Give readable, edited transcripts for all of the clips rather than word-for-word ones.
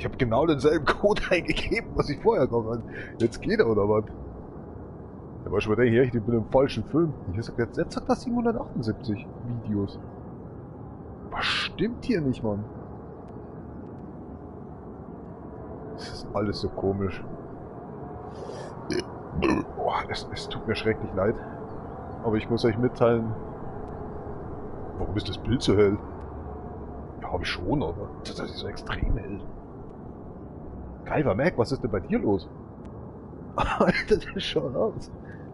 Ich habe genau denselben Code eingegeben, was ich vorher gehabt habe. Jetzt geht er, oder was? Da war schon mal der, ich bin im falschen Film. Jetzt sagt das 778 Videos. Was stimmt hier nicht, Mann? Das ist alles so komisch. Boah, es tut mir schrecklich leid. Aber ich muss euch mitteilen... Warum ist das Bild so hell? Ja, habe ich schon, aber das ist so extrem hell. Greifer Mac, was ist denn bei dir los? Alter, der schaut aus.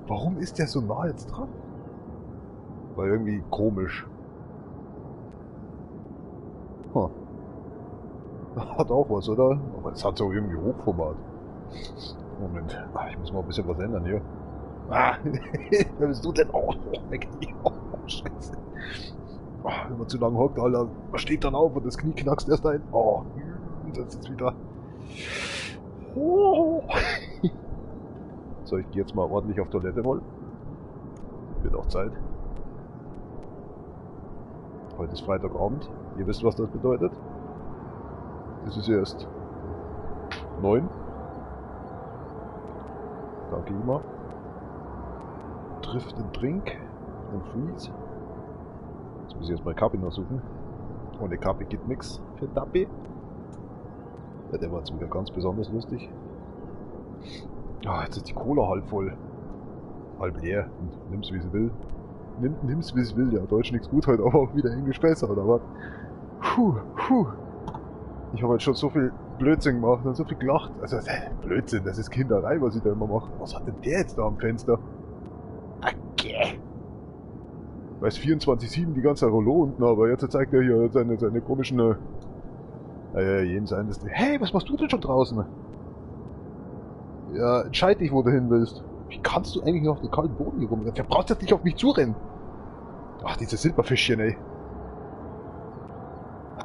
Warum ist der so nah jetzt dran? War irgendwie komisch. Huh. Hat auch was, oder? Aber es hat so irgendwie Hochformat. Moment. Ich muss mal ein bisschen was ändern hier. Wer bist du denn? Oh, weg. Oh, Scheiße. Wenn man zu lange hockt, Alter, man steht dann auf und das Knie knackst erst ein. Oh, das ist wieder... Oh. So, ich gehe jetzt mal ordentlich auf Toilette mal. Wird auch Zeit. Heute ist Freitagabend. Ihr wisst, was das bedeutet. Es ist erst 9. Da gehe ich mal. Trifft den Drink und Freeze. Jetzt muss ich erstmal Kapi noch suchen. Ohne Kapi geht nix für Tappi. Ja, der war jetzt wieder ganz besonders lustig. Ah, jetzt ist die Cola halb voll. Halb leer. Und nimm's wie sie will. Nimm's wie sie will. Ja, Deutsch nichts gut heute, aber auch wieder Englisch besser, oder was? Puh. Ich habe halt schon so viel Blödsinn gemacht und so viel gelacht. Also, Blödsinn, das ist Kinderei, was ich da immer mache. Was hat denn der jetzt da am Fenster? Okay. Weiß 24/7 die ganze Rollo unten, aber jetzt zeigt er hier seine komischen... jeden sein. Hey, was machst du denn schon draußen? Ja, entscheid dich, wo du hin willst. Wie kannst du eigentlich noch auf den kalten Boden hier rum? Du brauchst jetzt nicht auf mich zurennen. Ach, diese Silberfischchen, ey.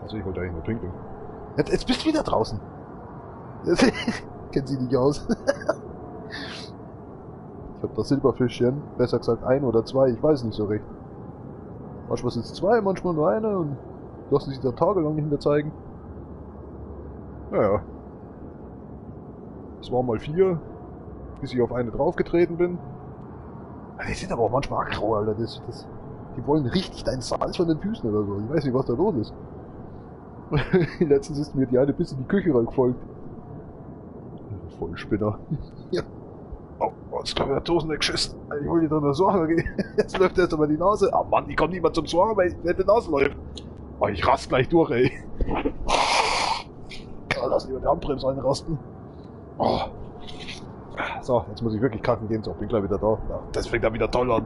Also, ich wollte eigentlich nur trinken. Jetzt bist du wieder draußen. Kennt sie nicht aus. Ich hab das Silberfischchen, besser gesagt 1 oder 2, ich weiß nicht so recht. Manchmal sind es 2, manchmal nur eine und lassen sich da tagelang nicht mehr zeigen. Naja. Es waren mal 4, bis ich auf eine draufgetreten bin. Die sind aber auch manchmal aggro, Alter. Die wollen richtig deinen Salz von den Füßen oder so. Ich weiß nicht, was da los ist. Letztens ist mir die eine bis in die Küche reingefolgt. Voll Spinner. Ja. Oh, jetzt kommt der Dosen weggeschissen. Ich wollte da nur Sorge gehen. Jetzt läuft erst einmal die Nase. Ah Mann, ich komme niemand zum Sorgen, weil die Nase läuft. Oh, ich rast gleich durch, ey. Lass lieber die Handbremse einrasten. Oh. So, jetzt muss ich wirklich kacken gehen. So, bin gleich wieder da. Ja, das fängt dann wieder toll an.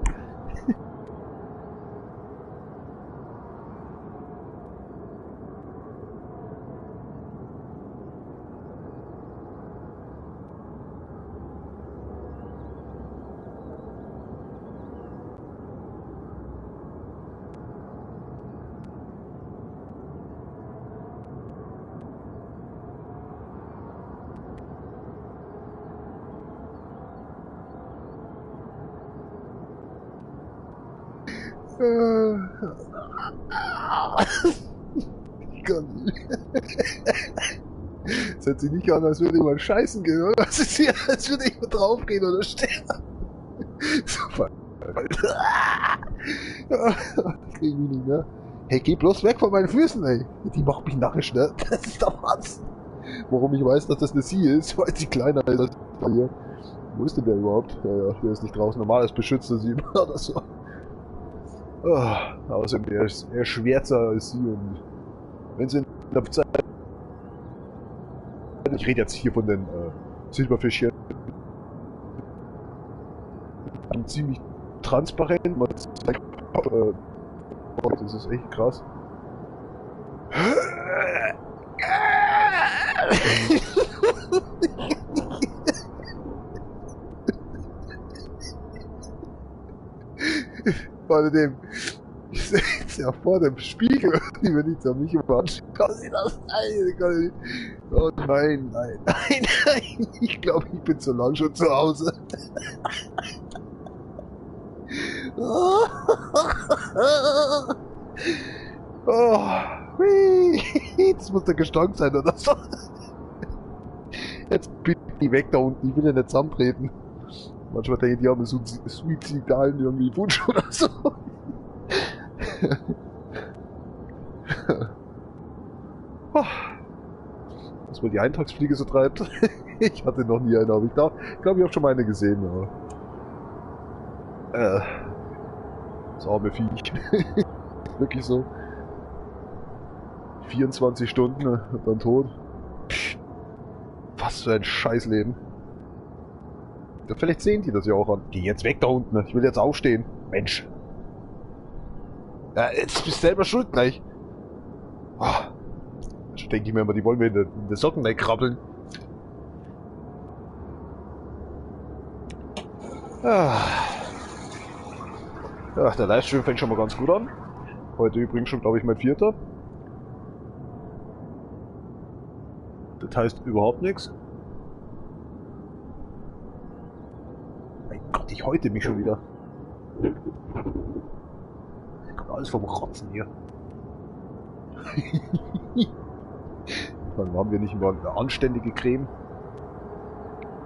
Ich kann nicht. Das hört sich nicht an, als würde jemand scheißen gehen, oder? Das ist hier, als würde jemand draufgehen oder sterben. Super. Das krieg ich nicht mehr. Hey, geh bloß weg von meinen Füßen, ey. Die macht mich narrisch, ne? Das ist doch was. Warum ich weiß, dass das eine Sie ist, weil sie kleiner ist als hier. Wo ist denn der überhaupt? Ja, der ist nicht draußen. Normal ist beschützte sie oder so. Außerdem, er ist eher schwärzer als sie und wenn sie in der Zeit... Ich rede jetzt hier von den Silberfischchen. Ziemlich transparent. Man zeigt, das ist echt krass. Vor dem, ich sehe jetzt ja vor dem Spiegel, wenn ich an mich überrascht. Kann sie das sein? Oh nein, ich glaube, ich bin so lange schon zu Hause. Oh, das muss der Gestank sein oder so. Jetzt bitte die weg da unten, ich will ja nicht zusammentreten. Manchmal denke ich, die haben einen suizidalen irgendwie Wunsch oder so. Was wohl die Eintagsfliege so treibt. Ich hatte noch nie eine, aber ich glaube, ich habe schon mal eine gesehen. Ja. Das arme Viech. Wirklich so. 24 Stunden und dann tot. Psst. Was für ein Scheißleben. Ja, vielleicht sehen die das ja auch an. Geh jetzt weg da unten. Ich will jetzt aufstehen. Mensch. Ja, jetzt bist du selber schuld gleich. Oh. Schon denke ich mir immer, die wollen mir in die Socken wegkrabbeln. Ach, der Livestream fängt schon mal ganz gut an. Heute übrigens schon, glaube ich, mein 4. Das heißt überhaupt nichts. Mein Gott, ich häute mich schon wieder. Kommt alles vom Rotzen hier. Dann haben wir nicht mal eine anständige Creme.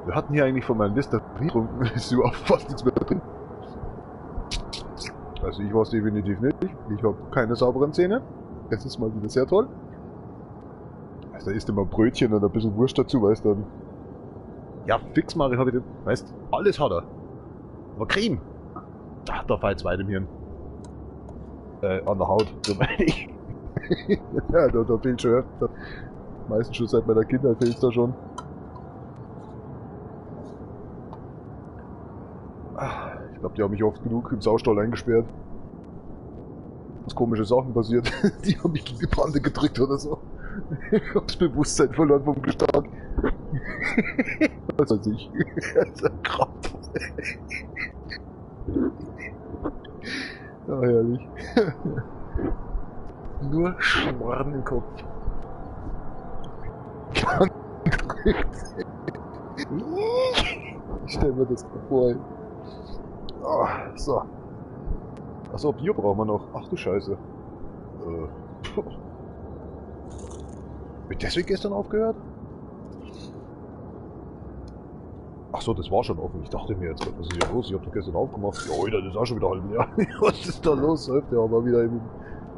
Wir hatten hier eigentlich von meinem Lister getrunken, ist überhaupt fast nichts mehr drin. Also ich war es definitiv nicht. Ich habe keine sauberen Zähne. Das ist mal wieder sehr toll. Also da isst immer Brötchen und ein bisschen Wurst dazu, weißt du. Ja, fix Mario habe ich den. Weißt, alles hat er. Aber Creme. Da fällt's weit im Hirn. An der Haut, so meine ich. Ja, da fehlt schon öfter. Meistens schon seit meiner Kindheit fehlt's da schon. Ich glaube, die haben mich oft genug im Saustall eingesperrt. Was komische Sachen passiert. Die haben mich in die Brande gedrückt oder so. Ich hab das Bewusstsein verloren vom Gestank. Was weiß ich. Das ist ein Kraft. Ja, herrlich. Nur Schmarrn im Kopf. Ich stell mir das vor. Oh, so. Achso, Bier brauchen wir noch. Ach du Scheiße. Wird deswegen gestern aufgehört? Achso, das war schon offen. Ich dachte mir jetzt, was ist hier los? Ich hab doch gestern aufgemacht. Ja, Alter, das ist auch schon wieder halb Jahr. Was ist da los? Läuft ja aber wieder im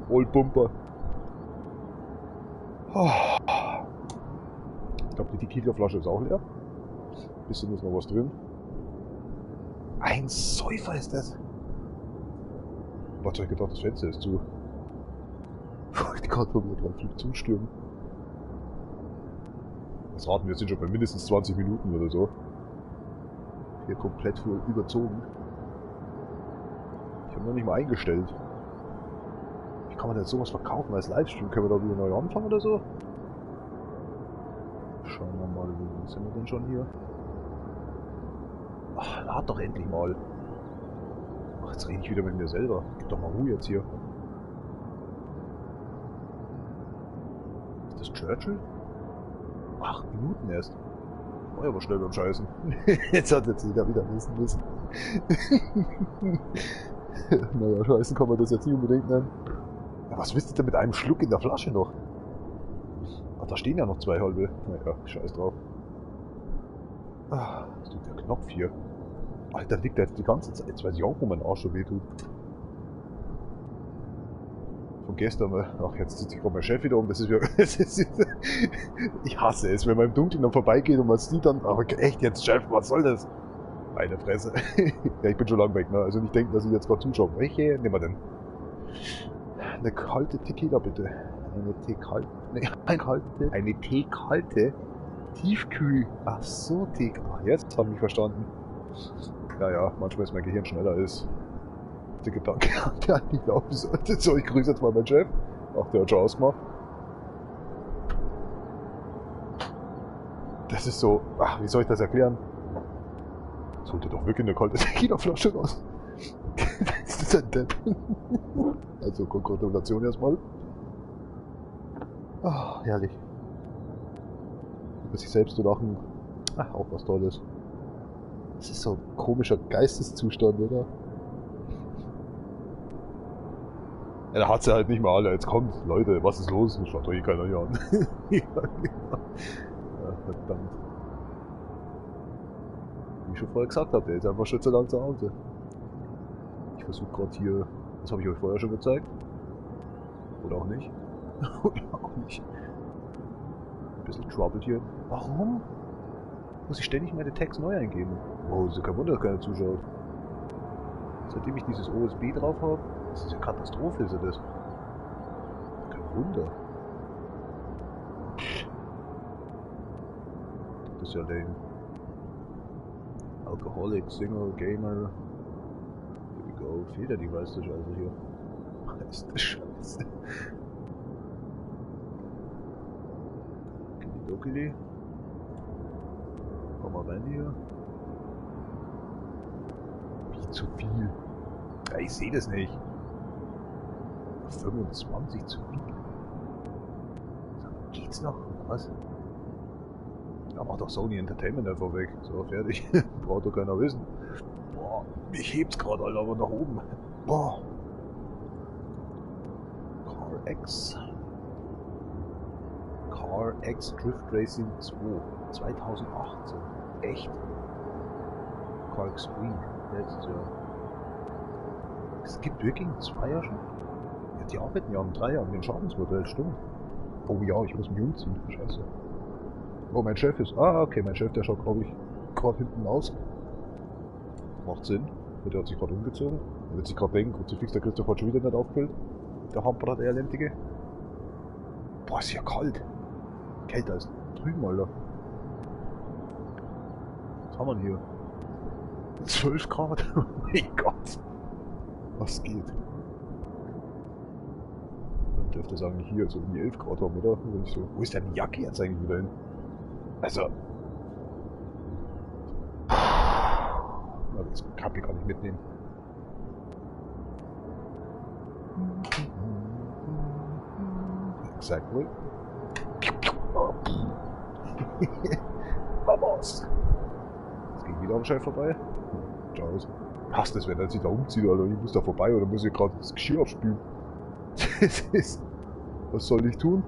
Old Bumper. Ich glaube, die Tequila-Flasche ist auch leer. Bisschen ist noch was drin. Ein Säufer ist das. Was hab ich gedacht, das Fenster ist zu. Ich gerade von mir drauf zustürmen. Was raten wir, sind schon bei mindestens 20 Minuten oder so. Hier komplett voll überzogen. Ich habe noch nicht mal eingestellt. Wie kann man denn sowas verkaufen als Livestream? Können wir da wieder neu anfangen oder so? Schauen wir mal, wo sind wir denn schon hier? Ach, lad doch endlich mal. Ach, jetzt rede ich wieder mit mir selber. Gib doch mal Ruhe jetzt hier. Ist das Churchill? 8 Minuten erst. War ja aber schnell beim Scheißen. Jetzt hat jetzt jeder wieder wissen müssen. Naja, scheißen kann man das jetzt nicht unbedingt nennen. Ja, was wisst ihr denn mit einem Schluck in der Flasche noch? Ach, da stehen ja noch 2 halbe. Naja, scheiß drauf. Ah, was tut der Knopf hier? Alter, liegt der jetzt die ganze Zeit. Jetzt weiß ich auch, wo mein Arsch so weh tut. Von gestern, ach, jetzt sitzt sich gerade mein Chef wieder um. Das ist wieder. Ich hasse es, wenn man im Dunkeln dann vorbeigeht und man sieht dann, aber echt jetzt, Chef, was soll das? Meine Fresse. Ja, ich bin schon lang weg, ne? Also nicht denken, dass ich jetzt gerade zuschaue. Welche nehmen wir denn? Eine kalte Tequila, bitte. Eine Teekalte. Ne, eine Teekalte. Tiefkühl. Ach so, Teekalte. Jetzt habe ich verstanden. Ja, manchmal ist mein Gehirn schneller als der Gedanke, der nicht laufen sollte. So, ich grüße jetzt mal meinen Chef. Ach, der hat schon ausgemacht. Das ist so, ach, wie soll ich das erklären? Sollte doch wirklich eine kalte Tequila-Flasche raus. Das ist ein Depp. Also, Gratulation erstmal. Ah, herrlich. Über sich selbst zu lachen. Ach, auch was Tolles. Das ist so ein komischer Geisteszustand, oder? Ja, da hat sie halt nicht mal alle. Jetzt kommt, Leute, was ist los? Schaut doch hier keiner hier an. Ja, verdammt. Wie ich schon vorher gesagt habe, der ist einfach schon zu lang zu Hause. Ich versuche gerade hier, das habe ich euch vorher schon gezeigt. Oder auch nicht. Oder auch nicht. Ein bisschen troubled hier. Warum? Muss ich ständig meine Tags neu eingeben? Oh, ist ja kein Wunder, dass keiner zuschaut. Seitdem ich dieses OSB drauf habe, das ist ja Katastrophe, ist ja das. Kein Wunder. Das ist ja der Alcoholic, Single, Gamer. Here we go. Fehlt ja die meiste Scheiße hier. Meiste Scheiße. Okili. Komm mal rein hier. Wie zu viel? Ja, ich sehe das nicht. 25 zu viel. Geht's noch? Was? Da macht doch Sony Entertainment einfach weg. So, fertig. Braucht doch keiner wissen. Boah, mich hebt's gerade, Alter, aber nach oben. Boah. Car X. Car X Drift Racing 2. 2018. Echt? Car Extreme. Letztes Jahr. Es gibt wirklich ein 2er schon? Ja, die arbeiten ja am 3er an den Schadensmodell, stimmt. Oh ja, ich muss mich umziehen. Scheiße. Oh, mein Chef ist. Ah, okay, mein Chef, der schaut, glaube ich, gerade hinten aus. Macht Sinn. Der hat sich gerade umgezogen. Er wird sich gerade denken, Kruzifix, der Christoph hat schon wieder nicht aufgefüllt. Der Hamperer, der Elendige. Boah, ist ja kalt. Kälter als drüben, Alter. Was haben wir denn hier? 12 Grad? Oh mein Gott. Was geht? Dann dürfte es eigentlich hier so um die 11 Grad haben, oder? Wenn ich so. Wo ist denn die Jacke jetzt eigentlich wieder hin? Also. Na, das Kapi kann ich mitnehmen. Exactly. Vamos! Jetzt ging wieder am Chef vorbei. Ciao. Passt es, wenn er sich da umzieht, Alter. Ich muss da vorbei oder muss ich gerade das Geschirr aufspülen? Das ist. Was soll ich tun?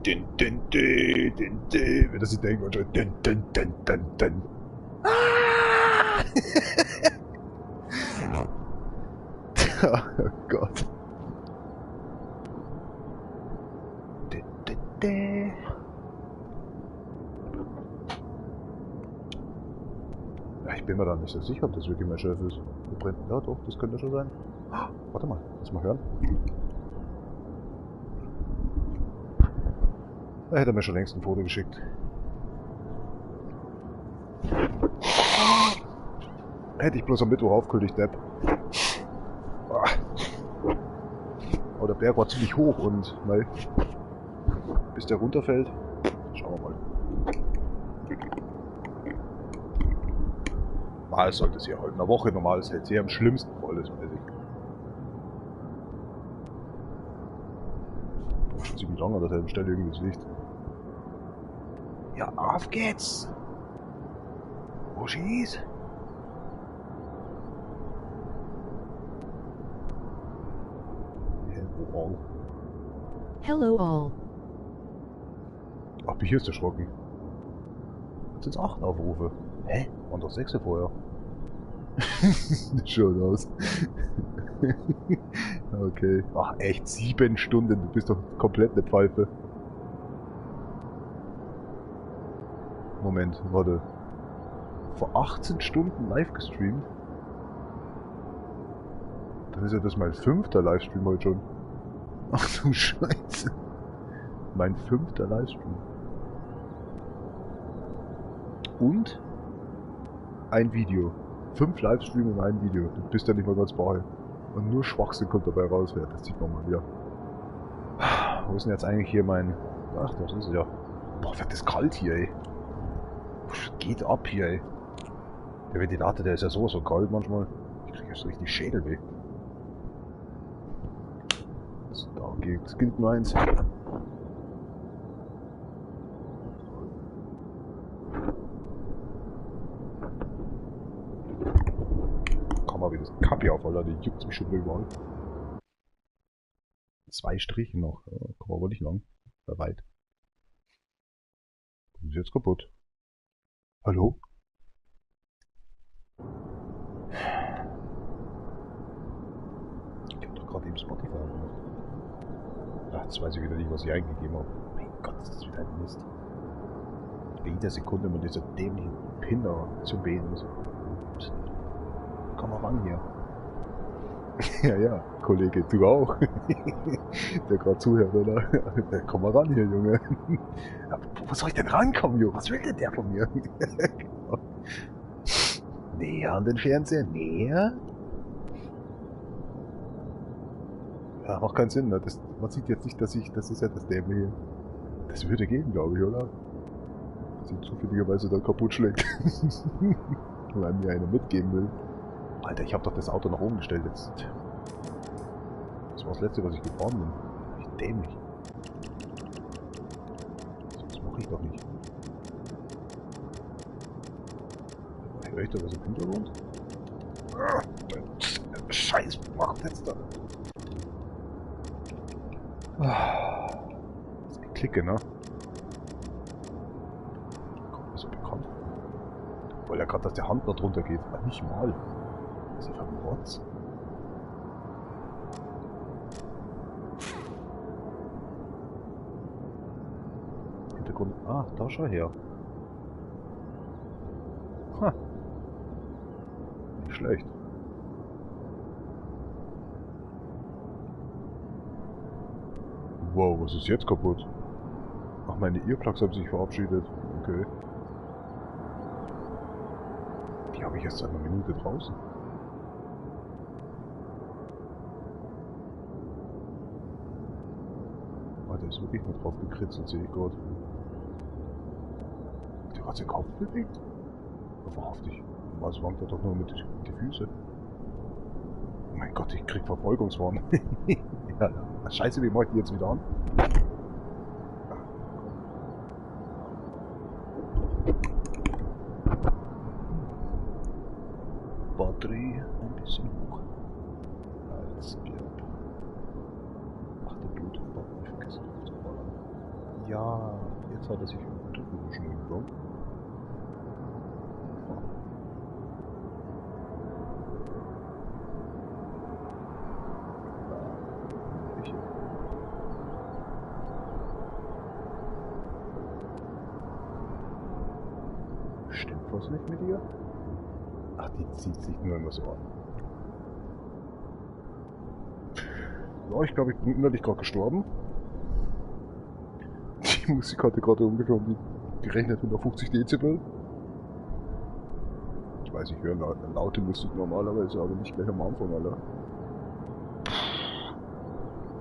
Din, din, din, din, din. Wenn er sich denkt, Alter. Din, din, din, din, din. Ah! Oh Gott. Din, din, din. Ja, ich bin mir da nicht so sicher, ob das wirklich mein Chef ist. Der brennt. Ja doch, das könnte schon sein. Ah, warte mal, lass mal hören. Da hätte er mir schon längst ein Foto geschickt. Hätte ich bloß am Mittwoch aufgehört, ich Depp. Aber der Berg war ziemlich hoch und, weil, bis der runterfällt, schauen wir mal. Mal sollte es ja heute in der Woche, normal ist es ja am schlimmsten voll, das weiß ich. Boah, schon ziemlich lange an derselben Stelle irgendwie das Licht. Ja, auf geht's! Muschis! Hello all. Hello all. Ach, hier ist erschrocken. Jetzt sind's 8 Aufrufe. Hä? Waren doch 6 vorher. Das schaut aus. Okay. Ach echt, 7 Stunden, du bist doch komplett eine Pfeife. Moment, warte. Vor 18 Stunden live gestreamt? Dann ist ja das mein 5. Livestream heute schon. Ach du Scheiße. Mein 5. Livestream. Und ein Video. 5 Livestream und ein Video. Du bist ja nicht mal ganz bei. Und nur Schwachsinn kommt dabei raus. Ja, das sieht man mal wieder. Wo ist denn jetzt eigentlich hier mein... Ach, das ist es ja. Boah, wird das kalt hier, ey. Geht ab hier, ey. Der Ventilator, der ist ja sowas so kalt manchmal. Ich krieg ja so richtig Schädelweh. So, da gilt nur eins. Komm mal wieder das Kapi auf, Alter, die juckt mich schon überall. 2 Striche noch. Komm aber nicht lang. Weit. Ist jetzt kaputt. Hallo? Ich hab doch gerade eben Spotify gemacht. Ach, jetzt weiß ich wieder nicht, was ich eingegeben habe. Mein Gott, ist das wieder ein Mist. Bei jeder Sekunde mit dieser dämlichen Pinner zu beten muss. Komm mal ran hier. Ja, ja, Kollege, du auch. Der gerade zuhört, oder? Komm mal ran hier, Junge. Wo soll ich denn rankommen, Junge? Was will denn der von mir? Näher an den Fernseher, näher? Ja, macht keinen Sinn, ne? Man sieht jetzt nicht, das ist ja das Dämliche. Das würde gehen, glaube ich, oder? Dass sie zufälligerweise da kaputt schlägt. Weil mir einer mitgeben will. Alter, ich habe doch das Auto nach oben gestellt jetzt. Das war das letzte, was ich gefahren bin. Ich dämlich. Das mache ich doch nicht. Höre ich da was im Hintergrund? Scheiß macht jetzt da. Das ist Geklicke, ne? Kommt mir so bekannt. Weil ja gerade, dass der Hand da drunter geht. Ach, nicht mal. Das ist einfach ein Rotz. Hintergrund. Ah, da schau her. Ha. Nicht schlecht. Wow, was ist jetzt kaputt? Ach, meine Earplugs haben sich verabschiedet. Okay. Die habe ich erst seit einer Minute draußen. Ah, der ist wirklich nur drauf gekritzelt, sehe ich gerade. Der hat seinen Kopf bewegt? Wahrhaftig. Was wankt er doch nur mit die Füße? Oh mein Gott, ich krieg Verfolgungswahn. Ja, scheiße, wie mach ich die jetzt wieder an? Batterie ein bisschen hoch. Als gelb. Ach, der Bluetooth-Button, ich vergesse ihn zu ballern. Ja, jetzt hat er sich schon übernommen. Stimmt was nicht mit ihr? Ach, die zieht sich nur immer so an. Ja, ich glaube, ich bin innerlich gerade gestorben. Die Musik hatte gerade ungefähr um die gerechnet 150 Dezibel. Ich weiß, ich höre laute Musik normalerweise, aber nicht gleich am Anfang, Alter.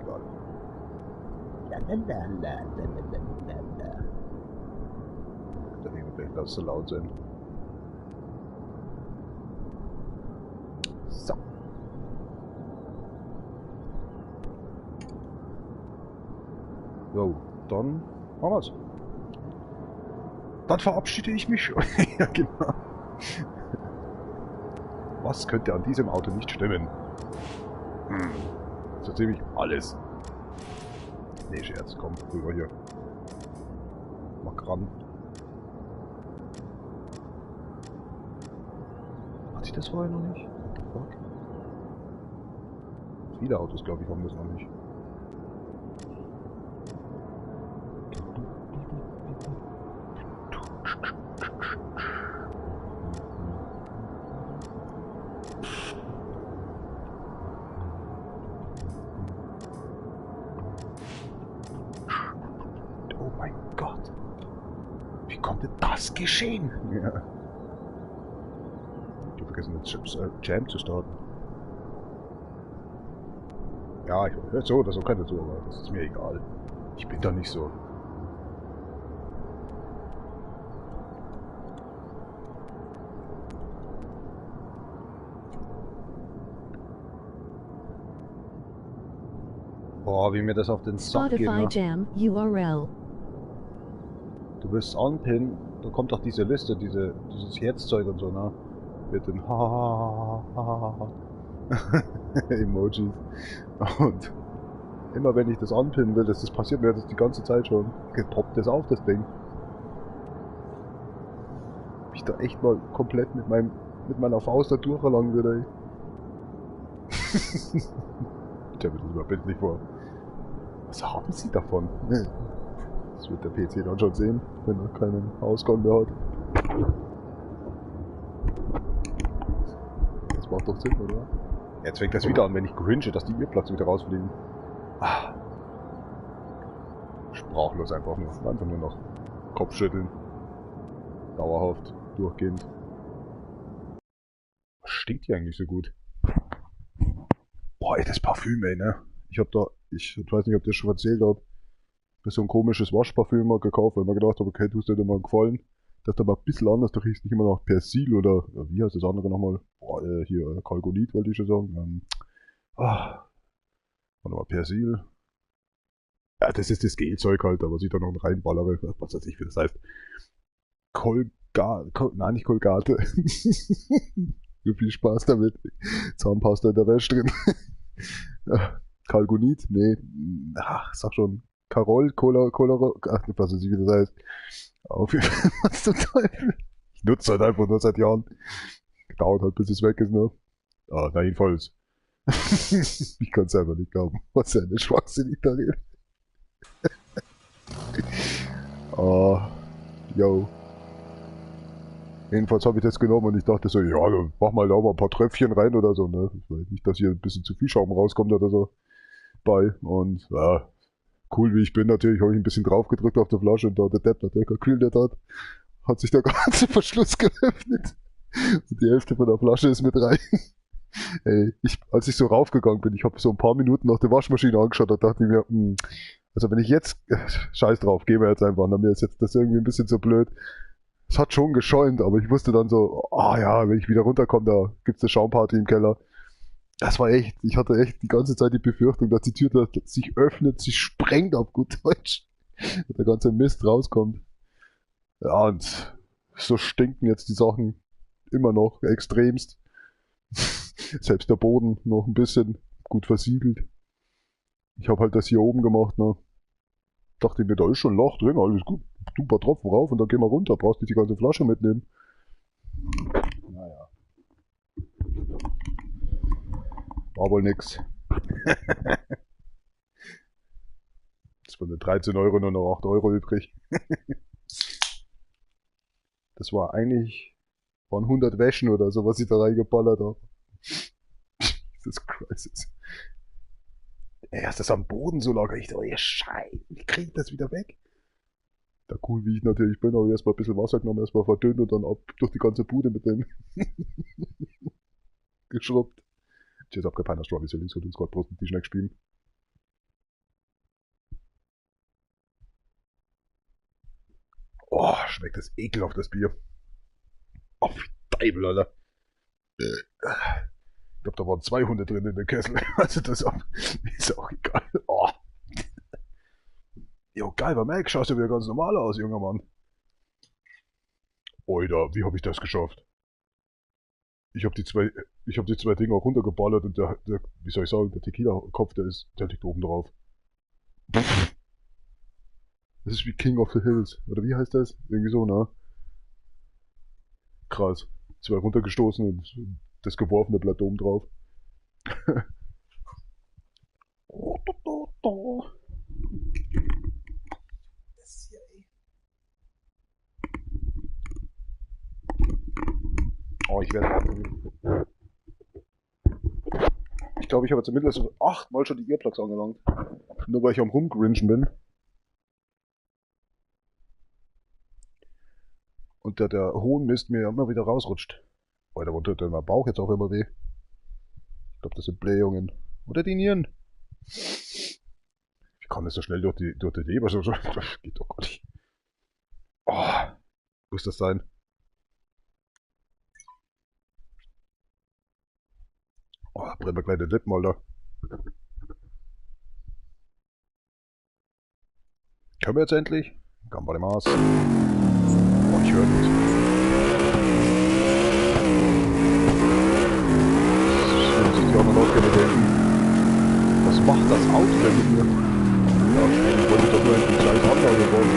Egal. Da vielleicht darf es so laut sein. So. Jo, dann machen wir's. Dann verabschiede ich mich. Ja, genau. Was könnte an diesem Auto nicht stimmen? So ziemlich alles. Nee, Scherz, komm, rüber hier. Mach ran. Hat sie das vorher noch nicht? What the fuck? Viele Autos, glaube ich, haben das noch nicht. Oh mein Gott. Wie konnte das geschehen? Ja. Ich habe vergessen, den Jam zu starten. Ja, ich höre so oder so keine so, aber das ist mir egal. Ich bin da nicht so. Boah, wie mir das auf den Sack geht, Spotify ne? Jam URL. Du wirst anpinnen, da kommt doch diese Liste, dieses Herzzeug und so, ne? Mit den Emojis. Und immer wenn ich das anpinnen will, das passiert mir das die ganze Zeit schon, poppt das auf, das Ding. Hab ich ich da echt mal komplett mit meiner Faust da durchgelangt würde, ey. Tja, mir das überhaupt nicht vor. Was haben Sie davon? Das wird der PC dann schon sehen, wenn er keinen Ausgang mehr hat. Das macht doch Sinn, oder? Jetzt fängt das wieder an, wenn ich grinche, dass die Irrplatz wieder rausfliegen. Ah. Sprachlos einfach nur. Einfach nur noch Kopfschütteln. Dauerhaft, durchgehend. Was stinkt hier eigentlich so gut? Boah, ey, das Parfüm, ey, ne? Ich weiß nicht, ob ich das schon erzählt habe, so ein komisches Waschparfüm mal gekauft, weil ich mir gedacht habe, okay, tust dir dir mal gefallen. Das ist aber ein bisschen anders, da riecht nicht immer noch Persil oder, wie heißt das andere nochmal? Boah, hier, Kalgonit wollte ich schon sagen. Warte mal, Persil. Ja, das ist das Gelzeug halt, was ich da noch reinballere, was weiß ich, wie das heißt. Nein, nicht Colgate. So viel Spaß damit. Zahnpasta in der Wäsche drin. Kalgonit? Nee. Ach, sag schon. Carol, Cola, ach, was weiß ich, wie das heißt. Auf jeden Fall, was zum Teufel. Ich nutze halt einfach nur seit Jahren. Dauert halt, bis es weg ist, ne? Ah, na jedenfalls. Ich kann es einfach nicht glauben. Was für eine Schwachsinn ich da rede. Yo. Jedenfalls habe ich das genommen und ich dachte so, ja, dann mach mal da mal ein paar Tröpfchen rein oder so, ne? Nicht, dass hier ein bisschen zu viel Schaum rauskommt oder so. Und, ja, cool wie ich bin, natürlich habe ich ein bisschen drauf gedrückt auf der Flasche und da der Depp, der gekühlt hat sich der ganze Verschluss geöffnet. Und die Hälfte von der Flasche ist mit rein. Ey, als ich so raufgegangen bin, ich habe so ein paar Minuten nach der Waschmaschine angeschaut, da dachte ich mir, also wenn ich jetzt, scheiß drauf, gehen wir jetzt einfach, dann mir ist jetzt das irgendwie ein bisschen so blöd. Es hat schon geschäumt, aber ich wusste dann so, ja, wenn ich wieder runterkomme, da gibt's eine Schaumparty im Keller. Das war echt, ich hatte echt die ganze Zeit die Befürchtung, dass die Tür sich öffnet, sich sprengt auf gut Deutsch, dass der ganze Mist rauskommt. Ja, und so stinken jetzt die Sachen immer noch extremst. Selbst der Boden noch ein bisschen gut versiegelt. Ich habe halt das hier oben gemacht, ne. Dachte mir, da ist schon ein Loch drin, alles gut. Tu ein paar Tropfen rauf und dann gehen wir runter. Brauchst nicht die ganze Flasche mitnehmen. Naja. War wohl nix. Jetzt von den 13 Euro nur noch 8 Euro übrig. Das waren 100 Wäschen oder so, was ich da reingeballert habe. Jesus Christ. Erst das am Boden so lag. Ich dachte, Scheiße, wie krieg ich das wieder weg? Da cool wie ich natürlich bin, habe ich erstmal ein bisschen Wasser genommen, erstmal verdünnt und dann ab durch die ganze Bude mit dem geschrubbt. Jetzt abgepeint, dass Strawberry links und uns gerade bloß die Schneck spielen. Oh, schmeckt das ekelhaft, das Bier. Oh, wie Teufel, Alter. Ich glaube, da waren 200 drin in dem Kessel. Also das ist auch egal. Oh. Jo, geil, bei Mac schaust du wieder ganz normal aus, junger Mann. Oida, wie habe ich das geschafft? Ich habe die zwei Dinger runtergeballert und der, wie soll ich sagen, der Tequila-Kopf, der liegt oben drauf. Das ist wie King of the Hills. Oder wie heißt das? Irgendwie so, ne? Krass. 2 runtergestoßen und das geworfene bleibt oben drauf. Das hier, ey. Oh, ich glaube, ich habe jetzt mittlerweile 8 Mal schon die Earplugs angelangt. Nur weil ich am Rumgrinchen bin. Und der Hohnmist mir immer wieder rausrutscht. Boah, da tut mein Bauch jetzt auch immer weh. Ich glaube, das sind Blähungen. Oder die Nieren. Wie kann das so schnell durch die Leber so? Das geht doch gar nicht. Oh, muss das sein? Oh, brennt mir gleich den Lippen, Alter. Können wir jetzt endlich? Gambarimas. Oh, ich höre nichts. Das muss ich auch mal laut. Was macht das Auto denn mit mir? Ja, ich wollte doch nur eine kleine Anlage bauen.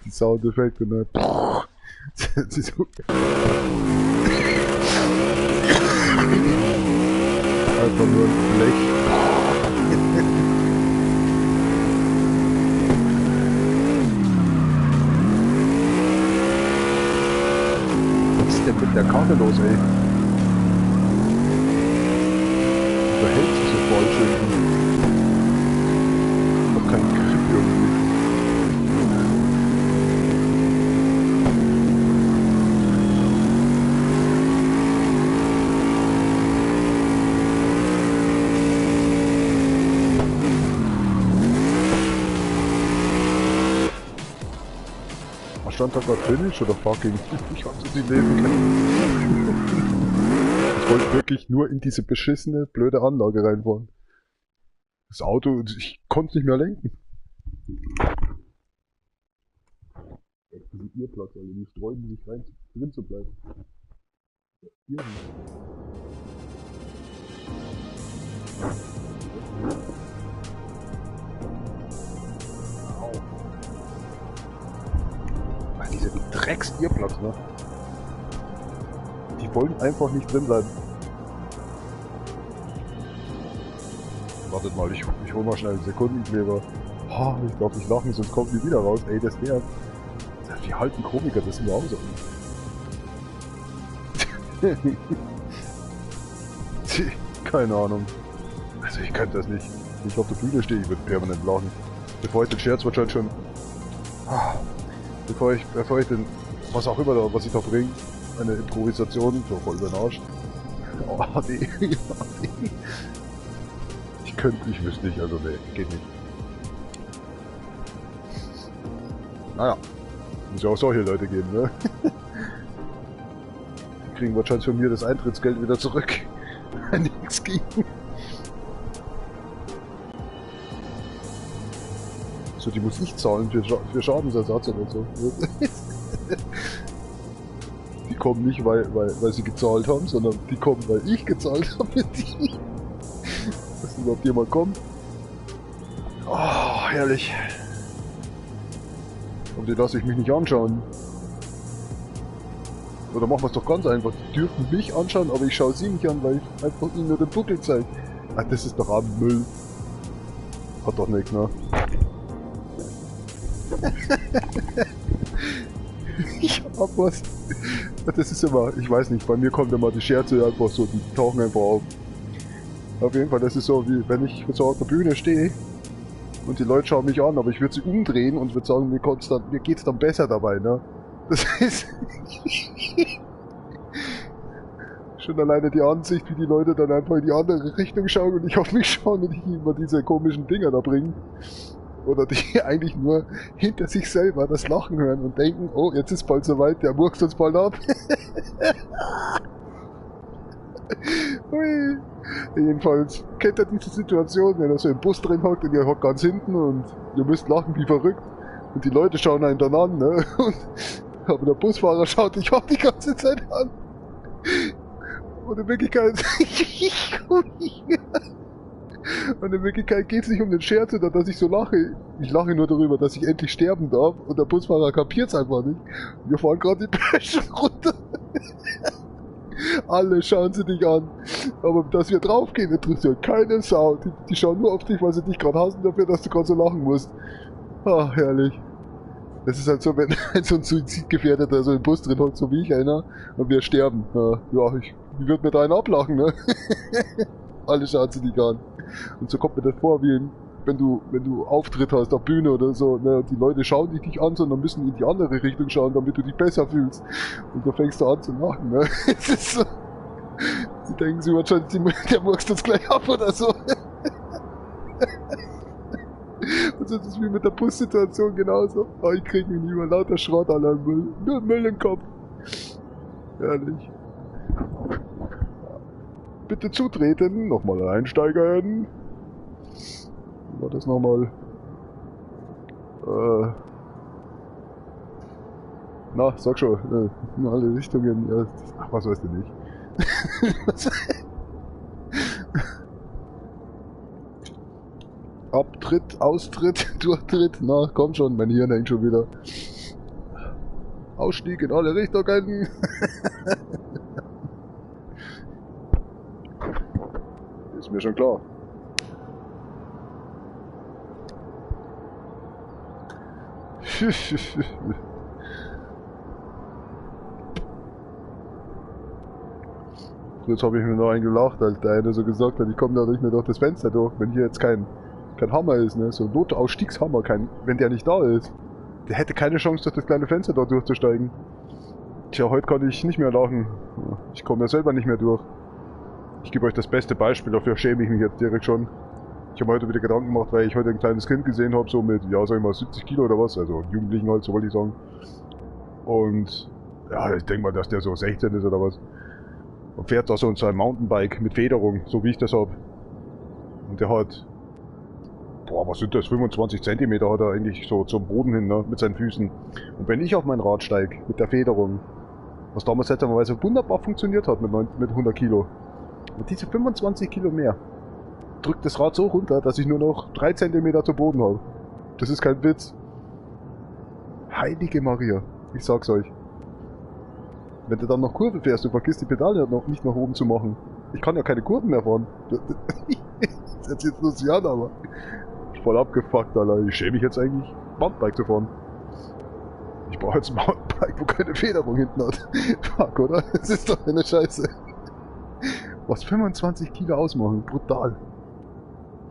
Die Soundeffekte, ne? Das ist so. Einfach nur ein Blech. Was ist denn mit der Karte los, ey? Verhält sich so voll schön. Ich hab keinen Grip irgendwie. Stand da gerade Finish oder fucking? Ich hab das nicht lesen können. Ich wollte wirklich nur in diese beschissene, blöde Anlage reinfahren. Das Auto, ich konnte es nicht mehr lenken. Diese Irrplatz, alle, die sträuben sich rein, drin zu bleiben. Hier diese Drecks-Irrplatz, ne? Die wollen einfach nicht drin bleiben. Wartet mal, ich hol mal schnell einen Sekundenkleber. Oh, ich darf nicht lachen, sonst kommt die wieder raus. Ey, das nervt. Wie halten Komiker das nur aus? Keine Ahnung. Also ich könnte das nicht. Wenn ich auf der Bühne stehe, ich würde permanent lachen. Bevor ich den Scherz wahrscheinlich schon... Bevor ich den, was auch immer da, was ich da bringe, eine Improvisation, so voll über den Arsch. Oh, nee. Ich wüsste nicht, also nee, geht nicht. Naja, muss ja auch solche Leute geben, ne? Die kriegen wahrscheinlich von mir das Eintrittsgeld wieder zurück. Nichts ging. So, die muss ich zahlen für Schadensersatz oder so. Die kommen nicht, weil sie gezahlt haben, sondern die kommen, weil ich gezahlt habe für die. Dass überhaupt jemand kommt. Oh, herrlich. Und die lasse ich mich nicht anschauen. Oder machen wir es doch ganz einfach. Die dürfen mich anschauen, aber ich schaue sie nicht an, weil ich einfach ihnen nur den Buckel zeige. Ach, das ist doch am Müll. Hat doch nichts, ne? Ich hab was. Das ist immer, ich weiß nicht, bei mir kommt immer die Scherze einfach so, die tauchen einfach auf. Auf jeden Fall, das ist so, wie wenn ich so auf der Bühne stehe und die Leute schauen mich an, aber ich würde sie umdrehen und würde sagen, mir geht's dann besser dabei, ne? Das ist schon alleine die Ansicht, wie die Leute dann einfach in die andere Richtung schauen und ich auf mich schauen und ich immer diese komischen Dinger da bringen. Oder die eigentlich nur hinter sich selber das Lachen hören und denken, oh, jetzt ist bald soweit, der murkst uns bald ab. Ui. Jedenfalls, kennt ihr diese Situation, wenn ihr so im Bus drin hockt und ihr hockt ganz hinten und ihr müsst lachen wie verrückt und die Leute schauen einen dann an, ne? Aber der Busfahrer schaut dich auch die ganze Zeit an. Und in Wirklichkeit... Und in Wirklichkeit geht es nicht um den Scherz oder dass ich so lache. Ich lache nur darüber, dass ich endlich sterben darf und der Busfahrer kapiert es einfach nicht. Wir fahren gerade die Bäche runter. Alle schauen sie dich an. Aber dass wir draufgehen, interessiert keine Sau. Die schauen nur auf dich, weil sie dich gerade hassen dafür, dass du gerade so lachen musst. Ach, herrlich. Das ist halt so, wenn so ein Suizidgefährdeter so im Bus drin hockt, so wie ich einer, und wir sterben. Ja, ich würde mir da einen ablachen, ne? Alle schauen sie dich an. Und so kommt mir das vor wie wenn du Auftritt hast auf Bühne oder so, ne, die Leute schauen dich an, sondern müssen in die andere Richtung schauen, damit du dich besser fühlst. Und da fängst du an zu lachen, ne? Es ist so, sie denken sich wahrscheinlich, der murkst uns gleich ab oder so. Und so ist es wie mit der Bussituation genauso. Oh, ich krieg mich nicht mehr lauter Schrott an der Müll. Nur Müll im Kopf. Ehrlich. Bitte zutreten, nochmal einsteigen. Wie war das nochmal? Na, sag schon, in alle Richtungen. Ja, ach, was weißt du nicht. Abtritt, Austritt, Durchtritt. Na, komm schon, mein Hirn hängt schon wieder. Ausstieg in alle Richtungen. Ist mir schon klar. Jetzt habe ich mir noch einen gelacht, als der eine so gesagt hat, ich komme da nicht mehr durch das Fenster durch, wenn hier jetzt kein Hammer ist, ne? So ein Notausstiegshammer, wenn der nicht da ist. Der hätte keine Chance, durch das kleine Fenster da durchzusteigen. Tja, heute kann ich nicht mehr lachen. Ich komme ja selber nicht mehr durch. Ich gebe euch das beste Beispiel, dafür schäme ich mich jetzt direkt schon. Ich habe mir heute wieder Gedanken gemacht, weil ich heute ein kleines Kind gesehen habe, so mit, ja, sag ich mal, 70 Kilo oder was, also Jugendlichen halt, so wollte ich sagen. Und, ja, ich denke mal, dass der so 16 ist oder was. Und fährt da so in seinem Mountainbike mit Federung, so wie ich das hab. Und der hat, boah, was sind das, 25 Zentimeter hat er eigentlich so zum Boden hin, ne, mit seinen Füßen. Und wenn ich auf mein Rad steige, mit der Federung, was damals seltsamerweise wunderbar funktioniert hat mit 100 Kilo, und diese 25 Kilo mehr, drückt das Rad so runter, dass ich nur noch 3 Zentimeter zu Boden habe. Das ist kein Witz. Heilige Maria, ich sag's euch. Wenn du dann noch Kurve fährst, du vergisst die Pedale noch nicht nach oben zu machen. Ich kann ja keine Kurven mehr fahren. Das hört sich jetzt lustig an, aber voll abgefuckt, Alter. Ich schäme mich jetzt eigentlich, Mountainbike zu fahren. Ich brauche jetzt ein Mountainbike, wo keine Federung hinten hat. Fuck, oder? Das ist doch eine Scheiße. Was 25 Kilo ausmachen, brutal.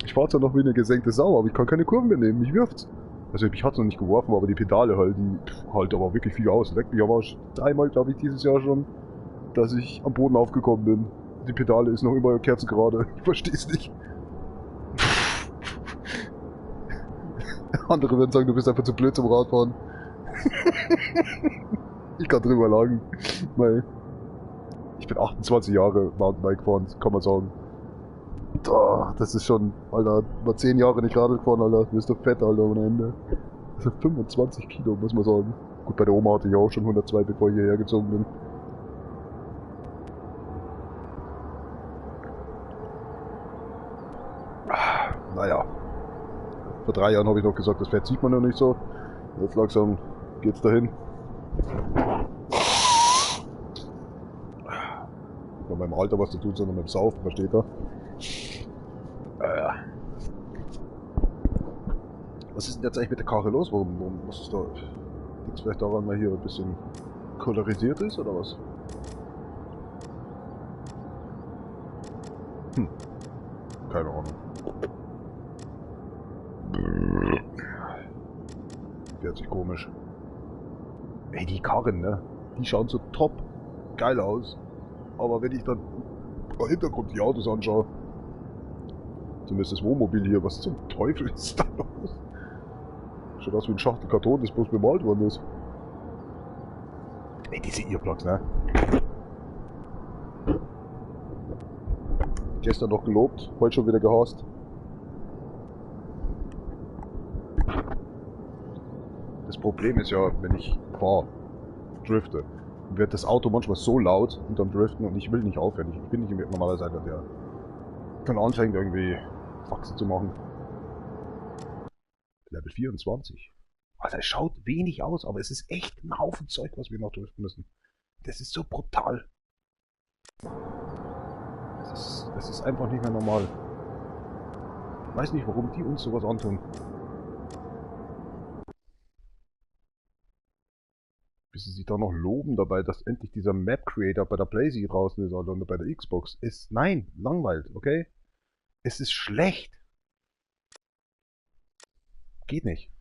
Ich fahre zwar noch wie eine gesenkte Sau, aber ich kann keine Kurven mehr nehmen, mich wirft's. Also ich hat's noch nicht geworfen, aber die Pedale halt, die halt aber wirklich viel aus. Leckt mich aber dreimal, glaube ich, dieses Jahr schon, dass ich am Boden aufgekommen bin. Die Pedale ist noch immer kerzengerade. Ich versteh's nicht. Andere würden sagen, du bist einfach zu blöd zum Radfahren. Ich kann drüber lagen. Weil ich bin 28 Jahre Mountainbike gefahren, kann man sagen. Das ist schon, Alter, mal 10 Jahre nicht Radl gefahren, Alter. Du bist doch fett, Alter, ohne Ende. Das sind 25 Kilo, muss man sagen. Gut, bei der Oma hatte ich auch schon 102, bevor ich hierher gezogen bin. Naja. Vor 3 Jahren habe ich noch gesagt, das Fett sieht man noch nicht so. Jetzt langsam geht's dahin. Nicht mit meinem Alter was zu tun, sondern mit dem Saufen, versteht er? Was ist denn jetzt eigentlich mit der Karre los? Was ist da? Liegt es vielleicht daran, weil hier ein bisschen kolorisiert ist oder was? Keine Ahnung. Fährt sich komisch. Ey, die Karren, ne? Die schauen so top geil aus. Aber wenn ich dann im Hintergrund die Autos anschaue, zumindest das Wohnmobil hier, was zum Teufel ist da los? Schaut aus wie ein Schachtel Karton, das bloß bemalt worden ist. Ey, diese Earplugs, ne? Gestern noch gelobt, heute schon wieder gehasst. Das Problem ist ja, wenn ich fahre, drifte, wird das Auto manchmal so laut unterm Driften und ich will nicht aufhören. Ich bin nicht normalerweise einer, der dann anfängt irgendwie Faxen zu machen. Level 24. Also es schaut wenig aus, aber es ist echt ein Haufen Zeug, was wir noch driften müssen. Das ist so brutal. Das ist einfach nicht mehr normal. Ich weiß nicht, warum die uns sowas antun. Bis sie sich da noch loben dabei, dass endlich dieser Map Creator bei der PlayStation draußen ist oder bei der Xbox. Nein, langweilt, okay? Es ist schlecht. Geht nicht.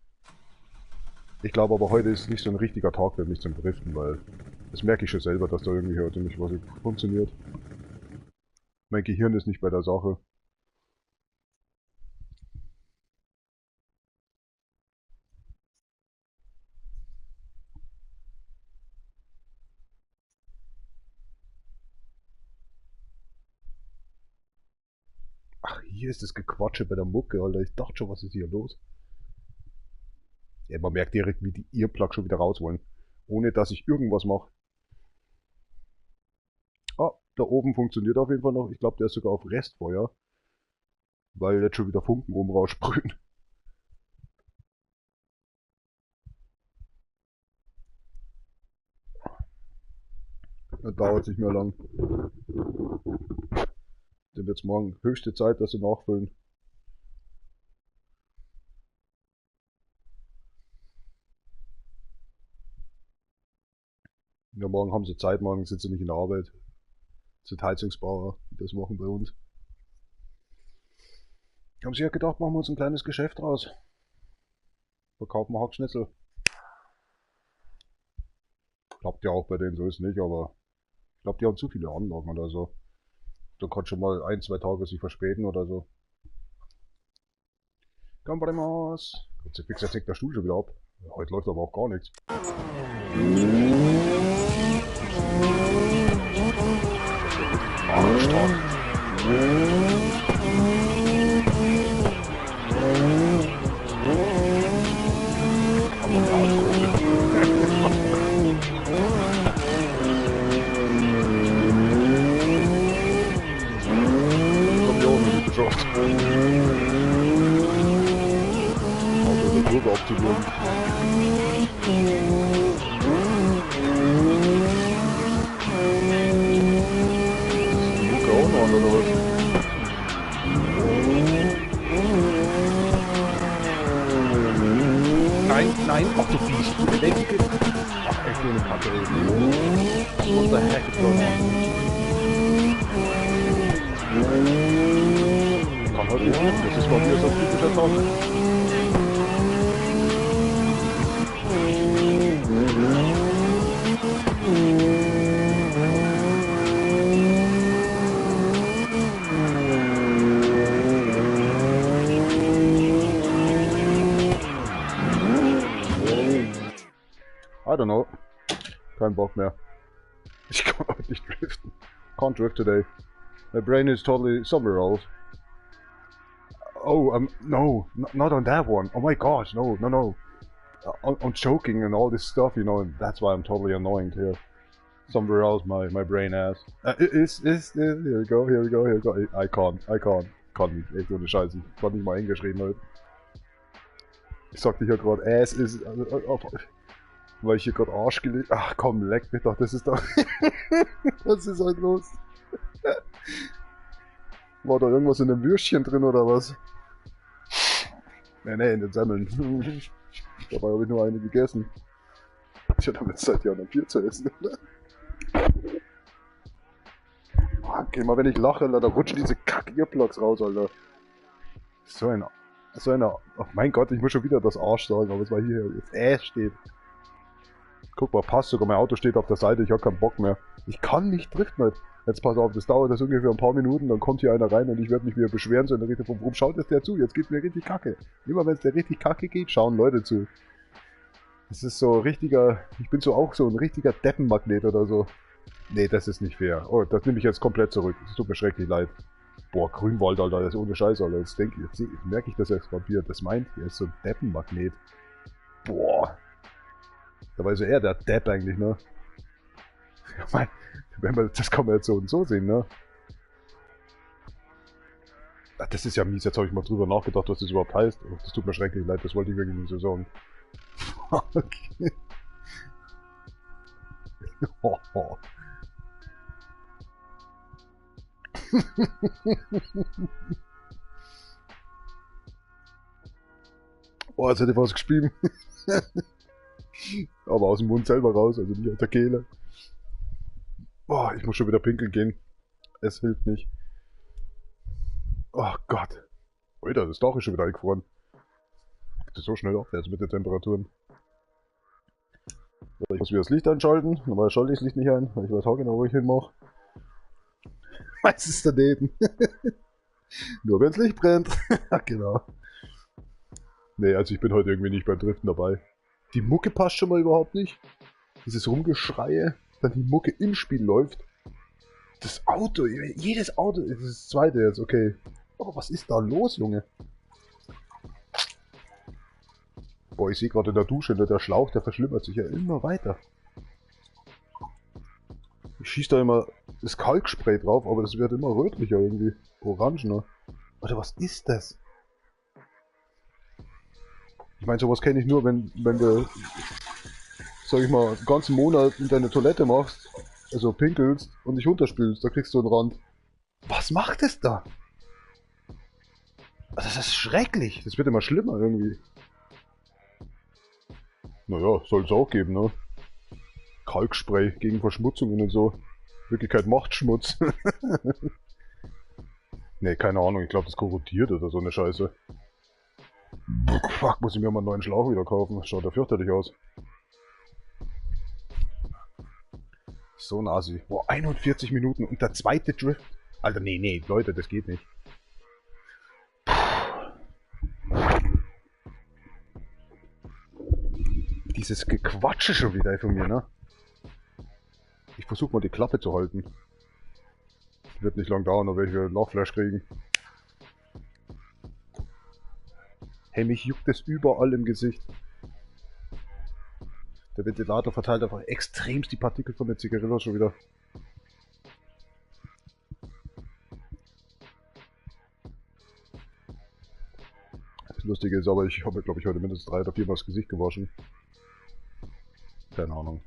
Ich glaube aber, heute ist nicht so ein richtiger Tag für mich zum Driften, weil das merke ich schon selber, dass da irgendwie heute nicht was funktioniert. Mein Gehirn ist nicht bei der Sache. Ach, hier ist das Gequatsche bei der Mucke, Alter. Ich dachte schon, was ist hier los? Ja, man merkt direkt, wie die Earplugs schon wieder raus wollen. Ohne, dass ich irgendwas mache. Ah, da oben funktioniert auf jeden Fall noch. Ich glaube, der ist sogar auf Restfeuer. Weil jetzt schon wieder Funken rum raussprühen. Das dauert nicht mehr lang. Dann wird's morgen höchste Zeit, dass sie nachfüllen. Ja, morgen haben sie Zeit, morgen sind sie nicht in der Arbeit. Sind Heizungsbauer, die das machen bei uns. Haben sie ja gedacht, machen wir uns ein kleines Geschäft raus. Verkaufen wir Hackschnitzel. Klappt ja auch bei denen, so ist nicht, aber ich glaube, die haben zu viele Anlagen oder so. Da kann schon mal 1, 2 Tage sich verspäten oder so. Compremos. Jetzt fix jetzt der Stuhl schon wieder ab. Heute läuft aber auch gar nichts. Stark. Geschafft. Auto der Kurve abzuwürgen. Ist die Mucke auch noch an, oder was? Nein, nein, ach du Viech. Lenke. Ach, echt nur eine Kacke, ey. What the heck is going on? Kann heute nicht, das ist mal wieder so ein typischer Tag. I don't know. Kein Bock mehr. Ich kann heute nicht driften. Can't drift today. My brain is totally somewhere else. Oh, no, not on that one. Oh my gosh, no, no, no. I'm choking and all this stuff, you know, and that's why I'm totally annoying here. Somewhere else, my brain has. Here we go, here we go, here we go. I can't. Kann nicht, echt ohne Scheiße. Ich kann nicht mal Englisch reden heute. Ich sagte hier gerade, ass ist, weil ich hier gerade Arsch gelegt. Ach komm, leck mich doch, das ist doch. Was ist heute los? War da irgendwas in dem Würstchen drin oder was? Nee, in den Semmeln. Dabei habe ich nur eine gegessen. Ich hatte damit seit Jahren ein Bier zu essen. Okay, mal wenn ich lache, Alter, da rutschen diese Kack-Earplugs raus, Alter. So einer. Oh mein Gott, ich muss schon wieder das Arsch sagen, aber es war hier jetzt steht. Guck mal, passt sogar, mein Auto steht auf der Seite, ich hab keinen Bock mehr. Ich kann nicht driften halt. Jetzt pass auf, das dauert das ungefähr ein paar Minuten, dann kommt hier einer rein und ich werde mich wieder beschweren, so in der Richtung von, warum schaut jetzt der zu? Jetzt geht's mir richtig kacke. Immer wenn es der richtig kacke geht, schauen Leute zu. Das ist so richtiger, ich bin so auch so ein richtiger Deppenmagnet oder so. Nee, das ist nicht fair. Oh, das nehme ich jetzt komplett zurück. Das tut mir schrecklich leid. Boah, Grünwald, Alter, das ist ohne Scheiß, Alter. Jetzt merke ich das jetzt Vampir. Das meint, er ist so ein Deppenmagnet. Boah. Da war so eher der Depp eigentlich, ne? Ja, mein, das kann man jetzt so und so sehen, ne? Ach, das ist ja mies, jetzt habe ich mal drüber nachgedacht, was das überhaupt heißt. Oh, das tut mir schrecklich leid, das wollte ich wirklich nicht so sagen. Okay. Oh, oh. Oh, jetzt hätte ich was geschrieben. Aber aus dem Mund selber raus, also nicht aus der Kehle. Oh, ich muss schon wieder pinkeln gehen. Es hilft nicht. Oh Gott. Alter, das Dach ist schon wieder eingefroren. geht das so schnell aufwärts mit den Temperaturen. Ich muss wieder das Licht anschalten, normal schalte ich das Licht nicht ein, weil ich weiß auch genau, wo ich hin mache. Meistens daneben. Nur wenn das Licht brennt. Genau. Nee, also ich bin heute irgendwie nicht beim Driften dabei. Die Mucke passt schon mal überhaupt nicht. Dieses Rumgeschreie, dann die Mucke im Spiel läuft. Das Auto, jedes Auto, das ist das zweite jetzt, okay. Aber was ist da los, Junge? Boah, ich sehe gerade in der Dusche, der Schlauch, der verschlimmert sich ja immer weiter. Ich schieße da immer das Kalkspray drauf, aber das wird immer rötlicher irgendwie. Orangener. Alter, was ist das? Ich meine, sowas kenne ich nur, wenn du, sag ich mal, einen ganzen Monat in deine Toilette machst, also pinkelst und dich runterspülst, da kriegst du einen Rand. Was macht es da? Das ist schrecklich. Das wird immer schlimmer irgendwie. Naja, soll es auch geben, ne? Kalkspray gegen Verschmutzungen und so. Wirklichkeit macht Schmutz. Ne, keine Ahnung, ich glaube das korrodiert oder so eine Scheiße. Fuck, muss ich mir mal einen neuen Schlauch wieder kaufen. Schaut ja fürchterlich aus. So nasi. Boah, 41 Minuten und der zweite Drift. Alter, nee, Leute, das geht nicht. Dieses Gequatsche schon wieder von mir, ne? Ich versuche mal die Klappe zu halten. Wird nicht lang dauern, dann werde ich wieder einen Lachflash kriegen. Hey, mich juckt es überall im Gesicht. Der Ventilator verteilt einfach extremst die Partikel von der Zigarette schon wieder. Das Lustige ist aber, ich habe, glaube ich, heute mindestens 3 oder 4 Mal das Gesicht gewaschen. Keine Ahnung.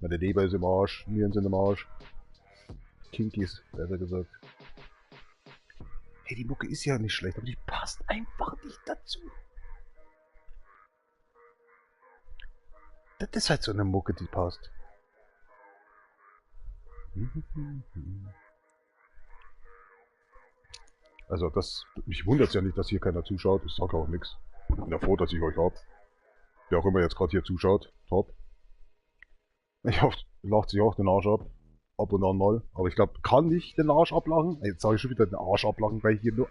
Meine Leber ist im Arsch, Nieren sind im Arsch. Kinkies, besser gesagt. Hey, die Mucke ist ja nicht schlecht, aber die passt einfach nicht dazu. Das ist halt so eine Mucke, die passt. Also mich wundert es ja nicht, dass hier keiner zuschaut. Ich sage auch nichts. Ich bin ja froh, dass ich euch hab. Wer auch immer jetzt gerade hier zuschaut, top. Ich hoffe, lacht sich auch den Arsch ab und an mal. Aber ich glaube, kann ich den Arsch ablachen? Jetzt sage ich schon wieder den Arsch ablachen, weil hier nur...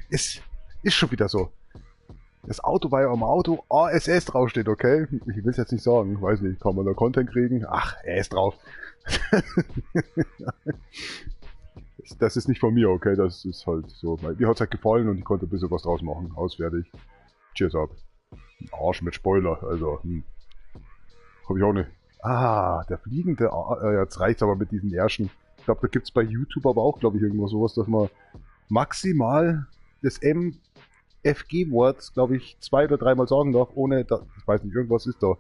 Ist schon wieder so. Das Auto, weil am Auto ASS draufsteht, okay? Ich will es jetzt nicht sagen, weiß nicht, kann man da Content kriegen? Ach, er ist drauf. Das ist nicht von mir, okay? Das ist halt so. Mir hat es halt gefallen und ich konnte ein bisschen was draus machen. Ausfertig. Cheers up. Arsch mit Spoiler, also, Hab ich auch nicht. Ah, der fliegende jetzt reicht's aber mit diesen Ärschen. Ich glaube, da gibt's bei YouTube aber auch, glaube ich, irgendwas sowas, dass man maximal das MFG-Wort, glaube ich, 2 oder 3 Mal sagen darf, ohne, ich weiß nicht, irgendwas ist da.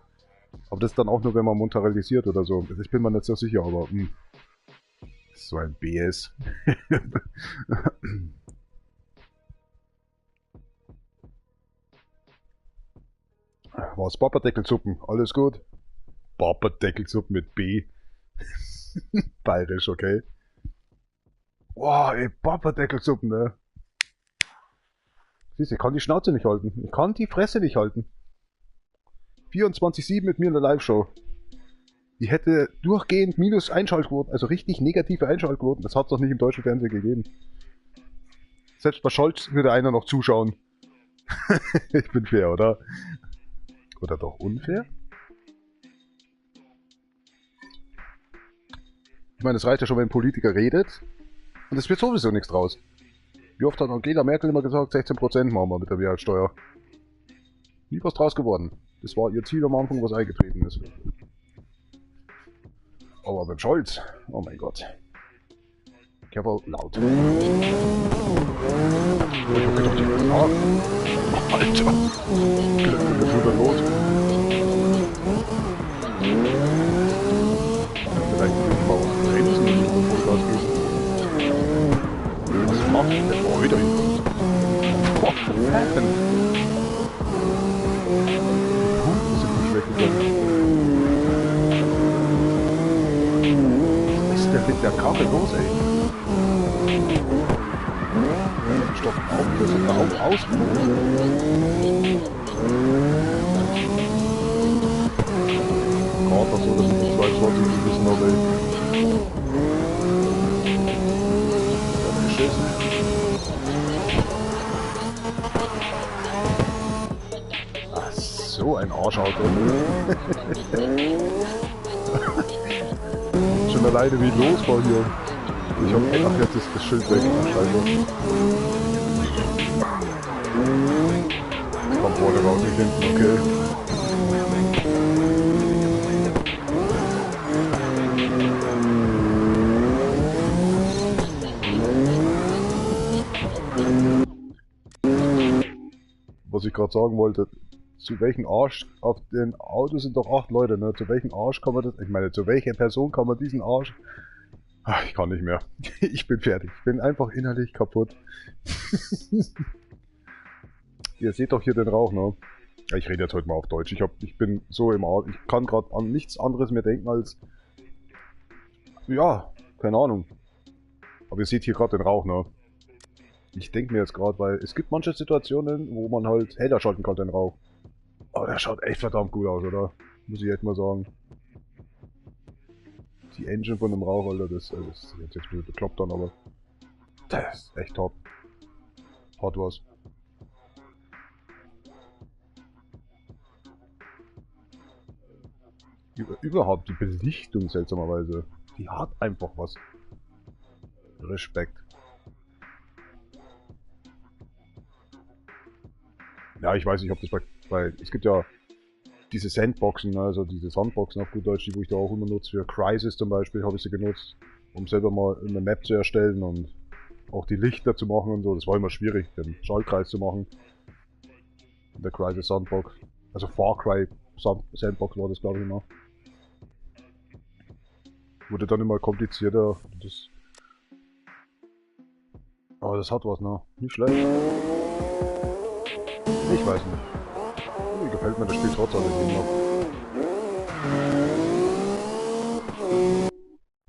Aber das ist dann auch nur, wenn man monetarisiert oder so. Ich bin mir nicht so sicher, aber, so ein BS. Was? Papadeckelsuppen, alles gut? Papadeckelsuppen mit B. Bayerisch, okay. Boah, ey, Papadeckelsuppen, ne? Siehst du, ich kann die Schnauze nicht halten. Ich kann die Fresse nicht halten. 24/7 mit mir in der Live-Show. Die hätte durchgehend minus Einschaltquoten, also richtig negative Einschaltquoten. Das hat es doch nicht im deutschen Fernsehen gegeben. Selbst bei Scholz würde einer noch zuschauen. Ich bin fair, oder? Oder doch unfair? Ich meine, es reicht ja schon, wenn ein Politiker redet. Und es wird sowieso nichts draus. Wie oft hat Angela Merkel immer gesagt, 16% machen wir mit der Mehrwertsteuer. Nie was draus geworden. Das war ihr Ziel am Anfang, was eingetreten ist. Aber beim Scholz, oh mein Gott. Careful, laut. Ich hab gedacht, die wird fahren. Alter. Der fuhr dann los. Vielleicht mal was bremsen, bevor Vollgas geht. Was macht der? Oh, wieder hin. Boah, verpacken. Pumpen sind nicht weggegangen. Was ist denn mit der Karre los, ey? Stopp auf, das ist auch aus. Gerade so, dass ich die 22 gewissen habe. Geschissen. Ach, so ein Arschauto. Schon alleine wie los war hier. Ich hab, ach, jetzt ist das Schild weg. Scheiße. Kommt vorne raus, nicht hinten, okay. Was ich gerade sagen wollte, zu welchem Arsch, auf den Autos sind doch 8 Leute, ne? Zu welchem Arsch kann man das, ich meine, zu welcher Person kann man diesen Arsch... Ach, ich kann nicht mehr. Ich bin fertig. Ich bin einfach innerlich kaputt. Ihr seht doch hier den Rauch, ne? Ich rede jetzt heute mal auf Deutsch. Ich bin so im Arsch. Ich kann gerade an nichts anderes mehr denken als... Ja, keine Ahnung. Aber ihr seht hier gerade den Rauch, ne? Ich denke mir jetzt gerade, weil es gibt manche Situationen, wo man halt heller schalten kann, den Rauch. Aber der schaut echt verdammt gut aus, oder? Muss ich echt mal sagen. Die Engine von dem Rauch, Alter, das ist jetzt ein bisschen bekloppt dann, aber das ist echt top. Hat was. Überhaupt die Belichtung seltsamerweise, die hat einfach was. Respekt. Ja, ich weiß nicht, ob das bei es gibt ja diese Sandboxen, also diese Sandboxen auf gut Deutsch, die wo ich da auch immer nutze. Für Crysis zum Beispiel habe ich sie genutzt, um selber mal eine Map zu erstellen und auch die Lichter zu machen und so. Das war immer schwierig, den Schaltkreis zu machen. In der Crysis Sandbox. Also Far Cry Sandbox war das, glaube ich, immer. Wurde dann immer komplizierter. Aber das hat was, ne? Nicht schlecht. Ich weiß nicht. Mir gefällt mir das Spiel trotz alledem noch.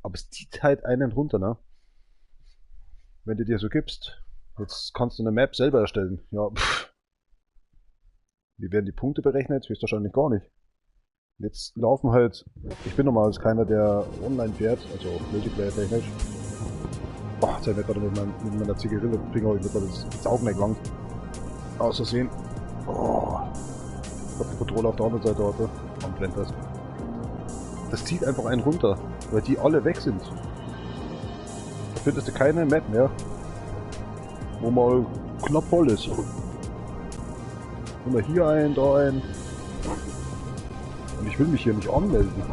Aber es zieht halt einen runter, ne? Wenn du dir so gibst. Jetzt kannst du eine Map selber erstellen. Ja, pff. Wie werden die Punkte berechnet? Höchstwahrscheinlich gar nicht. Jetzt laufen halt... Ich bin normalerweise keiner, der online fährt, also Multiplayer-technisch. Boah, jetzt habe ich gerade mit meiner Zigarette Finger, ich würde das Augen weggelangt. Aus Versehen. Oh. Ich hab die Kontrolle auf der anderen Seite hatte. Und brennt das. Das zieht einfach einen runter, weil die alle weg sind. Da findest du keine Map mehr, wo mal knapp voll ist. Immer hier ein, da ein. Und ich will mich hier nicht anmelden.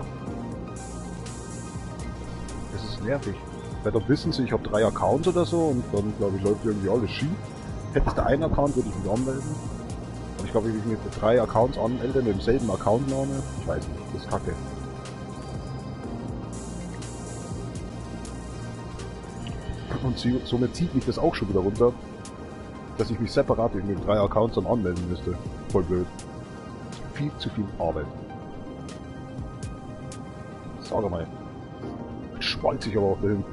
Das ist nervig. Weil dort wissen sie, ich habe 3 Accounts oder so und dann, glaube ich, läuft irgendwie alles schief. Hättest du einen Account, würde ich mich anmelden. Und ich glaube, wenn ich mich mit 3 Accounts anmelde, mit demselben Accountname, ich weiß nicht, das ist kacke. Und somit zieht mich das auch schon wieder runter, dass ich mich separat irgendwie mit 3 Accounts dann anmelden müsste. Voll blöd. Viel zu viel Arbeit. Sag mal. Schwallt sich aber auch dahin.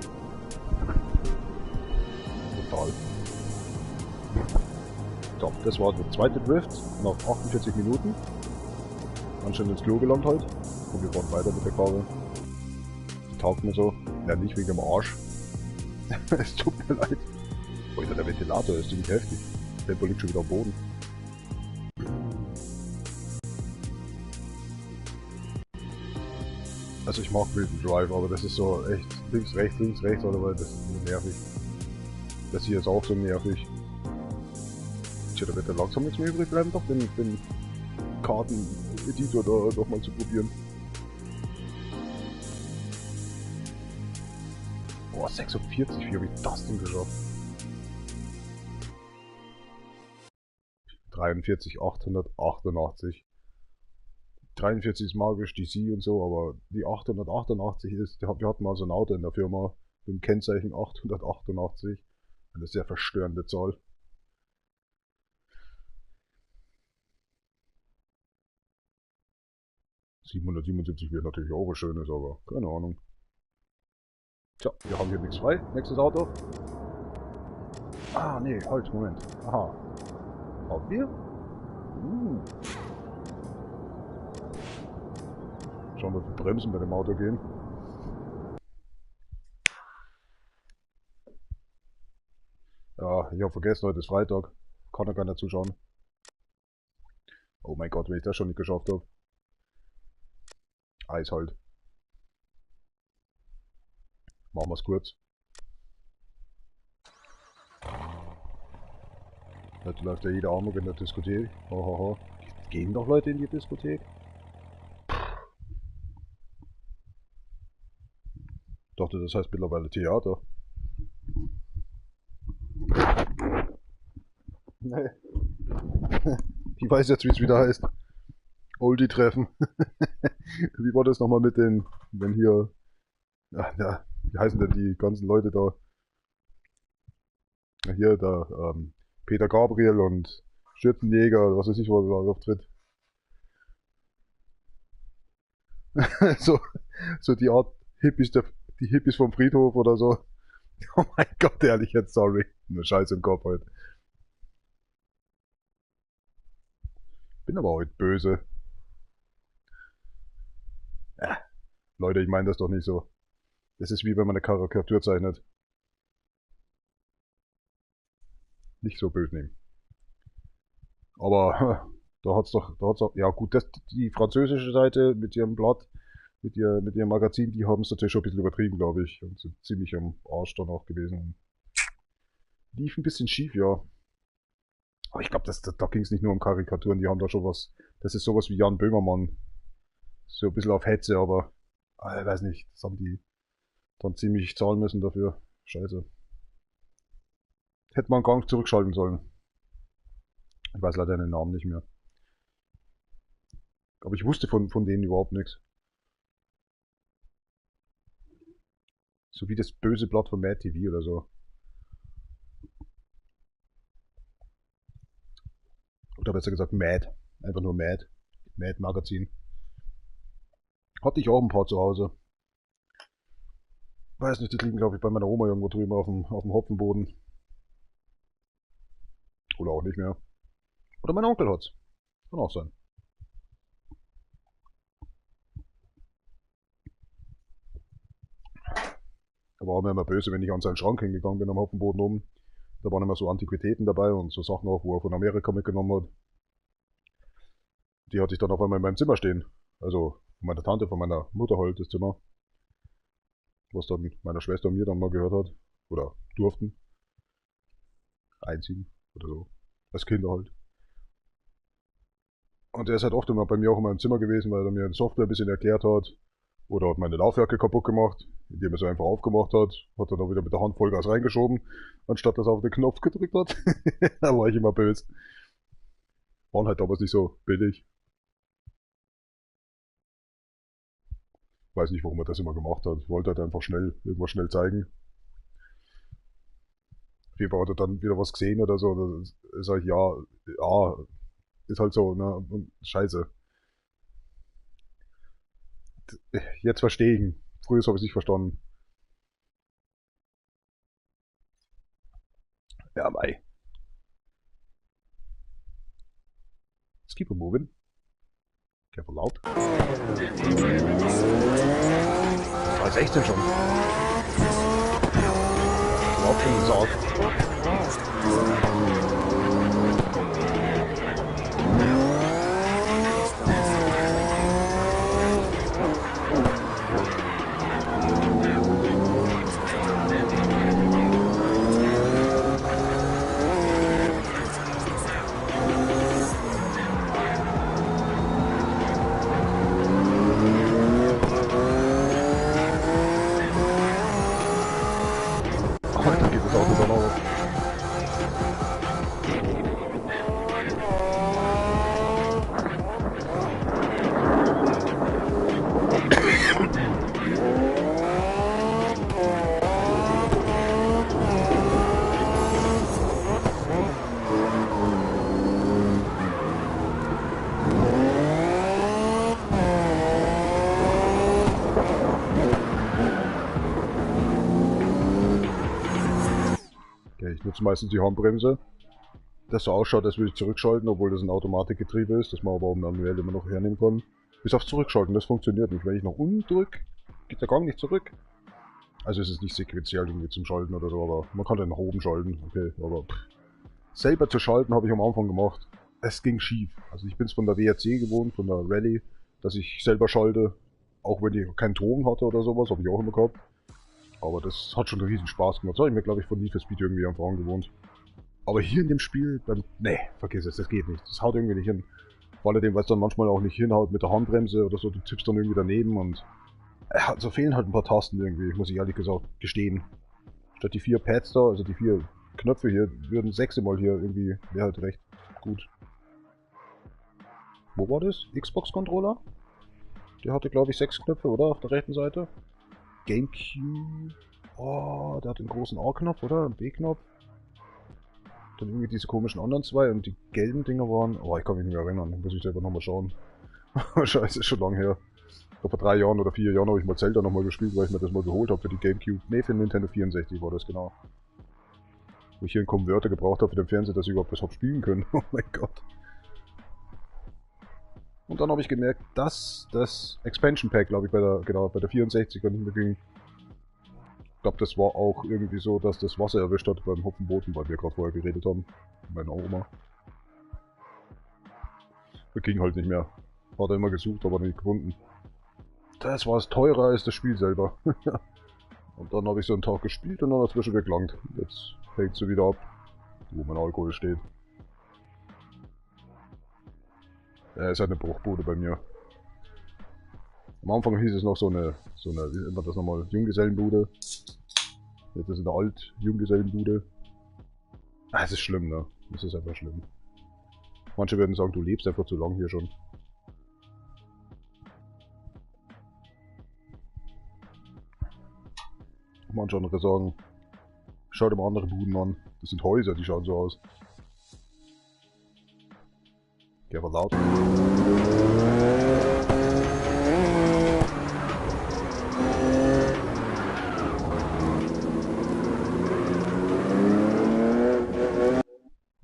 Total. So, das war der zweite Drift nach 48 Minuten. Ganz schön ins Klo gelangt halt. Und wir fahren weiter mit der Karre. Die taugt mir so. Ja, nicht wegen dem Arsch. Es tut mir leid. Alter, der Ventilator ist ziemlich heftig. Der Tempo liegt schon wieder am Boden. Also ich mag wilden Drive, aber das ist so echt links, rechts, oder weil das ist nervig. Das hier ist auch so nervig. Tja, da wird ja langsam nichts mehr übrig bleiben, doch den Karten-Editor da doch mal zu probieren. Boah, 46, wie habe ich das denn geschafft? 43, 888. 43 ist magisch, DC und so, aber die 888 ist, wir hatten mal so ein Auto in der Firma mit dem Kennzeichen 888. Eine sehr verstörende Zahl. ...777 wäre natürlich auch was Schönes, aber keine Ahnung. Tja, wir haben hier nichts frei. Nächstes Auto. Ah, nee, halt, Moment. Aha. Haben wir? Schauen wir, wie Bremsen bei dem Auto gehen. Ja, ich habe vergessen, heute ist Freitag. Kann ja keiner zuschauen. Oh mein Gott, wenn ich das schon nicht geschafft habe. Eis halt. Machen wir's kurz. Heute läuft ja jeder Amok in der Diskothek. Hahaha. Gehen doch Leute in die Diskothek? Ich dachte, das heißt mittlerweile Theater. Nee. Ich weiß jetzt, wie es wieder heißt. Oldie-Treffen. Wie war das nochmal mit den, wenn hier, ja, wie heißen denn die ganzen Leute da? Ja, hier, da, Peter Gabriel und Schürzenjäger, was weiß ich, wo er auftritt. so, so die Art Hippies, die Hippies vom Friedhof oder so. Oh mein Gott, ehrlich jetzt, sorry. Eine Scheiße im Kopf heute. Bin aber heute böse. Leute, ich meine das doch nicht so. Das ist wie wenn man eine Karikatur zeichnet. Nicht so böse nehmen. Aber da hat's auch, ja gut, die französische Seite mit ihrem Blatt, mit ihrem Magazin, die haben es natürlich schon ein bisschen übertrieben, glaube ich. Und sind ziemlich am Arsch dann auch gewesen. Lief ein bisschen schief, ja. Aber ich glaube, da ging es nicht nur um Karikaturen, die haben da schon was. Das ist sowas wie Jan Böhmermann. So ein bisschen auf Hetze, aber ich weiß nicht, das haben die dann ziemlich zahlen müssen dafür. Scheiße. Hätte man gar nicht zurückschalten sollen. Ich weiß leider den Namen nicht mehr. Aber ich wusste von denen überhaupt nichts. So wie das böse Blatt von Mad TV oder so. Oder besser gesagt Mad. Einfach nur Mad. Mad Magazin. Hatte ich auch ein paar zu Hause. Weiß nicht, die liegen glaube ich bei meiner Oma irgendwo drüben auf dem Hopfenboden. Oder auch nicht mehr. Oder mein Onkel hat's. Kann auch sein. Er war mir immer böse, wenn ich an seinen Schrank hingegangen bin am Hopfenboden oben. Da waren immer so Antiquitäten dabei und so Sachen auch, wo er von Amerika mitgenommen hat. Die hatte ich dann auf einmal in meinem Zimmer stehen. Also von meiner Tante, von meiner Mutter halt, das Zimmer. Was dann meiner Schwester und mir dann mal gehört hat. Oder durften. Einziehen oder so. Als Kinder halt. Und er ist halt oft immer bei mir auch in meinem Zimmer gewesen, weil er mir die Software ein bisschen erklärt hat. Oder hat meine Laufwerke kaputt gemacht, indem er sie einfach aufgemacht hat. Hat dann auch wieder mit der Hand Vollgas reingeschoben, anstatt dass er auf den Knopf gedrückt hat. Da war ich immer böse. Waren halt damals nicht so billig. Weiß nicht, warum er das immer gemacht hat. Wollte halt einfach irgendwas schnell zeigen. Auf jeden Fall hat er dann wieder was gesehen oder so. Da sag ich, ja, ist halt so, ne? Und scheiße. Jetzt verstehe ich ihn. Früher habe ich es nicht verstanden. Ja, mei. Let's keep it moving. Careful loud. 316 schon. Überhaupt keine Sorge. Heute geht das Auto dann auf. Ich nutze meistens die Handbremse, das so ausschaut, als würde ich zurückschalten, obwohl das ein Automatikgetriebe ist, das man aber auch manuell immer noch hernehmen kann. Bis auf Zurückschalten, das funktioniert nicht. Wenn ich nach unten drücke, geht der Gang nicht zurück. Also es ist nicht sequenziell irgendwie zum Schalten oder so, aber man kann dann nach oben schalten. Okay, aber selber zu schalten habe ich am Anfang gemacht. Es ging schief. Also ich bin es von der WRC gewohnt, von der Rallye, dass ich selber schalte. Auch wenn ich keinen Ton hatte oder sowas, habe ich auch immer gehabt. Aber das hat schon einen riesen Spaß gemacht. Das habe ich mir, glaube ich, von Need for Speed irgendwie einfach angewohnt. Aber hier in dem Spiel, dann, nee, vergiss es, das geht nicht. Das haut irgendwie nicht hin. Vor allem, weil es dann manchmal auch nicht hinhaut mit der Handbremse oder so, du tippst dann irgendwie daneben und so fehlen halt ein paar Tasten irgendwie, muss ich ehrlich gesagt gestehen. Statt die 4 Pads da, also die 4 Knöpfe hier, würden 6 mal hier irgendwie, wäre halt recht gut. Wo war das? Xbox-Controller? Der hatte, glaube ich, 6 Knöpfe, oder? Auf der rechten Seite. Gamecube. Oh, der hat den großen A-Knopf, oder? Einen B-Knopf. Dann irgendwie diese komischen anderen 2 und die gelben Dinger waren... Oh, ich kann mich nicht mehr erinnern. Muss ich selber nochmal schauen. Scheiße, ist schon lange her. Ich glaube, vor 3 Jahren oder 4 Jahren habe ich mal Zelda nochmal gespielt, weil ich mir das mal geholt habe für die Gamecube. Ne, für den Nintendo 64 war das, genau. Wo ich hier einen Konverter gebraucht habe für den Fernseher, dass ich überhaupt das hab spielen können. Oh mein Gott. Und dann habe ich gemerkt, dass das Expansion Pack, glaube ich, bei der 64er nicht mehr ging. Ich glaube, das war auch irgendwie so, dass das Wasser erwischt hat beim Hopfenboten, weil wir gerade vorher geredet haben. Meine Oma. Das ging halt nicht mehr. Hat er immer gesucht, aber nicht gefunden. Das war es teurer als das Spiel selber. Und dann habe ich so einen Tag gespielt und dann hat es mir schon gelangt. Jetzt hängt sie wieder ab, wo mein Alkohol steht. Ist halt eine Bruchbude bei mir. Am Anfang hieß es noch so eine, wie nennt man das nochmal, Junggesellenbude. Jetzt ist es eine Alt-Junggesellenbude. Es ist schlimm, ne? Es ist einfach schlimm. Manche werden sagen, du lebst einfach zu lang hier schon. Manche andere sagen, schau dir mal andere Buden an. Das sind Häuser, die schauen so aus. Geh aber laut.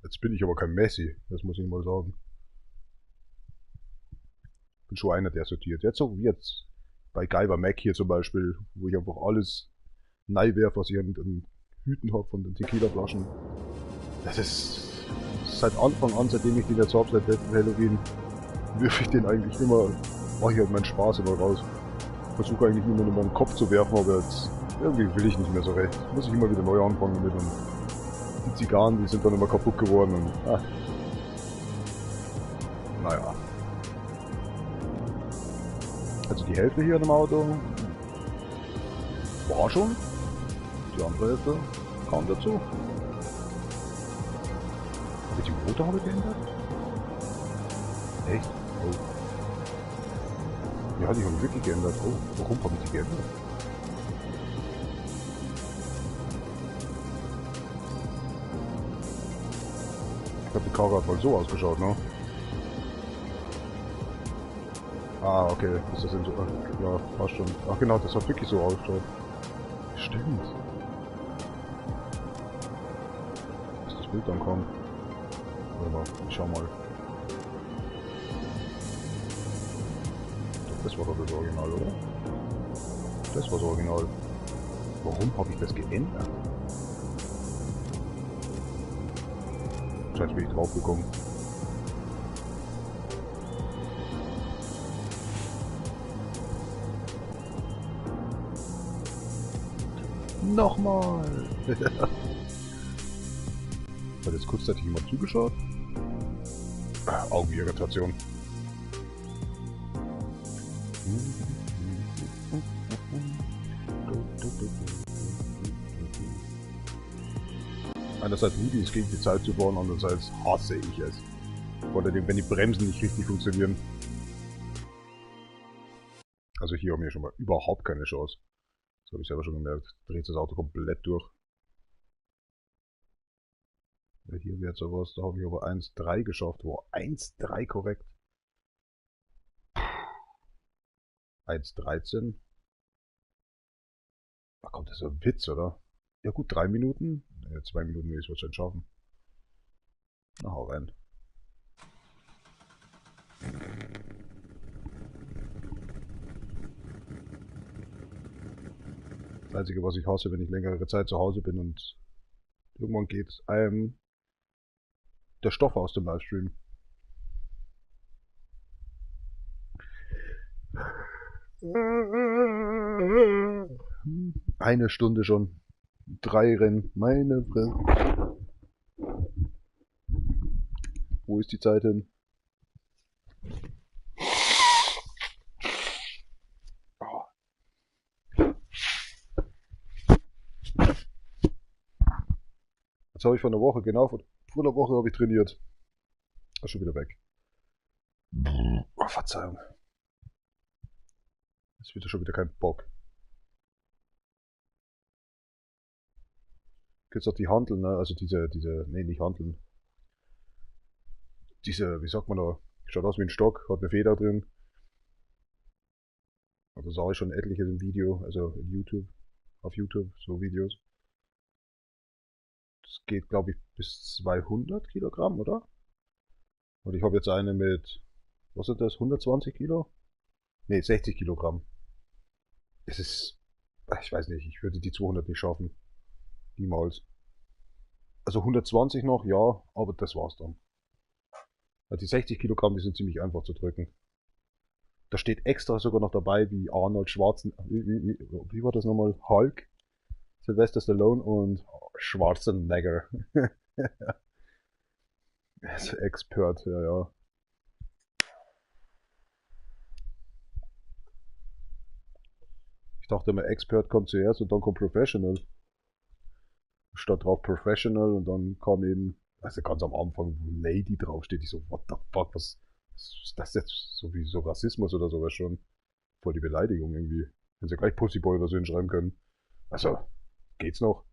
Jetzt bin ich aber kein Messi, das muss ich mal sagen. Ich bin schon einer, der sortiert. Jetzt so wie jetzt bei Guyver Mac hier zum Beispiel, wo ich einfach alles neiwerf, was ich an den Hüten habe von den Tequila-Flaschen. Das ist seit Anfang an, seitdem ich den jetzt habe, seit letztem Halloween, wirf ich den eigentlich immer, mache ich halt meinen Spaß immer raus. Versuche eigentlich immer in meinen Kopf zu werfen, aber jetzt irgendwie will ich nicht mehr so recht. Muss ich immer wieder neu anfangen damit und die Zigarren, die sind dann immer kaputt geworden und naja. Also die Hälfte hier in dem Auto war schon, die andere Hälfte kam dazu. Habe ich die Motorhaube geändert? Echt? Oh. Ja, die habe ich wirklich geändert. Oh, warum habe ich die geändert? Ich glaube, die Karre hat mal so ausgeschaut, ne? Ah, okay. Ist das denn so? Ja, passt schon. Ach genau, das hat wirklich so ausgeschaut. Stimmt. Bis das Bild dann kommt. Warte mal, ich schau mal. Das war doch das Original, oder? Das war das Original. Warum habe ich das geändert? Scheint bin ich drauf gekommen. Nochmal! Hat jetzt kurzzeitig jemand zugeschaut? Augenirritation. Einerseits liebe ich es, gegen die Zeit zu bauen, andererseits hasse ich es. Vor allem, wenn die Bremsen nicht richtig funktionieren. Also hier haben wir schon mal überhaupt keine Chance. Das habe ich selber schon gemerkt. Dreht das Auto komplett durch. Ja, hier wäre sowas, da habe ich aber 1,3 geschafft. Wow, 1,3 korrekt. 1,13. Da kommt das so ein Witz, oder? Ja gut, 3 Minuten. 2 Minuten will ich es wahrscheinlich schaffen. Na, hau rein. Das Einzige, was ich hasse, wenn ich längere Zeit zu Hause bin und irgendwann geht einem der Stoff aus dem Livestream. Eine Stunde schon. 3 Rennen. Meine Fresse. Wo ist die Zeit hin? Jetzt habe ich vor einer Woche, genau vor einer Woche habe ich trainiert. Ist schon wieder weg. Oh, Verzeihung. Ist wieder schon wieder kein Bock. Jetzt auch die Hanteln, ne? Also nee, nicht Hanteln. Wie sagt man da? Schaut aus wie ein Stock, hat eine Feder drin. Also sah ich schon etliches im Video, also in YouTube, auf YouTube, so Videos. Das geht, glaube ich, bis 200 Kilogramm, oder? Und ich habe jetzt eine mit, was sind das, 120 Kilo? Ne, 60 Kilogramm. Es ist, ich weiß nicht, ich würde die 200 nicht schaffen. Niemals. Also 120 noch, ja, aber das war's dann. Also die 60 Kilogramm, die sind ziemlich einfach zu drücken. Da steht extra sogar noch dabei, wie Arnold Schwarzenegger, wie war das nochmal? Hulk, Sylvester Stallone und Schwarzenegger. Er ist Expert, ja, ja. Ich dachte immer, Expert kommt zuerst und dann kommt Professional. Statt drauf Professional und dann kam eben, also ganz am Anfang, wo Lady draufsteht. Ich so, what the fuck, was ist das jetzt? So Rassismus oder sowas schon. Voll die Beleidigung irgendwie. Wenn sie gleich Pussyboy oder so hinschreiben können. Also, geht's noch?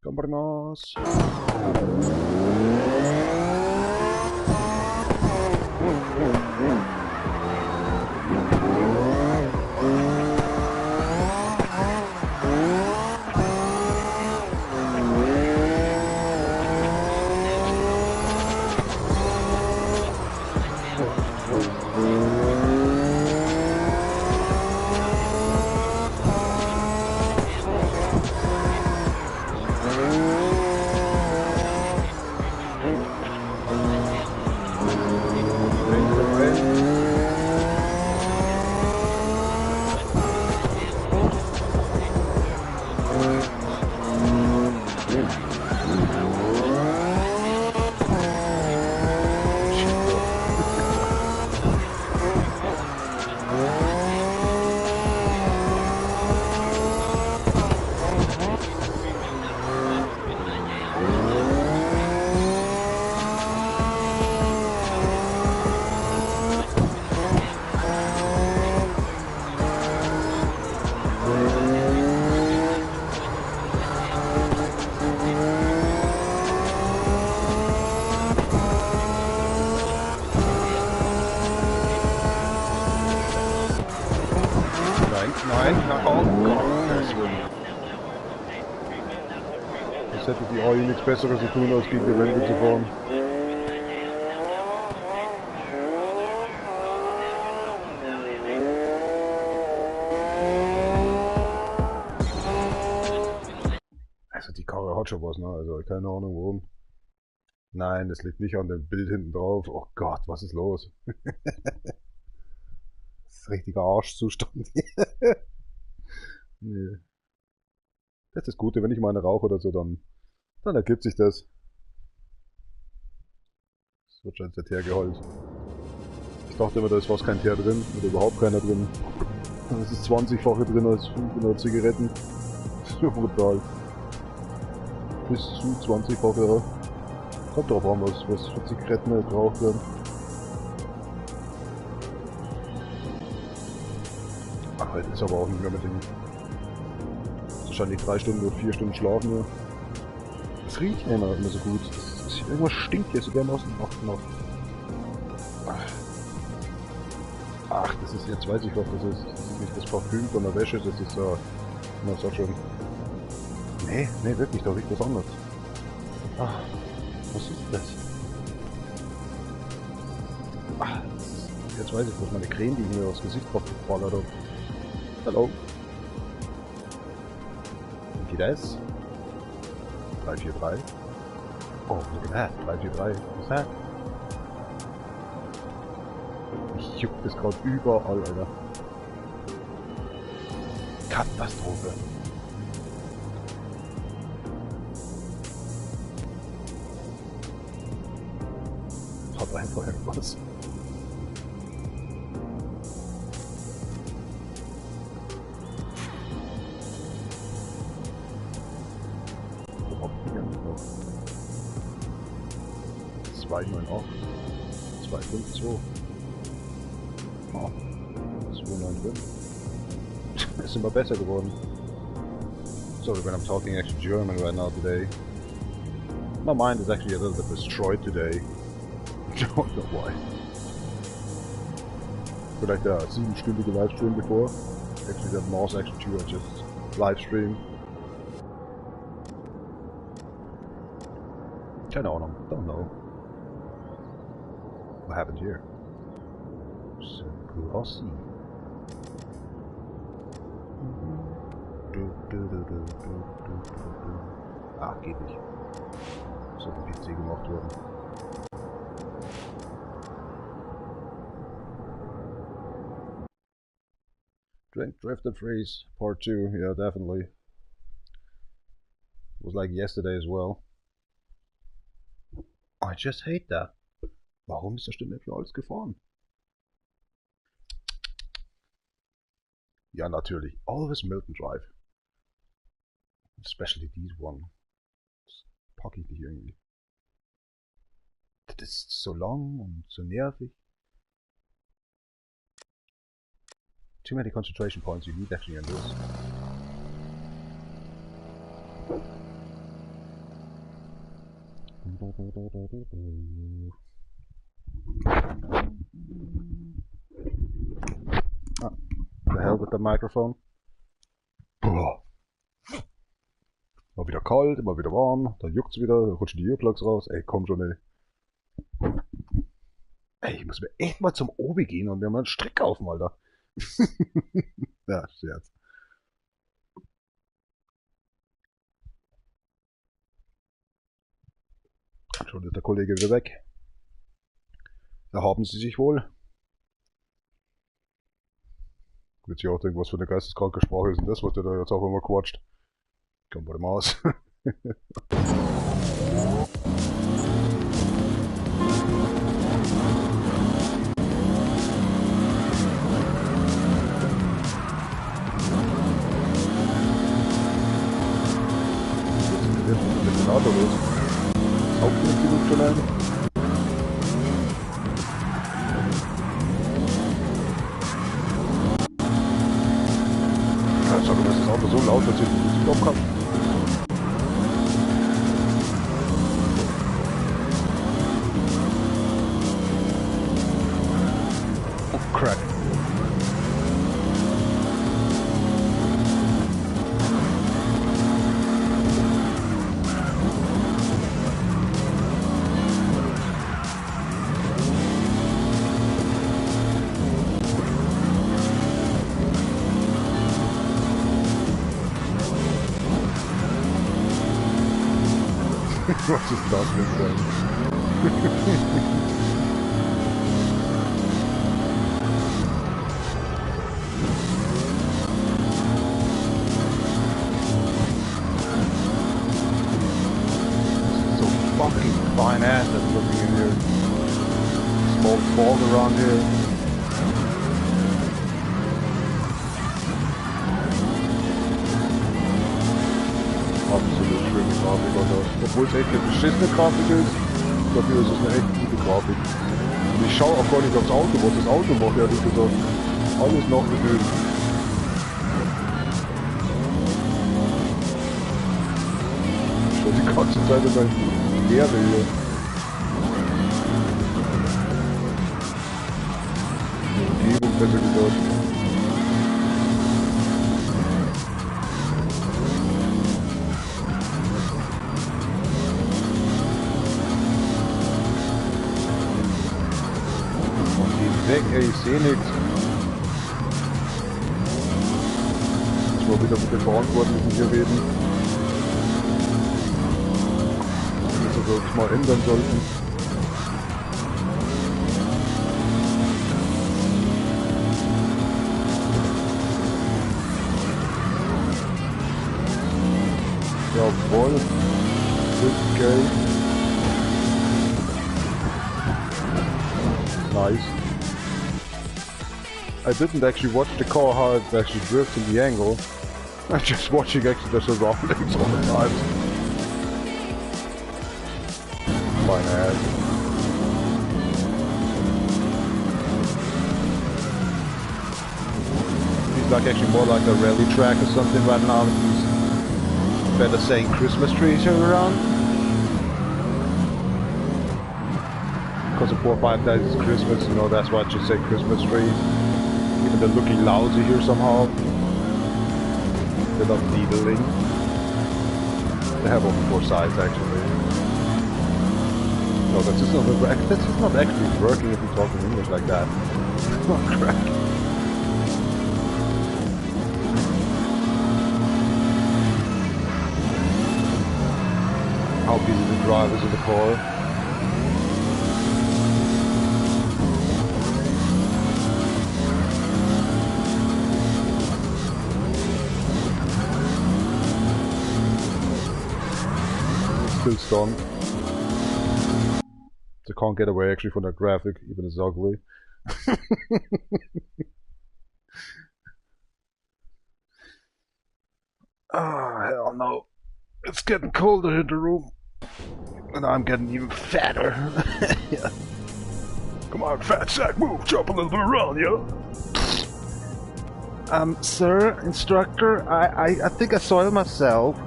Vámonos. Nein, oh Gott. Das hätte die AI nichts Besseres zu tun, als gegen die Wände zu fahren. Also die Karre hat schon was, ne? Also keine Ahnung warum. Nein, das liegt nicht an dem Bild hinten drauf. Oh Gott, was ist los? Das ist ein richtiger Arschzustand. Nee. Das ist das Gute, wenn ich mal eine rauche oder so, dann ergibt sich das. Es wird schon der Teer geheult. Ich dachte immer, da ist fast kein Teer drin, oder überhaupt keiner drin. Es ist 20-fache drin als 500 Zigaretten. Das ist so brutal. Bis zu 20-fache, ja. Kommt drauf an, was für Zigaretten geraucht werden. Ach, heute ist aber auch nicht mehr mit dem. Wahrscheinlich 3 Stunden oder 4 Stunden schlafen nur. Es riecht immer so gut. Irgendwas stinkt hier so dermaßen nach Ach, das ist, jetzt weiß ich was das ist. Das ist nicht das Parfüm von der Wäsche, das ist man sagt schon. Nee, wirklich, da riecht was anderes. Ah, was ist das? Ah, jetzt weiß ich, was meine Creme, die ich mir aufs Gesicht geballert habe. Hallo. Wie geht das? 343. Oh, look at that. 343. Was ist das? Ich juckt das gerade überall, Alter. Katastrophe. Hat einfach irgendwas. Wo hab ich denn noch? 298. 252. Oh. 295. Ist immer besser geworden. Sorry when I'm talking actually German right now today. My mind is actually a little bit destroyed today. Don't know why. Vielleicht der 7-stündige Livestream bevor. Actually that Mars Action 2 I just livestream. Keine Ahnung. Don't know. What happened here? So glossy. Ah, geht nicht. So ein PC gemacht worden. Drifted Freeze Part 2, yeah, definitely. It was like yesterday as well. I just hate that. Warum ist das denn nicht für alles gefahren? Ja, natürlich. Always Milton Drive. Especially these one. Das pack ich nicht irgendwie. Das ist so lang und so nervig. Too many concentration points you need actually on this. Ah, the hell with the microphone. Boah. Mal wieder kalt, immer wieder warm, dann juckt's wieder, dann rutschen die Earplugs raus. Ey, komm schon, ey. Ey, ich muss mir echt mal zum Obi gehen und mir mal einen Strick kaufen, Alter. Ja, Scherz. Schon ist der Kollege wieder weg. Da haben sie sich wohl. Wird sich auch denken, was für eine geisteskranke Sprache ist denn das, was der da jetzt auf einmal quatscht. Komm bei der Maus. Mit dem Auto los. Auch nicht genug schon ein. Ja, sag mal, das Auto so laut, dass ich die Musik aufkam. Oh, Crack. Was ist das denn? So fucking fine ass that's looking in here. Small fog around here. Absolut schöne Grafik, Alter. Obwohl es echt eine beschissene Grafik ist, dafür ist es eine echt gute Grafik. Und ich schaue auch gar nicht aufs Auto, was das Auto macht, ehrlich gesagt. Alles noch geduld. Schon die ganze Zeit in der Leere hier. Die Umgebung Besser gesagt. Und die weg, ey, ich seh nichts. Ich muss mal wieder mit den Verantwortlichen hier reden. Dass wir das mal ändern sollten. Jawohl. Okay. Nice. I didn't actually watch the car how it actually drifts in the angle. I'm just watching actually the surroundings all the time. Fine ass. He's like actually more like a rally track or something right now. He's better saying Christmas trees are around. Because of 4 or 5 days is Christmas, you know, that's why I just say Christmas trees. Even they're looking lousy here somehow. They're not needling. They have only 4 sides actually. No, that's just not actually working if you talk in English like that. Oh crap. How busy the drivers of the car. Still stunned. They can't get away actually from that graphic, even if it's ugly. Oh, hell no. It's getting colder in the room. And I'm getting even fatter. Yeah. Come on, fat sack, move, jump a little bit around, yo. Sir, instructor, I think I soiled myself.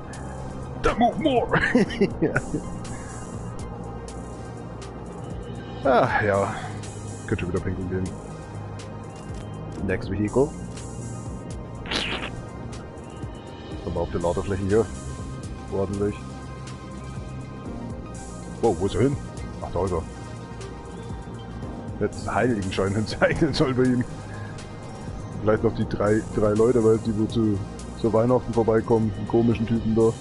Then move more. Yeah. Ah, ja. Könnte schon wieder pinkeln gehen. Next Vehicle. Kommen wir auf der Laderfläche hier. Ordentlich. Wow, wo ist er hin? Ach, da ist er. Jetzt Heiligenschein hinzeichnen soll bei ihm. Vielleicht noch die drei Leute, weil die wo zu Weihnachten vorbeikommen. Die komischen Typen da.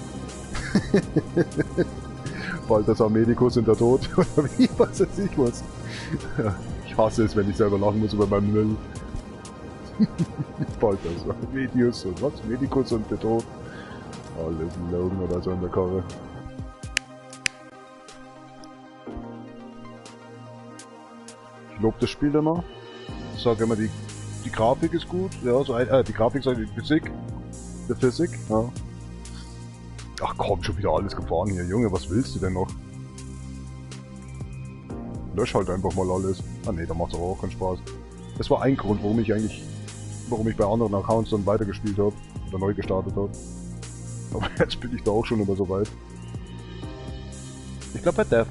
Balthasar Medikus sind da tot. Oder wie? Was weiß ich was. Ja, ich hasse es, wenn ich selber lachen muss über meinen Müll. Balthasar Medius und was? Medikus und der Tod. Alles ein Logan oder so in der Karre. Ich lobe das Spiel immer. Ich sage immer, die Grafik ist gut. Ja, so die Grafik, sage die Physik. Der Physik, ja. Ach komm, schon wieder alles gefahren hier. Junge, was willst du denn noch? Lösch halt einfach mal alles. Ah ne, da macht's aber auch keinen Spaß. Das war ein Grund, warum ich bei anderen Accounts dann weitergespielt habe. Oder neu gestartet habe. Aber jetzt bin ich da auch schon immer so weit. Ich glaube bei der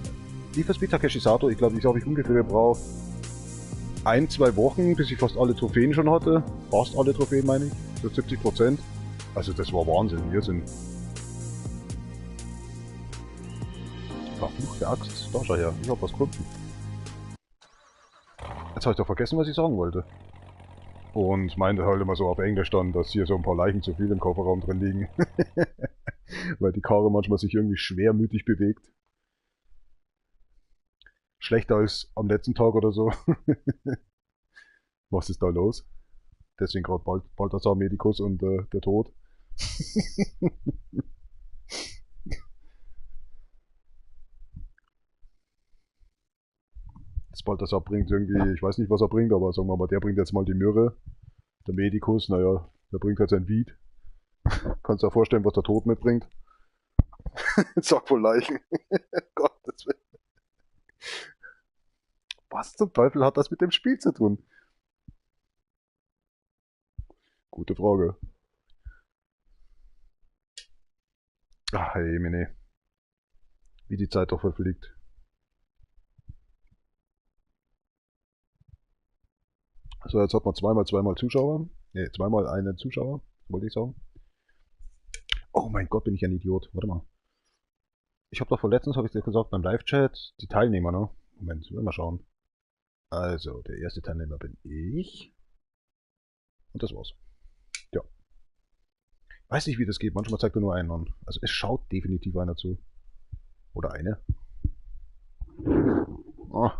Need for Speed Takeshi Sato, ich glaube, ich ungefähr gebraucht 1-2 Wochen, bis ich fast alle Trophäen schon hatte. Fast alle Trophäen meine ich. So 70%. Also das war Wahnsinn. Hier sind verfluchte Axt. Da schau her, ich hab was gefunden. Jetzt habe ich doch vergessen, was ich sagen wollte. Und meinte halt immer so auf Englisch dann, dass hier so ein paar Leichen zu viel im Kofferraum drin liegen. Weil die Karre manchmal sich irgendwie schwermütig bewegt. Schlechter als am letzten Tag oder so. Was ist da los? Deswegen gerade Balthasar Medikus und der Tod. Das Balthasar bringt irgendwie, ich weiß nicht, was er bringt, aber sagen wir mal, der bringt jetzt mal die Myrrhe. Der Medikus, naja, der bringt halt sein Weed. Kannst du dir vorstellen, was der Tod mitbringt? Sack voll Leichen. Gottes Willen. Was zum Teufel hat das mit dem Spiel zu tun? Gute Frage. Ach, hey, Mene. Wie die Zeit doch verfliegt. So, jetzt hat man zweimal Zuschauer. Ne, zweimal einen Zuschauer, wollte ich sagen. Oh mein Gott, bin ich ein Idiot. Warte mal. Ich habe doch vorletztens, habe ich dir gesagt, beim Live-Chat, die Teilnehmer, ne? Moment, will mal schauen. Also, der erste Teilnehmer bin ich. Und das war's. Ja. Weiß nicht, wie das geht. Manchmal zeigt er nur einen an. Also, es schaut definitiv einer zu. Oder eine. Oh.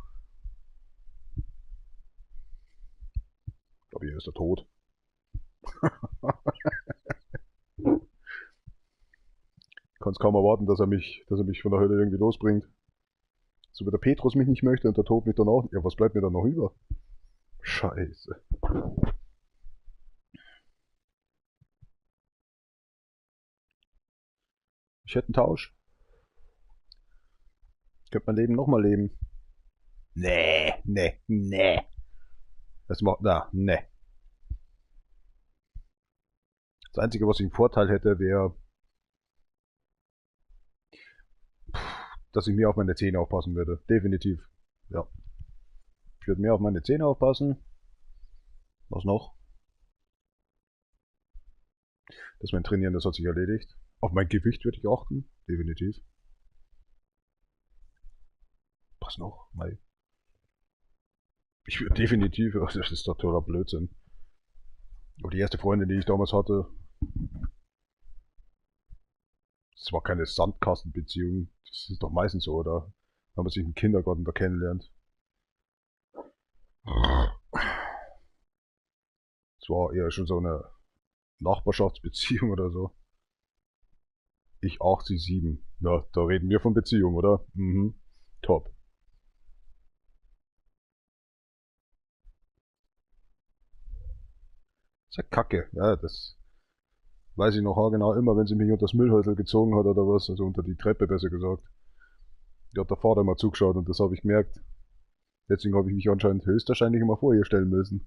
Ich glaube, hier ist er tot. Kann es kaum erwarten, dass er mich von der Hölle irgendwie losbringt. So wie der Petrus mich nicht möchte und der Tod mich dann auch. Ja, was bleibt mir dann noch über? Scheiße. Ich hätte einen Tausch. Ich könnte mein Leben nochmal leben. Nee. Das macht, nee. Das Einzige, was ich einen Vorteil hätte, wäre, dass ich mehr auf meine Zähne aufpassen würde. Definitiv. Ja. Ich würde mehr auf meine Zähne aufpassen. Was noch? Das mein Trainieren, das hat sich erledigt. Auf mein Gewicht würde ich achten. Definitiv. Was noch? Mai. Ich würde definitiv, das ist doch totaler Blödsinn. Aber die erste Freundin, die ich damals hatte, das war keine Sandkastenbeziehung. Das ist doch meistens so, oder? Wenn man sich im Kindergarten da kennenlernt. Es war eher schon so eine Nachbarschaftsbeziehung oder so. Ich 8, sie 7. Na, da reden wir von Beziehung, oder? Mhm. Top. Das ist ja Kacke. Ja, das weiß ich noch genau immer, wenn sie mich unter das Müllhäusl gezogen hat oder was. Also unter die Treppe, besser gesagt. Da hat der Vater mal zugeschaut und das habe ich gemerkt. Deswegen habe ich mich anscheinend höchstwahrscheinlich immer vor ihr stellen müssen.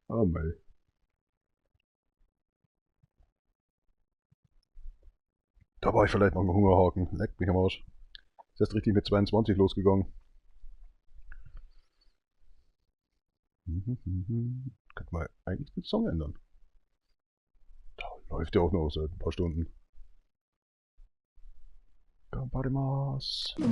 Oh mei. Da war ich vielleicht noch ein Hungerhaken. Leckt mich am Arsch. Ist erst richtig mit 22 losgegangen. Könnte man eigentlich den Song ändern. Da läuft ja auch noch seit ein paar Stunden. Ganbarimasu.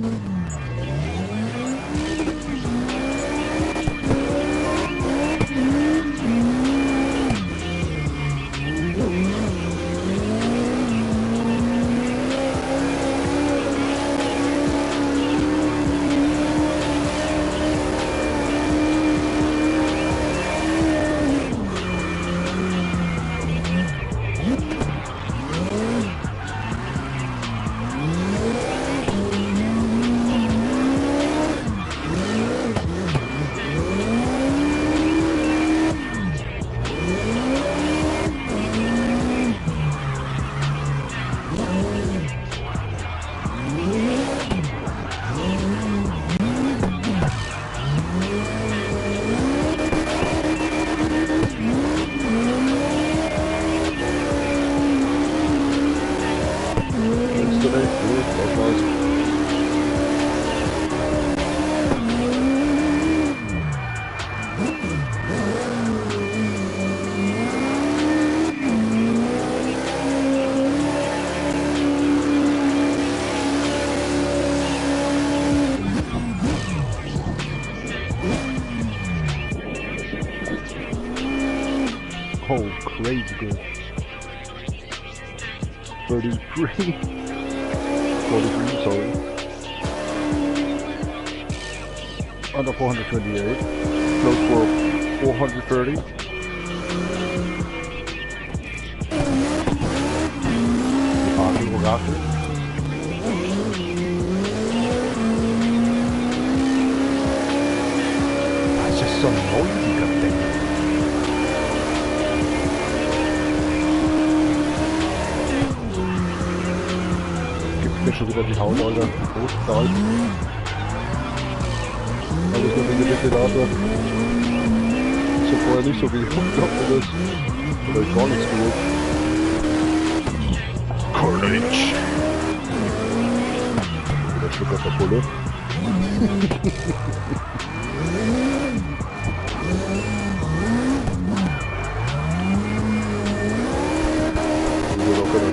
Oh, crazy good. 33. 43, sorry. Under 428. Close for 430. Parking Orakel. That's just so noisy, goddammit. Mir schon wieder die Haut, Alter. Total. Alles nur wegen der Ventilator. Ist ja vorher nicht so wie ich gehabt das. Oder ich gar nichts gewusst. College. Wieder Schluck auf der Pulle.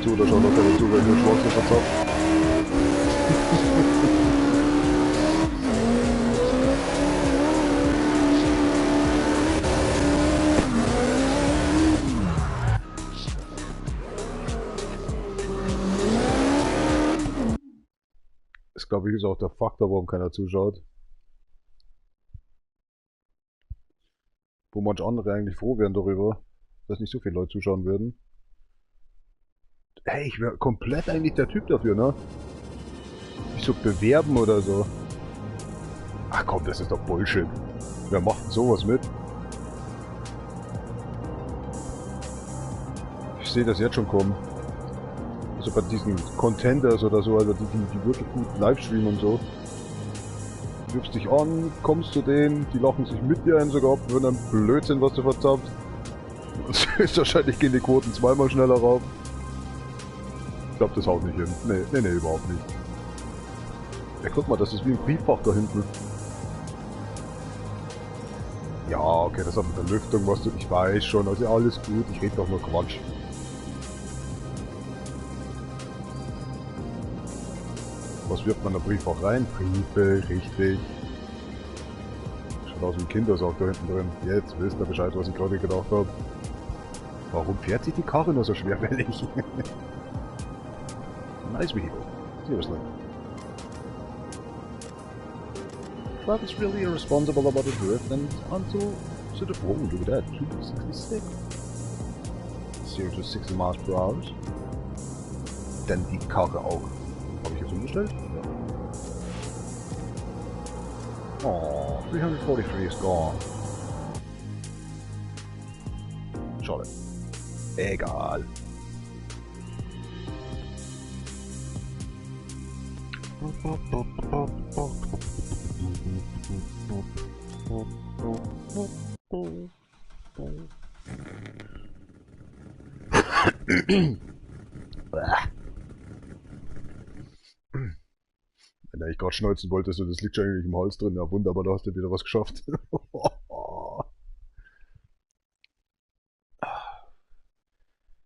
zu oder schaut auch keiner zu, wenn nur Schwarze verzapft. Das glaube ich ist auch der Faktor, warum keiner zuschaut. Wo manche andere eigentlich froh wären darüber, dass nicht so viele Leute zuschauen würden. Hey, ich wäre komplett eigentlich der Typ dafür, ne? Nicht so bewerben oder so. Ach komm, das ist doch Bullshit. Wer macht denn sowas mit? Ich sehe das jetzt schon kommen. Also bei diesen Contenders oder so, also die wirklich gut Livestreamen und so. Du wirfst dich an, kommst zu denen, die lachen sich mit dir ein sogar ab, wenn dann Blödsinn, was du verzapft. Höchstwahrscheinlich gehen die Quoten zweimal schneller rauf. Ich glaube, das haut nicht hin. Nee, überhaupt nicht. Ja, guck mal, das ist wie ein Brieffach da hinten. Ja, okay, das hat mit der Lüftung, was du, ich weiß schon, also alles gut, ich rede doch nur Quatsch. Was wirft man in der Brieffach rein? Briefe, richtig. Schaut aus wie ein Kindersack da hinten drin. Jetzt wisst ihr Bescheid, was ich gerade gedacht habe. Warum fährt sich die Karre nur so schwerfällig? Nice vehicle. Seriously. Travis really irresponsible about the drift and until sort of, whoa, look at that, 266. 0 to 60 miles per hour. Denn die Karre auch. Habe ich jetzt umgestellt? Ja. Oh, 343 is gone. Schade. Egal. Wenn ich gerade schneuzen wollte, so, das liegt schon eigentlich im Hals drin. Ja, wunderbar, da hast du wieder was geschafft.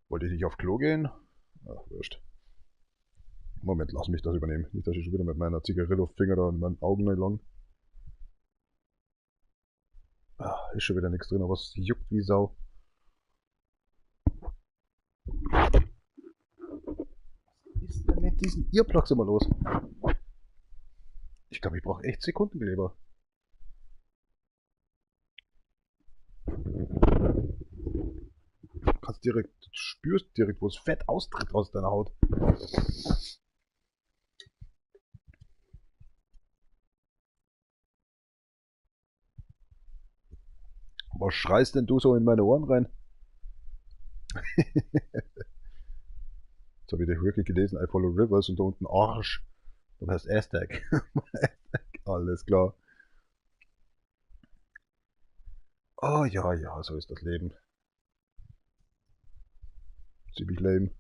Wollte ich nicht auf Klo gehen? Ach, wurscht. Moment, lass mich das übernehmen. Nicht, dass ich schon wieder mit meiner Zigarillo-Finger da in meinen Augen lang. Ist schon wieder nichts drin, aber es juckt wie Sau. Was ist denn mit diesen Earplugs immer los? Ich glaube, ich brauche echt Sekundenkleber. Du kannst direkt, du spürst direkt, wo das Fett austritt aus deiner Haut. Was schreist denn du so in meine Ohren rein? Jetzt habe ich dich wirklich gelesen, I follow rivers und da unten Arsch. Das heißt Aztec. Alles klar. Oh ja, so ist das Leben. Ziemlich lame.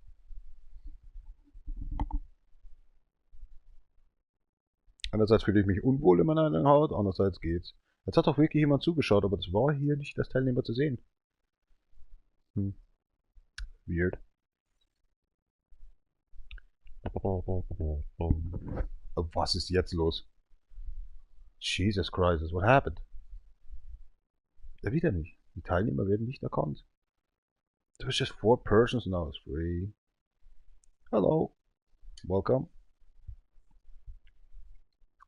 Einerseits fühle ich mich unwohl in meiner eigenen Haut, andererseits geht's. Jetzt hat auch wirklich jemand zugeschaut, aber das war hier nicht als Teilnehmer zu sehen. Weird. Was ist jetzt los? Jesus Christ, what happened? Ja, wieder nicht. Die Teilnehmer werden nicht erkannt. There's just 4 persons now, it's free. Hello. Welcome.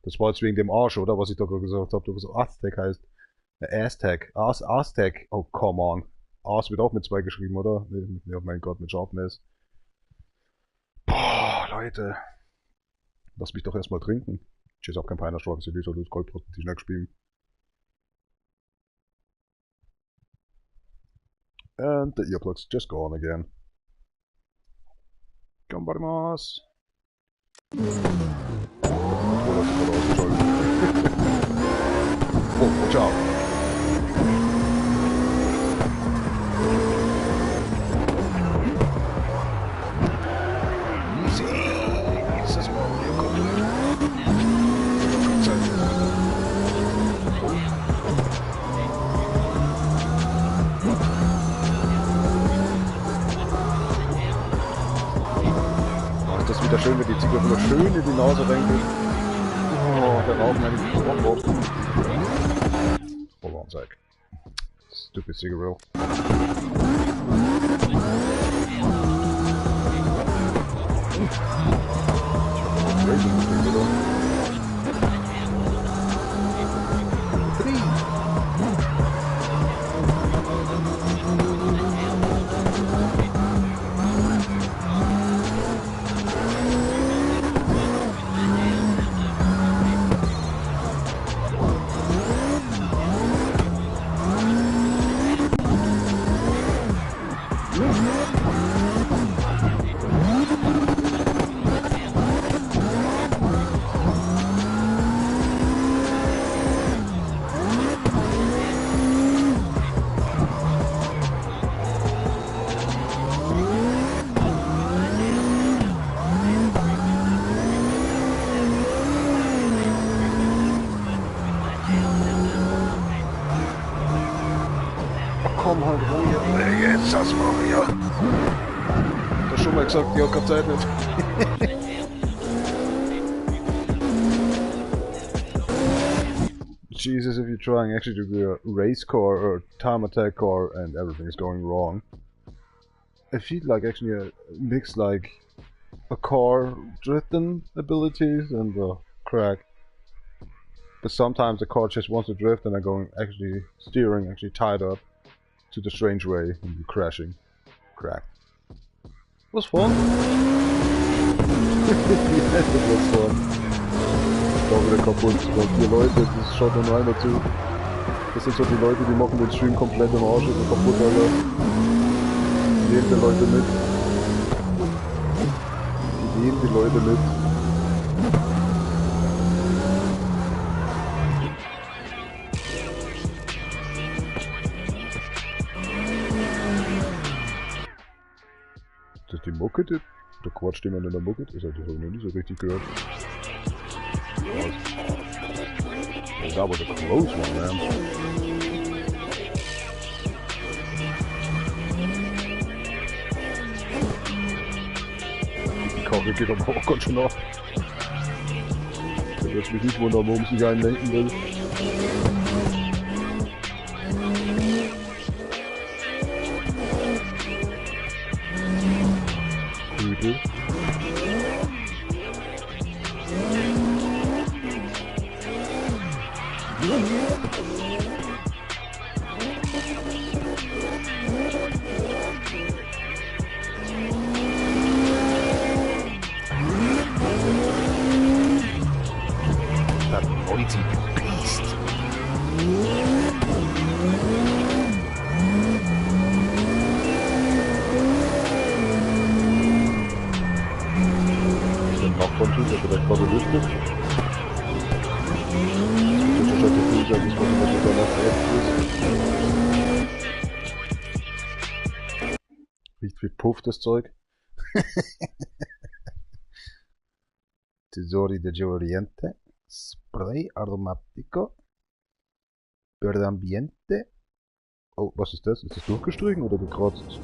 Das war jetzt wegen dem Arsch, oder? Was ich da gerade gesagt habe, was Aztec heißt. Aztec. Aztec. Oh, come on. As wird auch mit 2 geschrieben, oder? Ja, mein Gott, mit scharfem S. Boah, Leute. Lass mich doch erstmal trinken. Ich ist auch kein Peinerstrafe, ich will so das Goldposten, die schnell spielen. And the earplugs just gone again. Gambarimasu. Oh, ciao. Easy. Ist das mal hier gut? schön, wenn die Zigarette noch schön in die Nase reingeht. Oh, der Rauch meine ich drauf. Hold on a sec. Stupid cigarette. Komm halt ruhig. Jetzt das mal, ja. Das schon mal gesagt, ja, keine Zeit nicht. Jesus, if you're trying actually to do a race car or time attack car and everything is going wrong. I feel like actually a mix like a car drifting abilities and a crack. But sometimes the car just wants to drift and I'm going actually steering actually tied up to the strange way and you're crashing. Cracked. Was fun. Yes, it was fun. Ich glaube wieder kaputt. Die Leute, das schaut nur einer zu. Das sind so die Leute, die machen den Stream komplett im Arsch und kaputt, Alter. Die nehmen die Leute mit. Die nehmen die Leute mit. Ist das die Mucke? Der Quatsch, den man in der Mucke ist, das habe ich noch nicht so richtig gehört. Oh, that was a close one, man. Die Karre geht aber auch ganz schön nach. Da wird mich nicht wundern, warum sich einlenken will. Übel. That mighty beast. Der Nachbarn tut, aber der gerade lüftet. Riecht wie Puff, das Zeug. Tesori de Oriente. Spray aromatico. Per ambiente. Oh, was ist das? Ist das durchgestrichen oder gekratzt?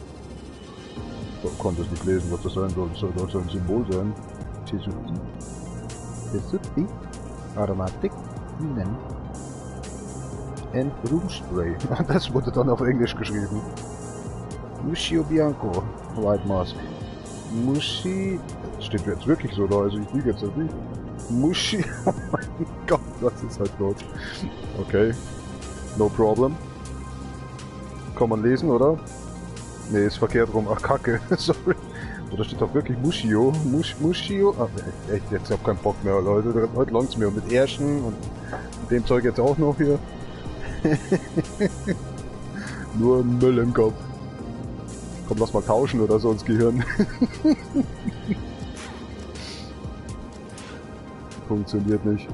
Ich konnte es nicht lesen, was das sein soll. Das soll ein Symbol sein. Tesori Aromatic. And Room Spray. Das wurde dann auf Englisch geschrieben. Muscio Bianco, White Mask. Muschi. Das steht jetzt wirklich so da, also ich liege jetzt nicht. Muschi. Oh mein Gott, das ist halt los. Okay. No problem. Kann man lesen, oder? Ne, ist verkehrt rum. Ach, Kacke. Sorry. Da steht doch wirklich Muschio. Muschio. Ah, echt, jetzt hab ich keinen Bock mehr, Leute. Heute langt's mir. Und mit Ärschen und dem Zeug jetzt auch noch hier. Nur Müll im Kopf. Komm, lass mal tauschen oder so ins Gehirn. Funktioniert nicht.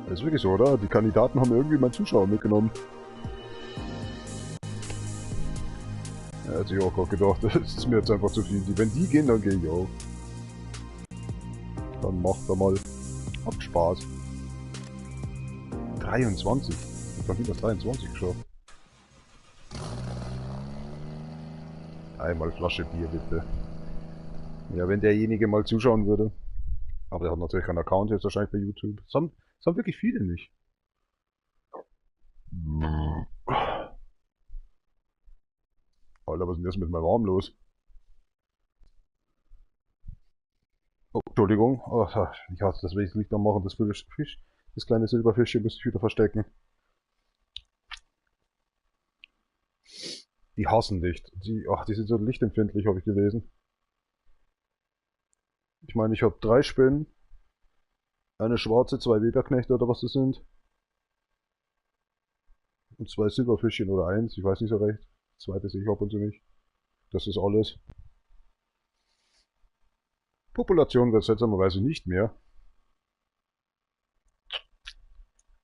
Das ist wirklich so, oder? Die Kandidaten haben irgendwie meinen Zuschauer mitgenommen. Ja, hätte ich auch gerade gedacht, das ist mir jetzt einfach zu viel. Wenn die gehen, dann gehe ich auch. Dann macht er mal. Habt Spaß. 23. Ich hab noch nie das 23 geschafft. Einmal Flasche Bier, bitte. Ja, wenn derjenige mal zuschauen würde. Aber der hat natürlich keinen Account jetzt wahrscheinlich bei YouTube. Das haben wirklich viele nicht. Alter, was ist denn das mit meinem Arm los? Oh, Entschuldigung. Oh, ich hasse das, wenn ich das Licht noch machen. Fisch, das kleine Silberfischchen müsste ich wieder verstecken. Die hassen Licht. Die sind so lichtempfindlich, habe ich gelesen. Ich meine, ich habe 3 Spinnen, eine schwarze, 2 Weberknechte oder was das sind. Und 2 Silberfischchen oder 1, ich weiß nicht so recht. Zweite sehe ich ab und zu nicht. Das ist alles. Population wird seltsamerweise nicht mehr.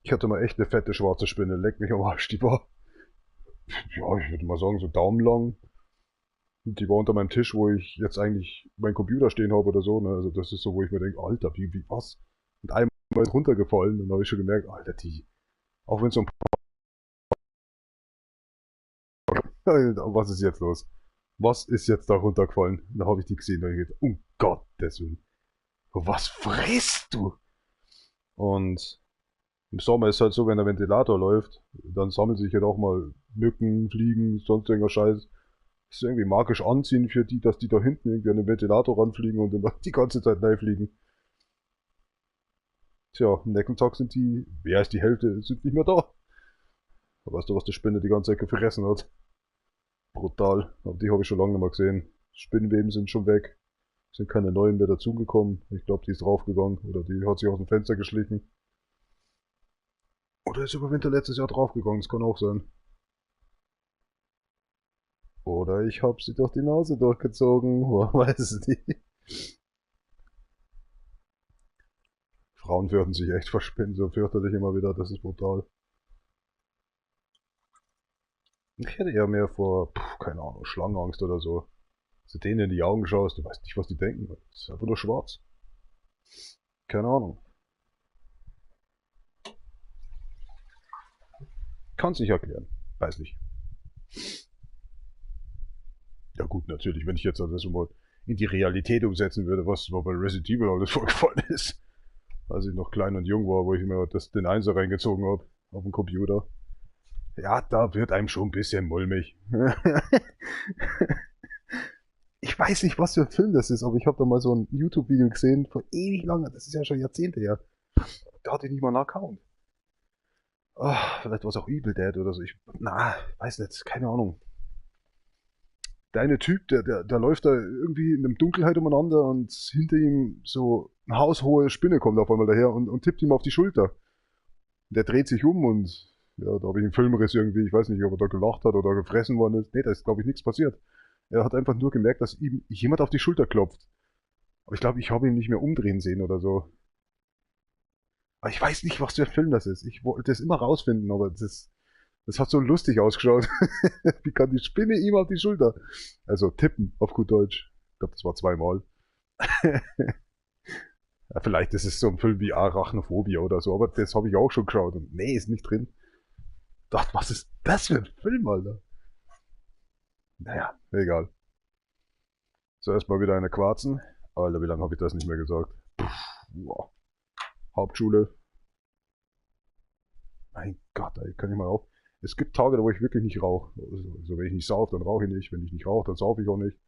Ich hatte mal echt eine fette schwarze Spinne, leck mich am Arsch, die war, ja, ich würde mal sagen, so daumenlang. Die war unter meinem Tisch, wo ich jetzt eigentlich meinen Computer stehen habe oder so, ne? Also das ist so, wo ich mir denke, Alter, wie was? Und einmal ist runtergefallen und dann habe ich schon gemerkt, Alter, auch wenn so ein was ist jetzt los? Was ist jetzt da runtergefallen? Und da habe ich die gesehen und ich gedacht, um Gottes Willen. Was frisst du? Und im Sommer ist es halt so, wenn der Ventilator läuft, dann sammeln sich halt auch mal Mücken, Fliegen, sonst irgendwas Scheiß. Das ist irgendwie magisch anziehen für die, dass die da hinten irgendwie an den Ventilator ranfliegen und dann die ganze Zeit reinfliegen. Tja, am nächsten Tag sind die, mehr als die Hälfte, sind nicht mehr da. Da weißt du, was die Spinne die ganze Zeit gefressen hat. Brutal. Aber die habe ich schon lange nicht mehr gesehen. Spinnweben sind schon weg. Sind keine neuen mehr dazugekommen. Ich glaube, die ist draufgegangen. Oder die hat sich aus dem Fenster geschlichen. Oder ist über Winter letztes Jahr draufgegangen. Das kann auch sein. Oder ich habe sie durch die Nase durchgezogen. Man weiß es nicht. Frauen fürchten sich echt vor Spinnen. So fürchterlich immer wieder. Das ist brutal. Ich hätte eher mehr vor, keine Ahnung, Schlangenangst oder so. Wenn du denen in die Augen schaust, du weißt nicht, was die denken. Das ist einfach nur schwarz. Keine Ahnung. Kann's nicht erklären. Weiß nicht. Ja gut, natürlich, wenn ich jetzt das mal in die Realität umsetzen würde, was bei Resident Evil alles vorgefallen ist. Als ich noch klein und jung war, wo ich mir den Einser reingezogen habe auf dem Computer. Ja, da wird einem schon ein bisschen mulmig. Ich weiß nicht, was für ein Film das ist, aber ich habe da mal so ein YouTube-Video gesehen, vor ewig lange, das ist ja schon Jahrzehnte her. Da hatte ich nicht mal einen Account. Vielleicht war es auch Evil Dead oder so. Weiß nicht, keine Ahnung. Der eine Typ, der läuft da irgendwie in der Dunkelheit umeinander und hinter ihm so eine haushohe Spinne kommt auf einmal daher und tippt ihm auf die Schulter. Der dreht sich um und ja, da habe ich einen Filmriss irgendwie, ich weiß nicht, ob er da gelacht hat oder gefressen worden ist. Nee, da ist glaube ich nichts passiert. Er hat einfach nur gemerkt, dass ihm jemand auf die Schulter klopft. Aber ich glaube, ich habe ihn nicht mehr umdrehen sehen oder so. Aber ich weiß nicht, was für ein Film das ist. Ich wollte es immer rausfinden, aber das hat so lustig ausgeschaut. Wie kann die Spinne ihm auf die Schulter? Also tippen, auf gut Deutsch. Ich glaube, das war 2-mal. Ja, vielleicht ist es so ein Film wie Arachnophobia oder so, aber das habe ich auch schon geschaut. Und nee, ist nicht drin. Ich dachte, was ist das für ein Film, Alter? Naja, egal. So, erstmal wieder eine Quarzen. Alter, wie lange habe ich das nicht mehr gesagt? Wow. Hauptschule. Mein Gott, ey, kann ich mal auf. Es gibt Tage, wo ich wirklich nicht rauche. Also wenn ich nicht saufe, dann rauche ich nicht. Wenn ich nicht rauche, dann saufe ich auch nicht.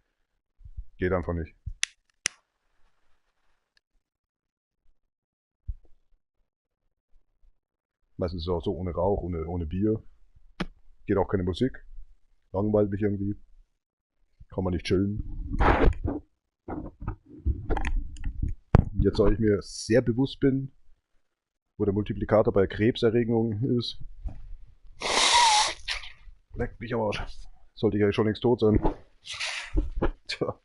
Geht einfach nicht. Meistens ist es auch so ohne Rauch, ohne Bier. Geht auch keine Musik. Langweilt mich irgendwie. Kann man nicht chillen. Jetzt, da ich mir sehr bewusst bin, wo der Multiplikator bei Krebserregung ist. Leckt mich am Arsch. Sollte ich ja schon längst tot sein. Tja.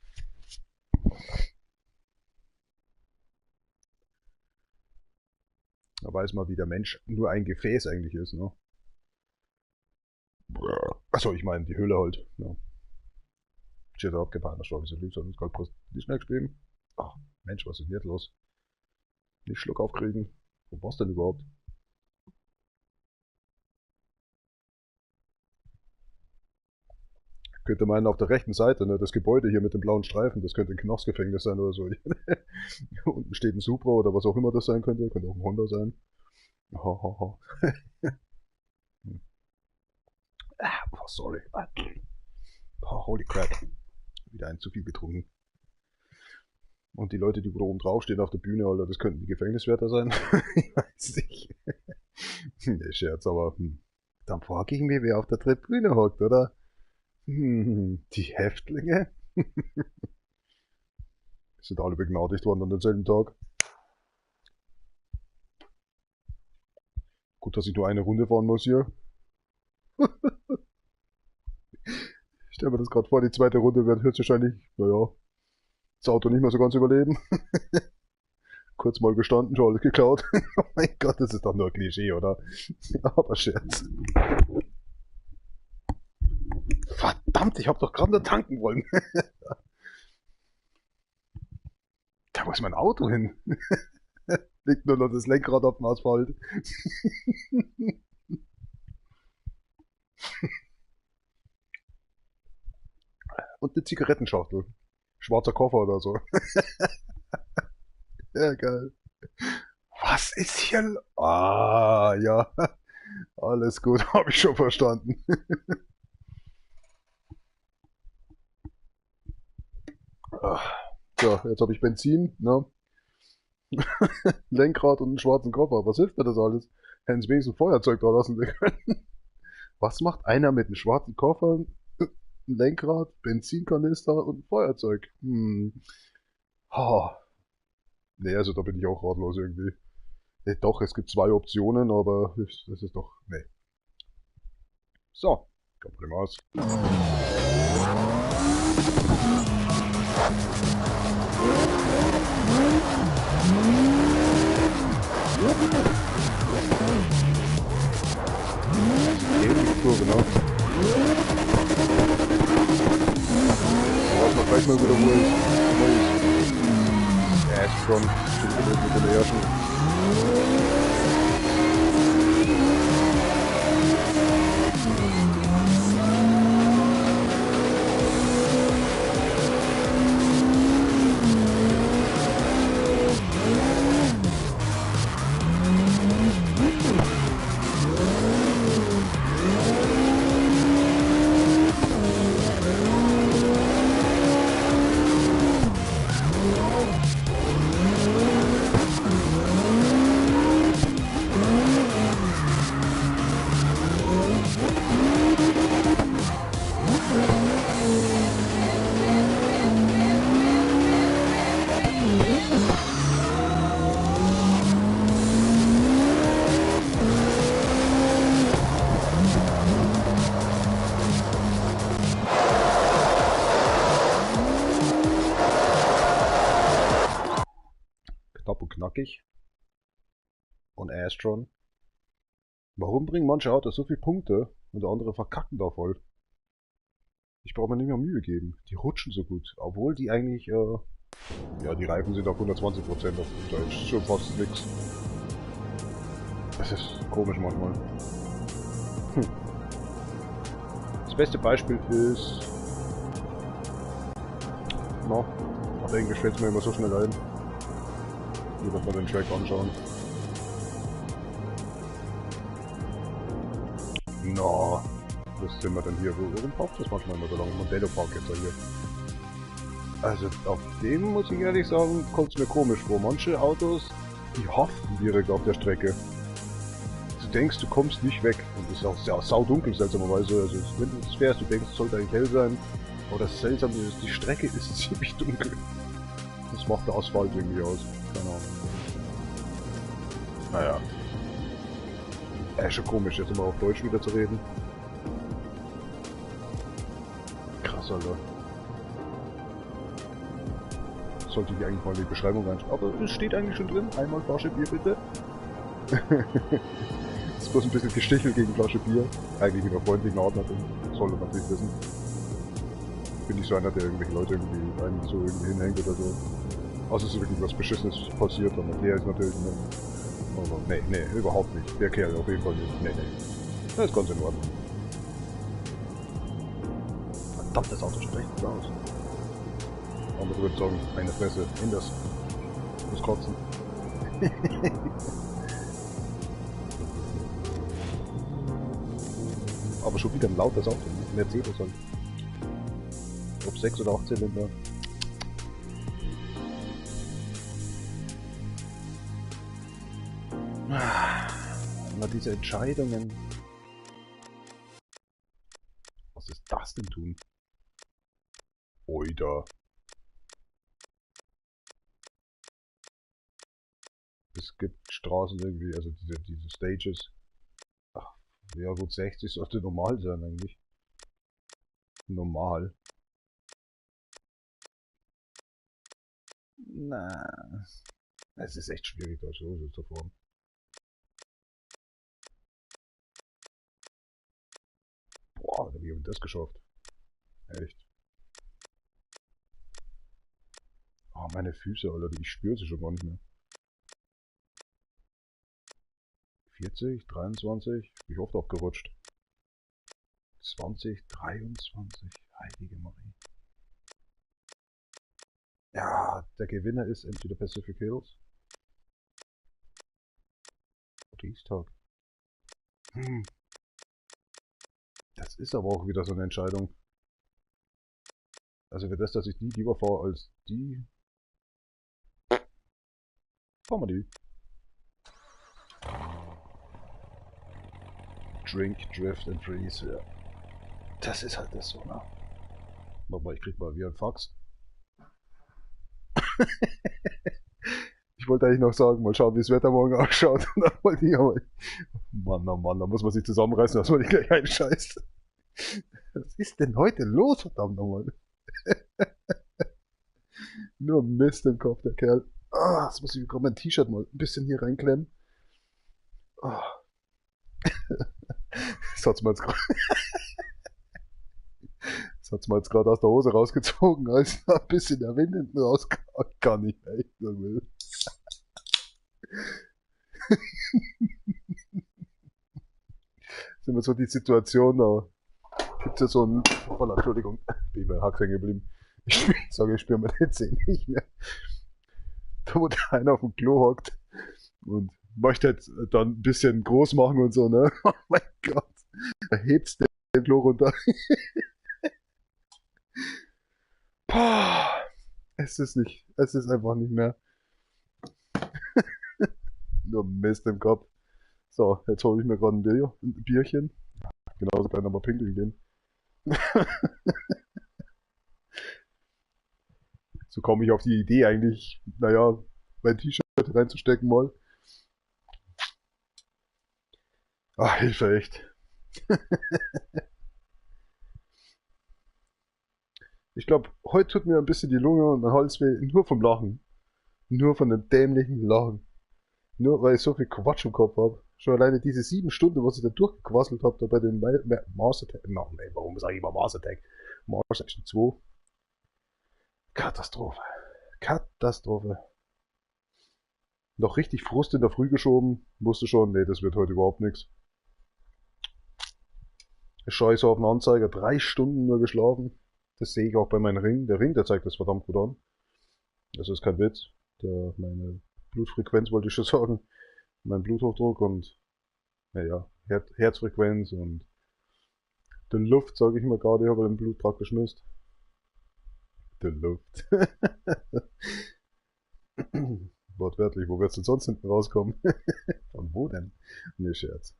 Da weiß man, wie der Mensch nur ein Gefäß eigentlich ist, ne? Achso, ich meine die Hülle halt. Ja. Steht da abgefahren, das war ein bisschen lieb, sonst kann die schnell spielen. Ach, Mensch, was ist denn jetzt los? Nicht Schluck aufkriegen. Wo war's denn überhaupt? Könnte meinen, auf der rechten Seite, ne, das Gebäude hier mit dem blauen Streifen, das könnte ein Knastgefängnis sein oder so. Unten steht ein Supra oder was auch immer das sein könnte. Könnte auch ein Honda sein. Oh, sorry. Oh, holy crap. Wieder ein zu viel getrunken. Und die Leute, die oben draufstehen auf der Bühne, Alter, das könnten die Gefängniswärter sein. Ich weiß nicht. Nee, Scherz, aber dann frage ich mich, wer auf der Tribüne hockt, oder? Die Häftlinge? Sind alle begnadigt worden an demselben Tag. Gut, dass ich nur eine Runde fahren muss hier. Ich stelle mir das gerade vor, die zweite Runde wird höchstwahrscheinlich, naja, das Auto nicht mehr so ganz überleben. Kurz mal gestanden, schon alles geklaut. Oh mein Gott, das ist doch nur ein Klischee, oder? Aber Scherz. Verdammt, ich hab doch gerade nur tanken wollen. Da muss mein Auto hin. Liegt nur noch das Lenkrad auf dem Asphalt. Und eine Zigarettenschachtel. Schwarzer Koffer oder so. Ja, geil. Was ist hier? Ah, ja. Alles gut, habe ich schon verstanden. So, jetzt habe ich Benzin, ne? Lenkrad und einen schwarzen Koffer. Was hilft mir das alles? Hätten sie wenigstens ein Feuerzeug da lassen können. Was macht einer mit einem schwarzen Koffer, ein Lenkrad, Benzinkanister und ein Feuerzeug? Oh. Nee, also da bin ich auch ratlos irgendwie. Doch, es gibt zwei Optionen, aber das ist doch... Nee. So, kommt mal aus. Kurve, ne? Weiß man gleich mal wieder, wo ist. Ja, ist schon. Mit dem Erschen. Knapp und knackig. Und Astron. Warum bringen manche Autos so viele Punkte und andere verkacken da voll? Ich brauche mir nicht mehr Mühe geben. Die rutschen so gut. Obwohl die eigentlich, ja, die Reifen sind auf 120%. Da ist schon fast nichts. Das ist komisch manchmal. Das beste Beispiel ist... Na, auf Englisch fällt es mir immer so schnell ein. Nur, dass wir den Track anschauen. Na, was sind wir denn hier? Warum braucht das manchmal immer so lange? Modello Park jetzt hier. Also auf dem muss ich ehrlich sagen, kommt es mir komisch vor. Manche Autos, die haften direkt auf der Strecke. Du denkst, du kommst nicht weg. Und das ist auch sehr saudunkel seltsamerweise. Also wenn du das fährst, du denkst, es sollte eigentlich hell sein. Aber das Seltsame ist, die Strecke ist ziemlich dunkel. Das macht der Asphalt irgendwie aus. Keine Ahnung. Naja. Schon komisch, jetzt immer auf Deutsch wieder zu reden. Krass, Alter. Sollte ich eigentlich mal in die Beschreibung reinschreiben. Aber es steht eigentlich schon drin. Einmal Flasche Bier, bitte. Das ist bloß ein bisschen Gestichel gegen Flasche Bier. Eigentlich in einer freundlichen Art natürlich. Soll er natürlich wissen. Bin nicht so einer, der irgendwelche Leute irgendwie einen so irgendwie hinhängt oder so. Außer es ist wirklich was Beschissenes passiert, dann der ist natürlich... Ne, aber nee, überhaupt nicht. Der Kerl auf jeden Fall nicht. Nee. Das ist ganz in Ordnung. Verdammt, das Auto schaut echt gut aus. Andere würden sagen, eine Fresse, in das. Muss kotzen. Aber schon wieder ein lautes Auto. Mercedes halt. Ob 6 oder 8 Zylinder. Immer diese Entscheidungen. Was ist das denn tun? Oida. Es gibt Straßen irgendwie, also diese Stages. Ach, ja gut, 60 sollte normal sein eigentlich. Normal. Na, es ist echt schwierig, da so zu fahren. Boah, wie haben wir das geschafft? Echt. Oh, meine Füße, Alter, ich spüre sie schon gar nicht mehr. 40, 23, bin ich oft abgerutscht. 20, 23, heilige Marie. Ja, der Gewinner ist entweder Pacific Hills oder Easttag. Das ist aber auch wieder so eine Entscheidung. Also für das, dass ich die lieber fahre als die, fahren wir die. Drink, Drift and Freeze, ja. Das ist halt das so, ne? Warte, ich krieg mal wieder einen Fax. Ich wollte eigentlich noch sagen, mal schauen, wie das Wetter morgen ausschaut. Und dann wollte ich aber. Mann, oh Mann, da muss man sich zusammenreißen, dass man nicht gleich einscheißt. Was ist denn heute los, verdammt nochmal? Nur Mist im Kopf, der Kerl. Ah, jetzt muss ich gerade mein T-Shirt mal ein bisschen hier reinklemmen. Ah. Das hat's mir jetzt gerade aus der Hose rausgezogen, als ein bisschen der Wind hinten rauskam. Kann ich echt nur will. Das ist immer so die Situation, da gibt es ja so ein. Oh, Entschuldigung, bin ich bei Hack hängen geblieben. Ich sage, ich spüre mir den Zeh nicht mehr. Da wo der einer auf dem Klo hockt und möchte jetzt dann ein bisschen groß machen und so, ne? Oh mein Gott. Da hebt's den Klo runter. Boah, es ist einfach nicht mehr. Nur Mist im Kopf. So, jetzt hole ich mir gerade ein Bierchen. Genauso kann ich nochmal pinkeln gehen. So komme ich auf die Idee eigentlich, naja, mein T-Shirt reinzustecken mal. Ach, Hilfe, echt. Ich glaube, heute tut mir ein bisschen die Lunge und mein Hals weh, nur vom Lachen. Nur von dem dämlichen Lachen. Nur weil ich so viel Quatsch im Kopf habe. Schon alleine diese 7 Stunden, was ich da durchgequasselt habe, da bei dem Mars Attack. Nee, warum sage ich immer Mars Attack? Mars Action 2. Katastrophe. Katastrophe. Noch richtig Frust in der Früh geschoben. Wusste schon, nee, das wird heute überhaupt nichts. Scheiße auf den Anzeiger. 3 Stunden nur geschlafen. Das sehe ich auch bei meinem Ring. Der Ring, der zeigt das verdammt gut an. Das ist kein Witz. Meine Blutfrequenz wollte ich schon sagen. Mein Bluthochdruck und naja, Herzfrequenz und die Luft, sage ich mal gerade, ich habe den Blut praktisch misst. Die Luft. Wortwörtlich, wo wird's denn sonst hinten rauskommen? Von wo denn? Ne, Scherz.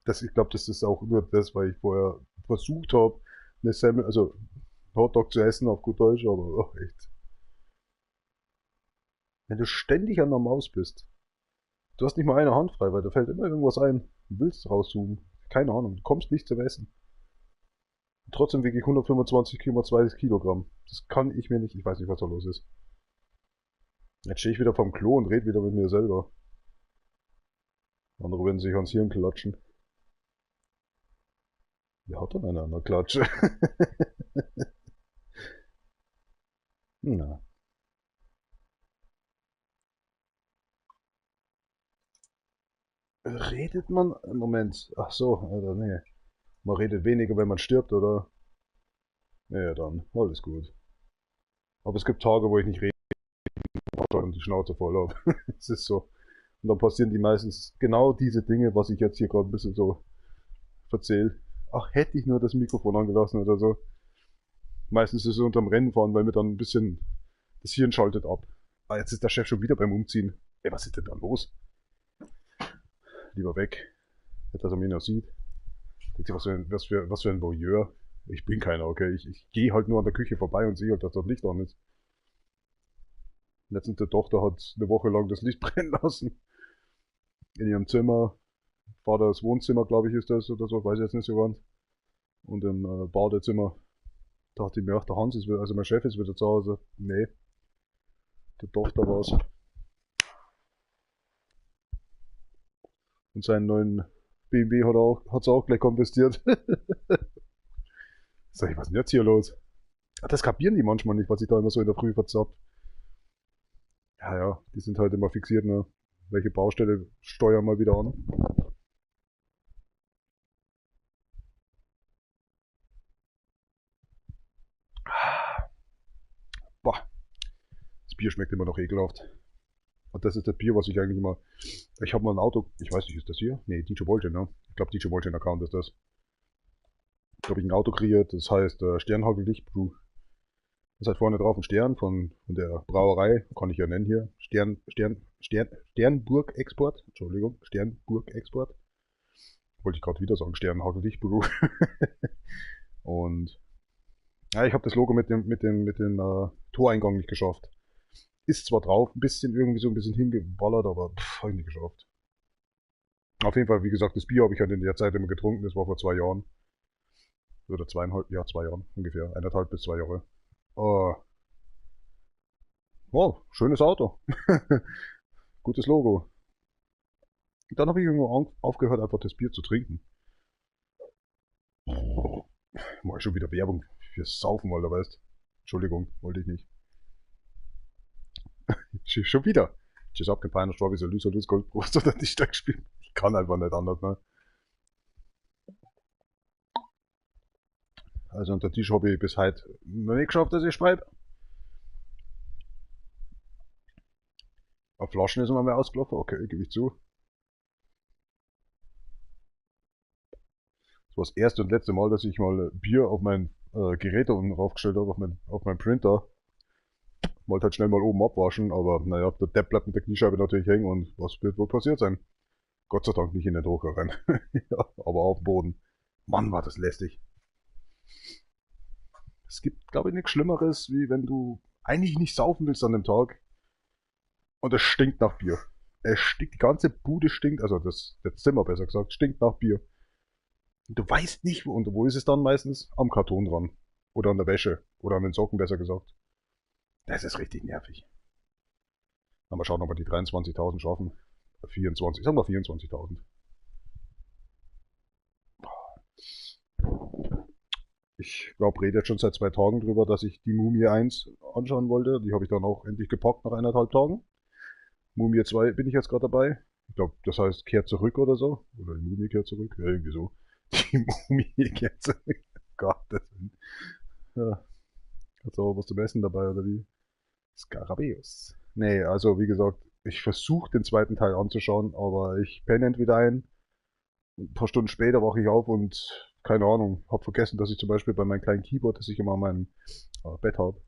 Ich glaube, das ist auch nur das, weil ich vorher versucht habe, eine Semmel, also Hotdog zu essen auf gut Deutsch, aber oh, echt. Wenn du ständig an der Maus bist, du hast nicht mal eine Hand frei, weil da fällt immer irgendwas ein. Du willst rauszoomen. Keine Ahnung, du kommst nicht zum Essen. Trotzdem wiege ich 125,2 Kilogramm. Das kann ich mir nicht, ich weiß nicht, was da los ist. Jetzt stehe ich wieder vorm Klo und rede wieder mit mir selber. Andere werden sich ans Hirn klatschen. Wer hat denn eine an der Klatsche? Na. Redet man? Moment. Ach so, Alter, nee. Man redet weniger, wenn man stirbt, oder? Ja, dann, alles gut. Aber es gibt Tage, wo ich nicht reden kann und die Schnauze voll habe. Es ist so. Und dann passieren die meistens genau diese Dinge, was ich jetzt hier gerade ein bisschen so verzähle. Ach, hätte ich nur das Mikrofon angelassen oder so. Meistens ist es unterm Rennen fahren, weil mir dann ein bisschen das Hirn schaltet ab. Ah, jetzt ist der Chef schon wieder beim Umziehen. Ey, was ist denn da los? Lieber weg. Nicht, dass er mich noch sieht. Denkt sich, was für ein Voyeur. Ich bin keiner, okay? Ich gehe halt nur an der Küche vorbei und sehe halt, dass das Licht an ist. Letztens die Tochter hat eine Woche lang das Licht brennen lassen. In ihrem Zimmer. Vaters Wohnzimmer, glaube ich, ist das oder so, weiß ich jetzt nicht so ganz. Und im Badezimmer. Da dachte ich mir, ach, der Hans ist wieder, also mein Chef ist wieder zu Hause. Nee, die Tochter war's. Und seinen neuen BMW hat's auch gleich konfisziert. Sag ich, was ist denn jetzt hier los? Ach, das kapieren die manchmal nicht, was ich da immer so in der Früh verzappt. Ja, ja, die sind halt immer fixiert, ne? Welche Baustelle steuern mal wieder an? Boah, das Bier schmeckt immer noch ekelhaft. Und das ist das Bier, was ich eigentlich immer. Ich habe mal ein Auto, ich weiß nicht, ist das hier? Nee, DJ Bolchen, ne? Ich glaube, DJ Bolchen Account ist das. Da habe ich ein Auto kreiert, das heißt Sternhagel Lichtbrew. Das hat vorne drauf ein Stern von der Brauerei, kann ich ja nennen hier. Sternburg Export. Entschuldigung, Sternburg Export. Wollte ich gerade wieder sagen, Sternhagel Lichtbrew. Und ja, ich habe das Logo mit dem Toreingang nicht geschafft. Ist zwar drauf, ein bisschen irgendwie so ein bisschen hingeballert, aber habe ich nicht geschafft. Auf jeden Fall, wie gesagt, das Bier habe ich halt in der Zeit immer getrunken, das war vor 2 Jahren. Oder 2,5 Jahren ungefähr. 1,5 bis 2 Jahre. Oh, wow, schönes Auto. Gutes Logo. Und dann habe ich irgendwo aufgehört, einfach das Bier zu trinken. Mal schon wieder Werbung fürs Saufen, Alter, weißt. Entschuldigung, wollte ich nicht. Schon wieder. Tschüss, ab, kein Peiner, Strawberry, Salü, Goldbrust oder die Steck spielen. Ich kann einfach nicht anders, ne? Also unter Tisch habe ich bis heute noch nicht geschafft, dass ich schreibe. Auf Flaschen ist immer mehr ausgelaufen, okay, gebe ich zu. Das war das erste und letzte Mal, dass ich mal Bier auf mein Gerät unten raufgestellt habe, auf mein Printer. Wollte halt schnell mal oben abwaschen, aber naja, der Depp bleibt mit der Kniescheibe natürlich hängen und was wird wohl passiert sein? Gott sei Dank nicht in den Drucker rein. Ja, aber auf dem Boden. Mann, war das lästig. Es gibt, glaube ich, nichts Schlimmeres, wie wenn du eigentlich nicht saufen willst an dem Tag und es stinkt nach Bier. Es stinkt, die ganze Bude stinkt, also das Zimmer besser gesagt, stinkt nach Bier. Und du weißt nicht, und wo ist es dann meistens? Am Karton dran. Oder an der Wäsche. Oder an den Socken, besser gesagt. Das ist richtig nervig. Na, mal schauen, ob wir die 23.000 schaffen. 24, sagen wir 24.000. Ich glaube, rede jetzt schon seit 2 Tagen drüber, dass ich die Mumie 1 anschauen wollte. Die habe ich dann auch endlich gepackt nach 1,5 Tagen. Mumie 2 bin ich jetzt gerade dabei. Ich glaube, das heißt kehrt zurück oder so. Oder die Mumie kehrt zurück. Ja, irgendwie so. Die Mumie kehrt zurück. Gott, das sind. Ja. Hat's auch was zum Essen dabei, oder wie? Skarabäus. Nee, also wie gesagt, ich versuche den zweiten Teil anzuschauen, aber ich penne entweder ein. Ein paar Stunden später wache ich auf und keine Ahnung, habe vergessen, dass ich zum Beispiel bei meinem kleinen Keyboard, das ich immer an meinem Bett habe,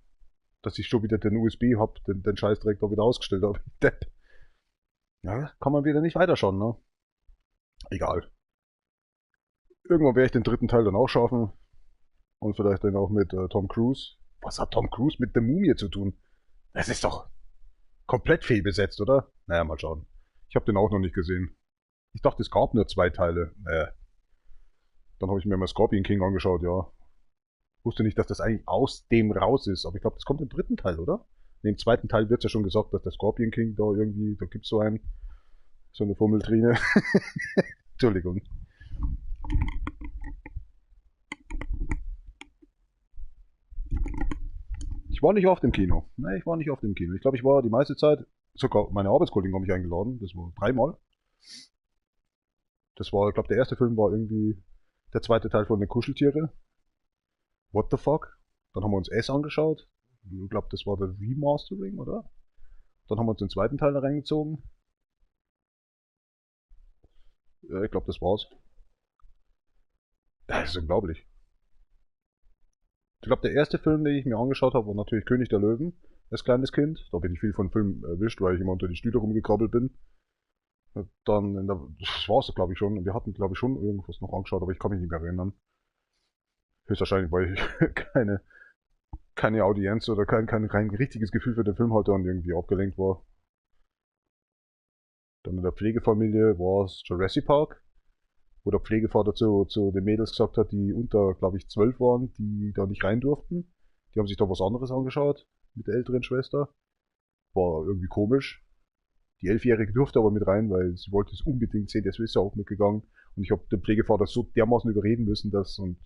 dass ich schon wieder den USB habe, den Scheiß direkt auch wieder ausgestellt habe. Depp. Ja, kann man wieder nicht weiterschauen, ne? Egal. Irgendwann werde ich den dritten Teil dann auch schaffen. Und vielleicht dann auch mit Tom Cruise. Was hat Tom Cruise mit der Mumie zu tun? Das ist doch komplett fehlbesetzt, oder? Naja, mal schauen. Ich habe den auch noch nicht gesehen. Ich dachte, es gab nur 2 Teile. Dann habe ich mir mal Scorpion King angeschaut, ja. Wusste nicht, dass das eigentlich aus dem raus ist. Aber ich glaube, das kommt im dritten Teil, oder? In dem zweiten Teil wird ja schon gesagt, dass der Scorpion King da irgendwie, da gibt's so eine Fummeltrine. Entschuldigung. Ich war nicht oft im Kino. Nee, ich war nicht oft im Kino. Ich glaube, ich war die meiste Zeit, sogar meine Arbeitskollegen haben mich eingeladen. Das war 3-mal. Das war, ich glaube, der erste Film war irgendwie der zweite Teil von den Kuscheltiere. What the fuck? Dann haben wir uns S angeschaut. Ich glaube, das war der Remastering, oder? Dann haben wir uns den zweiten Teil da reingezogen. Ja, ich glaube, das war's. Das ist unglaublich. Ich glaube, der erste Film, den ich mir angeschaut habe, war natürlich König der Löwen als kleines Kind. Da bin ich viel von Filmen erwischt, weil ich immer unter die Stühle rumgekrabbelt bin. Dann, das war's, glaube ich schon. Wir hatten, glaube ich, schon irgendwas noch angeschaut, aber ich kann mich nicht mehr erinnern. Höchstwahrscheinlich, weil ich keine Audienz oder kein richtiges Gefühl für den Film hatte und irgendwie abgelenkt war. Dann in der Pflegefamilie war es Jurassic Park, wo der Pflegevater zu den Mädels gesagt hat, die unter, glaube ich, 12 waren, die da nicht rein durften. Die haben sich da was anderes angeschaut mit der älteren Schwester. War irgendwie komisch. Die 11-Jährige durfte aber mit rein, weil sie wollte es unbedingt sehen, deswegen ist sie auch mitgegangen. Und ich habe den Pflegevater so dermaßen überreden müssen, dass, und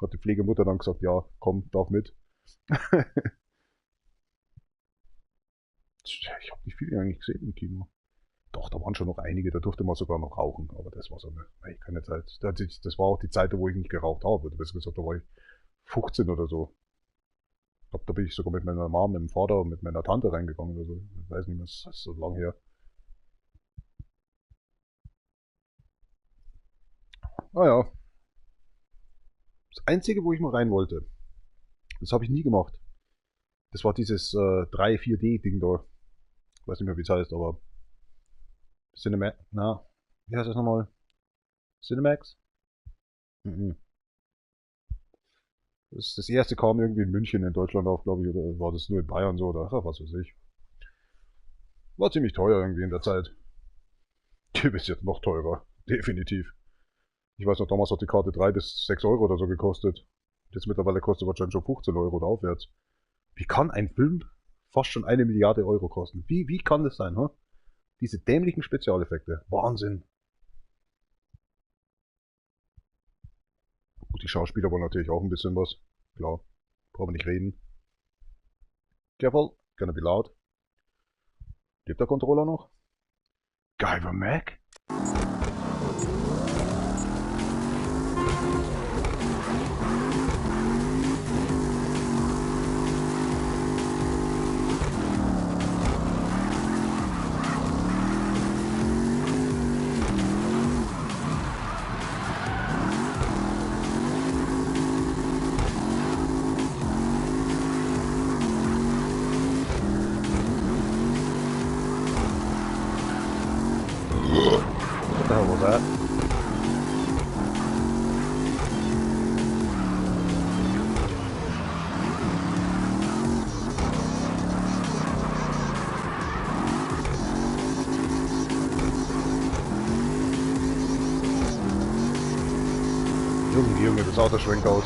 hat die Pflegemutter dann gesagt, ja, komm, darf mit. Ich habe nicht viele eigentlich gesehen im Kino. Doch, da waren schon noch einige, da durfte man sogar noch rauchen, aber das war so keine Zeit. Das war auch die Zeit, wo ich nicht geraucht habe. Du hast gesagt, da war ich 15 oder so. Ich glaube, da bin ich sogar mit meiner Mom, mit dem Vater und mit meiner Tante reingegangen oder so. Ich weiß nicht mehr, das ist so lange her. Ah ja, das Einzige, wo ich mal rein wollte, das habe ich nie gemacht. Das war dieses 3-4D-Ding da. Ich weiß nicht mehr, wie es heißt, aber Cinemax, na, wie heißt das nochmal? Cinemax? Mhm. Das erste kam irgendwie in München in Deutschland auf, glaube ich, oder war das nur in Bayern so, oder ach, was weiß ich. War ziemlich teuer irgendwie in der Zeit. Die ist jetzt noch teurer. Definitiv. Ich weiß noch, damals hat die Karte 3 bis 6 Euro oder so gekostet. Jetzt mittlerweile kostet wahrscheinlich schon 15 Euro oder aufwärts. Wie kann ein Film fast schon 1 Milliarde Euro kosten? Wie kann das sein, huh? Diese dämlichen Spezialeffekte. Wahnsinn. Gut, die Schauspieler wollen natürlich auch ein bisschen was. Klar. Brauchen wir nicht reden. Careful. Gonna be loud. Lebt der Controller noch? Guyver Mac? What the hell was that? Junge, das Auto schwenkt aus.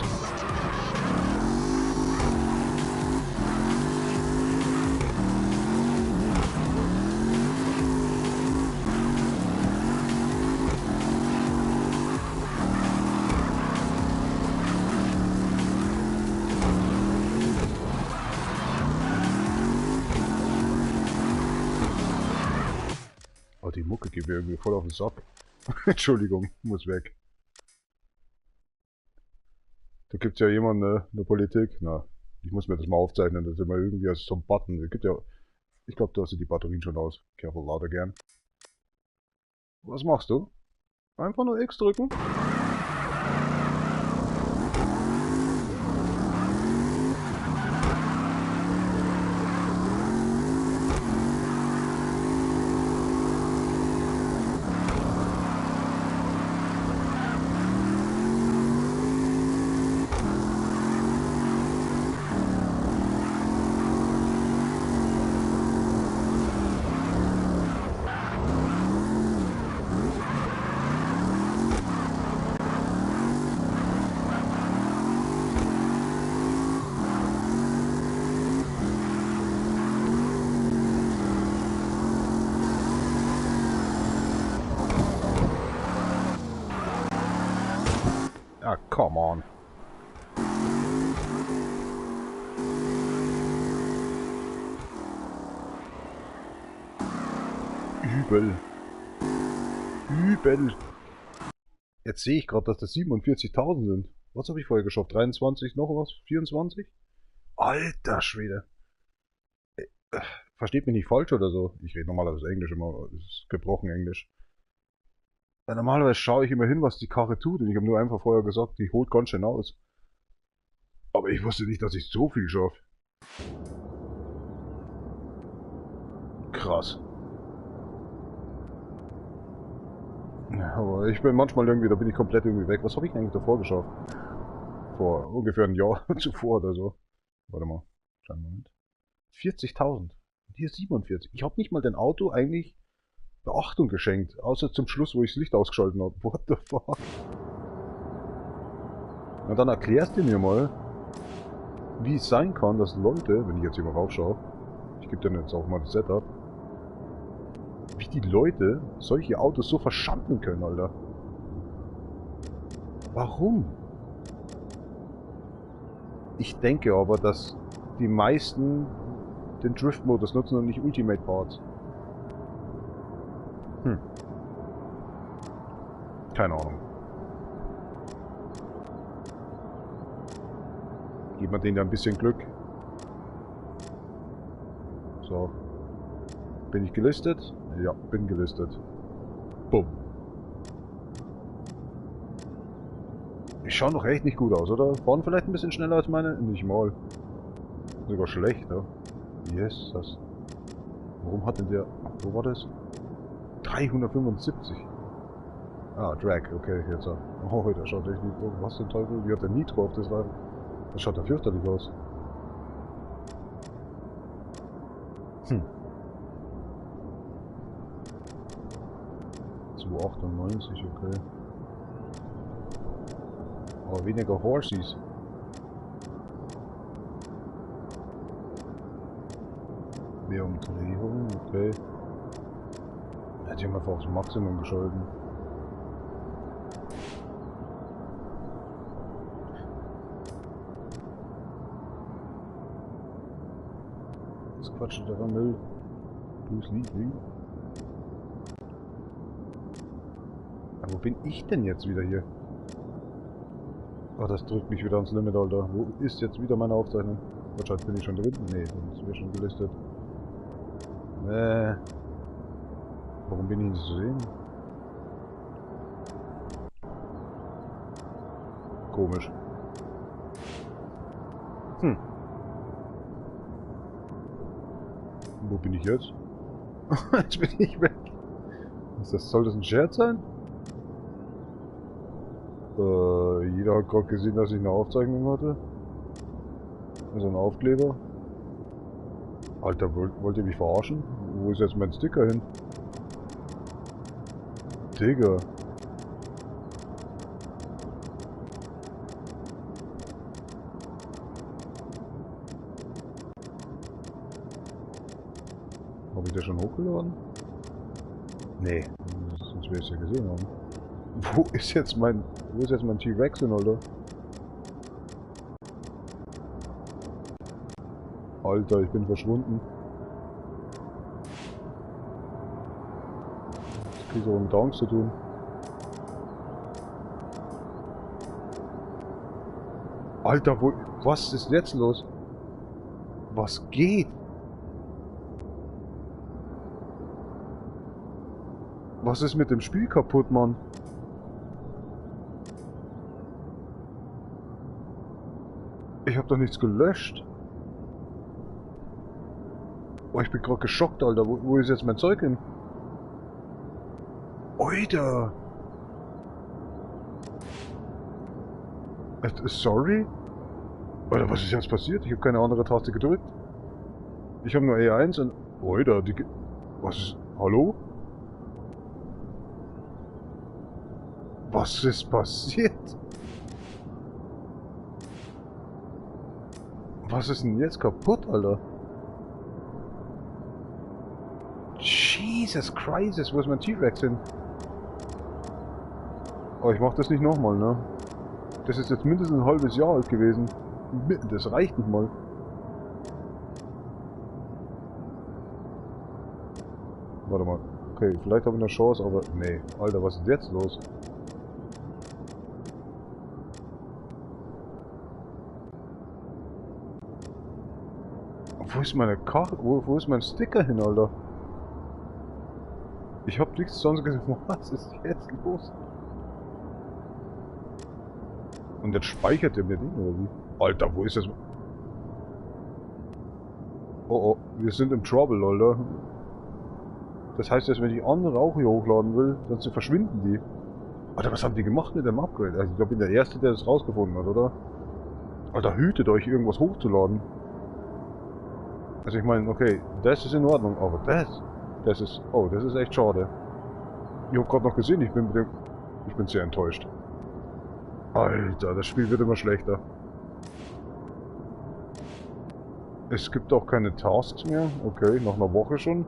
Oh, die Mucke geht mir irgendwie voll auf den Sack. Entschuldigung, muss weg. Da gibt's ja jemanden in der Politik. Na, ich muss mir das mal aufzeichnen, das ist immer irgendwie als so ein Button. Es gibt ja, ich glaube, da sind die Batterien schon aus. Careful, lauter gern. Was machst du? Einfach nur X drücken? Ah, come on. Übel. Übel. Jetzt sehe ich gerade, dass das 47.000 sind. Was habe ich vorher geschafft? 23 noch was? 24? Alter Schwede. Versteht mich nicht falsch oder so. Ich rede normalerweise Englisch immer. Das ist gebrochen Englisch. Weil normalerweise schaue ich immer hin, was die Karre tut. Und ich habe nur einfach vorher gesagt, die holt ganz schön aus. Aber ich wusste nicht, dass ich so viel schaffe. Krass. Aber ich bin manchmal irgendwie, da bin ich komplett irgendwie weg. Was habe ich eigentlich davor geschafft? Vor ungefähr einem Jahr zuvor oder so. Warte mal. Kleinen Moment. 40.000. Hier 47. Ich habe nicht mal dein Auto eigentlich Beachtung geschenkt. Außer zum Schluss, wo ich das Licht ausgeschalten habe. What the fuck? Na dann erklärst du mir mal, wie es sein kann, dass Leute, wenn ich jetzt hier mal raufschaue, ich gebe dir jetzt auch mal das Setup, wie die Leute solche Autos so verschanden können, Alter. Warum? Ich denke aber, dass die meisten den Drift-Modus nutzen und nicht Ultimate Parts. Keine Ahnung. Gib mir denen da ein bisschen Glück. So. Bin ich gelistet? Ja, bin gelistet. Bumm. Ich schaue noch echt nicht gut aus, oder? Fahren vielleicht ein bisschen schneller als meine? Nicht mal. Sogar schlecht, ja. Yes, das. Warum hat denn der... Wo war das? 375. Ah, Drag, okay, jetzt. Oh, der schaut echt nicht... Oh, was zum Teufel? Wie hat der Nitro auf das Reifen? Das schaut ja fürchterlich aus. 298, okay. Aber weniger Horsies. Mehr Umdrehungen, okay. Hätte ich einfach aufs Maximum geschalten. Das Quatsch, der Rammel. Bruce Lee. Aber wo bin ich denn jetzt wieder hier? Oh, das drückt mich wieder ans Limit, Alter. Wo ist jetzt wieder meine Aufzeichnung? Wahrscheinlich bin ich schon drin. Nee, sonst wäre schon gelistet. Warum bin ich nicht zu sehen? Komisch. Wo bin ich jetzt? Jetzt bin ich weg. Soll das ein Scherz sein? Jeder hat gerade gesehen, dass ich eine Aufzeichnung hatte. Also ein Aufkleber. Alter, wollt ihr mich verarschen? Wo ist jetzt mein Sticker hin? Digga. Habe ich das schon hochgeladen? Nee, sonst wäre ich es ja gesehen haben. Wo ist jetzt mein T-Rex hin, Alter? Alter, ich bin verschwunden. Das krieg ich auch mit Angst zu tun. Alter, was ist jetzt los? Was geht? Was ist mit dem Spiel kaputt, Mann? Ich hab doch nichts gelöscht. Oh, ich bin gerade geschockt, Alter. Wo ist jetzt mein Zeug hin? Alter! Sorry? Alter, was ist jetzt passiert? Ich habe keine andere Taste gedrückt. Ich habe nur E1 und... Alter, was ist... Hallo? Was ist passiert? Was ist denn jetzt kaputt, Alter? Jesus Christ, wo ist mein T-Rex hin? Aber ich mach das nicht nochmal, ne? Das ist jetzt mindestens ein halbes Jahr alt gewesen. Das reicht nicht mal. Warte mal. Okay, vielleicht habe ich eine Chance, aber... Nee. Alter, was ist jetzt los? Wo ist meine Karte? Wo ist mein Sticker hin, Alter? Ich hab nichts sonst gesehen. Was ist jetzt los? Und jetzt speichert er mir den, oder wie? Alter, wo ist das? Oh, oh, wir sind im Trouble, Alter. Das heißt, dass wenn ich andere auch hier hochladen will, dann verschwinden die. Alter, was haben die gemacht mit dem Upgrade? Also ich glaube, ich bin der Erste, der das rausgefunden hat, oder? Alter, hütet euch, irgendwas hochzuladen. Also ich meine, okay, das ist in Ordnung, aber das ist, oh, das ist echt schade. Ich hab gerade noch gesehen, ich bin sehr enttäuscht. Alter, das Spiel wird immer schlechter. Es gibt auch keine Tasks mehr. Okay, nach einer Woche schon.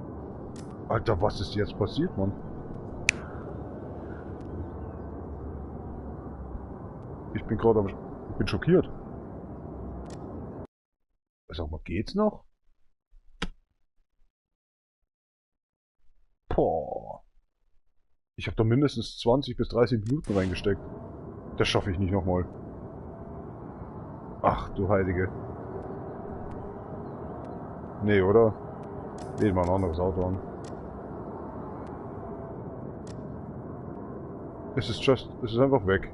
Alter, was ist jetzt passiert, Mann? Ich bin gerade ich bin schockiert. Sag mal, geht's noch? Boah. Ich habe da mindestens 20 bis 30 Minuten reingesteckt. Das schaffe ich nicht nochmal. Ach du Heilige. Nee, oder? Wählen mal ein anderes Auto an. Es ist einfach weg.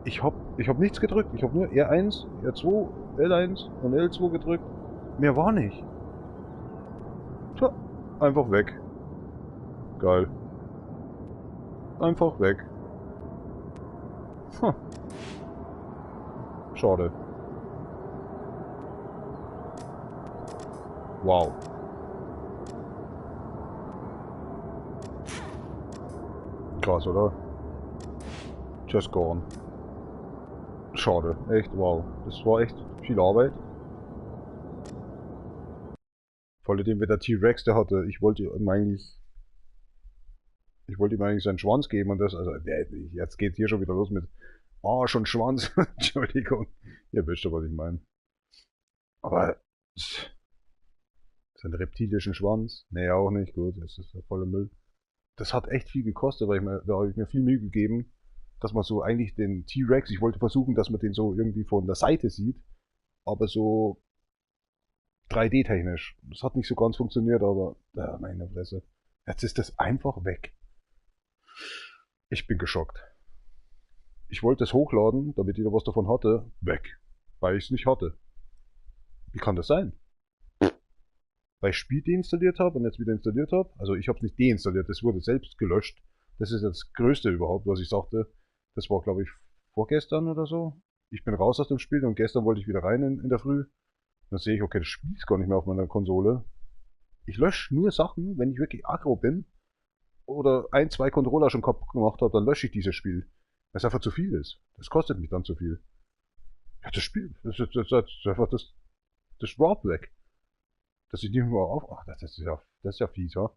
Ich hab nichts gedrückt. Ich hab nur R1, R2, L1 und L2 gedrückt. Mehr war nicht. Tja, einfach weg. Geil. Einfach weg. Hm. Schade. Wow. Krass, oder? Just gone. Schade. Echt, wow. Das war echt viel Arbeit. Vor allem mit der T-Rex, der hatte, ich wollte ihm eigentlich seinen Schwanz geben und das, also, jetzt geht's hier schon wieder los mit Arsch und Schwanz. Entschuldigung. Ihr wisst doch, was ich meine. Aber, seinen reptilischen Schwanz? Nee, auch nicht. Gut, das ist ja voller Müll. Das hat echt viel gekostet, weil da habe ich mir viel Mühe gegeben, dass man so eigentlich den T-Rex, ich wollte versuchen, dass man den so irgendwie von der Seite sieht, aber so 3D-technisch. Das hat nicht so ganz funktioniert, aber meine Fresse. Jetzt ist das einfach weg. Ich bin geschockt. Ich wollte es hochladen, damit jeder was davon hatte. Weg. Weil ich es nicht hatte. Wie kann das sein? Weil ich Spiel deinstalliert habe und jetzt wieder installiert habe. Also ich habe es nicht deinstalliert, das wurde selbst gelöscht. Das ist das Größte überhaupt, was ich sagte. Das war, glaube ich, vorgestern oder so. Ich bin raus aus dem Spiel und gestern wollte ich wieder rein in der Früh. Dann sehe ich, okay, das Spiel ist gar nicht mehr auf meiner Konsole. Ich lösche nur Sachen, wenn ich wirklich aggro bin oder ein, zwei Controller schon kaputt gemacht habe, dann lösche ich dieses Spiel. Weil es einfach zu viel ist. Das kostet mich dann zu viel. Ja, das Spiel, das ist einfach das Drop weg. Dass ich nicht mehr auf. Ach, das ist ja fies, ja.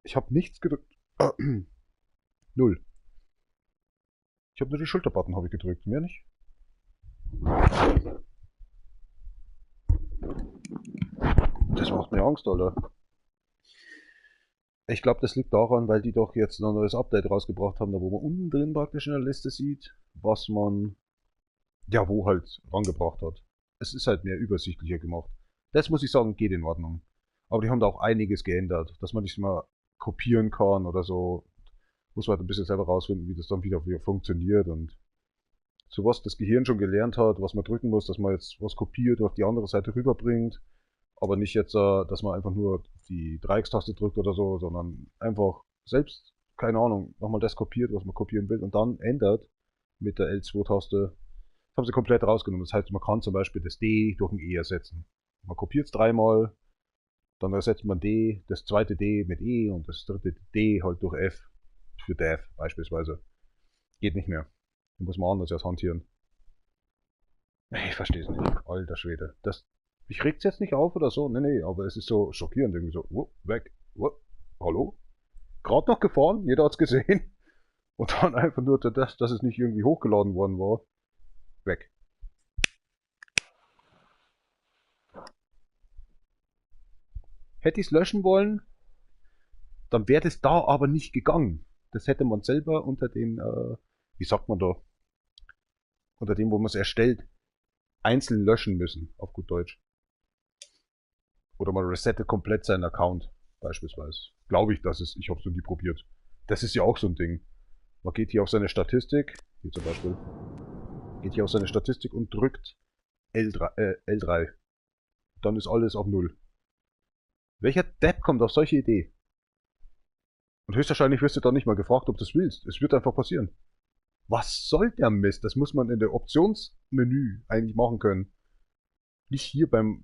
Ich habe nichts gedrückt. Null. Ich habe nur die Schulterbutton habe ich gedrückt, mehr nicht. Das macht mir Angst, Alter. Ich glaube, das liegt daran, weil die doch jetzt noch ein neues Update rausgebracht haben, da wo man unten drin praktisch in der Liste sieht, was man ja wo halt rangebracht hat. Es ist halt mehr übersichtlicher gemacht. Das muss ich sagen, geht in Ordnung. Aber die haben da auch einiges geändert, dass man nicht mal kopieren kann oder so. Muss man halt ein bisschen selber rausfinden, wie das dann wieder funktioniert und so was das Gehirn schon gelernt hat, was man drücken muss, dass man jetzt was kopiert und auf die andere Seite rüberbringt. Aber nicht jetzt, dass man einfach nur die Dreieckstaste drückt oder so, sondern einfach selbst, keine Ahnung, nochmal das kopiert, was man kopieren will und dann ändert mit der L2-Taste. Das haben sie komplett rausgenommen. Das heißt, man kann zum Beispiel das D durch ein E ersetzen. Man kopiert es dreimal, dann ersetzt man D, das zweite D mit E und das dritte D halt durch F für Dev beispielsweise. Geht nicht mehr. Da muss man anders erst hantieren. Ich verstehe es nicht. Alter Schwede. Ich reg's jetzt nicht auf oder so. Nee, aber es ist so schockierend irgendwie so. Weg. Hallo? Gerade noch gefahren, jeder hat's gesehen. Und dann einfach nur dass es nicht irgendwie hochgeladen worden war. Weg. Hätte ich's löschen wollen, dann wäre das da aber nicht gegangen. Das hätte man selber unter den, wie sagt man da? Unter dem, wo man es erstellt, einzeln löschen müssen, auf gut Deutsch. Oder man resettet komplett seinen Account, beispielsweise. Glaube ich, ich habe es noch nie probiert. Das ist ja auch so ein Ding. Man geht hier auf seine Statistik, hier zum Beispiel, geht hier auf seine Statistik und drückt L3. Dann ist alles auf Null. Welcher Depp kommt auf solche Idee? Und höchstwahrscheinlich wirst du dann nicht mal gefragt, ob du das willst. Es wird einfach passieren. Was soll der Mist? Das muss man in der Optionsmenü eigentlich machen können. Nicht hier wenn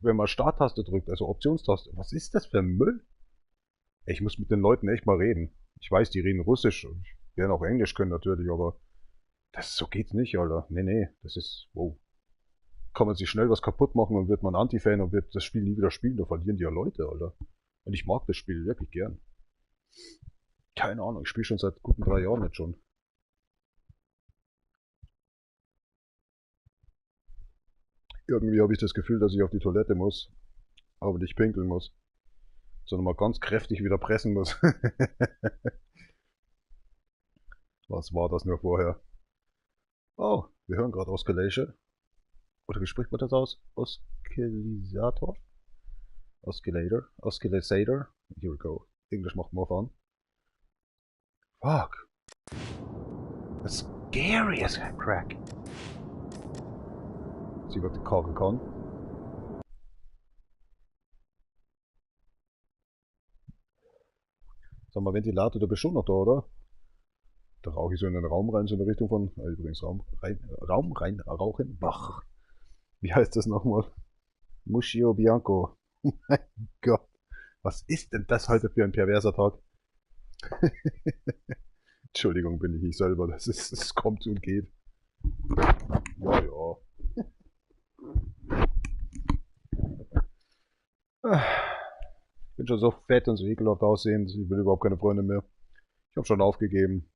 man Starttaste drückt, also Optionstaste. Was ist das für ein Müll? Ich muss mit den Leuten echt mal reden. Ich weiß, die reden Russisch und werden auch Englisch können natürlich, aber so geht's nicht, Alter. Nee, das ist, wow. Kann man sich schnell was kaputt machen und wird man Anti-Fan und wird das Spiel nie wieder spielen, da verlieren die ja Leute, Alter. Und ich mag das Spiel wirklich gern. Keine Ahnung, ich spiele schon seit guten 3 Jahren jetzt schon. Irgendwie habe ich das Gefühl, dass ich auf die Toilette muss, aber nicht pinkeln muss, sondern mal ganz kräftig wieder pressen muss. Was war das nur vorher? Oh, wir hören gerade Oscillation. Oder wie spricht man das aus? Oscillisator? Oscillator. Here we go. English macht more fun. Fuck. That's scary as crack. See what the Karre kann. Sag mal, Ventilator, du bist schon noch da, oder? Da rauche ich so in den Raum rein, so in der Richtung von. Übrigens, Raum rein, rauchen. Bach. Wie heißt das nochmal? Muscio Bianco. Mein Gott. Was ist denn das heute für ein perverser Tag? Entschuldigung, bin ich nicht selber. Es kommt und geht. Ja. Ich bin schon so fett und so ekelhaft aussehend. Ich will überhaupt keine Freunde mehr. Ich habe schon aufgegeben.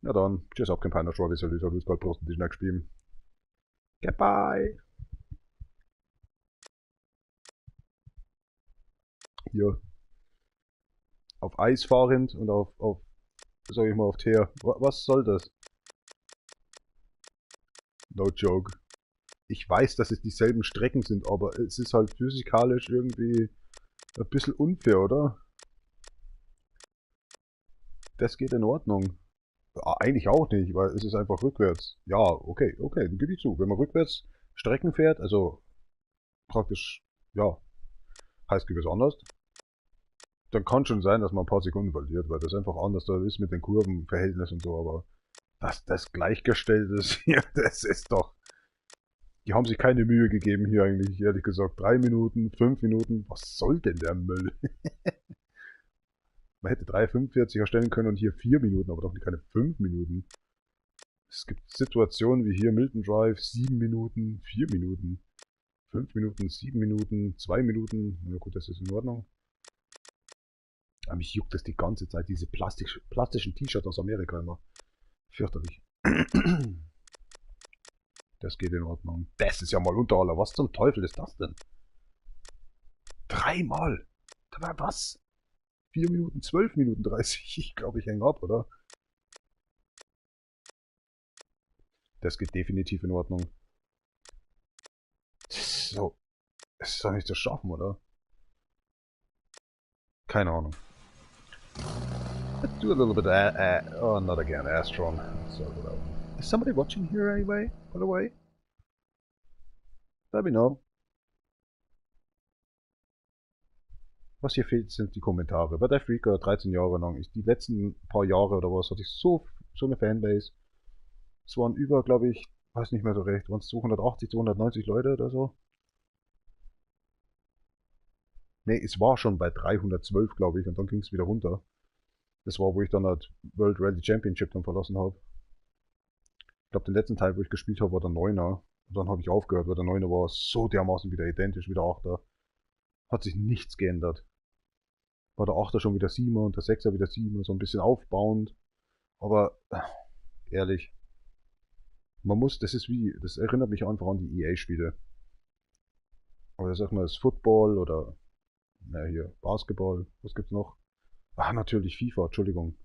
Na dann, tschüss, auf kein Peiner Schwab, ich soll bald posten, die Schnack spielen. Goodbye! Hier. Auf Eis fahrend und sag ich mal, auf Teer. Was soll das? No joke. Ich weiß, dass es dieselben Strecken sind, aber es ist halt physikalisch irgendwie ein bisschen unfair, oder? Das geht in Ordnung. Eigentlich auch nicht, weil es ist einfach rückwärts. Ja, okay, dann gebe ich zu. Wenn man rückwärts Strecken fährt, also praktisch, ja, heißt gewiss anders, dann kann schon sein, dass man ein paar Sekunden verliert, weil das einfach anders da ist mit den Kurvenverhältnissen und so, aber dass das gleichgestellt ist hier, das ist doch. Die haben sich keine Mühe gegeben hier eigentlich, ehrlich gesagt. 3 Minuten, 5 Minuten, was soll denn der Müll? Man hätte 3,45 erstellen können und hier 4 Minuten, aber doch keine 5 Minuten. Es gibt Situationen wie hier Milton Drive, 7 Minuten, 4 Minuten, 5 Minuten, 7 Minuten, 2 Minuten. Na gut, das ist in Ordnung. Aber mich juckt das die ganze Zeit, diese plastischen T-Shirts aus Amerika immer. Fürchterlich. Das geht in Ordnung. Das ist ja mal unter aller. Was zum Teufel ist das denn? 3-mal. Was? 4 Minuten, 12 Minuten 30. Ich glaube, ich hänge ab, oder? Das geht definitiv in Ordnung. So. Es ist doch nicht zu schaffen, oder? Keine Ahnung. Let's do a little bit oh, not again, Astron. Is somebody watching here anyway, by the way? Let me know. Was hier fehlt, sind die Kommentare. Bei der Freaker 13 Jahre lang, die letzten paar Jahre oder was, hatte ich so eine Fanbase. Es waren über, glaube ich, weiß nicht mehr so recht, waren es 280, 290 Leute oder so? Ne, es war schon bei 312, glaube ich, und dann ging es wieder runter. Das war, wo ich dann halt World Rally Championship dann verlassen habe. Ich glaube, den letzten Teil, wo ich gespielt habe, war der 9er. Und dann habe ich aufgehört, weil der 9er war so dermaßen wieder identisch wie der 8er. Hat sich nichts geändert. War der 8er schon wieder 7er und der 6er wieder 7er, so ein bisschen aufbauend. Aber ehrlich, das erinnert mich einfach an die EA-Spiele. Aber sag mal, das Football oder, hier, Basketball, was gibt's noch? Natürlich FIFA, Entschuldigung.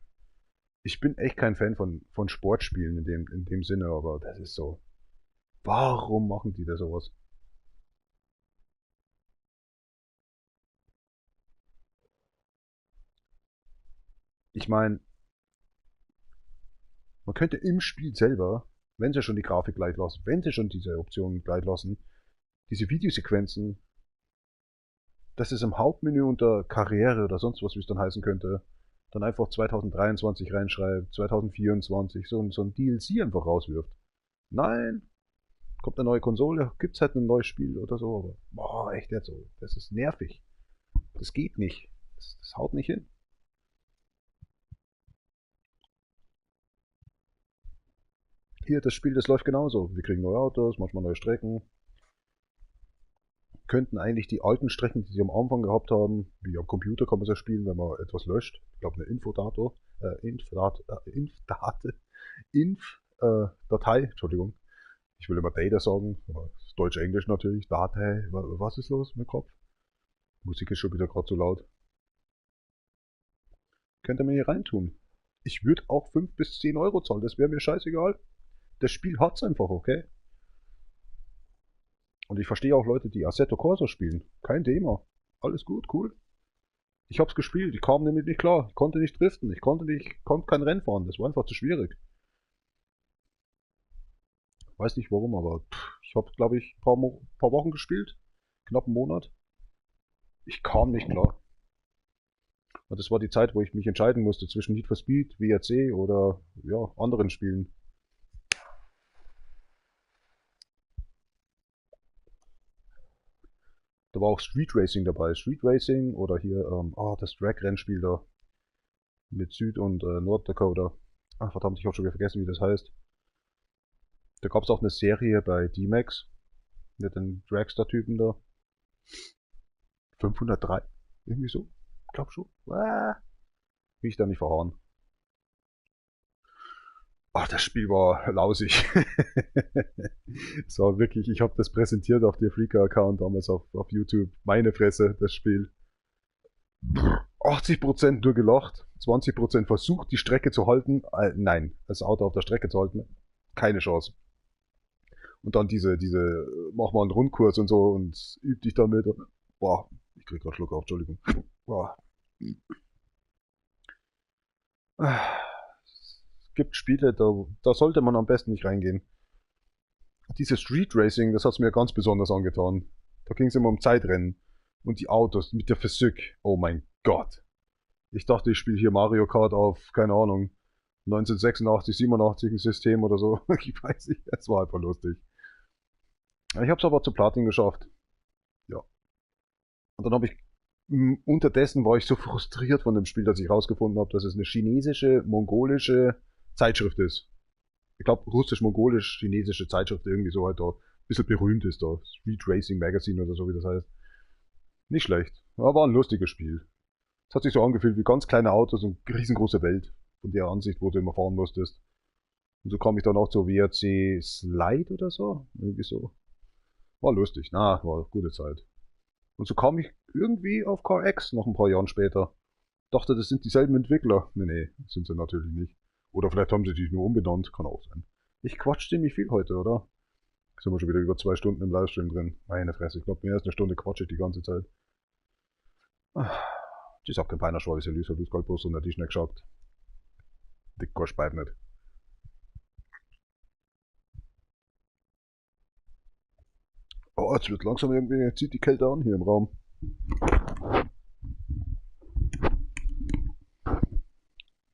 Ich bin echt kein Fan von Sportspielen in dem Sinne, aber das ist so. Warum machen die da sowas? Ich meine, man könnte im Spiel selber, wenn sie schon die Grafik gleich lassen, wenn sie schon diese Optionen gleich lassen, diese Videosequenzen, dass es im Hauptmenü unter Karriere oder sonst was, wie es dann heißen könnte, dann einfach 2023 reinschreibt, 2024, so ein DLC einfach rauswirft. Nein, kommt eine neue Konsole, gibt's halt ein neues Spiel oder so, aber boah, echt jetzt so, das ist nervig. Das geht nicht. Das haut nicht hin. Hier, das Spiel, das läuft genauso. Wir kriegen neue Autos, manchmal neue Strecken. Könnten eigentlich die alten Strecken, die sie am Anfang gehabt haben, wie am Computer kann man es ja spielen, wenn man etwas löscht. Ich glaube, eine Datei, Entschuldigung. Ich will immer Data sagen, aber das ist Deutsch-Englisch natürlich. Datei, was ist los mit dem Kopf? Musik ist schon wieder gerade zu laut. Könnt ihr mir hier reintun. Ich würde auch 5 bis 10 Euro zahlen, das wäre mir scheißegal. Das Spiel hat's einfach, okay? Und ich verstehe auch Leute, die Assetto Corsa spielen. Kein Thema. Alles gut, cool. Ich hab's gespielt, ich kam nämlich nicht klar. Ich konnte nicht driften, ich konnte kein Rennen fahren. Das war einfach zu schwierig. Weiß nicht warum, aber ich habe, glaube ich, ein paar Wochen gespielt. Knapp einen Monat. Ich kam nicht klar. Und das war die Zeit, wo ich mich entscheiden musste zwischen Need for Speed, WRC oder ja, anderen Spielen. Da war auch Street Racing dabei. Street Racing oder hier, das Drag-Rennspiel da. Mit Süd- und Norddakota. Ach verdammt, ich habe schon wieder vergessen, wie das heißt. Da gab es auch eine Serie bei D-Max. Mit den Dragster-Typen da. 503. Irgendwie so. Ich glaub schon. Will ich da nicht verhauen. Ach, das Spiel war lausig. Es war wirklich, ich habe das präsentiert auf der Flickr-Account damals auf YouTube. Meine Fresse, das Spiel. 80% nur gelacht, 20% versucht, die Strecke zu halten. Nein, das Auto auf der Strecke zu halten. Keine Chance. Und dann mach mal einen Rundkurs und so und üb dich damit. Boah, ich krieg grad Schluck auf, Entschuldigung. Boah. Es gibt Spiele, da sollte man am besten nicht reingehen. Dieses Street Racing, das hat's mir ganz besonders angetan. Da ging es immer um Zeitrennen. Und die Autos mit der Physik. Oh mein Gott. Ich dachte, ich spiele hier Mario Kart auf, keine Ahnung, 1986, 87 ein System oder so. Ich weiß nicht, es war einfach lustig. Ich habe es aber zu Platin geschafft. Ja. Und dann habe ich, unterdessen war ich so frustriert von dem Spiel, dass ich rausgefunden habe, dass es eine chinesische, mongolische Zeitschrift ist. Ich glaube, russisch-mongolisch-chinesische Zeitschrift, irgendwie so halt da, ein bisschen berühmt ist da. Street Racing Magazine oder so, wie das heißt. Nicht schlecht. Ja, war ein lustiges Spiel. Es hat sich so angefühlt wie ganz kleine Autos und riesengroße Welt. Von der Ansicht, wo du immer fahren musstest. Und so kam ich dann auch zur WRC Slide oder so. Irgendwie so. War lustig. War eine gute Zeit. Und so kam ich irgendwie auf CarX noch ein paar Jahren später. Dachte, das sind dieselben Entwickler. Nee, sind sie natürlich nicht. Oder vielleicht haben sie dich nur umbenannt. Kann auch sein. Ich quatsch ziemlich viel heute, oder? Sind wir schon wieder über 2 Stunden im Livestream drin. Meine Fresse, ich glaube, mehr als eine Stunde quatsche ich die ganze Zeit. Ich sag kein Peiner Schweiß, ich lüse Goldbus und die nicht geschaut. Dick kannst beid nicht. Oh, jetzt wird langsam irgendwie, zieht die Kälte an hier im Raum.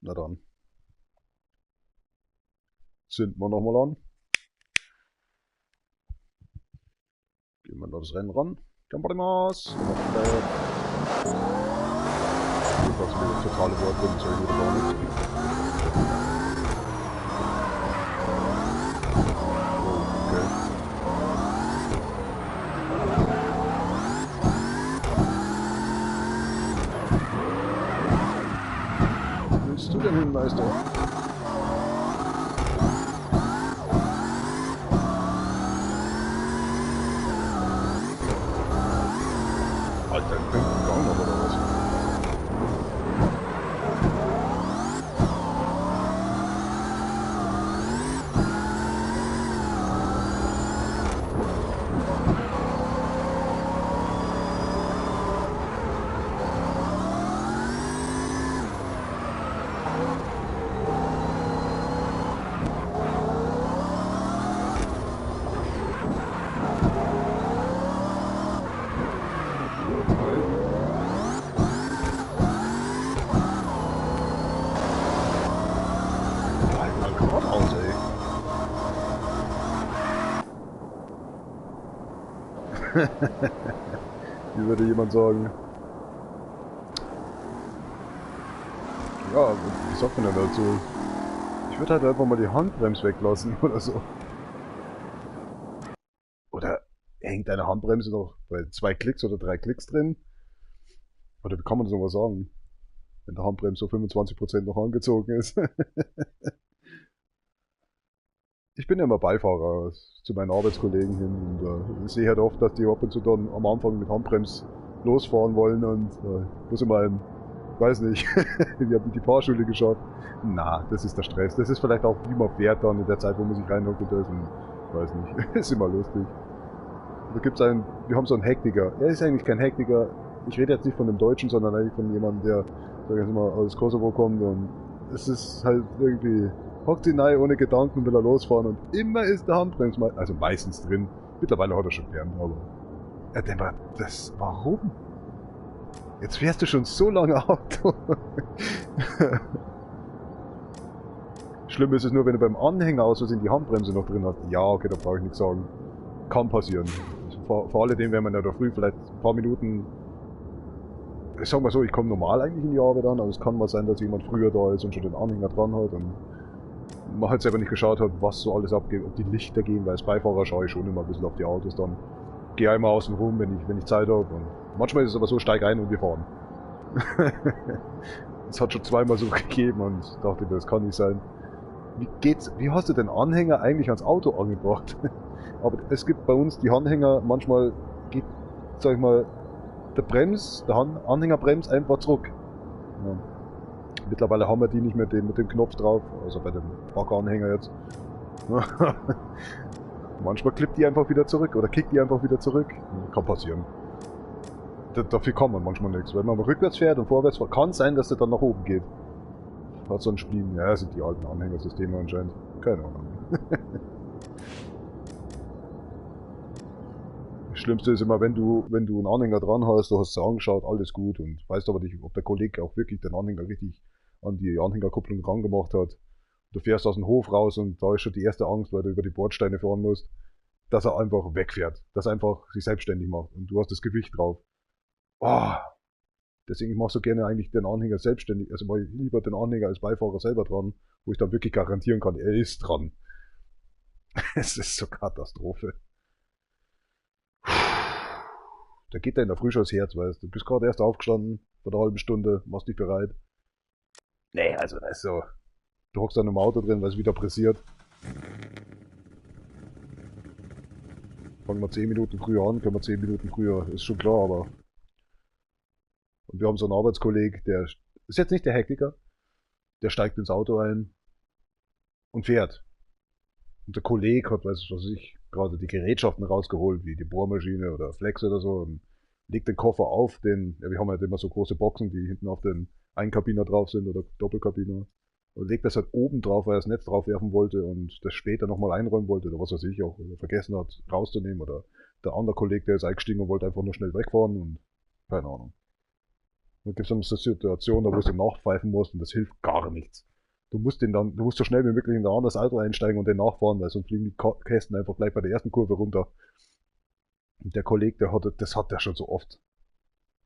Na dann. Zünden wir nochmal an. Gehen wir da das Rennen ran. Gambarimás! Das ist eine totale Wortwunde, so irgendwie gar nicht. Wo willst du denn hin, Meister? Alter, ich bin gegangen, oder was? Wie würde jemand sagen? Ja, wie sagt man denn dazu? Ich würde halt einfach mal die Handbremse weglassen oder so. Oder hängt deine Handbremse noch bei 2 Klicks oder 3 Klicks drin? Oder wie kann man sowas sagen? Wenn der Handbremse so 25% noch angezogen ist. Ich bin ja immer Beifahrer zu meinen Arbeitskollegen hin und ich sehe halt oft, dass die ab und zu dann am Anfang mit Handbremse losfahren wollen und muss immer ein, weiß nicht, wir haben die Fahrschule geschafft. Na, das ist der Stress. Das ist vielleicht auch, wie man fährt dann in der Zeit, wo man sich reinhockt und das und weiß nicht, ist immer lustig. Da gibt's einen, wir haben so einen Hektiker. Er ist eigentlich kein Hektiker. Ich rede jetzt nicht von einem Deutschen, sondern eigentlich von jemandem, der, sag ich mal, aus Kosovo kommt und es ist halt irgendwie, hockt ihn rein ohne Gedanken, will er losfahren und immer ist der Handbremse, also meistens drin. Mittlerweile hat er schon gelernt, aber er denkt mal, das, warum? Jetzt fährst du schon so lange Auto. Schlimm ist es nur, wenn du beim Anhänger aus Versehen die Handbremse noch drin hast. Ja, okay, da brauche ich nichts sagen. Kann passieren. Vor alledem, wenn man ja da früh vielleicht ein paar Minuten, ich sag mal so, ich komme normal eigentlich in die Arbeit an, aber es kann mal sein, dass jemand früher da ist und schon den Anhänger dran hat und man halt selber nicht geschaut hat, was so alles abgeht, ob die Lichter gehen, weil als Beifahrer schaue ich schon immer ein bisschen auf die Autos dann. Gehe einmal außen rum, wenn ich Zeit habe und manchmal ist es aber so, steig ein und wir fahren. Es hat schon zweimal so gegeben und dachte mir, das kann nicht sein. Wie hast du den Anhänger eigentlich ans Auto angebracht? Aber es gibt bei uns die Anhänger, manchmal geht, sag ich mal, der Anhängerbremse einfach zurück. Ja. Mittlerweile haben wir die nicht mehr mit dem Knopf drauf, also bei dem Baggeranhänger jetzt. Manchmal klippt die einfach wieder zurück oder kickt die einfach wieder zurück. Kann passieren. Dafür kann man manchmal nichts. Wenn man rückwärts fährt und vorwärts fährt, kann es sein, dass der dann nach oben geht. Hat so ein Spiel. Ja, das sind die alten Anhängersysteme anscheinend. Keine Ahnung. Das Schlimmste ist immer, wenn du einen Anhänger dran hast, du hast es angeschaut, alles gut und weißt aber nicht, ob der Kollege auch wirklich den Anhänger richtig an die Anhängerkupplung dran gemacht hat. Du fährst aus dem Hof raus und da ist schon die erste Angst, weil du über die Bordsteine fahren musst, dass er einfach wegfährt, dass er einfach sich selbstständig macht und du hast das Gewicht drauf. Oh, deswegen ich mache so gerne eigentlich den Anhänger selbstständig, also mache ich lieber den Anhänger als Beifahrer selber dran, wo ich dann wirklich garantieren kann, er ist dran. Es ist so Katastrophe. Da geht der in der Früh schon das Herz, weißt du. Du bist gerade erst aufgestanden, vor einer halben Stunde, machst dich bereit. Nee, also das ist so. Du hockst dann im Auto drin, weil es wieder pressiert. Fangen wir 10 Minuten früher an, können wir 10 Minuten früher, ist schon klar, aber. Und wir haben so einen Arbeitskollegen, der ist jetzt nicht der Hektiker, der steigt ins Auto ein und fährt. Und der Kollege hat, weiß ich, gerade die Gerätschaften rausgeholt, wie die Bohrmaschine oder Flex oder so, und legt den Koffer auf den, ja, wir haben halt immer so große Boxen, die hinten auf den Einkabiner drauf sind oder Doppelkabiner. Und legt das halt oben drauf, weil er das Netz drauf werfen wollte und das später nochmal einräumen wollte oder was weiß ich auch, oder vergessen hat rauszunehmen oder der andere Kollege, der ist eingestiegen und wollte einfach nur schnell wegfahren und keine Ahnung. Dann gibt es dann so Situationen, da wo du nachpfeifen musst und das hilft gar nichts. Du musst so schnell wie möglich in ein anderes Auto einsteigen und den nachfahren, weil sonst fliegen die Kästen einfach gleich bei der ersten Kurve runter. Und der Kollege, das hat der schon so oft.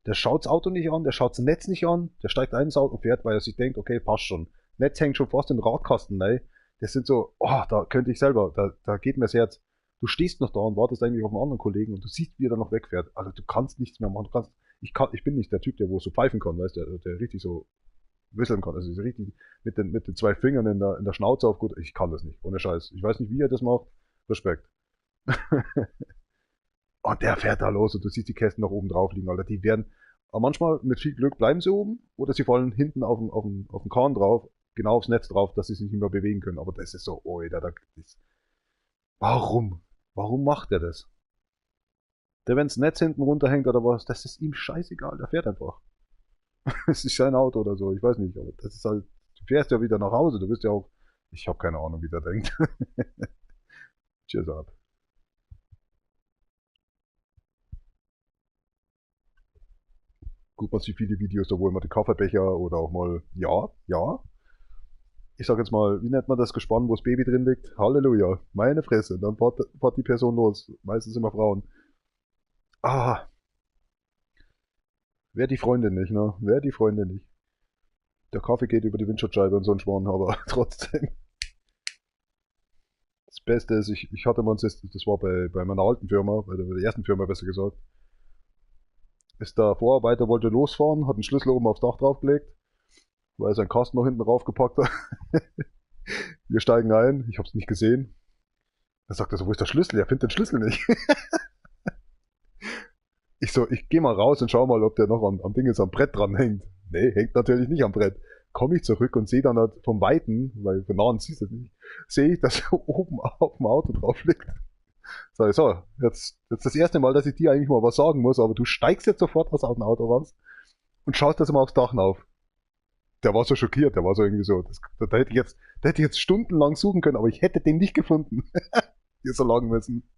Der schaut das Auto nicht an, der schaut das Netz nicht an, der steigt ein ins Auto und fährt, weil er sich denkt, okay, passt schon. Netz hängt schon fast in den Radkasten rein. Das sind so, oh, da könnte ich selber, da geht mir das Herz. Du stehst noch da und wartest eigentlich auf einen anderen Kollegen und du siehst, wie er da noch wegfährt. Also du kannst nichts mehr machen. Ich bin nicht der Typ, der wo so pfeifen kann, weißt du, der richtig so whisteln kann. Also so richtig mit den 2 Fingern in der Schnauze auf gut. Ich kann das nicht, ohne Scheiß. Ich weiß nicht, wie er das macht. Respekt. Und der fährt da los und du siehst die Kästen nach oben drauf liegen, Alter. Die werden, aber manchmal mit viel Glück bleiben sie oben oder sie fallen hinten auf den Kahn drauf, genau aufs Netz drauf, dass sie sich nicht mehr bewegen können. Aber das ist so, oh, warum? Warum macht er das? Der, wenn das Netz hinten runterhängt oder was, das ist ihm scheißegal, der fährt einfach. Es ist sein Auto oder so, ich weiß nicht, aber das ist halt, du fährst ja wieder nach Hause, du bist ja auch, ich habe keine Ahnung, wie der denkt. Cheers ab. Guckt man sich viele Videos, da wo immer die Kaffeebecher oder auch mal, ja. Ich sag jetzt mal, wie nennt man das Gespann, wo das Baby drin liegt? Halleluja, meine Fresse, dann fährt die Person los, meistens immer Frauen. Ah, wer die Freunde nicht, ne? Wer die Freunde nicht. Der Kaffee geht über die Windschutzscheibe und so ein Schwan, aber trotzdem. Das Beste ist, ich hatte mal, das war bei meiner alten Firma, bei der ersten Firma besser gesagt, ist der Vorarbeiter, wollte losfahren, hat einen Schlüssel oben aufs Dach draufgelegt, weil er seinen Kasten noch hinten raufgepackt hat. Wir steigen ein, ich hab's nicht gesehen. Er sagt so, wo ist der Schlüssel? Er findet den Schlüssel nicht. Ich so, ich geh mal raus und schau mal, ob der noch am Ding jetzt am Brett dran hängt. Nee, hängt natürlich nicht am Brett. Komme ich zurück und sehe dann halt vom Weiten, weil von nahen siehst du es nicht, sehe ich, dass er oben auf dem Auto drauf liegt. Sag ich so, jetzt das erste Mal, dass ich dir eigentlich mal was sagen muss, aber du steigst jetzt sofort aus dem Auto raus und schaust das mal aufs Dach auf. Der war so schockiert, der war so irgendwie so, da hätte ich jetzt stundenlang suchen können, aber ich hätte den nicht gefunden. Hier so lang müssen.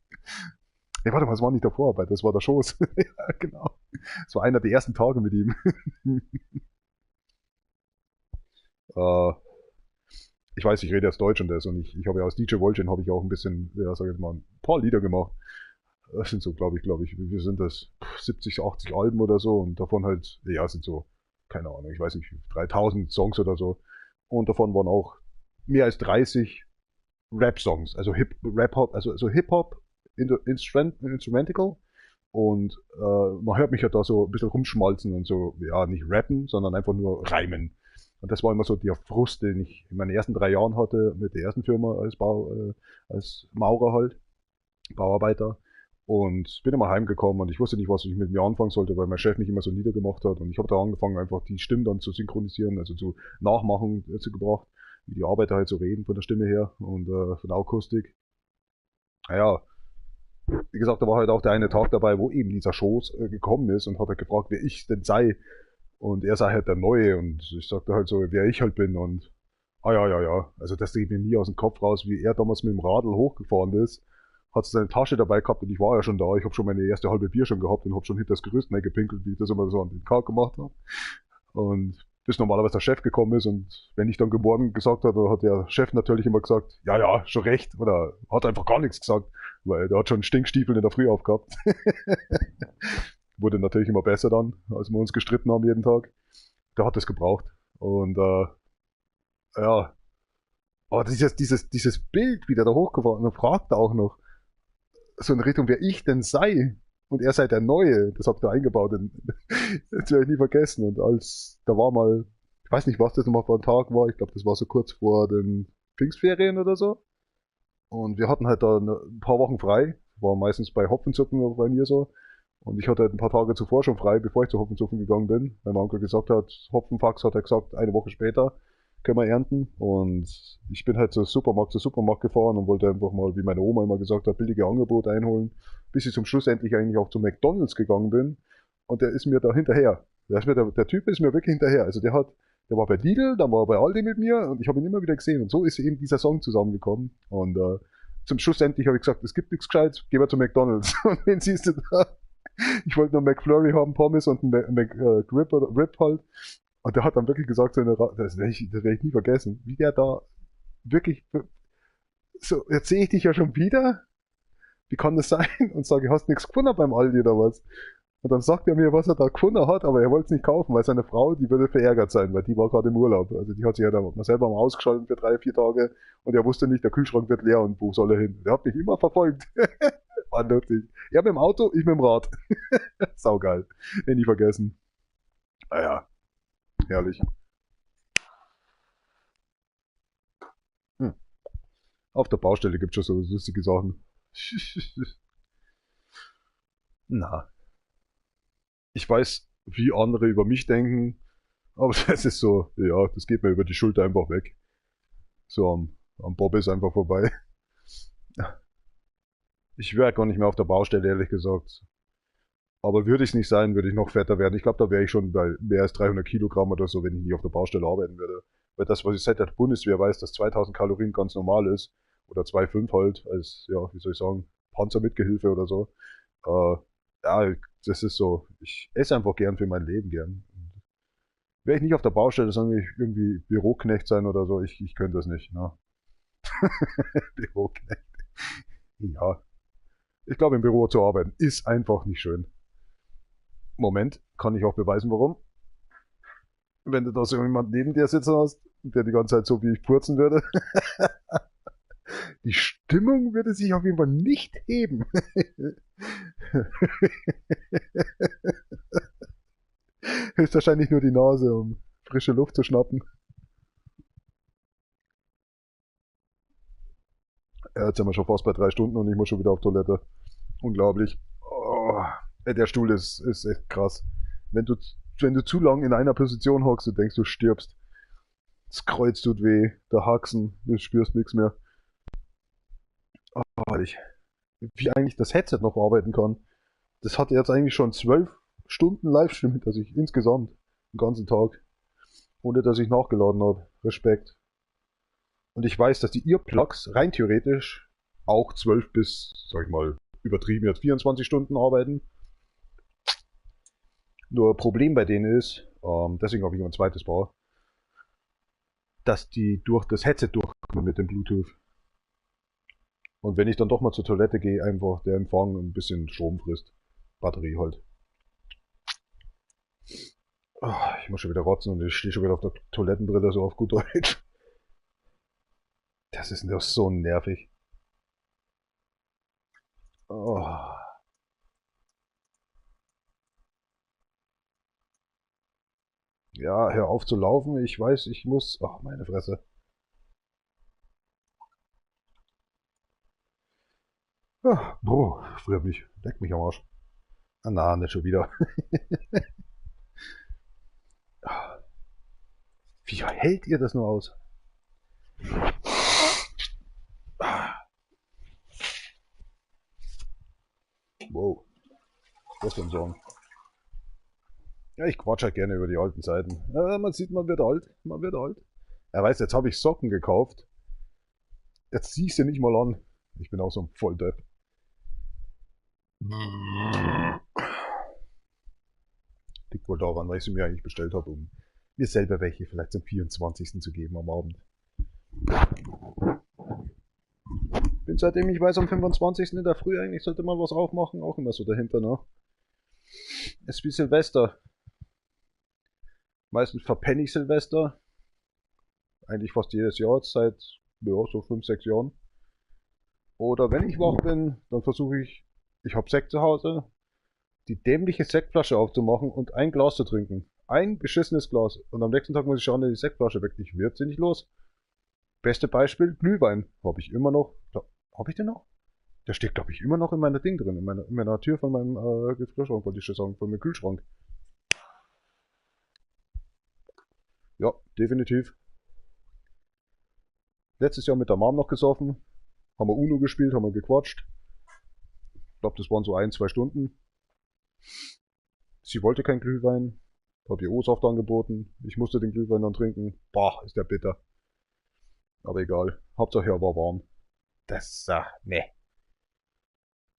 Nee, warte mal, das war nicht der Vorarbeit, das war der Schoß. Ja, genau. Das war einer der ersten Tage mit ihm. äh, ich weiß, ich rede jetzt Deutsch und das und ich habe ja aus DJ Volgin habe ich auch ein bisschen, ja, sag ich jetzt mal, ein paar Lieder gemacht. Das sind so, glaube ich, wie sind das? 70, 80 Alben oder so und davon halt, ja, sind so, keine Ahnung, ich weiß nicht, 3000 Songs oder so. Und davon waren auch mehr als 30 Rap-Songs, also Hip-Hop, also Hip-Hop, Instrumental. Und man hört mich ja da so ein bisschen rumschmalzen und so, ja, nicht rappen, sondern einfach nur reimen. Und das war immer so der Frust, den ich in meinen ersten 3 Jahren hatte mit der ersten Firma als Maurer halt, Bauarbeiter. Und bin immer heimgekommen und ich wusste nicht, was ich mit mir anfangen sollte, weil mein Chef mich immer so niedergemacht hat. Und ich habe da angefangen, einfach die Stimmen dann zu synchronisieren, also zu nachmachen dazu gebracht, wie die Arbeiter halt so reden von der Stimme her und von der Akustik. Naja, wie gesagt, da war halt auch der eine Tag dabei, wo eben dieser Schoß gekommen ist und hat halt gefragt, wer ich denn sei. Und er sei halt der Neue und ich sagte halt so, wer ich halt bin und ja, ja, ja. Also das geht mir nie aus dem Kopf raus, wie er damals mit dem Radl hochgefahren ist, hat seine Tasche dabei gehabt und ich war ja schon da. Ich habe schon meine erste halbe Bier schon gehabt und habe schon hinter das Gerüst gepinkelt, wie ich das immer so an den Tag gemacht habe. Und bis normalerweise der Chef gekommen ist und wenn ich dann geboren gesagt habe, hat der Chef natürlich immer gesagt, ja, ja, schon recht. Oder hat einfach gar nichts gesagt, weil der hat schon Stinkstiefel in der Früh aufgehabt. Wurde natürlich immer besser dann, als wir uns gestritten haben jeden Tag. Der hat es gebraucht. Und ja, aber dieses Bild, wie der da hochgefahren und fragt auch noch, so in Richtung, wer ich denn sei. Und er sei der Neue. Das habt ihr eingebaut. Das werde ich nie vergessen. Und da war mal, ich weiß nicht, was das nochmal für ein Tag war. Ich glaube, das war so kurz vor den Pfingstferien oder so. Und wir hatten halt da ein paar Wochen frei. War meistens bei Hopfensuppen bei mir so. Und ich hatte halt ein paar Tage zuvor schon frei, bevor ich zu Hopfensuppen gegangen bin. Weil mein Onkel gesagt hat, Hopfenfax hat er gesagt, eine Woche später können wir ernten. Und ich bin halt zu Supermarkt gefahren und wollte einfach mal, wie meine Oma immer gesagt hat, billige Angebote einholen, bis ich zum Schluss endlich eigentlich auch zu McDonalds gegangen bin. Und der ist mir da hinterher. Der Typ ist mir wirklich hinterher. Also der war bei Lidl, dann war er bei Aldi mit mir und ich habe ihn immer wieder gesehen. Und so ist eben dieser Song zusammengekommen. Und zum Schluss endlich habe ich gesagt, es gibt nichts Gescheites, gehen wir zu McDonalds. Und wen siehst du da? Ich wollte nur McFlurry haben, Pommes und ein Rip halt. Und der hat dann wirklich gesagt, das werde ich nie vergessen, wie der da wirklich so, jetzt sehe ich dich ja schon wieder. Wie kann das sein? Und sage, hast nichts gefunden beim Aldi oder was? Und dann sagt er mir, was er da gefunden hat, aber er wollte es nicht kaufen, weil seine Frau, die würde verärgert sein, weil die war gerade im Urlaub. Also die hat sich ja da mal selber mal ausgeschaltet für 3, 4 Tage und er wusste nicht, der Kühlschrank wird leer und wo soll er hin? Der hat mich immer verfolgt. War lustig. Er mit dem Auto, ich mit dem Rad. Saugeil. Nie vergessen. Naja, herrlich. Hm. Auf der Baustelle gibt's schon so lustige Sachen. Na, ich weiß, wie andere über mich denken, aber das ist so, ja, das geht mir über die Schulter einfach weg. So am Bob ist einfach vorbei. Ich wäre gar nicht mehr auf der Baustelle, ehrlich gesagt. Aber würde ich es nicht sein, würde ich noch fetter werden. Ich glaube, da wäre ich schon bei mehr als 300 Kilogramm oder so, wenn ich nicht auf der Baustelle arbeiten würde. Weil das, was ich seit der Bundeswehr weiß, dass 2000 Kalorien ganz normal ist. Oder 2,5 halt, als, ja, wie soll ich sagen, Panzer mit Gehilfe oder so. Äh, ja, das ist so, ich esse einfach gern für mein Leben gern. Wäre ich nicht auf der Baustelle, sondern ich irgendwie Büroknecht sein oder so, ich könnte das nicht, ne? Büroknecht. Ja. Ich glaube, im Büro zu arbeiten ist einfach nicht schön. Moment, kann ich auch beweisen, warum. Wenn du da so jemand neben dir sitzen hast, der die ganze Zeit so wie ich purzen würde, die Stimmung würde sich auf jeden Fall nicht heben. Höchstwahrscheinlich nur die Nase, um frische Luft zu schnappen. Ja, jetzt sind wir schon fast bei 3 Stunden und ich muss schon wieder auf Toilette. Unglaublich. Oh, der Stuhl ist echt krass. Wenn du, wenn du zu lang in einer Position hockst, du denkst, du stirbst. Das Kreuz tut weh, der Haxen, du spürst nichts mehr. Oh, wie eigentlich das Headset noch arbeiten kann. Das hatte jetzt eigentlich schon 12 Stunden Livestream hinter sich, insgesamt. Den ganzen Tag. Ohne dass ich nachgeladen habe. Respekt. Und ich weiß, dass die Earplugs rein theoretisch auch 12 bis, sag ich mal, übertrieben jetzt 24 Stunden arbeiten. Nur Problem bei denen ist, deswegen habe ich noch ein zweites Paar, dass die durch das Headset durchkommen mit dem Bluetooth. Und wenn ich dann doch mal zur Toilette gehe, einfach der Empfang ein bisschen Strom frisst. Batterie halt. Oh, ich muss schon wieder rotzen und ich stehe schon wieder auf der Toilettenbrille, so auf gut Deutsch. Das ist doch so nervig. Oh. Ja, hör auf zu laufen. Ich weiß, ich muss. Ach, meine Fresse. Ah, boah, friert mich. Leck mich am Arsch. Ah, na, nicht schon wieder. Wie hält ihr das nur aus? Wow, was für ein Song. Ja, ich quatsch halt gerne über die alten Zeiten. Man sieht, man wird alt. Man wird alt. Er weiß, jetzt habe ich Socken gekauft. Jetzt zieh ich sie nicht mal an. Ich bin auch so ein Volldepp. Liegt wohl daran, weil ich sie mir eigentlich bestellt habe, um mir selber welche vielleicht zum 24. zu geben am Abend. Bin seitdem ich weiß, am 25. in der Früh eigentlich sollte man was aufmachen, auch immer so dahinter, ne? Es ist wie Silvester. Meistens verpenne ich Silvester. Eigentlich fast jedes Jahr, seit ja, so 5, 6 Jahren. Oder wenn ich wach bin, dann versuche ich habe Sekt zu Hause, die dämliche Sektflasche aufzumachen und ein Glas zu trinken. Ein beschissenes Glas. Und am nächsten Tag muss ich schauen, dass die Sektflasche wirklich wird sie nicht los. Beste Beispiel, Glühwein. Habe ich immer noch. Habe ich den noch? Der steht, glaube ich, immer noch in meiner Ding drin, in meiner Tür von meinem Gefrierschrank, wollte ich schon sagen, von meinem Kühlschrank. Ja, definitiv. Letztes Jahr mit der Mom noch gesoffen. Haben wir Uno gespielt, haben wir gequatscht. Ich glaube, das waren so 1, 2 Stunden. Sie wollte kein Glühwein. Habe ihr O-Saft angeboten. Ich musste den Glühwein dann trinken. Boah, ist der bitter. Aber egal. Hauptsache er war warm. Das, ne.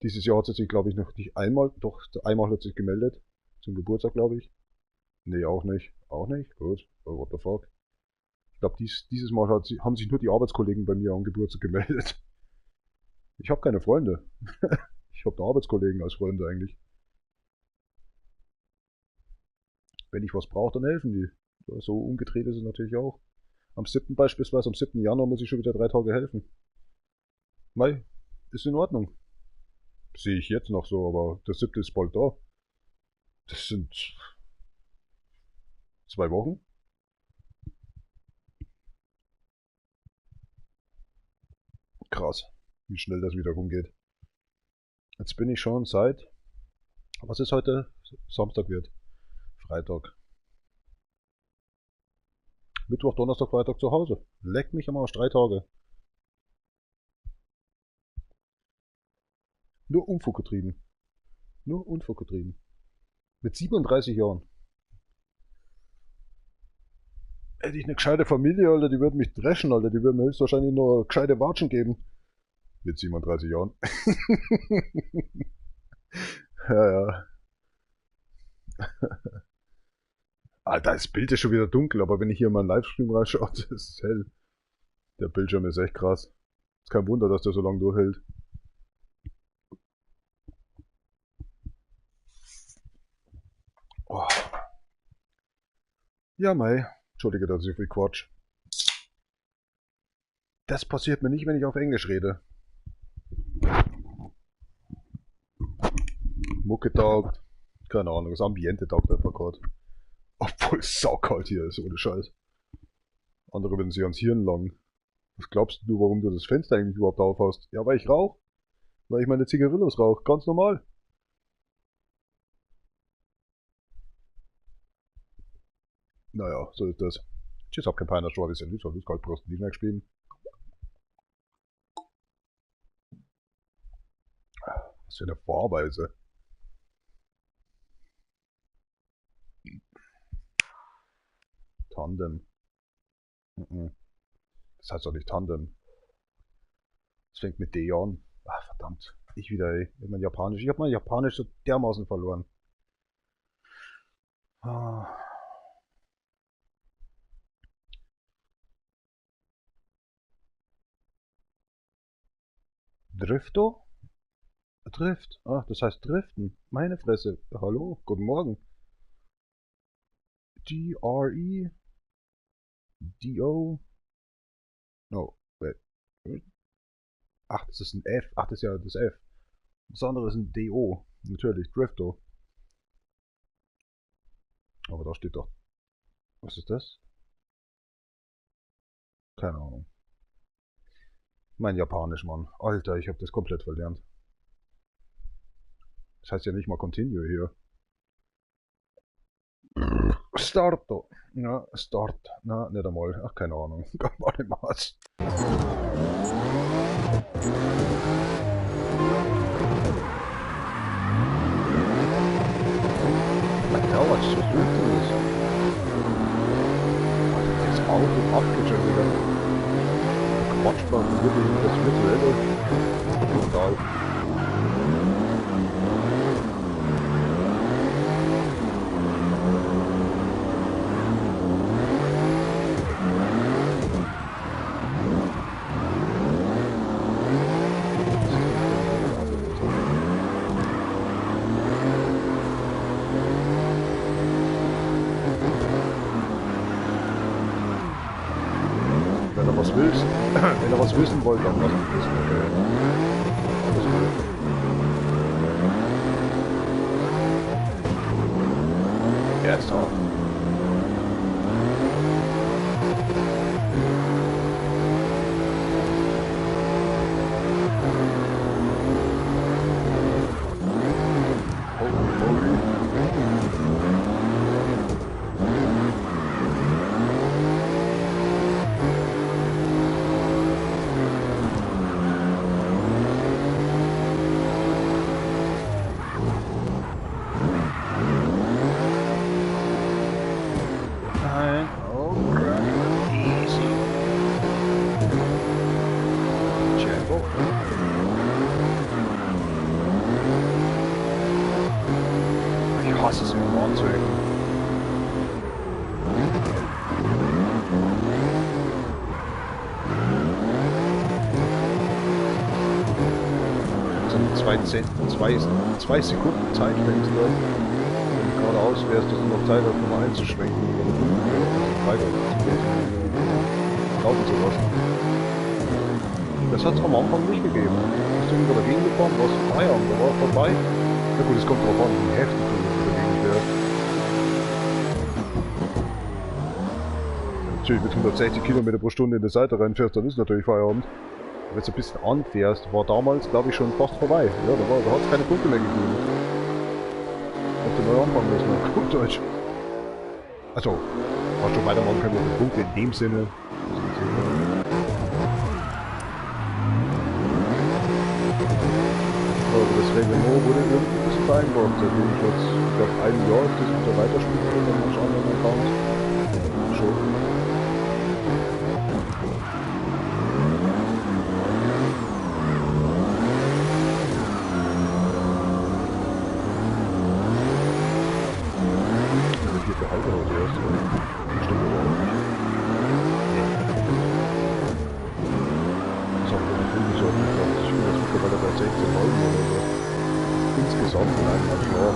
Dieses Jahr hat sie sich, glaube ich, noch nicht einmal, doch einmal hat sie sich gemeldet. Zum Geburtstag, glaube ich. Nee, auch nicht. Auch nicht? Gut. Oh, what the fuck? Ich glaube, dieses Mal haben sich nur die Arbeitskollegen bei mir am Geburtstag gemeldet. Ich habe keine Freunde. Ich habe da Arbeitskollegen als Freunde eigentlich. Wenn ich was brauche, dann helfen die. So umgedreht ist es natürlich auch. Am 7. beispielsweise, am 7. Januar muss ich schon wieder 3 Tage helfen. Mei, ist in Ordnung. Sehe ich jetzt noch so, aber der 7. ist bald da. Das sind 2 Wochen. Krass, wie schnell das wieder rumgeht. Jetzt bin ich schon seit, was ist heute? Samstag wird. Freitag. Mittwoch, Donnerstag, Freitag zu Hause. Leck mich am Arsch, 3 Tage. Nur Unfug getrieben. Nur Unfug getrieben. Mit 37 Jahren. Hätte ich eine gescheite Familie, Alter, die würden mich dreschen, Alter. Die würden mir höchstwahrscheinlich nur gescheite Watschen geben. Mit 37 Jahren. Ja, ja. Alter, das Bild ist schon wieder dunkel, aber wenn ich hier mal einen Livestream reinschaue, das ist hell. Der Bildschirm ist echt krass. Ist kein Wunder, dass der so lange durchhält. Ja, mei. Entschuldige, dass ich so viel Quatsch. Das passiert mir nicht, wenn ich auf Englisch rede. Mucke taugt. Keine Ahnung, das Ambiente taugt einfach gerade. Obwohl es saukalt hier ist, ohne Scheiß. Andere würden sich ans Hirn langen. Was glaubst du, warum du das Fenster eigentlich überhaupt auf hast? Ja, weil ich rauche. Weil ich meine Zigarillos rauche. Ganz normal. Naja, so ist das. Tschüss, hab kein Peiner Strawberries in Lützow, Lützkalt, Prost, Wiener gespielt. Was für eine Fahrweise. Tandem. Das heißt doch nicht Tandem. Das fängt mit D an. Ah, verdammt. Ich wieder, ey. Ich hab mein Japanisch so dermaßen verloren. Ah. Drifto? Drift. Ach, das heißt Driften. Meine Fresse. Hallo, guten Morgen. G-R-E-D-O. No, wait. Ach, das ist ein F. Ach, das ist ja das F. Das andere ist ein D-O. Natürlich, Drifto. Aber da steht doch. Was ist das? Keine Ahnung. Mein Japanisch, Mann. Alter, ich hab das komplett verlernt. Das heißt ja nicht mal Continue hier. Starto. Ja, Start. Na, nicht einmal. Ach, keine Ahnung. Gar nicht Maß. Dauert so gut. Das Auto abgeht schon wieder. Quatschplan wirklich das Virtuelle. Total. Wenn er was willst, wenn er was wissen wollt, dann lass mich wissen, okay. Alles gut. Ernsthaft. Nein. Oh, crap. Easy. Django. Ich hasse es, mit Anzügen. So zwei Sekunden Zeitfenster. Wenn du geradeaus wärst, dass du noch Zeit hast, nochmal einzuschwenken oder weiter laufen zu lassen. Das hat es am Anfang nicht gegeben. Bist du wieder dagegen gefahren, warst du Feierabend, da war es vorbei. Na gut, es kommt drauf an, wie heftig du dagegen fährst. Natürlich mit 160 Kilometer pro Stunde in der Seite reinfährst, dann ist natürlich Feierabend. Wenn du ein bisschen anfährst, war damals, glaube ich, schon fast vorbei. Ja, da hat es keine Punkte mehr gegeben. Hätte neu anfangen müssen, auf gut Deutsch. Also, hast du weitermachen können mit den Punkten in dem Sinne. Aber das Reglement wurde irgendwie ein bisschen vereinfacht. Seitdem ich jetzt, ich glaube, ein Jahr ist das wieder weiterspielen können, dann manch anderen Account. Schon. Der halbe heute erst. Stimmt aber auch nicht. Das haben wir nicht umgesorgt. Ich glaube, ich bin jetzt mittlerweile bei 16 Folgen oder so. Insgesamt in einem Jahr.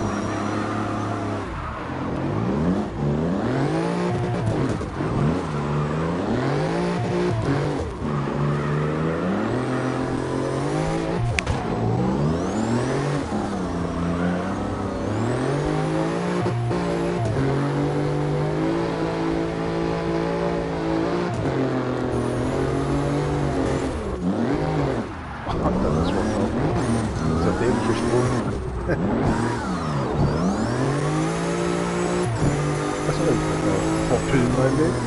Was soll denn vor Pillen reinlegen?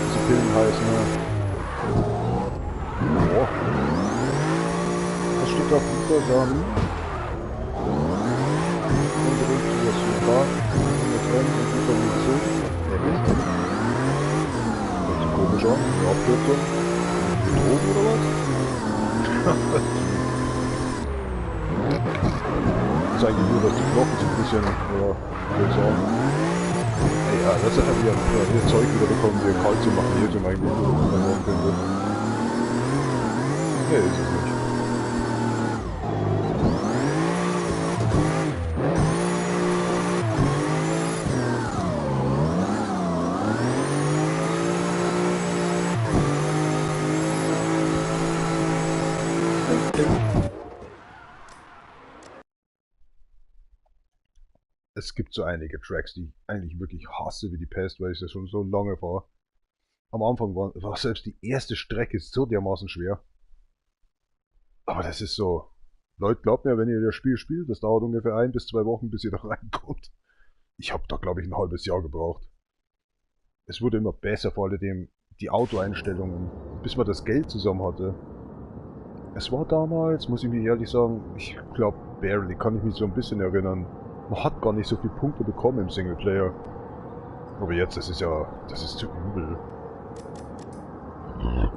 Diese Pillen heißen, ne? Boah. Was steht da drunter? Samen. Unbedingt das Sulfat. Mit Rennen und Vitamin C. Mist. Hört sich komisch an. Die Abkürzung. Drogen oder was? Das ist eigentlich nur, dass die Knochen so ein bisschen, ja, wie soll ich sagen. Ja, das hat ja wieder Zeug wieder bekommen, wie Kalzium, Magnesium eigentlich verloren könnte. Nee, ist es nicht. Es gibt so einige Tracks, die ich eigentlich wirklich hasse wie die Pest, weil ich das schon so lange fahre. Am Anfang war selbst die erste Strecke so dermaßen schwer. Aber das ist so. Leute, glaubt mir, wenn ihr das Spiel spielt, das dauert ungefähr 1 bis 2 Wochen, bis ihr da reinkommt. Ich habe da, glaube ich, ein halbes Jahr gebraucht. Es wurde immer besser, vor allem die Autoeinstellungen, bis man das Geld zusammen hatte. Es war damals, muss ich mir ehrlich sagen, ich glaube, barely, kann ich mich so ein bisschen erinnern. Man hat gar nicht so viele Punkte bekommen im Singleplayer. Aber jetzt, das ist zu übel.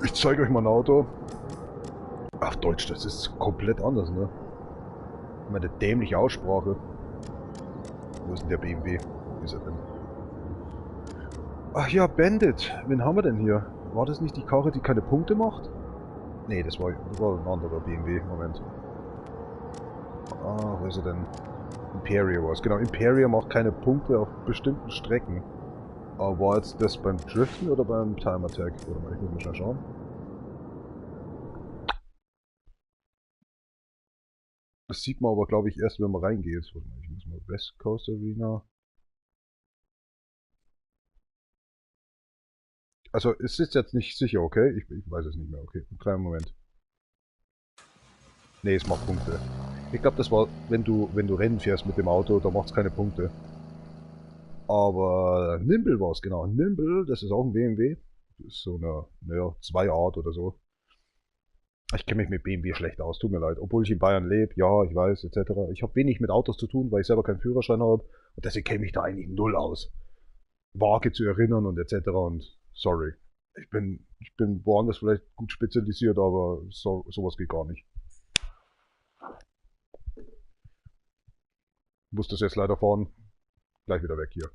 Ich zeige euch mal ein Auto. Auf Deutsch, das ist komplett anders, ne? Meine dämliche Aussprache. Wo ist denn der BMW? Wo ist er denn? Ach ja, Bandit. Wen haben wir denn hier? War das nicht die Karre, die keine Punkte macht? Nee, das war ein anderer BMW. Moment. Ah, wo ist er denn? Imperia war es. Genau, Imperia macht keine Punkte auf bestimmten Strecken. Aber war jetzt das beim Driften oder beim Time Attack? Warte mal, ich muss mal schnell schauen. Das sieht man aber, glaube ich, erst, wenn man reingeht. Warte mal, ich muss mal West Coast Arena. Also, es ist jetzt nicht sicher, okay? Ich weiß es nicht mehr, okay. Einen kleinen Moment. Nee, es macht Punkte. Ich glaube, das war, wenn du Rennen fährst mit dem Auto, da macht es keine Punkte. Aber Nimble war es, genau. Nimble, das ist auch ein BMW. Das ist so eine, naja, Zweiart oder so. Ich kenne mich mit BMW schlecht aus, tut mir leid. Obwohl ich in Bayern lebe, ja, ich weiß, etc. Ich habe wenig mit Autos zu tun, weil ich selber keinen Führerschein habe. Und deswegen kenne ich da eigentlich null aus. Vage zu erinnern und etc. Und sorry. Ich bin woanders vielleicht gut spezialisiert, aber sowas geht gar nicht. Muss das jetzt leider fahren. Gleich wieder weg hier.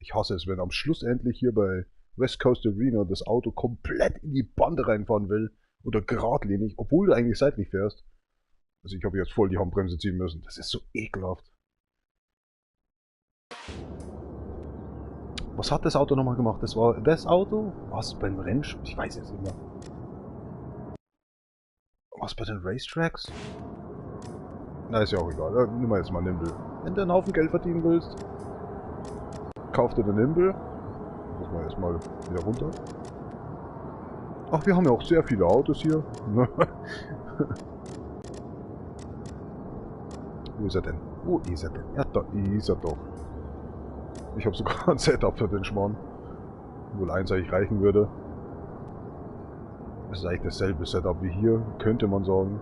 Ich hasse es, wenn am Schluss endlich hier bei West Coast Arena das Auto komplett in die Bande reinfahren will oder geradlinig, obwohl du eigentlich seitlich fährst. Also ich habe jetzt voll die Handbremse ziehen müssen. Das ist so ekelhaft. Was hat das Auto nochmal gemacht? Das war das Auto? Was beim Rennspiel? Ich weiß jetzt nicht mehr. Was bei den Racetracks? Na, ist ja auch egal. Nimm mal jetzt mal Nimble. Wenn du einen Haufen Geld verdienen willst, kauf dir den Nimble. Muss man erstmal wieder runter. Ach, wir haben ja auch sehr viele Autos hier. Wo ist er denn? Wo ist er denn? Ja, da ist er doch. Ich habe sogar ein Setup für den Schmarrn. Wohl eins eigentlich reichen würde. Das ist eigentlich dasselbe Setup wie hier, könnte man sagen.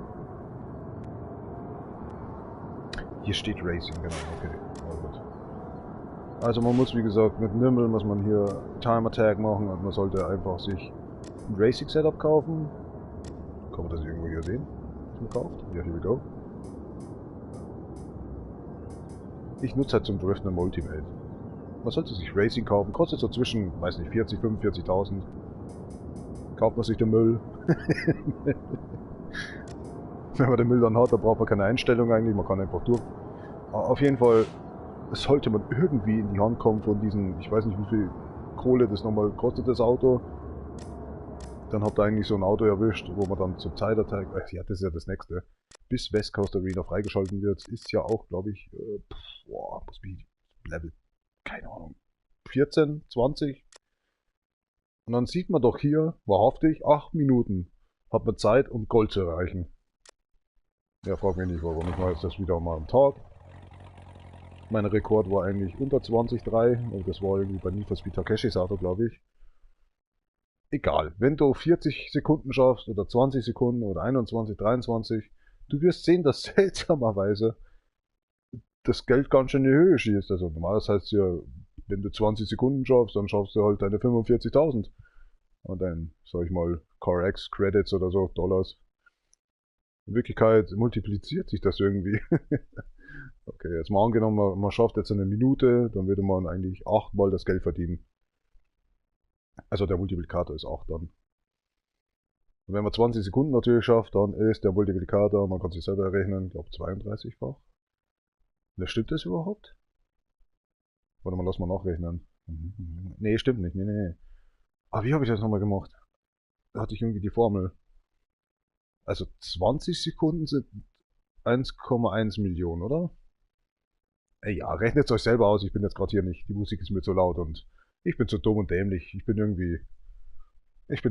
Hier steht Racing, genau, okay. Also man muss, wie gesagt, mit Nimble muss man hier Time Attack machen und man sollte einfach sich ein Racing Setup kaufen. Kann man das irgendwo hier sehen, was man kauft? Ja, here we go. Ich nutze halt zum Driften ein Ultimate. Man sollte sich Racing kaufen, kostet so zwischen, weiß nicht, 40.000, 45.000. kauft man sich den Müll. Wenn man den Müll dann hat, dann braucht man keine Einstellung eigentlich, man kann einfach durch. Aber auf jeden Fall sollte man irgendwie in die Hand kommen von diesen, ich weiß nicht wie viel Kohle das nochmal kostet, das Auto. Dann habt ihr eigentlich so ein Auto erwischt, wo man dann zur Zeitattack, ja das ist ja das nächste, bis West Coast Arena freigeschalten wird, ist ja auch, glaube ich, muss wie Level, keine Ahnung, 14, 20. Und dann sieht man doch hier, wahrhaftig, 8 Minuten hat man Zeit, um Gold zu erreichen. Ja, frag mich nicht warum, ich mache jetzt das wieder mal am Tag. Mein Rekord war eigentlich unter 20,3, und das war irgendwie bei Need for Speed Takeshis Auto, glaube ich. Egal, wenn du 40 Sekunden schaffst, oder 20 Sekunden, oder 21, 23, du wirst sehen, dass seltsamerweise das Geld ganz schön in die Höhe schießt. Also normalerweise heißt es ja, wenn du 20 Sekunden schaffst, dann schaffst du halt deine 45.000. Und dann, sag ich mal, CarX Credits oder so, Dollars. In Wirklichkeit multipliziert sich das irgendwie. Okay, jetzt mal angenommen, man schafft jetzt eine Minute, dann würde man eigentlich 8-mal das Geld verdienen. Also der Multiplikator ist 8 dann. Und wenn man 20 Sekunden natürlich schafft, dann ist der Multiplikator, man kann sich selber rechnen, ich glaube 32-fach. Stimmt das überhaupt? Warte mal, lass mal nachrechnen. Nee, stimmt nicht. Nee. Ah, wie habe ich das nochmal gemacht? Da hatte ich irgendwie die Formel. Also 20 Sekunden sind 1,1 Millionen, oder? Ja, rechnet euch selber aus, ich bin jetzt gerade hier nicht. Die Musik ist mir zu laut und ich bin zu dumm und dämlich. Ich bin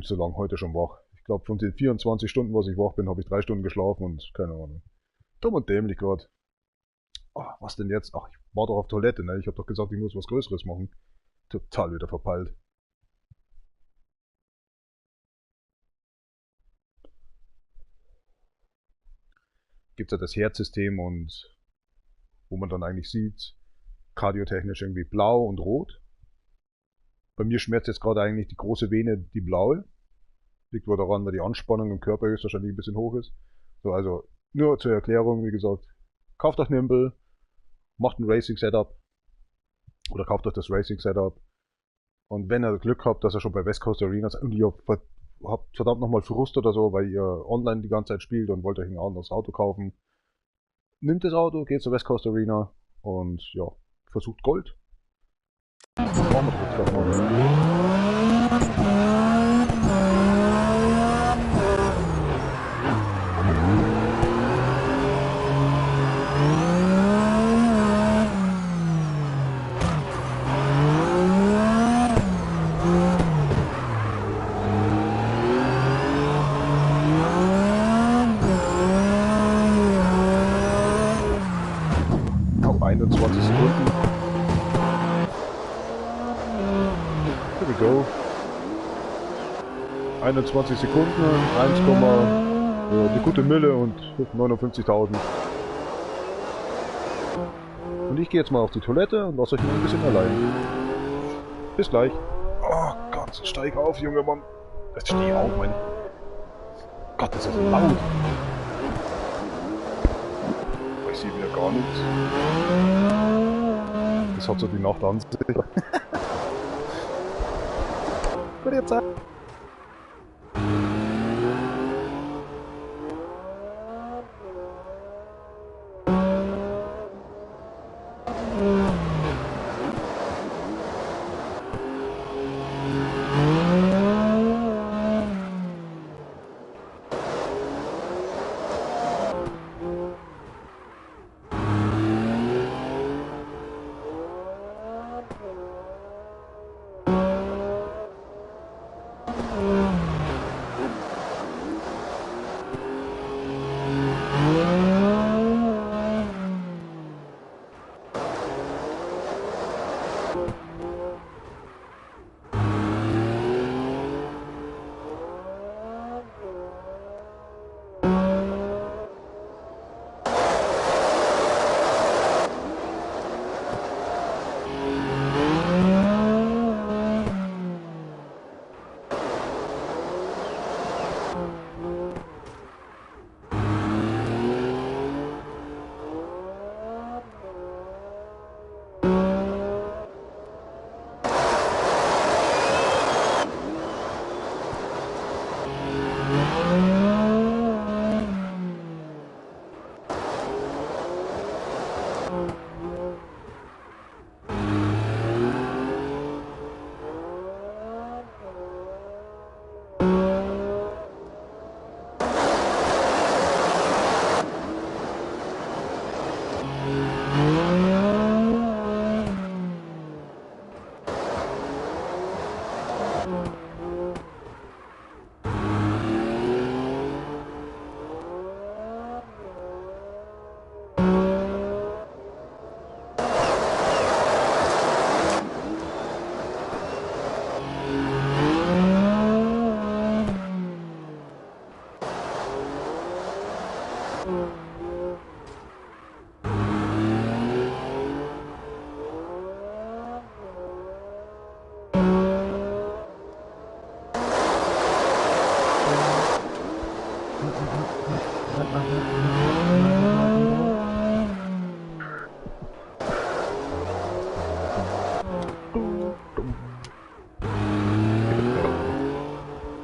zu lang heute schon wach. Ich glaube, von den 24 Stunden, was ich wach bin, habe ich 3 Stunden geschlafen und keine Ahnung. Dumm und dämlich gerade. Oh, was denn jetzt? Ach, ich war doch auf Toilette, ne? Ich habe doch gesagt, ich muss was Größeres machen. Total wieder verpeilt. Gibt es ja das Herzsystem und wo man dann eigentlich sieht, kardiotechnisch irgendwie blau und rot. Bei mir schmerzt jetzt gerade eigentlich die große Vene, die blaue. Liegt wohl daran, weil die Anspannung im Körper höchstwahrscheinlich ein bisschen hoch ist. So, also nur zur Erklärung, wie gesagt, kauft euch Nimble, macht ein Racing Setup oder kauft euch das Racing Setup. Und wenn ihr Glück habt, dass ihr schon bei West Coast Arena seid und ihr habt verdammt nochmal Frust oder so, weil ihr online die ganze Zeit spielt und wollt euch ein anderes Auto kaufen, nimmt das Auto, geht zur West Coast Arena und ja, versucht Gold. Machen wir das jetzt mal. Noch 21 Sekunden. Here we go. 21 Sekunden, 1, eine gute Mille und 59.000. Und ich gehe jetzt mal auf die Toilette und lasse euch ein bisschen allein. Bis gleich. Oh Gott, steig auf, junger Mann. Jetzt steh auf, mein Gott, das ist laut. Ich sehe wieder gar nichts. Das hat so die Nacht an sich. Gute Zeit.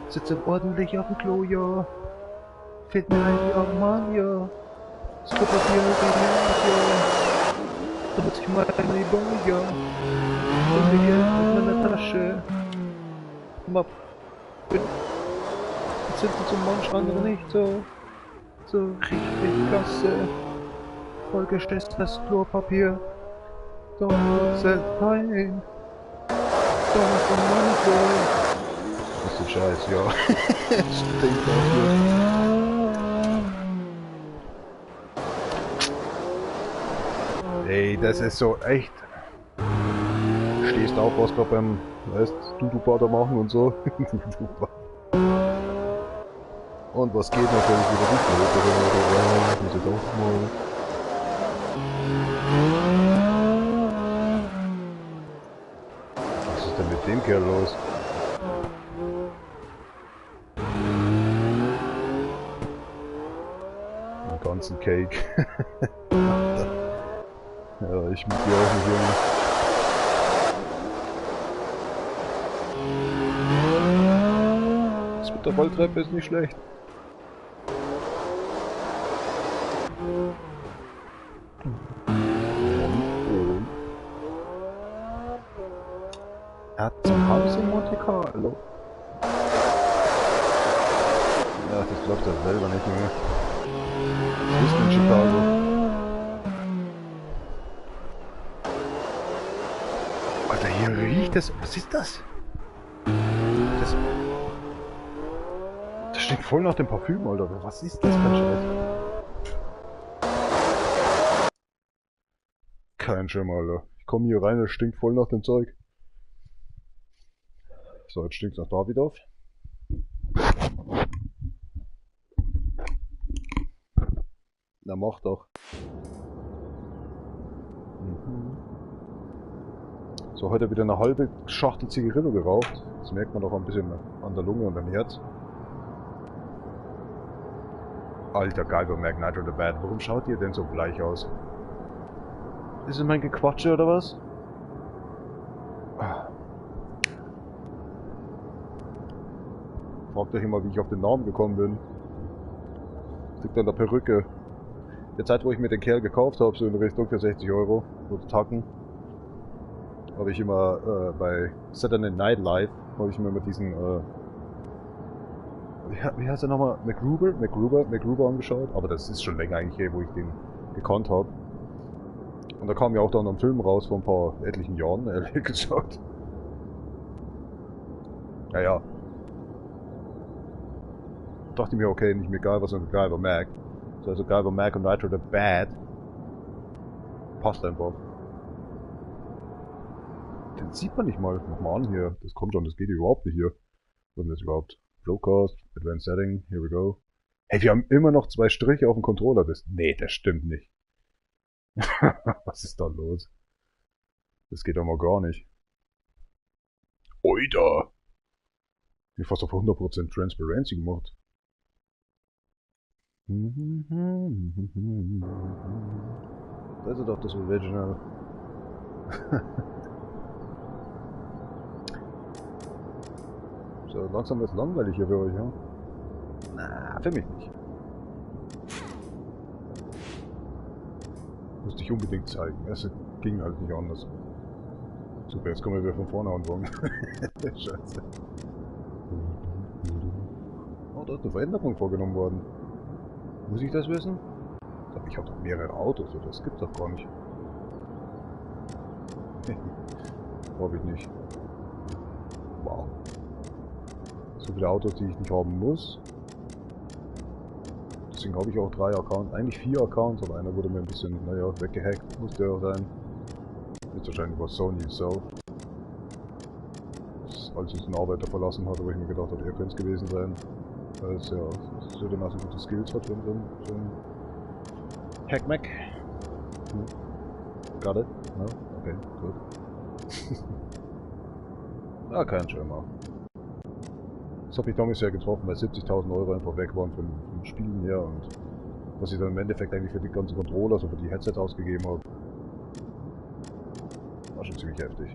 Sitze ordentlich auf dem Klo, ja. Fällt mir ein, ja, Mann, ja. Superpapier, ja. Da muss ich mal eine Übung, ja. Und mir Geld in meiner Tasche. Map. Jetzt sind sie zum manch andere nicht so. So richtig klasse. Vollgeschisstes Klopapier. Doch zählt rein. Doch von meinem Klo. Das ist ein Scheiß, ja. Stinkt auch hier. Ey, das ist so echt. Stehst auf, was gerade beim, weißt, Dudu-Bader machen und so. Und was geht natürlich wieder nicht los, oder muss ich doch mal. Was ist denn mit dem Kerl los? Den ganzen Cake. Ja, ich mit dir auch nicht, Junge. Das mit der Rolltreppe ist nicht schlecht. Er hat zum Haus in Monte Carlo. Ja, das glaubt er selber nicht mehr. Das ist in Chicago. Alter, hier riecht es. Was ist das? Das stinkt voll nach dem Parfüm, Alter. Was ist das für ein Scheiß? Kein Schimmer, Alter. Ich komme hier rein, es stinkt voll nach dem Zeug. So, jetzt stinkt es nach Davidoff. Na, mach doch. So, heute wieder eine halbe Schachtel Zigarillo geraucht. Das merkt man doch ein bisschen an der Lunge und am Herz. Alter, Geiger Mag Nitro the Bad. Warum schaut ihr denn so bleich aus? Ist es mein Gequatsche oder was? Fragt euch immer, wie ich auf den Namen gekommen bin. Das liegt an der Perücke. Der Zeit, wo ich mir den Kerl gekauft habe, so in Richtung für 60 Euro, oder Tacken, habe ich immer bei Saturday Night Live, habe ich mir immer diesen, wie heißt der nochmal? MacGruber angeschaut, aber das ist schon länger eigentlich, wo ich den gekannt habe. Und da kam ja auch dann ein Film raus vor ein paar etlichen Jahren, ehrlich gesagt. Naja. Dachte mir, okay, nicht mehr Guyver, sondern Guyver Mag. Also Guyver Mag und Nitro the Bad. Passt einfach. Den sieht man nicht mal. Mach mal an hier. Das kommt schon, das geht überhaupt nicht hier. Was ist das überhaupt? Broadcast, Advanced Setting, here we go. Hey, wir haben immer noch 2 Striche auf dem Controller. Nee, das stimmt nicht. Was ist da los? Das geht doch mal gar nicht. Oida! Ich hab fast auf 100% Transparency gemacht. Das ist doch das Original. So, langsam wird es langweilig hier für euch, ja? Na, für mich nicht. Musste ich unbedingt zeigen. Es ging halt nicht anders. Super, jetzt kommen wir wieder von vorne anfangen. Scheiße. Oh, da ist eine Veränderung vorgenommen worden. Muss ich das wissen? Ich habe doch mehrere Autos, das gibt's doch gar nicht. Glaube ich nicht. Wow. So viele Autos, die ich nicht haben muss. Deswegen habe ich auch 3 Accounts, eigentlich 4 Accounts, aber einer wurde mir ein bisschen, naja, weggehackt, musste ja sein. Jetzt wahrscheinlich war Sony self. Als ich den Arbeiter verlassen hatte, wo ich mir gedacht habe, er könnte es gewesen sein. Weil es ja so dermaßen gute Skills hat, so ein Heck Mac. Got it? No? Okay, gut. Ah, kein Schirmer. Das hat mich damals ja getroffen, weil 70.000 Euro einfach weg waren vom Spielen her und was ich dann im Endeffekt eigentlich für die ganzen Controller, also für die Headsets ausgegeben habe. War schon ziemlich heftig.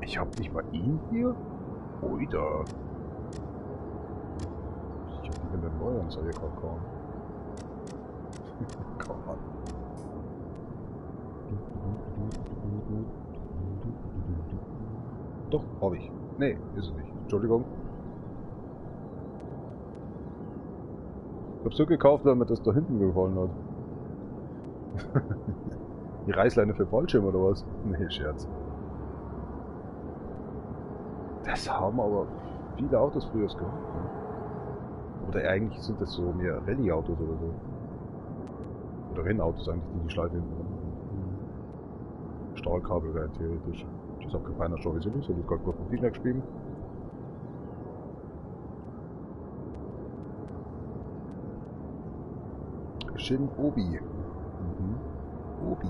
Ich hab nicht mal ihn hier? Oida. Ich hab nicht in den Neuanzeige gerade kaum. Komm an. Doch, hab ich. Nee, ist es nicht. Entschuldigung. Ich hab's so gekauft, weil mir das da hinten gefallen hat. Die Reißleine für Fallschirm oder was? Nee, Scherz. Das haben aber viele Autos früher gehabt. Ne? Oder eigentlich sind das so mehr Rallye-Autos oder so. Oder Rennautos eigentlich, die Schleife hinten haben. Stahlkabel wäre theoretisch. Das hat keiner schon wieso nicht, so das gerade gut nicht gespielt. Shin Obi. Obi.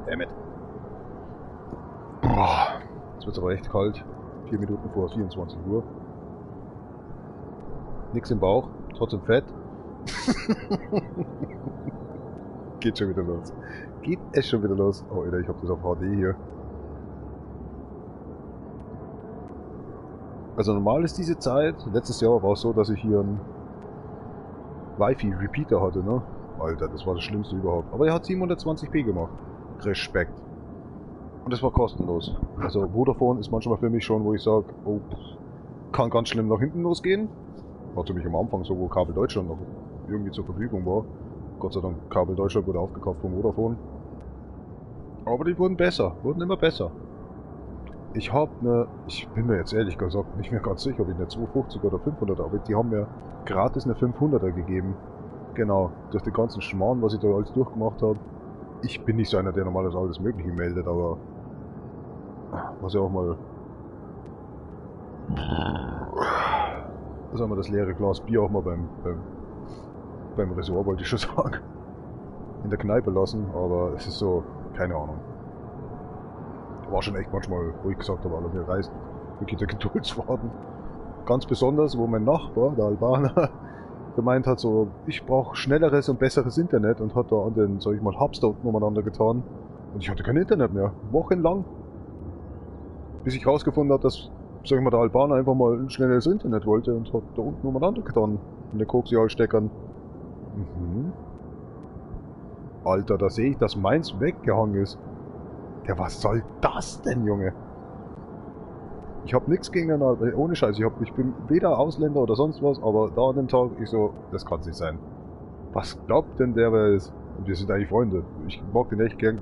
Dammit. Boah, jetzt wird es aber echt kalt. 4 Minuten vor 24 Uhr. Nix im Bauch, trotzdem fett. Geht schon wieder los. Geht es schon wieder los. Oh, Alter, ich hab das auf HD hier. Also normal ist diese Zeit, letztes Jahr war es so, dass ich hier einen Wi-Fi-Repeater hatte, ne? Alter, das war das Schlimmste überhaupt. Aber er hat 720p gemacht. Respekt. Und das war kostenlos. Also Vodafone ist manchmal für mich schon, wo ich sage, oh, kann ganz schlimm nach hinten losgehen. War für mich am Anfang so, wo Kabel Deutschland noch irgendwie zur Verfügung war. Gott sei Dank, Kabel Deutschland wurde aufgekauft von Vodafone. Aber die wurden besser, wurden immer besser. Ich bin mir jetzt ehrlich gesagt nicht mehr ganz sicher, ob ich eine 250er oder 500er, aber die haben mir gratis eine 500er gegeben. Genau, durch den ganzen Schmarrn, was ich da alles durchgemacht habe. Ich bin nicht so einer, der normales alles Mögliche meldet, aber was ja auch mal... Sagen wir das leere Glas Bier auch mal beim Ressort, wollte ich schon sagen. In der Kneipe lassen, aber es ist so, keine Ahnung. War schon echt manchmal, wo ich gesagt habe, Alter, mir reißt wirklich der Geduldsfaden. Ganz besonders, wo mein Nachbar, der Albaner, gemeint hat, so, ich brauche schnelleres und besseres Internet und hat da an den, sag ich mal, Hubs da unten umeinander getan. Und ich hatte kein Internet mehr. Wochenlang. Bis ich rausgefunden habe, dass, sag ich mal, der Albaner einfach mal ein schnelleres Internet wollte und hat da unten umeinander getan. In den Koaxialsteckern. Alter, da sehe ich, dass meins weggehangen ist. Ja, was soll das denn, Junge? Ich hab nichts gegen den, ohne Scheiß, ich bin weder Ausländer oder sonst was, aber da an dem Tag, ich so, das kann's nicht sein. Was glaubt denn der, wer ist? Und wir sind eigentlich Freunde. Ich mag den echt gern.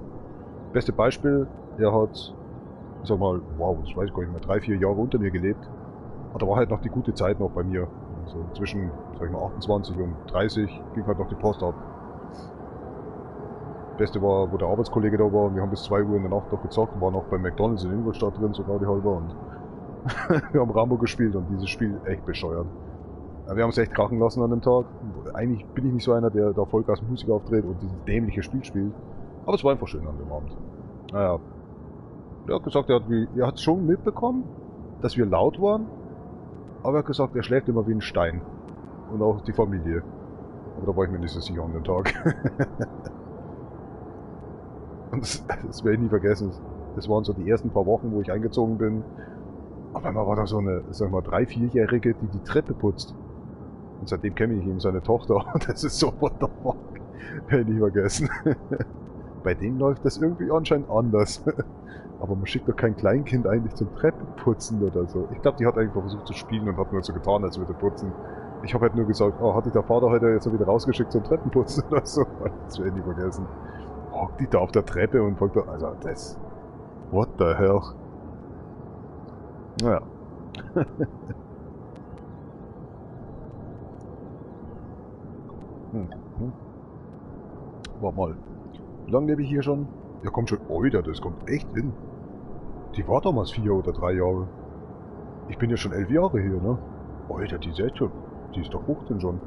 Beste Beispiel, er hat, sag mal, wow, das weiß ich gar nicht mehr, 3, 4 Jahre unter mir gelebt. Aber da war halt noch die gute Zeit noch bei mir. Also zwischen, sag ich mal, 28 und 30 ging halt noch die Post ab. Beste war, wo der Arbeitskollege da war und wir haben bis 2 Uhr in der Nacht noch gezockt und waren noch bei McDonalds in Ingolstadt drin, sogar die halbe, und wir haben Rambo gespielt und dieses Spiel echt bescheuert. Wir haben es echt krachen lassen an dem Tag. Eigentlich bin ich nicht so einer, der da Vollgas Musik aufdreht und dieses dämliche Spiel spielt. Aber es war einfach schön an dem Abend. Naja. Er hat gesagt, er hat schon mitbekommen, dass wir laut waren, aber er hat gesagt, er schläft immer wie ein Stein. Und auch die Familie. Aber da war ich mir nicht so sicher an dem Tag. Und das werde ich nie vergessen. Das waren so die ersten paar Wochen, wo ich eingezogen bin. Auf einmal war da so eine, sag mal, 3-, 4-Jährige, die die Treppe putzt. Und seitdem kenne ich ihm seine Tochter. Und das ist so, what the fuck. Werde ich nie vergessen. Bei denen läuft das irgendwie anscheinend anders. Aber man schickt doch kein Kleinkind eigentlich zum Treppenputzen oder so. Ich glaube, die hat einfach versucht zu spielen und hat nur so getan, als würde putzen. Ich habe halt nur gesagt, oh, hat dich der Vater heute jetzt wieder rausgeschickt zum Treppenputzen oder so. Das werde ich nie vergessen. Hockt die da auf der Treppe und folgt da, also das... What the hell? Naja. Warte mal. Wie lange lebe ich hier schon? Ja, kommt schon. Oida, das kommt echt hin. Die war damals 4 oder 3 Jahre. Ich bin ja schon 11 Jahre hier, ne? Alter, die ist echt schon. Die ist doch 15 schon.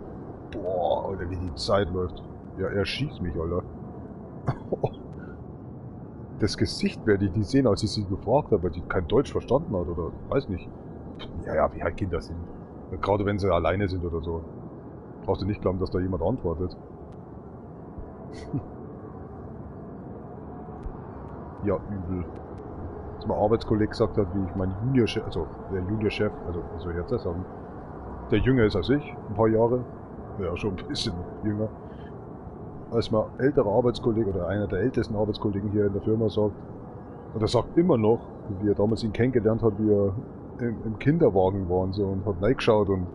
Boah, Alter, wie die Zeit läuft. Ja, er schießt mich, Alter. Das Gesicht werde ich nie sehen, als ich sie gefragt habe, weil die kein Deutsch verstanden hat oder weiß nicht. Ja, wie halt Kinder sind. Gerade wenn sie alleine sind oder so. Brauchst du nicht glauben, dass da jemand antwortet. Ja, übel. Dass mein Arbeitskollege gesagt hat, wie ich mein Juniorchef, also der Juniorchef, also was soll ich jetzt sagen? Der jünger ist als ich, ein paar Jahre. Ja, schon ein bisschen jünger. Als mein älterer Arbeitskollege oder einer der ältesten Arbeitskollegen hier in der Firma sagt, und er sagt immer noch, wie er damals ihn kennengelernt hat, wie er im Kinderwagen war und so und hat reingeschaut und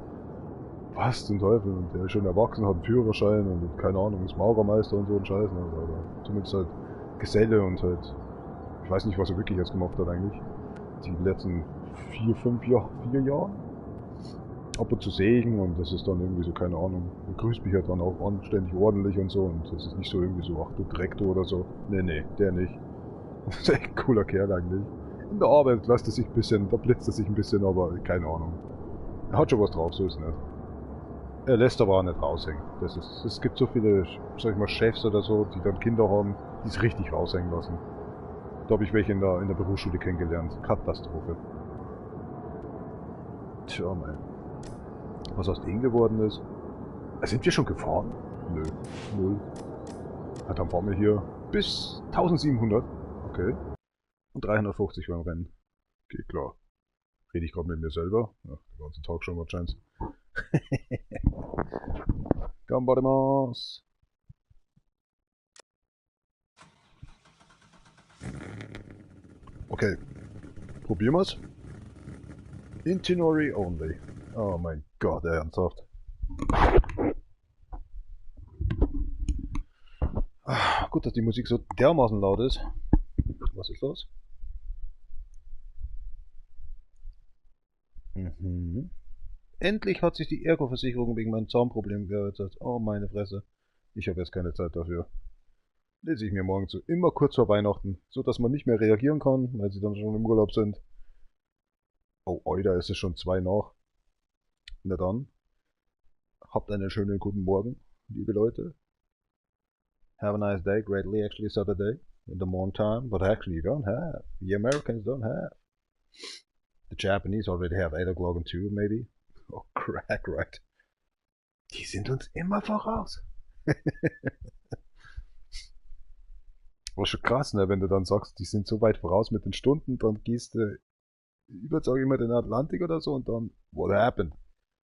was zum Teufel, und der ist schon erwachsen, hat einen Führerschein und keine Ahnung, ist Maurermeister und so ein Scheiß, ne? Oder zumindest halt Geselle und halt, ich weiß nicht, was er wirklich jetzt gemacht hat eigentlich, die letzten 4 Jahre. Ab und zu sehe ich ihn und das ist dann irgendwie so, keine Ahnung, er grüßt mich halt dann auch anständig ordentlich und so und das ist nicht so irgendwie so, ach du Dreck du oder so. Nee, der nicht. Das ist echt ein cooler Kerl eigentlich. In der Arbeit lässt er sich ein bisschen, da blitzt er sich ein bisschen, aber keine Ahnung. Er hat schon was drauf, so ist es nicht. Er lässt aber auch nicht raushängen. Es gibt so viele, sag ich mal, Chefs oder so, die dann Kinder haben, die es richtig raushängen lassen. Da habe ich welche in der Berufsschule kennengelernt. Katastrophe. Tja, mein. Was aus denen geworden ist. Sind wir schon gefahren? Nö, 0. Ja, dann fahren wir hier bis 1700. Okay. Und 350 beim Rennen. Okay, klar. Rede ich gerade mit mir selber. Ja, den ganzen Tag schon wahrscheinlich. Gambarimas. Okay. Probieren wir's. Intinori only. Oh mein Gott, ernsthaft. Gut, dass die Musik so dermaßen laut ist. Was ist los? Endlich hat sich die Ergo-Versicherung wegen meinem Zahnproblem geäußert. Oh meine Fresse. Ich habe jetzt keine Zeit dafür. Lese ich mir morgen zu. Immer kurz vor Weihnachten. So dass man nicht mehr reagieren kann, weil sie dann schon im Urlaub sind. Oh, da ist es schon 2 nach. Na dann. Habt einen schönen guten Morgen, liebe Leute. Have a nice day. Greatly actually Saturday. In the morning time. But actually you don't have. The Americans don't have. The Japanese already have 8 o'clock and 2 maybe. Oh, crack, right. Die sind uns immer voraus. War schon krass, ne, wenn du dann sagst, die sind so weit voraus mit den Stunden, dann gehst du über, sag ich mal, den Atlantik oder so und dann, what happened?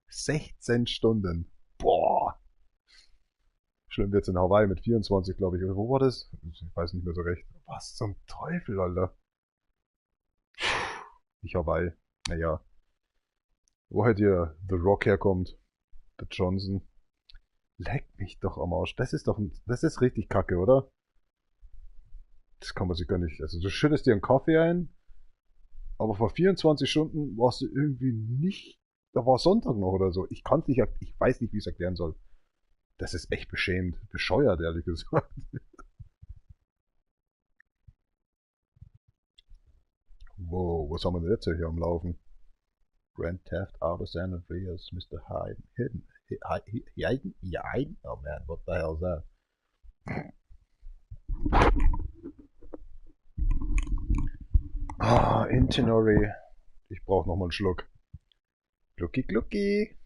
16 Stunden. Boah. Schlimm wird's in Hawaii mit 24, glaube ich. Oder wo war das? Ich weiß nicht mehr so recht. Was zum Teufel, Alter? Nicht Hawaii. Naja. Wo halt hier The Rock herkommt. Der Johnson. Leck mich doch am Arsch. Das ist richtig kacke, oder? Das kann man sich gar nicht. Also du schüttest dir einen Kaffee ein, aber vor 24 Stunden warst du irgendwie nicht. Da war Sonntag noch oder so. Ich weiß nicht, wie ich es erklären soll. Das ist echt beschämend. Bescheuert, ehrlich gesagt. Wow, was haben wir denn jetzt hier am Laufen? Grand Theft Auto San Andreas, Mr. Hayden. Hayden? Oh man, what the hell is that? Intinori. Ich brauche nochmal einen Schluck. Glucki, glucki.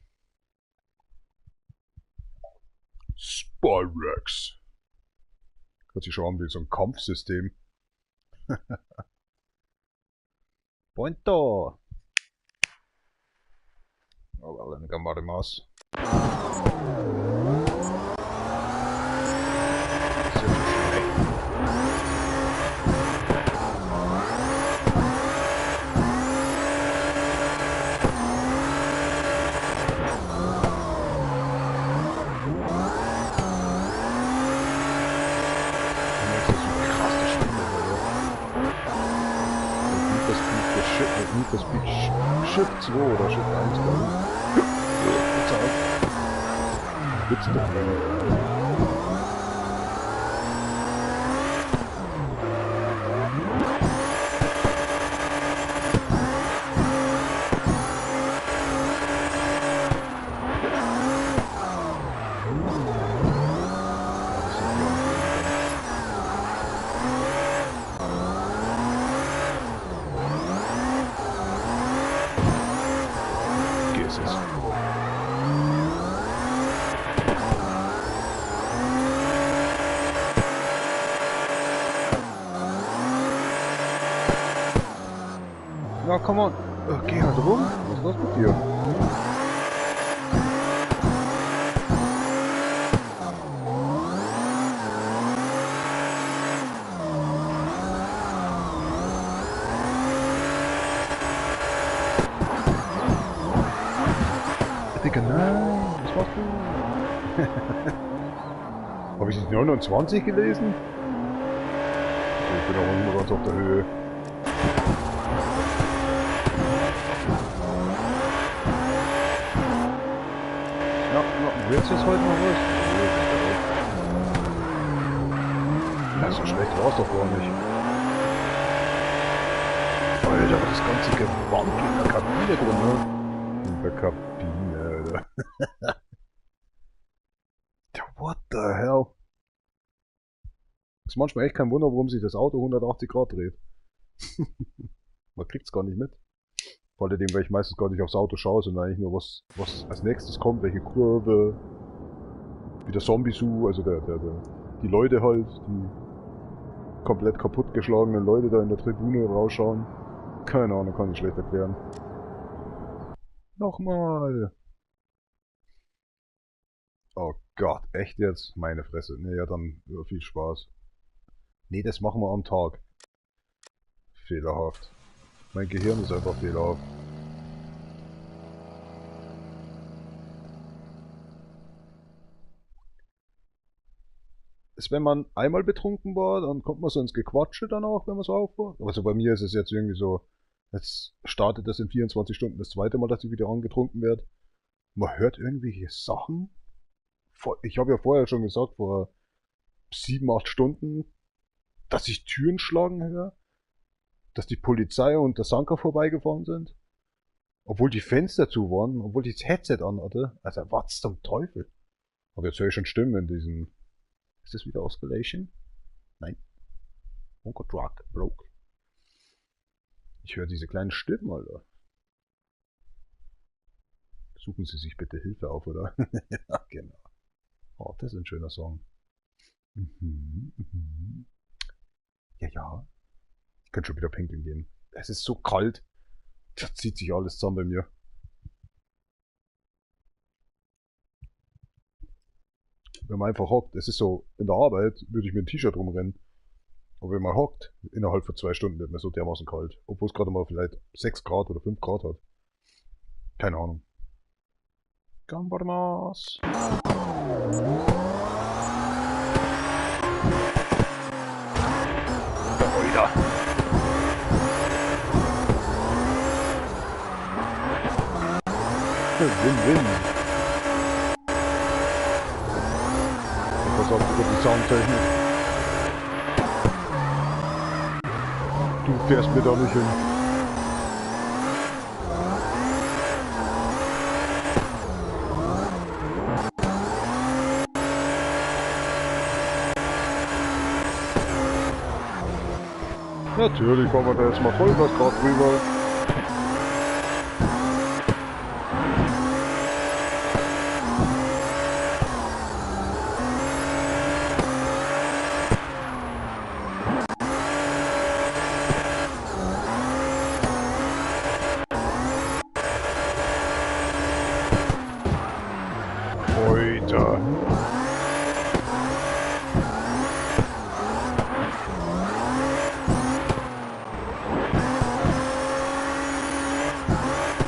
Spyrex. Hört sich schon an wie so ein Kampfsystem. Pointo. Oh, well, then gambarimasu. Need for Speed Shift 2 oder Shift 1, glaube ich. Witz doch nicht. Na, komm on. Geh halt rum. Was ist los mit dir? Digga, nein. Was machst du? Habe ich nicht 29 gelesen? Ich bin auch immer ganz auf der Höhe. Ja, willst du es heute noch was? Ja, so schlecht war es doch gar nicht. Alter, das ganze Gewand in der Kabine drin, ne? In der Kabine, Alter. Ja, what the hell? Ist manchmal echt kein Wunder, warum sich das Auto 180 Grad dreht. Man kriegt's gar nicht mit. Vor allem, weil ich meistens gar nicht aufs Auto schaue, sondern eigentlich nur was als nächstes kommt, welche Kurve, wie der Zombie-Zoo, also die Leute halt, die komplett kaputtgeschlagenen Leute da in der Tribüne rausschauen. Keine Ahnung, kann ich schlecht erklären. Nochmal! Oh Gott, echt jetzt? Meine Fresse. Ne, ja dann viel Spaß. Nee, das machen wir am Tag. Fehlerhaft. Mein Gehirn ist einfach fehlerhaft. Ist, wenn man einmal betrunken war, dann kommt man so ins Gequatsche dann auch, wenn man so aufwacht. Also bei mir ist es jetzt irgendwie so, jetzt startet das in 24 Stunden das zweite Mal, dass ich wieder angetrunken werde. Man hört irgendwelche Sachen. Ich habe ja vorher schon gesagt, vor 7, 8 Stunden, dass ich Türen schlagen höre, dass die Polizei und der Sanker vorbeigefahren sind, obwohl die Fenster zu waren, obwohl ich das Headset an hatte. Also was zum Teufel? Aber jetzt höre ich schon Stimmen in diesen... Ist das wieder Oscillation? Nein. Onkel Drug broke. Ich höre diese kleinen Stimmen, Alter. Suchen Sie sich bitte Hilfe auf, oder? Ja, genau. Oh, das ist ein schöner Song. Ja, ja. Ich könnte schon wieder pinkeln gehen. Es ist so kalt. Da zieht sich alles zusammen bei mir. Wenn man einfach hockt, es ist so, in der Arbeit würde ich mit einem T-Shirt rumrennen. Aber wenn man hockt, innerhalb von 2 Stunden wird mir so dermaßen kalt. Obwohl es gerade mal vielleicht 6 Grad oder 5 Grad hat. Keine Ahnung. Gambarmas. Oida. Win-win. Pass auf über die Soundtechnik. Du fährst mir da nicht hin. Natürlich fahren wir da jetzt mal Vollgasgrad drüber. Alter.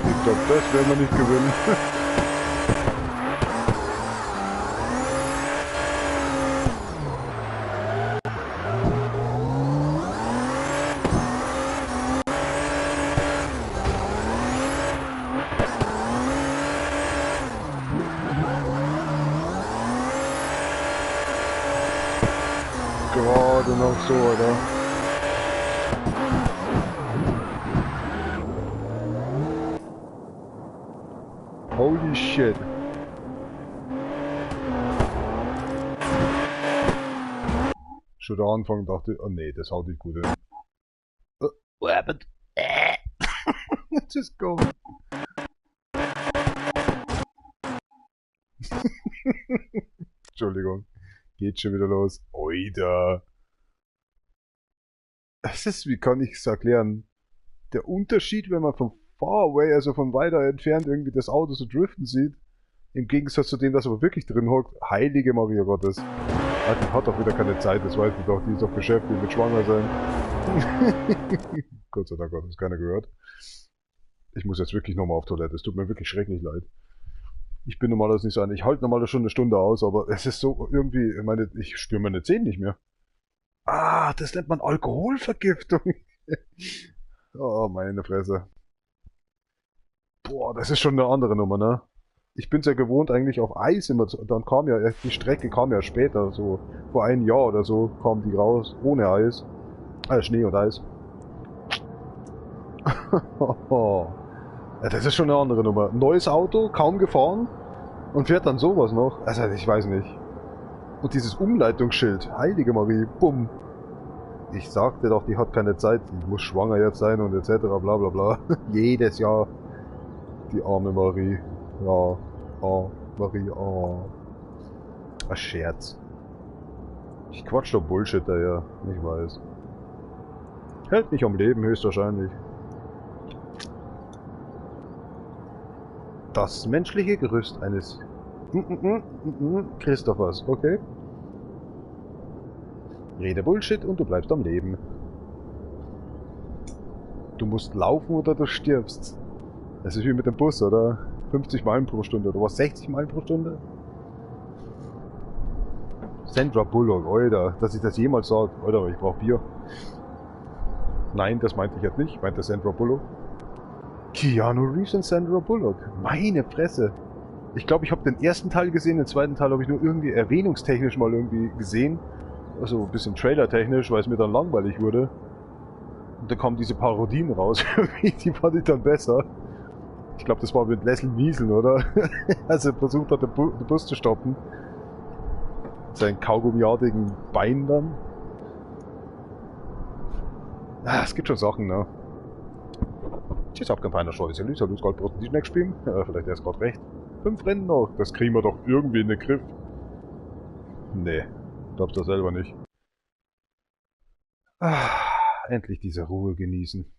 Ich glaube, das werden wir nicht gewinnen. Gerade noch so, oder? Holy shit. Schon der Anfang dachte ich, oh nee, das haut nicht gut hin. What happened? Just go. Entschuldigung. Geht schon wieder los. Oida. Das ist, wie kann ich es erklären? der Unterschied, wenn man von far away, also von weiter entfernt irgendwie das Auto so driften sieht, im Gegensatz zu dem, dass er wirklich drin hockt, heilige Maria Gottes. Ah, die hat doch wieder keine Zeit, das weiß ich doch, die ist doch beschäftigt mit Schwanger sein. Gott sei Dank hat uns keiner gehört. Ich muss jetzt wirklich nochmal auf Toilette, es tut mir wirklich schrecklich leid. Ich bin normalerweise nicht so ein, ich halte normalerweise schon eine Stunde aus, aber es ist so irgendwie, ich spüre meine Zähne nicht mehr. Ah, das nennt man Alkoholvergiftung. Oh, meine Fresse. Boah, das ist schon eine andere Nummer, ne? Ich bin's ja gewohnt eigentlich auf Eis immer, dann kam ja, die Strecke kam ja später, so vor einem Jahr oder so kam die raus, ohne Eis. Schnee und Eis. Ja, das ist schon eine andere Nummer. Neues Auto, kaum gefahren und fährt dann sowas noch. Also ich weiß nicht. Und dieses Umleitungsschild, heilige Marie, bumm. Ich sagte doch, die hat keine Zeit, die muss schwanger jetzt sein und etc. bla bla bla. Jedes Jahr. Die arme Marie. Ja. Oh, Marie, oh. Ein Scherz. Ich quatsch doch Bullshit daher, ich weiß. Hält mich am Leben höchstwahrscheinlich. Das menschliche Gerüst eines Christophers, okay? Rede Bullshit und du bleibst am Leben. Du musst laufen oder du stirbst. Das ist wie mit dem Bus, oder? 50 Meilen pro Stunde, oder was? 60 Meilen pro Stunde? Sandra Bullock, Alter, dass ich das jemals sage. Alter, ich brauch Bier. Nein, das meinte ich jetzt nicht. Ich meinte Sandra Bullock. Keanu Reeves und Sandra Bullock. Meine Fresse. Ich glaube, ich habe den ersten Teil gesehen, den zweiten Teil habe ich nur irgendwie erwähnungstechnisch mal irgendwie gesehen. Also ein bisschen trailertechnisch, weil es mir dann langweilig wurde. Und dann kamen diese Parodien raus. Die fand ich dann besser. Ich glaube, das war mit Leslie Nielsen, oder? Als er versucht hat, den Bus zu stoppen. Seinen kaugummiartigen Bein dann. Ah, es gibt schon Sachen, ne? Tschüss, hab kein feiner Scheiße. Lüser, Lüs, Goldbrust, die Schneck spielen. Ja, vielleicht erst gerade recht. 5 Rennen noch. Das kriegen wir doch irgendwie in den Griff. Nee, glaubst du selber nicht. Ah, endlich diese Ruhe genießen.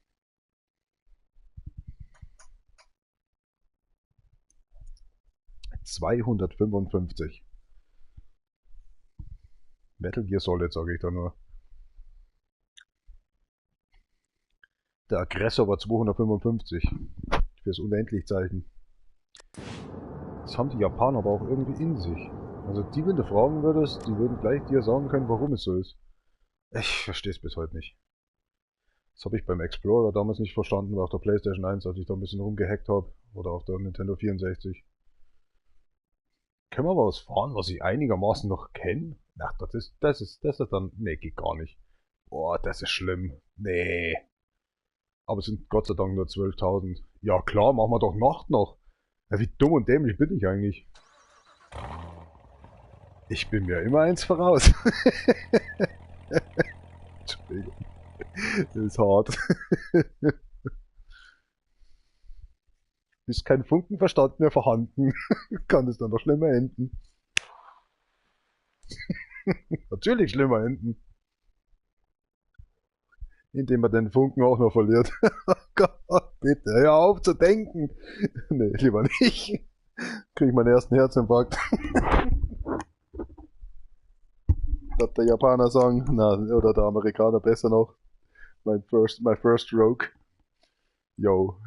...255. Metal Gear Solid, sage ich da nur. Der Aggressor war 255. Fürs Unendlichzeichen. Das haben die Japaner aber auch irgendwie in sich. Also die, wenn du fragen würdest, die würden gleich dir sagen können, warum es so ist. Ich verstehe es bis heute nicht. Das habe ich beim Explorer damals nicht verstanden, war auf der PlayStation 1, als ich da ein bisschen rumgehackt habe. Oder auf der Nintendo 64. Können wir mal was fahren, was ich einigermaßen noch kenne? Ach, das ist dann... Nee, geht gar nicht. Boah, das ist schlimm. Nee. Aber es sind Gott sei Dank nur 12.000. Ja klar, machen wir doch Nacht noch. Ja, wie dumm und dämlich bin ich eigentlich? Ich bin mir immer eins voraus. Entschuldigung. Das ist hart. Ist kein Funkenverstand mehr vorhanden. Kann es dann noch schlimmer enden? Natürlich schlimmer enden. Indem man den Funken auch noch verliert. Oh Gott, bitte, hör auf zu denken. Nee, lieber nicht. Krieg ich meinen ersten Herzinfarkt. Hat der Japaner sagen, na, oder der Amerikaner besser noch. My first stroke. Yo.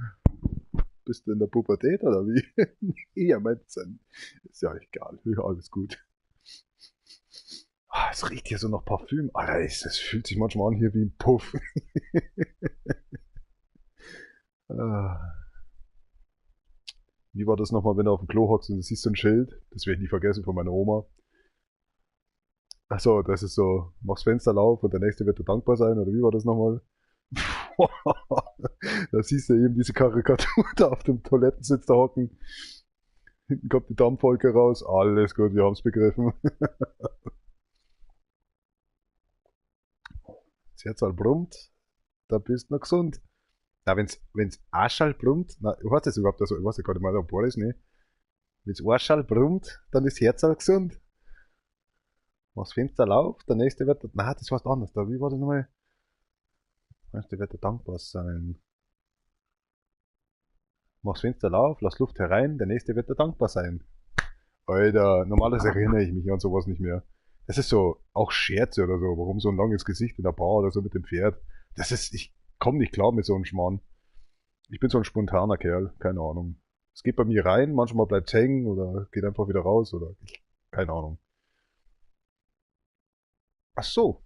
Bist du in der Pubertät oder wie? Ja, meint's dann. Ist ja egal, ja, alles gut. Es riecht hier so nach Parfüm. Alter, es fühlt sich manchmal an hier wie ein Puff. Wie war das nochmal, wenn du auf dem Klo hockst und du siehst so ein Schild? Das werde ich nie vergessen von meiner Oma. Achso, das ist so, machst Fenster auf und der nächste wird dir dankbar sein, oder wie war das nochmal? Da siehst du eben diese Karikatur da auf dem Toilettensitz da hocken. Hinten kommt die Dampfwolke raus. Alles gut, wir haben's begriffen. Das Herz halt brummt, da bist du noch gesund. Na, wenn's Arschall brummt, na, was das überhaupt, also, ich weiß ja gar nicht mal, ob das, ne? Wenn's Arschall brummt, dann ist das Herz halt gesund. Machst Fenster auf, der nächste wird, na, das war anders, da, wie war das nochmal? Der wird dir dankbar sein. Mach's Fenster auf, lass Luft herein, der nächste wird dir dankbar sein. Alter, normalerweise erinnere ich mich an sowas nicht mehr. Das ist so, auch Scherze oder so, warum so ein langes Gesicht in der Bar oder so mit dem Pferd. Das ist, ich komme nicht klar mit so einem Schmarrn. Ich bin so ein spontaner Kerl, keine Ahnung. Es geht bei mir rein, manchmal bleibt hängen oder geht einfach wieder raus oder keine Ahnung. Ach so,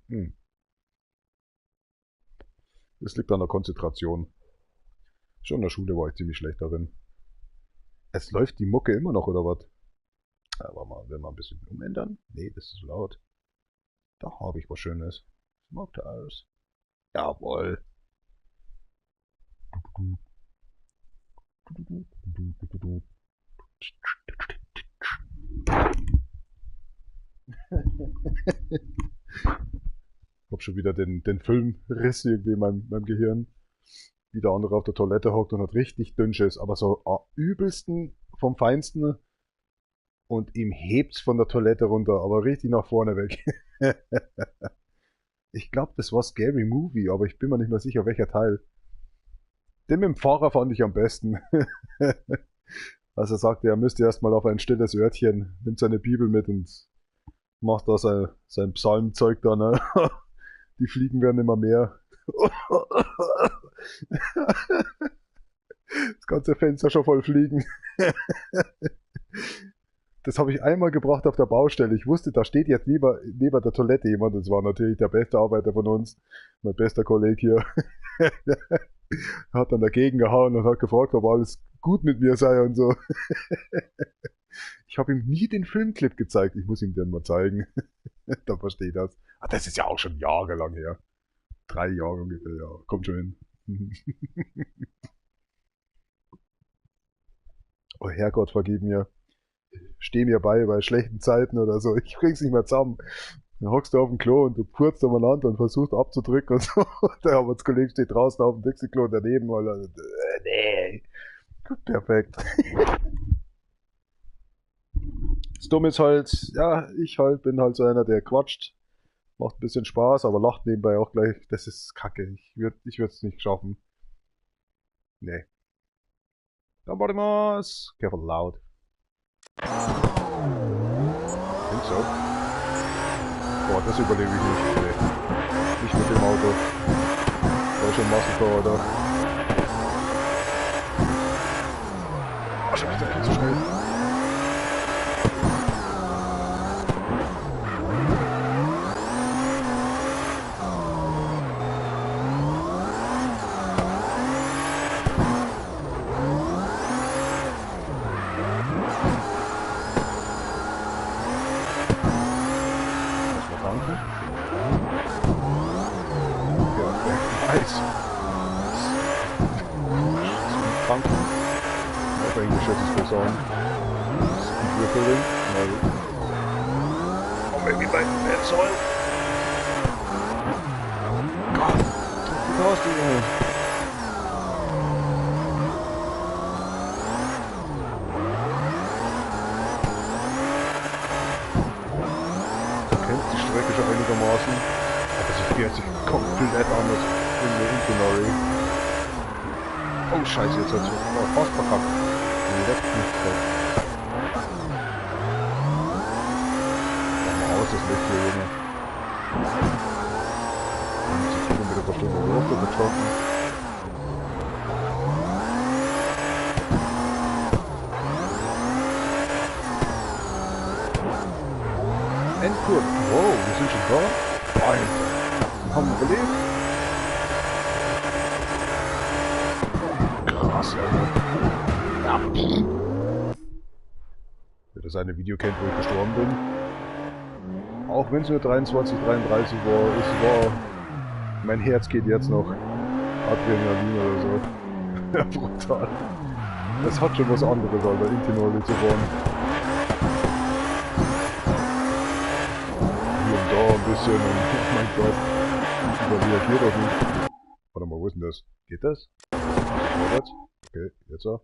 das liegt an der Konzentration. Schon in der Schule war ich ziemlich schlecht darin. Es läuft die Mucke immer noch, oder was? Aber mal, wenn wir ein bisschen umändern. Nee, das ist laut. Da habe ich was Schönes. Smoke Tires. Jawohl. Hab schon wieder den Filmriss irgendwie in meinem Gehirn. Wie der andere auf der Toilette hockt und hat richtig Dünnschiss, aber so übelsten vom Feinsten. Und ihm hebt's von der Toilette runter, aber richtig nach vorne weg. Ich glaube, das war Scary Movie, aber ich bin mir nicht mehr sicher, welcher Teil. Den mit dem Fahrer fand ich am besten. Als er sagte, er müsste erstmal auf ein stilles Örtchen, nimmt seine Bibel mit und macht da sein Psalmzeug da, ne? Die Fliegen werden immer mehr. Das ganze Fenster schon voll Fliegen. Das habe ich einmal gebracht auf der Baustelle. Ich wusste, da steht jetzt neben der Toilette jemand. Das war natürlich der beste Arbeiter von uns. Mein bester Kollege hier. Hat dann dagegen gehauen und hat gefragt, ob alles gut mit mir sei und so. Ich habe ihm nie den Filmclip gezeigt. Ich muss ihm den mal zeigen. Dann versteht das. Ah, das ist ja auch schon jahrelang her. 3 Jahre ungefähr, ja. Kommt schon hin. Oh Herrgott, vergib mir. Steh mir bei schlechten Zeiten oder so. Ich bring's nicht mehr zusammen. Dann hockst du auf dem Klo und du purzt umeinander und versuchst abzudrücken und so. Der Arbeitskollege steht draußen auf dem Dixie-Klo daneben, weil nee. Perfekt. Das Dumme ist halt, ja, ich halt bin halt so einer, der quatscht. Macht ein bisschen Spaß, aber lacht nebenbei auch gleich. Das ist kacke. Ich würde es nicht schaffen. Nee. Dann warte mal. Careful loud. Ich denk so. Boah, das überlebe ich nicht. Nee. Nicht mit dem Auto. Da ist schon Massentor, oder? Ach, schon wieder viel zu schnell. Nice. Tanken. Auf Englisch hätte ich es sagen. Speed Whippering. Oh, maybe by that soil. Gott, drück die Taste, Junge. Du kennst die Strecke schon einigermaßen. Aber sie fährt sich komplett anders. Inventory. Oh Scheiße, jetzt hat's fast verkackt. Nee, das ist nicht fett. Mach mal aus, das Licht hier, Junge. 50 Kilometer pro Stunde hoch mit Trocken. Endkurs. Wow, wir sind schon da. Alter, wir haben überlebt. Ja. Wer das eine Video kennt, wo ich gestorben bin. Auch wenn es nur 23, 33 war, es war. Mein Herz geht jetzt noch. Adrenalin oder so. Ja, brutal. Das hat schon was anderes, Alter, Intinoli zu fahren. Hier und da ein bisschen und oh mein Gott. Überreagiert auch nicht. Warte mal, wo ist denn das? Geht das? Vorwärts? Okay, jetzt auch.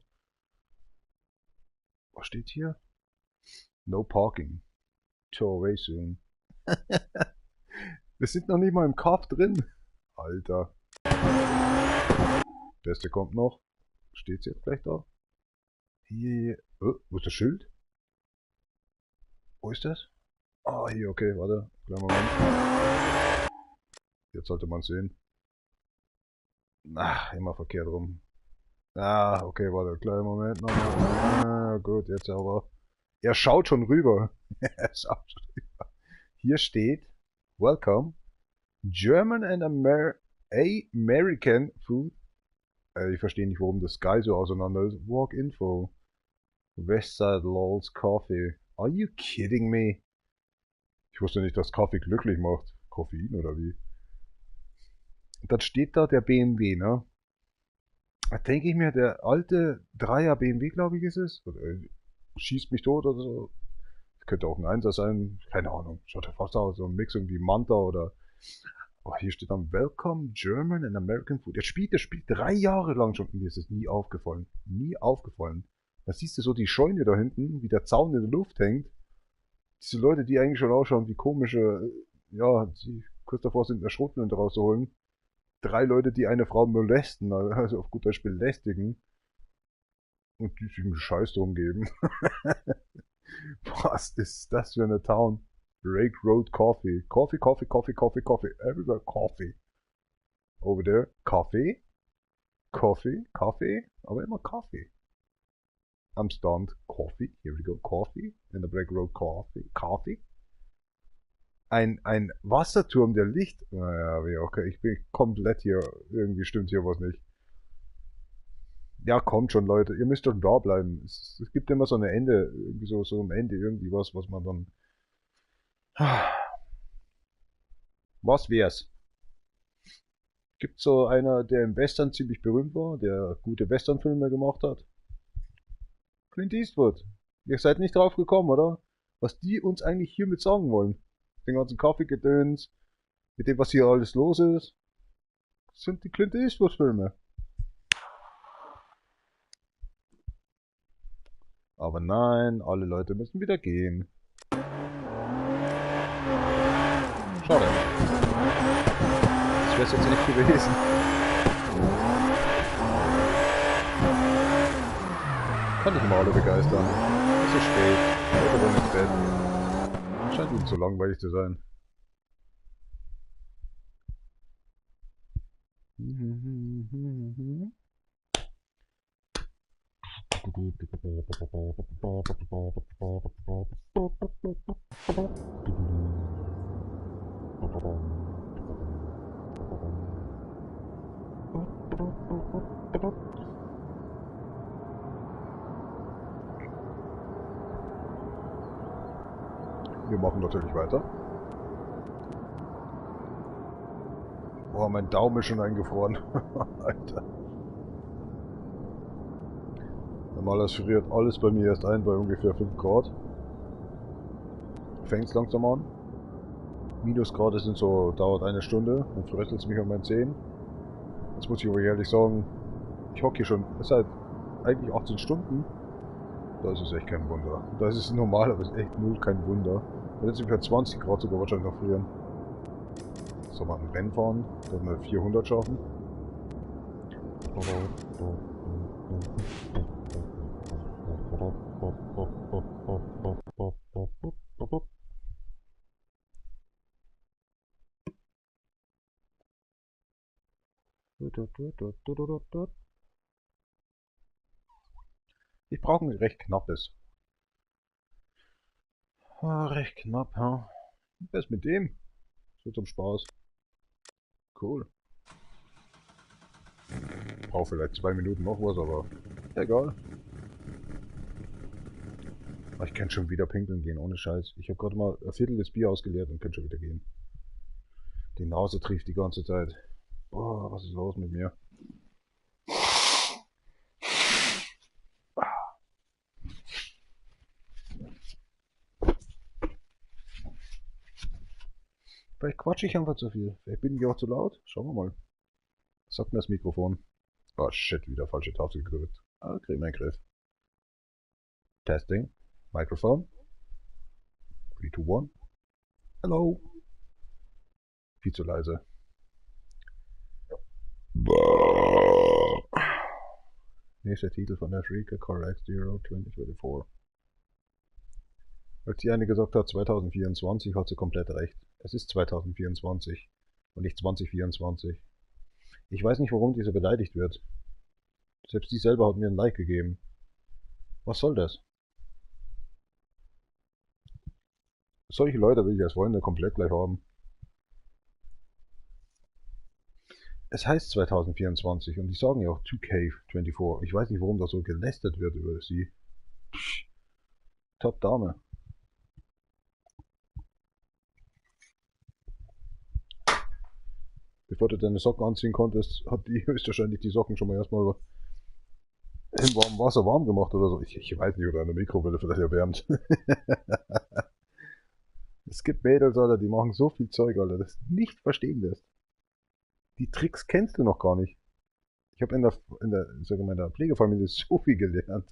Was steht hier? No parking. Tour away soon. Wir sind noch nicht mal im Kauf drin. Alter. Beste kommt noch. Steht's jetzt gleich da? Hier. Wo ist das Schild? Wo ist das? Ah, hier, okay, warte. Kleinen Moment. Jetzt sollte man sehen. Ach, immer verkehrt rum. Ah, okay, warte, kleinen Moment nochmal. Ah, gut, jetzt aber. Er schaut schon rüber. Er schaut schon rüber. Hier steht, Welcome, German and American Food. Ich verstehe nicht, warum das Sky so auseinander ist. Walk Info. Westside Lol's Coffee. Are you kidding me? Ich wusste nicht, dass Kaffee glücklich macht. Koffein oder wie? Und dann steht da der BMW, ne? Da denke ich mir, der alte 3er BMW, glaube ich, ist es. Oder, schießt mich tot oder so. Das könnte auch ein 1er sein. Keine Ahnung. Schaut ja fast aus. So ein Mix irgendwie Manta oder. Oh, hier steht dann Welcome German and American Food. Das spielt 3 Jahre lang schon. Mir ist es nie aufgefallen. Nie aufgefallen. Da siehst du so die Scheune da hinten, wie der Zaun in der Luft hängt. Diese Leute, die eigentlich schon ausschauen wie komische, ja, die kurz davor sind, eine Schrotflinte rauszuholen. 3 Leute, die eine Frau molesten, also auf gut Deutsch belästigen. Und die sich einen Scheiß drum geben. Was ist das für eine Town? Rake Road Coffee. Coffee, coffee, coffee, coffee, coffee. Everywhere coffee. Over there, coffee. Coffee, coffee. Aber immer Coffee. I'm stunned. Coffee. Here we go. Coffee. In the Rake Road Coffee. Coffee. Ein Wasserturm, der Licht. Naja, okay, ich bin komplett hier. Irgendwie stimmt hier was nicht. Ja, kommt schon, Leute. Ihr müsst schon da bleiben. Es gibt immer so ein Ende. Irgendwie so am Ende irgendwie was man dann. Was wär's? Gibt so einer, der im Western ziemlich berühmt war, der gute Westernfilme gemacht hat? Clint Eastwood. Ihr seid nicht drauf gekommen, oder? Was die uns eigentlich hiermit sagen wollen. Den ganzen Kaffeegedöns, mit dem, was hier alles los ist. Das sind die Clint Eastwood-Filme. Aber nein, alle Leute müssen wieder gehen. Schade. Das wär's jetzt nicht gewesen. Kann nicht immer alle begeistern. Es ist spät. Leute wollen ins Bett. Scheint ihnen zu langweilig zu sein. Wir machen natürlich weiter. Oh, mein Daumen ist schon eingefroren. Alter. Normalerweise friert alles bei mir erst ein bei ungefähr 5 Grad. Fängt's langsam an. Minusgrade sind so, dauert eine Stunde. Dann fröstelt es mich an meinen Zehen. Jetzt muss ich aber ehrlich sagen, ich hocke hier schon seit eigentlich 18 Stunden. Da ist es echt kein Wunder. Da ist es normal, aber es ist echt null kein Wunder. Und jetzt sind wir 20 Grad sogar wahrscheinlich noch frieren. So, mal ein Rennen fahren, dass wir 400 schaffen. Ich brauche ein recht knappes. Ah, recht knapp, ha? Was ist mit dem? So zum Spaß. Cool. Brauche vielleicht 2 Minuten noch was, aber egal. Ich kann schon wieder pinkeln gehen, ohne Scheiß. Ich habe gerade mal ein Viertel des Bier ausgeleert und kann schon wieder gehen. Die Nase trieft die ganze Zeit. Boah, was ist los mit mir? Vielleicht quatsche ich einfach zu viel. Vielleicht bin ich auch zu laut. Schauen wir mal. Sagt mir das Mikrofon. Oh shit, wieder falsche Taste gedrückt. Ah, krieg meinen Griff. Testing. Mikrofon. 3, 2, 1. Hello. Viel zu leise. Nächster Titel von der Shrieker Correct Zero 2024. Als die eine gesagt hat 2024, hat sie komplett recht. Es ist 2024 und nicht 2024. Ich weiß nicht, warum diese beleidigt wird. Selbst die selber hat mir ein Like gegeben. Was soll das? Solche Leute will ich als Freunde komplett gleich haben. Es heißt 2024 und die sagen ja auch 2K24. Ich weiß nicht, warum da so gelästert wird über sie. Psch, Top Dame. Bevor du deine Socken anziehen konntest, hat die höchstwahrscheinlich die Socken schon mal erstmal im warmen Wasser warm gemacht oder so. Ich weiß nicht, oder eine Mikrowelle vielleicht erwärmt. Es gibt Mädels, Alter, die machen so viel Zeug, Alter, das du nicht verstehen lässt. Die Tricks kennst du noch gar nicht. Ich habe in der Pflegefamilie so viel gelernt.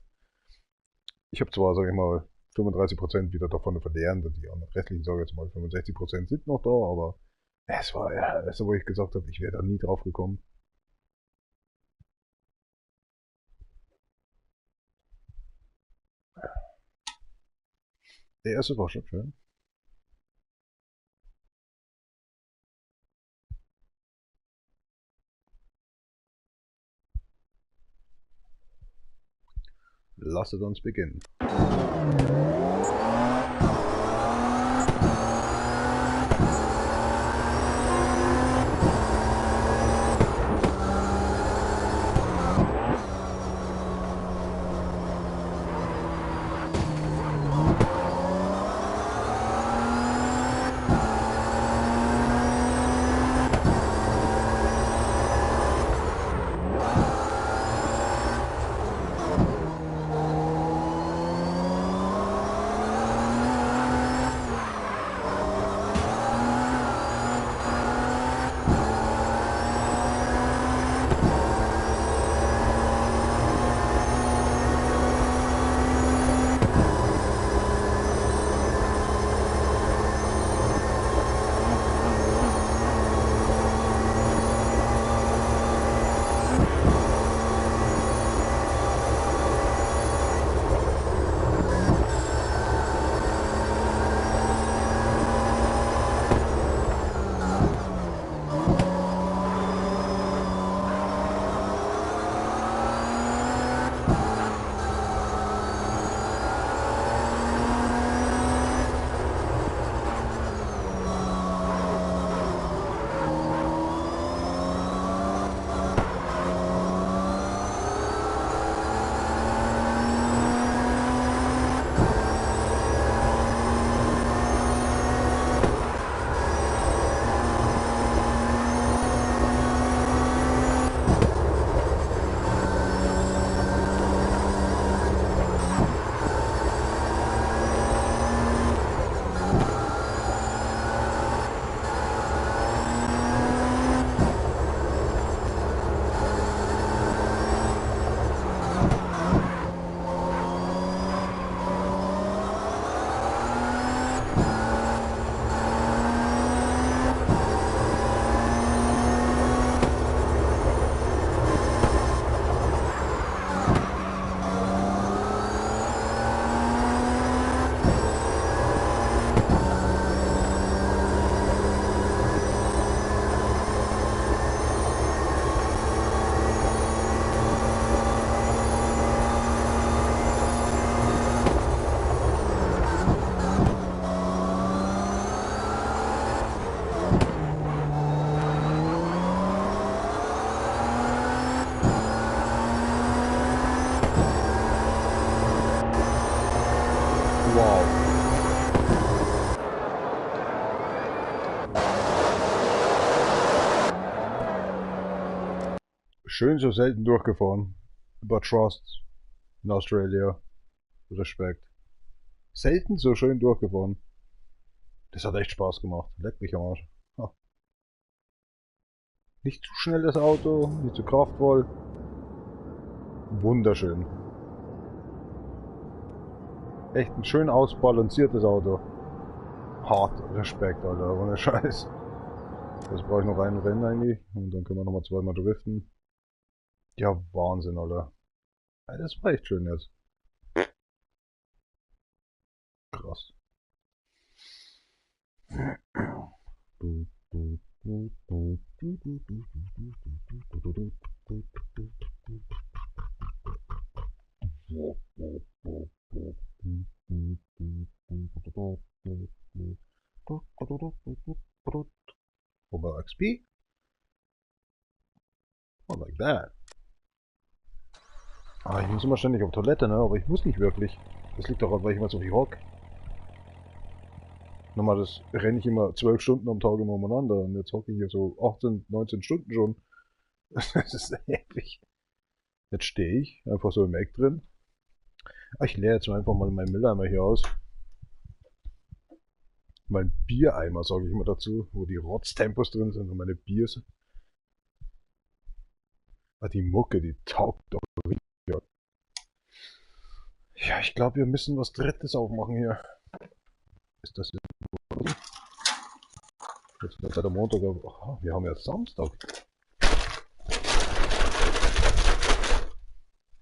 Ich habe zwar, sage ich mal, 35% wieder davon verlernt und die restlichen, sage ich jetzt mal, 65% sind noch da, aber es war ja, das, wo ich gesagt habe, ich wäre da nie drauf gekommen. Der erste war schon schön. Lasset uns beginnen. Wow. Schön so selten durchgefahren. Über Trust in Australia. Respekt. Selten so schön durchgefahren. Das hat echt Spaß gemacht. Leck mich am Arsch. Ha. Nicht zu schnell das Auto, nicht zu kraftvoll. Wunderschön. Echt ein schön ausbalanciertes Auto. Hart Respekt, Alter, ohne Scheiß. Jetzt brauche ich noch ein Rennen eigentlich und dann können wir nochmal zweimal driften. Ja, Wahnsinn, Alter. Das war echt schön jetzt. Krass. Over XP? Oh, like that. Ah, ich muss immer ständig auf Toilette, ne? Aber ich muss nicht wirklich. Das liegt doch daran, weil ich immer so viel hock. Normal, das renne ich immer 12 Stunden am Tag immer umeinander. Und jetzt hocke ich hier so 18, 19 Stunden schon. Das ist ewig. Jetzt stehe ich einfach so im Eck drin. Ich leere jetzt einfach mal meinen Mülleimer hier aus. Mein Biereimer, sage ich immer dazu, wo die Rotztempos drin sind und meine Biers. Die Mucke, die taugt doch richtig. Ja, ich glaube, wir müssen was Drittes aufmachen hier. Ist das jetzt wird der Montag? Oh, wir haben ja Samstag.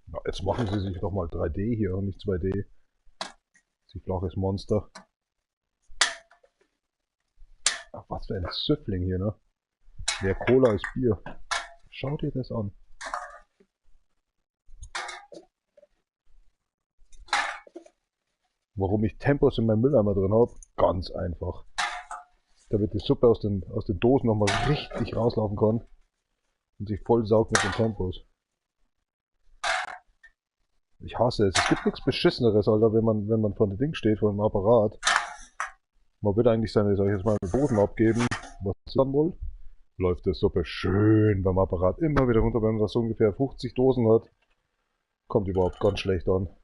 Ja, jetzt machen sie sich doch mal 3D hier und nicht 2D. Sie flaches Monster. Ach, was für ein Süffling hier, ne? Mehr Cola als Bier. Schaut dir das an. Warum ich Tempos in meinem Mülleimer drin habe? Ganz einfach. Damit die Suppe aus den Dosen nochmal richtig rauslaufen kann. Und sich voll saugt mit den Tempos. Ich hasse es. Es gibt nichts Beschisseneres, Alter, wenn man vor dem Ding steht, vor dem Apparat. Man will eigentlich seine, sag ich jetzt mal, Dosen abgeben. Was dann wohl? Läuft die Suppe schön beim Apparat immer wieder runter, wenn man das so ungefähr 50 Dosen hat. Kommt überhaupt ganz schlecht an.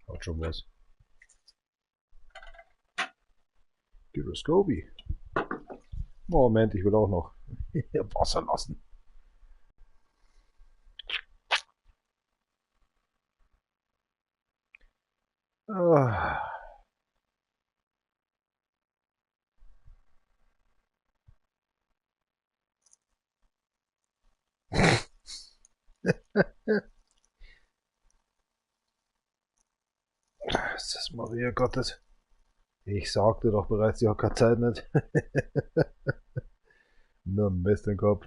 Hat schon was. Gyroscopy. Moment, ich will auch noch Wasser lassen. Ah. Ist das Maria Gottes? Ich sagte doch bereits, sie hat keine Zeit nicht. Nur Mist im Kopf.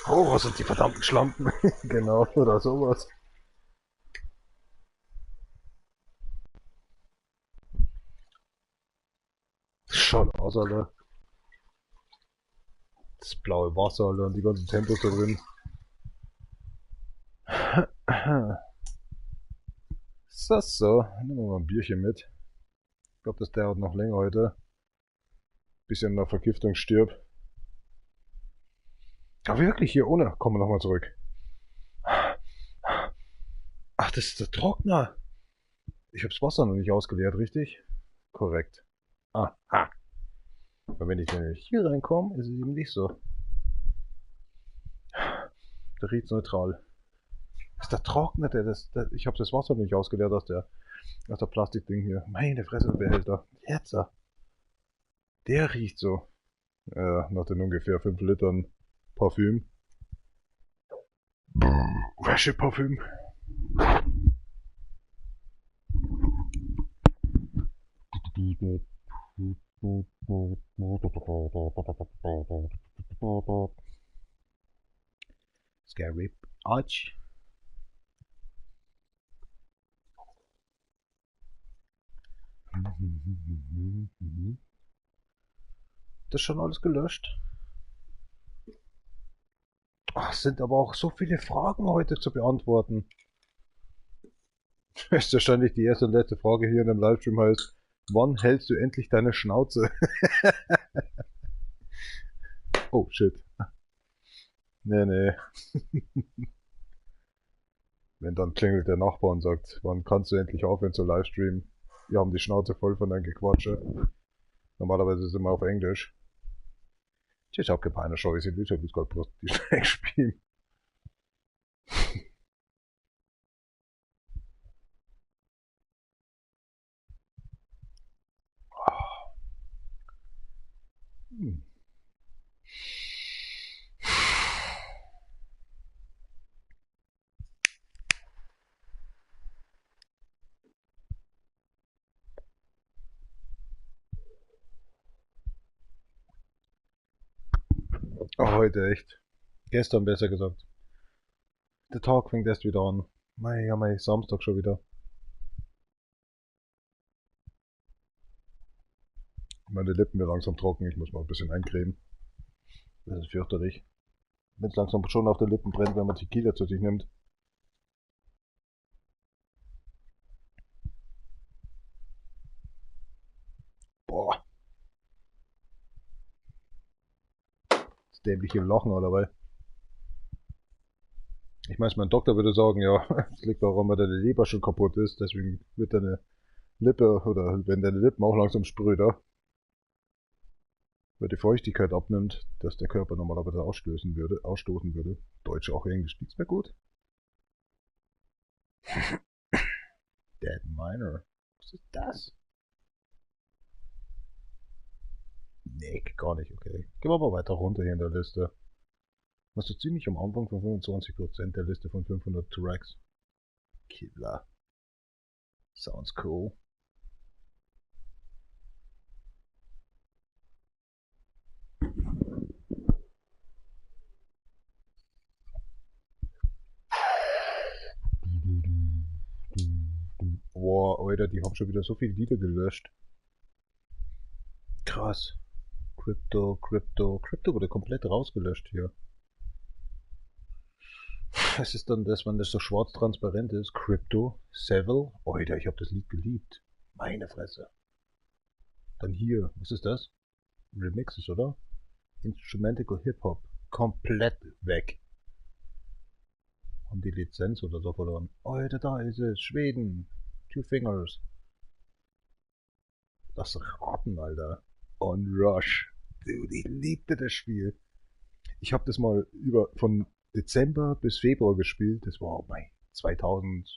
Oh, was sind die verdammten Schlampen? Genau, oder sowas. Schaut aus, Alter. Das blaue Wasser, Alter, und die ganzen Tempos da drin. So, nehmen wir mal ein Bierchen mit. Ich glaube, das dauert noch länger heute. Bis er nach Vergiftung stirbt. Aber wirklich, hier ohne. Kommen wir nochmal zurück. Ach, das ist der Trockner. Ich habe das Wasser noch nicht ausgeleert, richtig? Korrekt. Aha. Aber wenn ich nämlich hier reinkomme, ist es eben nicht so. Der riecht neutral. Das ist der Trockner, ich habe das Wasser nicht ausgeleert aus der Plastikding hier. Meine Fresse, der Behälter. Jetzt. Der riecht so. Nach den ungefähr 5 Litern Parfüm. Wäscheparfüm. Scary Arch. Das ist schon alles gelöscht. Ach, es sind aber auch so viele Fragen heute zu beantworten. Das ist wahrscheinlich die erste und letzte Frage hier in dem Livestream heißt, wann hältst du endlich deine Schnauze? Oh, shit. Nee. Wenn dann klingelt der Nachbar und sagt, wann kannst du endlich aufhören zu livestreamen? Wir haben die Schnauze voll von deinem Gequatsche. Normalerweise ist es immer auf Englisch. Ich habe keine Chance, ich will gerade bloß die Schläge spielen. Hm. Oh, heute echt. Gestern besser gesagt. Der Tag fängt erst wieder an. Mei, ja, mei, Samstag schon wieder. Meine Lippen werden langsam trocken, ich muss mal ein bisschen eincremen. Das ist fürchterlich. Wenn es langsam schon auf den Lippen brennt, wenn man Tequila zu sich nimmt. Boah, das dämliche Lachen allerweil. Ich meine, mein Doktor würde sagen, ja, es liegt daran, weil deine Leber schon kaputt ist, deswegen wird deine Lippe, oder wenn deine Lippen auch langsam spröder, weil die Feuchtigkeit abnimmt, dass der Körper normalerweise ausstoßen würde. Deutsch, auch Englisch, geht's mir gut? Dead Miner. Was ist das? Nee, gar nicht, okay. Gehen wir mal weiter runter hier in der Liste. Was so ziemlich am Anfang von 25% der Liste von 500 Tracks. Killer. Sounds cool. Boah, Alter, die haben schon wieder so viele Lieder gelöscht. Krass. Crypto wurde komplett rausgelöscht hier. Was ist dann das, wenn das so schwarz transparent ist? Crypto, Seville. Alter, ich hab das Lied geliebt. Meine Fresse. Dann hier, was ist das? Remixes, oder? Instrumental Hip-Hop. Komplett weg. Haben die Lizenz oder so verloren. Alter, da ist es. Schweden. Two Fingers. Das Raten, Alter. On Rush. Dude, ich liebte das Spiel. Ich habe das mal von Dezember bis Februar gespielt. Das war bei 2000.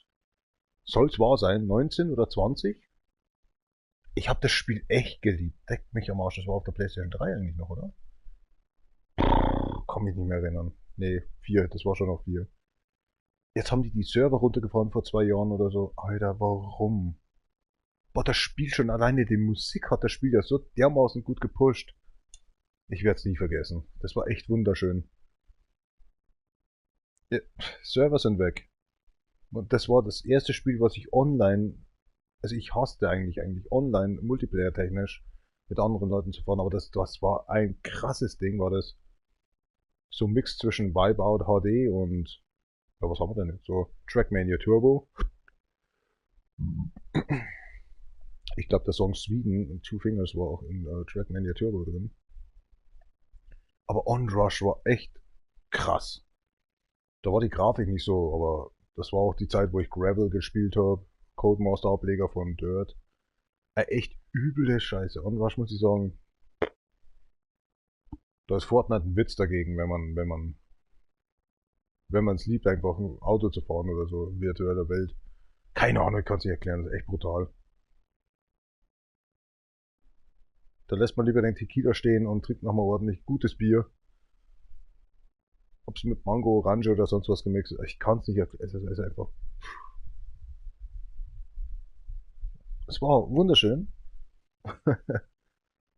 Soll's wahr sein? 19 oder 20? Ich habe das Spiel echt geliebt. Deckt mich am Arsch. Das war auf der PlayStation 3 eigentlich noch, oder? Kann mich nicht mehr erinnern. Nee, 4. Das war schon auf 4. Jetzt haben die Server runtergefahren vor 2 Jahren oder so. Alter, warum? Boah, das Spiel schon alleine, die Musik hat das Spiel ja so dermaßen gut gepusht. Ich werde es nie vergessen. Das war echt wunderschön. Ja, Server sind weg. Und das war das erste Spiel, was ich online, also ich hasste eigentlich online, Multiplayer technisch, mit anderen Leuten zu fahren, aber das war ein krasses Ding, war das. So ein Mix zwischen Wipeout HD und, ja, was haben wir denn jetzt? So Trackmania Turbo. Ich glaube, der Song Sweden, Two Fingers, war auch in Trackmania Turbo drin. Aber Onrush war echt krass. Da war die Grafik nicht so, aber das war auch die Zeit, wo ich Gravel gespielt habe. Codemaster Ableger von Dirt. Echt üble Scheiße. Onrush muss ich sagen, da ist Fortnite ein Witz dagegen, wenn man es liebt, einfach ein Auto zu fahren oder so in virtueller Welt. Keine Ahnung, ich kann es nicht erklären, das ist echt brutal. Da lässt man lieber den Tequila stehen und trinkt nochmal ordentlich gutes Bier. Ob es mit Mango, Orange oder sonst was gemixt ist, ich kann es nicht erklären. Es ist einfach. Es war wunderschön.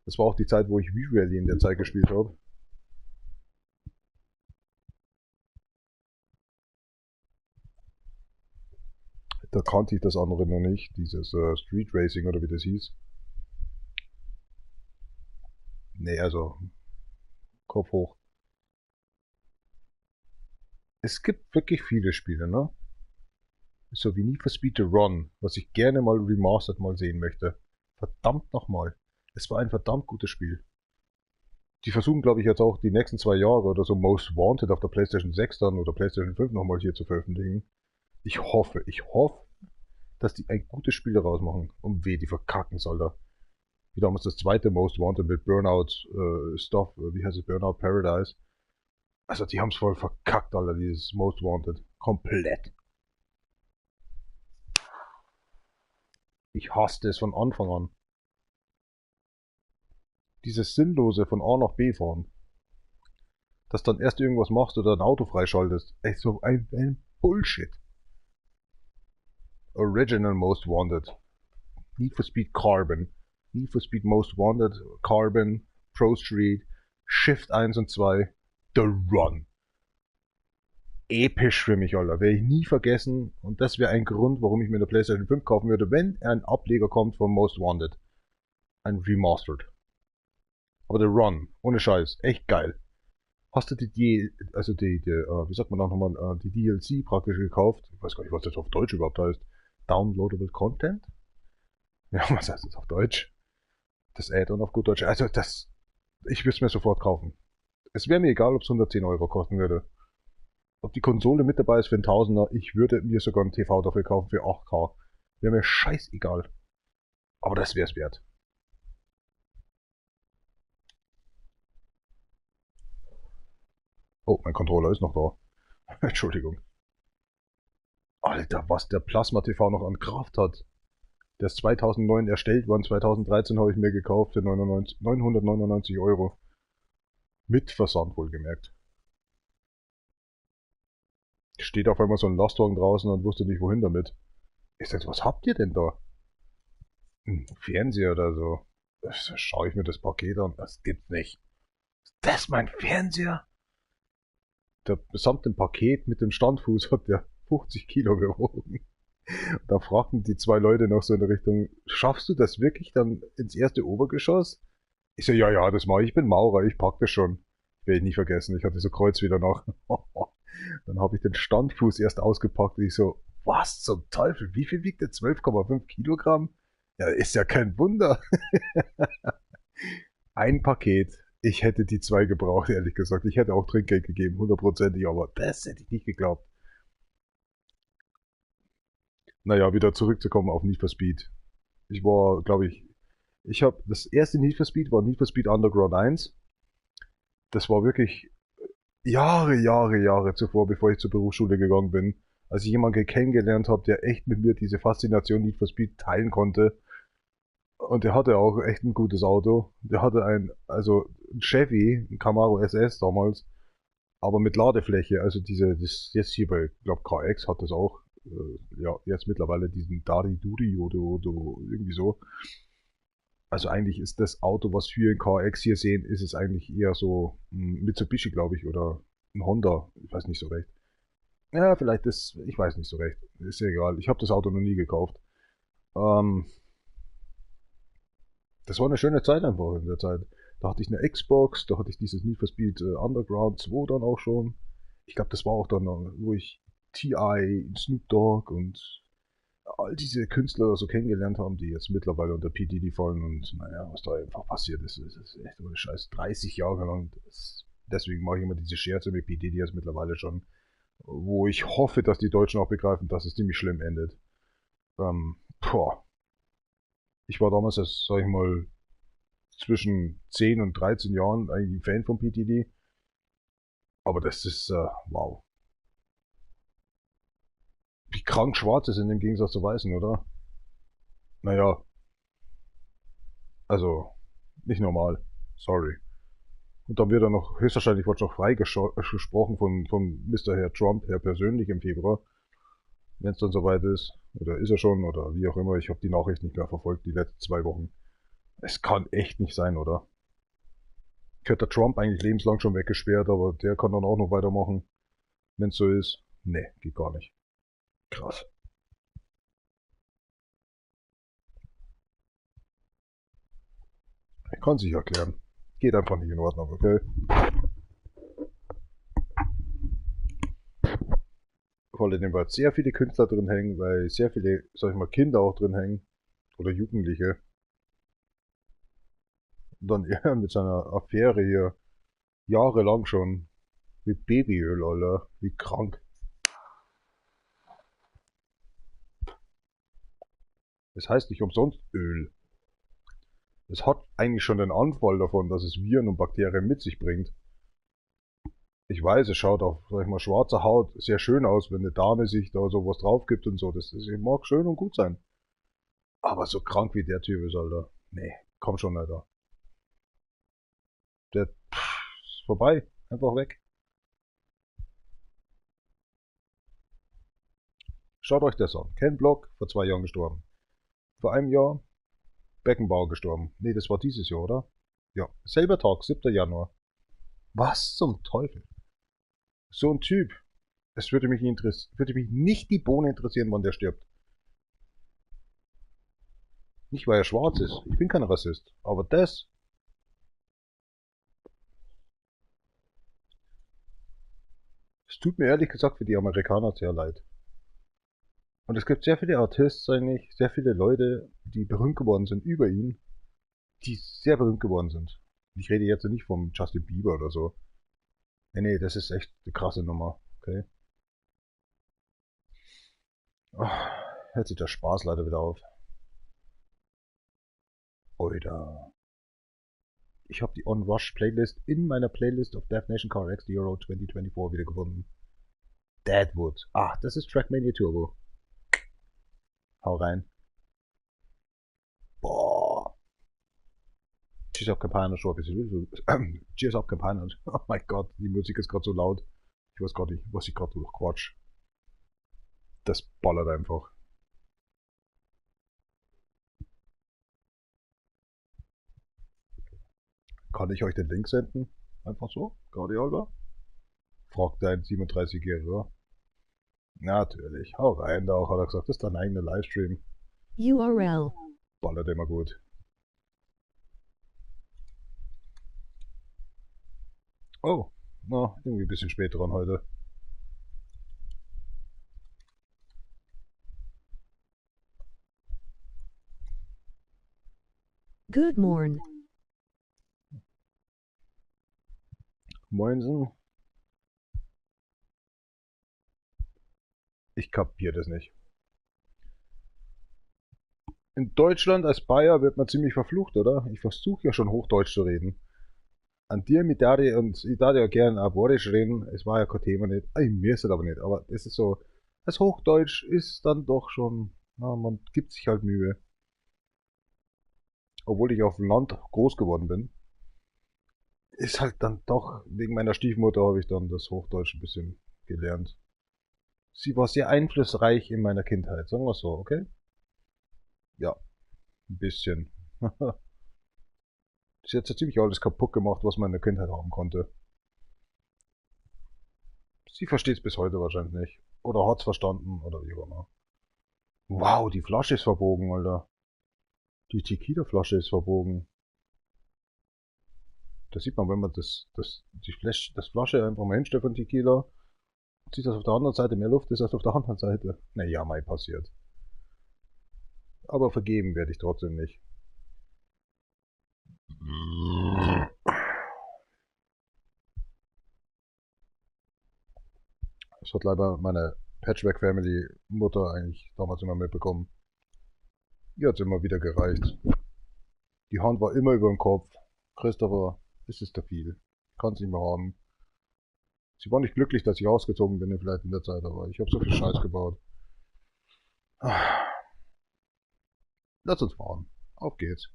Das war auch die Zeit, wo ich V-Rally in der Zeit gespielt habe. Da kannte ich das andere noch nicht, dieses Street Racing oder wie das hieß. Nee, also Kopf hoch. Es gibt wirklich viele Spiele, ne? So wie Need for Speed The Run, was ich gerne mal remastered mal sehen möchte. Verdammt nochmal. Es war ein verdammt gutes Spiel. Die versuchen, glaube ich, jetzt auch die nächsten 2 Jahre oder so Most Wanted auf der PlayStation 6 dann oder PlayStation 5 nochmal hier zu veröffentlichen. Ich hoffe, dass die ein gutes Spiel daraus machen. Und weh, die verkacken soll da. Wie damals das zweite Most Wanted mit Burnout Stuff, wie heißt es, Burnout Paradise. Also die haben es voll verkackt, Alter, dieses Most Wanted. Komplett. Ich hasste es von Anfang an. Dieses Sinnlose von A nach B fahren. Dass dann erst irgendwas machst oder ein Auto freischaltest. Echt so ein Bullshit. Original Most Wanted. Need for Speed Carbon. Need for Speed Most Wanted, Carbon, Pro Street, Shift 1 und 2, The Run. Episch für mich, Alter. Werde ich nie vergessen. Und das wäre ein Grund, warum ich mir eine PlayStation 5 kaufen würde, wenn ein Ableger kommt von Most Wanted. Ein Remastered. Aber The Run, ohne Scheiß, echt geil. Hast du wie sagt man da nochmal, die DLC praktisch gekauft? Ich weiß gar nicht, was das auf Deutsch überhaupt heißt. Downloadable Content? Ja, was heißt das auf Deutsch? Das Add-on auf gut Deutsch. Also ich würde es mir sofort kaufen. Es wäre mir egal, ob es 110 Euro kosten würde. Ob die Konsole mit dabei ist für einen Tausender, ich würde mir sogar einen TV dafür kaufen für 8K. Wäre mir scheißegal. Aber das wäre es wert. Oh, mein Controller ist noch da. Entschuldigung. Alter, was der Plasma TV noch an Kraft hat. Der ist 2009 erstellt worden, 2013 habe ich mir gekauft für 999 Euro. Mit Versand wohlgemerkt. Steht auf einmal so ein Lastwagen draußen und wusste nicht wohin damit. Ich sag, was habt ihr denn da? Ein Fernseher oder so. Schaue ich mir das Paket an. Das gibt's nicht. Ist das mein Fernseher? Der gesamte Paket mit dem Standfuß hat der 50 Kilo gewogen. Da fragten die zwei Leute noch so in der Richtung, schaffst du das wirklich dann ins erste Obergeschoss? Ich so, ja, das mache ich, bin Maurer, ich pack das schon. Werde ich nie vergessen, ich hatte so Kreuz wieder nach. Dann habe ich den Standfuß erst ausgepackt und ich so, was zum Teufel, wie viel wiegt der? 12,5 Kilogramm? Ja, ist ja kein Wunder. Ein Paket. Ich hätte die zwei gebraucht, ehrlich gesagt. Ich hätte auch Trinkgeld gegeben, hundertprozentig, aber das hätte ich nicht geglaubt. Naja, wieder zurückzukommen auf Need for Speed. Ich war, glaube ich habe das erste Need for Speed war Need for Speed Underground 1. Das war wirklich Jahre zuvor, bevor ich zur Berufsschule gegangen bin, als ich jemanden kennengelernt habe, der echt mit mir diese Faszination Need for Speed teilen konnte. Und der hatte auch echt ein gutes Auto. Der hatte ein Chevy, ein Camaro SS damals, aber mit Ladefläche. Also das jetzt hier bei, ich glaube KX hat das auch. Ja, jetzt mittlerweile diesen Dari Duri oder irgendwie so. Also eigentlich ist das Auto, was wir in KX hier sehen, ist es eigentlich eher so ein Mitsubishi, glaube ich, oder ein Honda. Ich weiß nicht so recht. Ja, vielleicht ist, ich weiß nicht so recht. Ist ja egal. Ich habe das Auto noch nie gekauft. Ähm, Das war eine schöne Zeit einfach in der Zeit. Da hatte ich eine Xbox, da hatte ich dieses Need for Speed Underground 2 dann auch schon. Ich glaube, das war auch dann, wo ich T.I., Snoop Dogg und all diese Künstler so kennengelernt haben, die jetzt mittlerweile unter P. Diddy fallen und naja, was da einfach passiert ist, ist echt ohne Scheiß 30 Jahre lang. Deswegen mache ich immer diese Scherze mit P. Diddy jetzt mittlerweile schon, wo ich hoffe, dass die Deutschen auch begreifen, dass es ziemlich schlimm endet. Boah. Ich war damals, sag ich mal, zwischen 10 und 13 Jahren eigentlich ein Fan von PTD. Aber das ist, wow. Wie krank schwarz ist im Gegensatz zu weißen, oder? Naja, also, nicht normal. Sorry. Und dann wird er noch, höchstwahrscheinlich wird noch freigesprochen von Mr. Herr Trump, Herr persönlich im Februar. Wenn es dann soweit ist. Oder ist er schon, oder wie auch immer. Ich habe die Nachricht nicht mehr verfolgt, die letzten 2 Wochen. Es kann echt nicht sein, oder? Könnte der Trump eigentlich lebenslang schon weggesperrt, aber der kann dann auch noch weitermachen, wenn es so ist. Nee, geht gar nicht. Krass. Ich kann sich erklären. Geht einfach nicht in Ordnung, okay? Weil in dem Wald sehr viele Künstler drin hängen, weil sehr viele, sag ich mal, Kinder auch drin hängen. Oder Jugendliche. Und dann er mit seiner Affäre hier jahrelang schon mit Babyöl, Alter. Wie krank. Es heißt nicht umsonst Öl. Es hat eigentlich schon den Anfall davon, dass es Viren und Bakterien mit sich bringt. Ich weiß, es schaut auf, sag ich mal, schwarzer Haut sehr schön aus, wenn eine Dame sich da sowas drauf gibt und so. Das mag schön und gut sein. Aber so krank wie der Typ ist, Alter. Nee, komm schon, Alter. Der ist vorbei. Einfach weg. Schaut euch das an. Ken Block, vor 2 Jahren gestorben. Vor einem Jahr Beckenbauer gestorben. Nee, das war dieses Jahr, oder? Ja, selber Tag, 7. Januar. Was zum Teufel? So ein Typ. Es würde mich nicht die Bohne interessieren, wann der stirbt. Nicht, weil er schwarz ist. Ich bin kein Rassist. Aber das... Es tut mir ehrlich gesagt für die Amerikaner sehr leid. Und es gibt sehr viele Artists eigentlich, sehr viele Leute, die berühmt geworden sind über ihn, die sehr berühmt geworden sind. Ich rede jetzt nicht vom Justin Bieber oder so. Nee, das ist echt eine krasse Nummer. Okay. Oh, hört sich der Spaß leider wieder auf. Oida. Ich habe die On Rush Playlist in meiner Playlist of Death Nation Car X Euro 2024 wieder gefunden. Deadwood. Ah, das ist Trackmania Turbo. Hau rein. Boah. Cheers up Campana, schon ein bisschen. Cheers up Campana. Oh mein Gott, die Musik ist gerade so laut. Ich weiß gar nicht, was ich gerade durchquatsch. Das ballert einfach. Kann ich euch den Link senden? Einfach so? Gerade Olga? Fragt ein 37-Jähriger. Natürlich. Hau rein, da auch hat er gesagt, das ist dein eigener Livestream. URL. Ballert immer gut. Oh, na, irgendwie ein bisschen spät dran heute. Good morn. Moinsen. Ich kapier das nicht. In Deutschland als Bayer wird man ziemlich verflucht, oder? Ich versuche ja schon Hochdeutsch zu reden. An dir mit Dari und ich darf ja gern Aborisch reden. Es war ja kein Thema nicht. Mir ist es aber nicht. Aber es ist so, das Hochdeutsch ist dann doch schon, na, man gibt sich halt Mühe. Obwohl ich auf dem Land groß geworden bin, ist halt dann doch, wegen meiner Stiefmutter habe ich dann das Hochdeutsch ein bisschen gelernt. Sie war sehr einflussreich in meiner Kindheit, sagen wir so, okay? Ja, ein bisschen. Sie hat so ziemlich alles kaputt gemacht, was man in der Kindheit haben konnte. Sie versteht es bis heute wahrscheinlich nicht. Oder hat es verstanden, oder wie auch immer. Wow, die Flasche ist verbogen, Alter. Die Tequila-Flasche ist verbogen. Das sieht man, wenn man das Flasche einfach mal hinstellt von Tequila, sieht das auf der anderen Seite mehr Luft ist als auf der anderen Seite. Naja, mal passiert. Aber vergeben werde ich trotzdem nicht. Das hat leider meine Patchwork-Family-Mutter eigentlich damals immer mitbekommen. Ihr hat es immer wieder gereicht. Die Hand war immer über dem Kopf. Christopher, es ist zu viel. Kann es nicht mehr haben. Sie war nicht glücklich, dass ich ausgezogen bin, vielleicht in der Zeit, aber ich habe so viel Scheiß gebaut. Lass uns fahren. Auf geht's.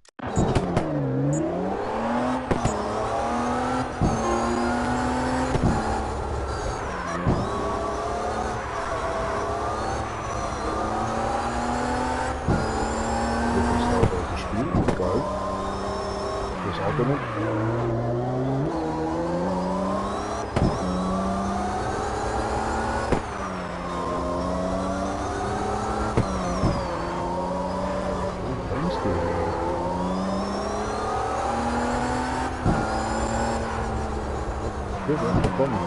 Geil. Das Auto nicht. Wir werden bekommen.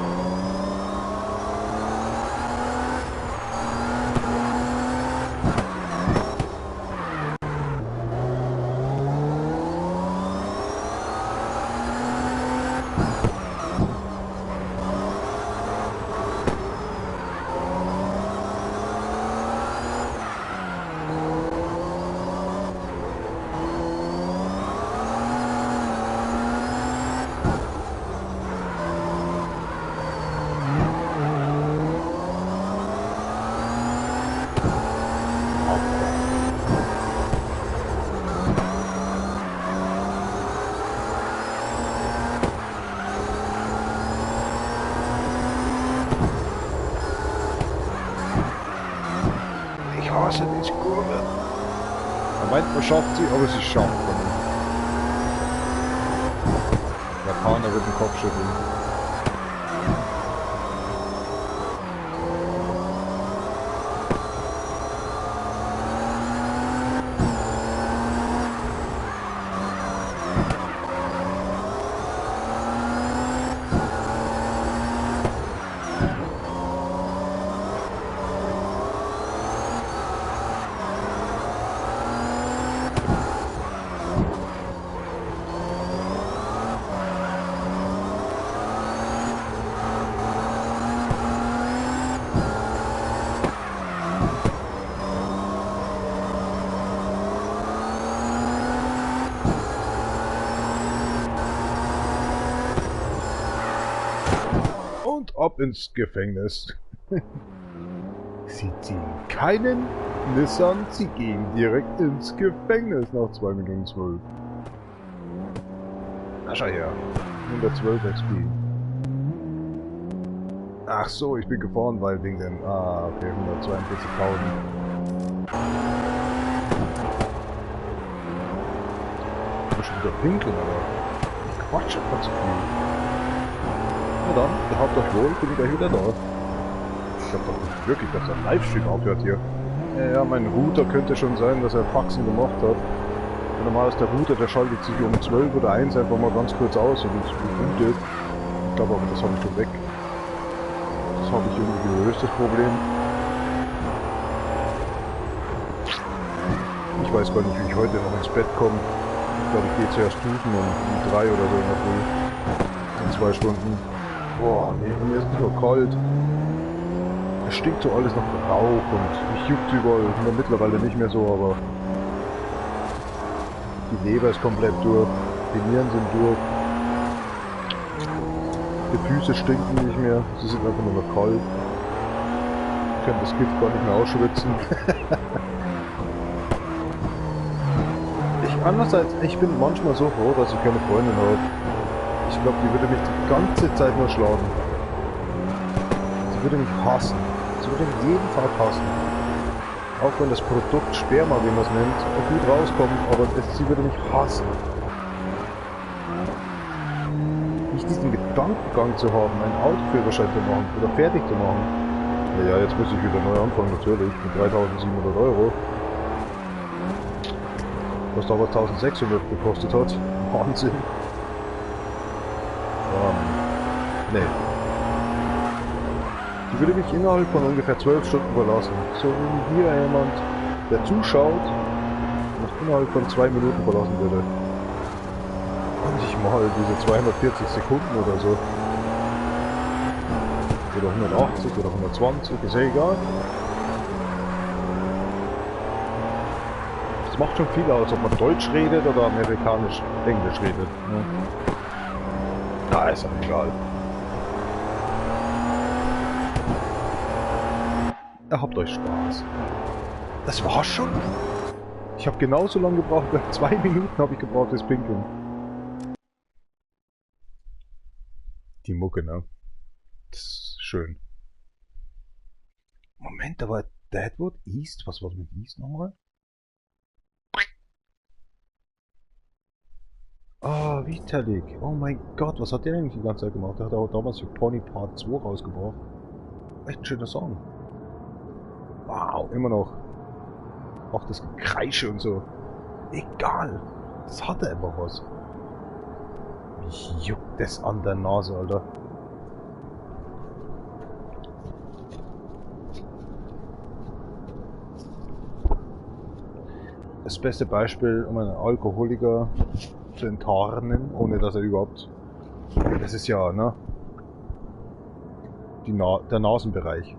meint, man schafft sie, aber sie schafft man nicht. Japaner wird den Kopf schütteln. Und ab ins Gefängnis. Sie ziehen keinen Nissan, sie gehen direkt ins Gefängnis nach 2 Minuten 12. Na schau her, 112 XP. Ach so, ich bin gefahren, weil wegen den... Ah, okay, 142.000. Ich muss schon wieder pinkeln, aber ich quatsch einfach zu viel. Na dann, gehabt euch wohl, bin ich gleich wieder da. Ich hab doch nicht wirklich, dass der Livestream aufhört hier. Ja, mein Router könnte schon sein, dass er Faxen gemacht hat. Und normal ist der Router, der schaltet sich um 12 oder 1 einfach mal ganz kurz aus und bootet. Ich glaube aber, das habe ich schon weg. Das habe ich irgendwie gelöst, das Problem. Ich weiß gar nicht, wie ich heute noch ins Bett komme. Ich glaube, ich gehe zuerst duschen um 3 oder so in der Früh. In 2 Stunden. Boah, nee, mir ist nicht nur kalt. Es stinkt so alles nach Rauch und mich juckt überall. Mittlerweile nicht mehr so, aber die Leber ist komplett durch. Die Nieren sind durch. Die Füße stinken nicht mehr. Sie sind einfach nur noch kalt. Ich kann das Gift gar nicht mehr ausschwitzen. Andererseits, ich bin manchmal so froh, dass ich keine Freundin habe. Ich glaube, die würde mich die ganze Zeit nur schlagen. Sie würde mich hassen. Sie würde mich jeden Tag hassen. Auch wenn das Produkt Sperma, wie man es nennt, gut rauskommt, aber sie würde mich hassen. Nicht diesen Gedankengang zu haben, einen Autoführerschein zu machen oder fertig zu machen. Ja, jetzt muss ich wieder neu anfangen, natürlich, mit 3.700 €. Was damals 1.600 gekostet hat. Wahnsinn. Nee. Die würde mich innerhalb von ungefähr 12 Stunden verlassen. So wie hier jemand, der zuschaut, mich innerhalb von 2 Minuten verlassen würde. Und nicht mal diese 240 Sekunden oder so. Oder 180 oder 120, ist ja egal. Das macht schon viel aus, ob man Deutsch redet oder amerikanisch Englisch redet. Ne? Na, ist auch egal. Habt euch Spaß. Das war's schon. Ich habe genauso lange gebraucht, 2 Minuten habe ich gebraucht, das Pinkeln. Die Mucke, ne? Das ist schön. Moment, aber Deadwood East? Was war mit East nochmal? Ah, Vitalik. Oh mein Gott, was hat der eigentlich die ganze Zeit gemacht? Der hat auch damals für Pony Part 2 rausgebracht. Echt ein schöner Song. Wow, immer noch. Auch das Gekreische und so. Egal. Das hatte einfach was. Mich juckt das an der Nase, Alter. Das beste Beispiel, um einen Alkoholiker zu enttarnen, ohne dass er überhaupt... Das ist ja, ne? Der Nasenbereich.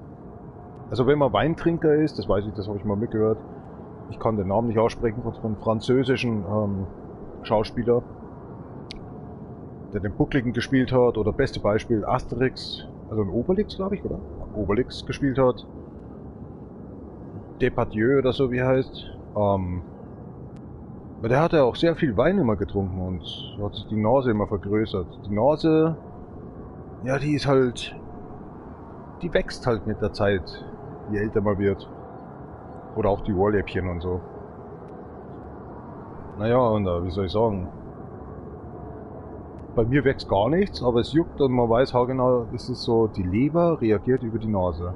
Also wenn man Weintrinker ist, das weiß ich, das habe ich mal mitgehört. Ich kann den Namen nicht aussprechen von einem französischen Schauspieler, der den Buckligen gespielt hat, oder beste Beispiel Asterix, also ein Obelix, glaube ich, oder? Obelix gespielt hat. Depardieu oder so, wie er heißt. Aber der hat ja auch sehr viel Wein immer getrunken und hat sich die Nase immer vergrößert. Die Nase, ja, die ist halt, die wächst halt mit der Zeit, je älter man wird. Oder auch die Ohrläppchen und so. naja, und wie soll ich sagen? Bei mir wächst gar nichts, aber es juckt und man weiß haargenau, das ist so, die Leber reagiert über die Nase.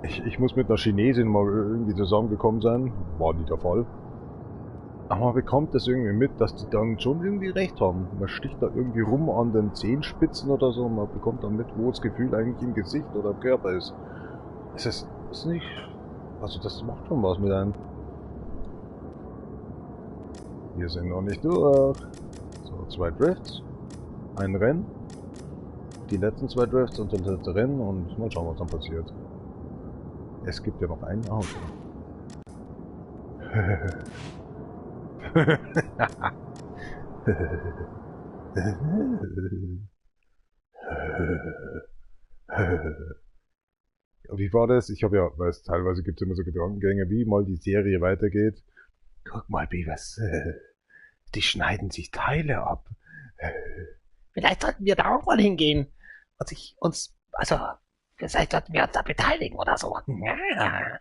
Ich muss mit einer Chinesin mal irgendwie zusammengekommen sein, war nie der Fall. Aber man bekommt das irgendwie mit, dass die dann schon irgendwie recht haben. Man sticht da irgendwie rum an den Zehenspitzen oder so, man bekommt dann mit, wo das Gefühl eigentlich im Gesicht oder im Körper ist. Es ist nicht... Also das macht schon was mit einem. Wir sind noch nicht durch. So, 2 Drifts. Ein Rennen. Die letzten 2 Drifts und das letzte Rennen und mal schauen, was dann passiert. Es gibt ja noch ein Auto. Wie war das? Ich habe ja, weiß, teilweise gibt es immer so Gedankengänge, wie mal die Serie weitergeht. Guck mal, Beavers, die schneiden sich Teile ab. Vielleicht sollten wir da auch mal hingehen und vielleicht sollten wir uns da beteiligen oder so. Ja.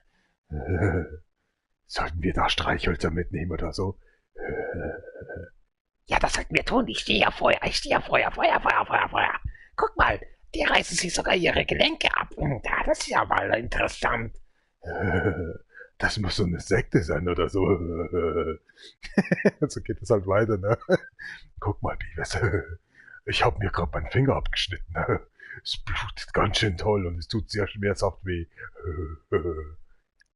Sollten wir da Streichhölzer mitnehmen oder so? Ja, das sollten wir tun. Ich stehe auf Feuer. Feuer. Guck mal, die reißen sich sogar ihre Gelenke ab. Ja, das ist ja mal interessant. Das muss so eine Sekte sein oder so. So geht es halt weiter, ne? Guck mal, Beavers, ich habe mir gerade meinen Finger abgeschnitten. Es blutet ganz schön toll und es tut sehr schmerzhaft weh.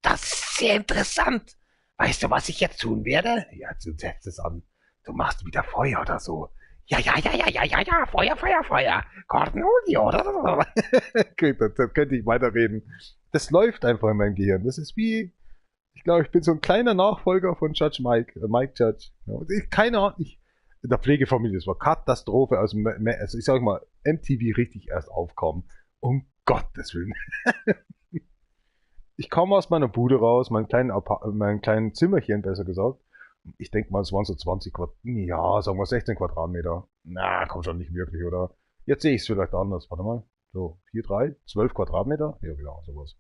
Das ist sehr interessant. Weißt du, was ich jetzt tun werde? Ja, du setzt es an. Du machst wieder Feuer oder so. Ja, Feuer. Cornelio, oder? Okay, das könnte ich weiterreden. Das läuft einfach in meinem Gehirn. Das ist wie, ich glaube, ich bin so ein kleiner Nachfolger von Judge Mike, Mike Judge. Ja, keine Ahnung, in der Pflegefamilie, das war Katastrophe, also ich sag mal, MTV richtig erst aufkommen. Um Gottes Willen. Ich komme aus meiner Bude raus, mein kleinen Zimmerchen, besser gesagt. Ich denke mal, es waren so 20 Quadratmeter, ja, sagen wir 16 Quadratmeter. Na, kommt schon nicht wirklich, oder? Jetzt sehe ich es vielleicht anders. Warte mal. So, 4, 3, 12 Quadratmeter? Ja, genau, sowas.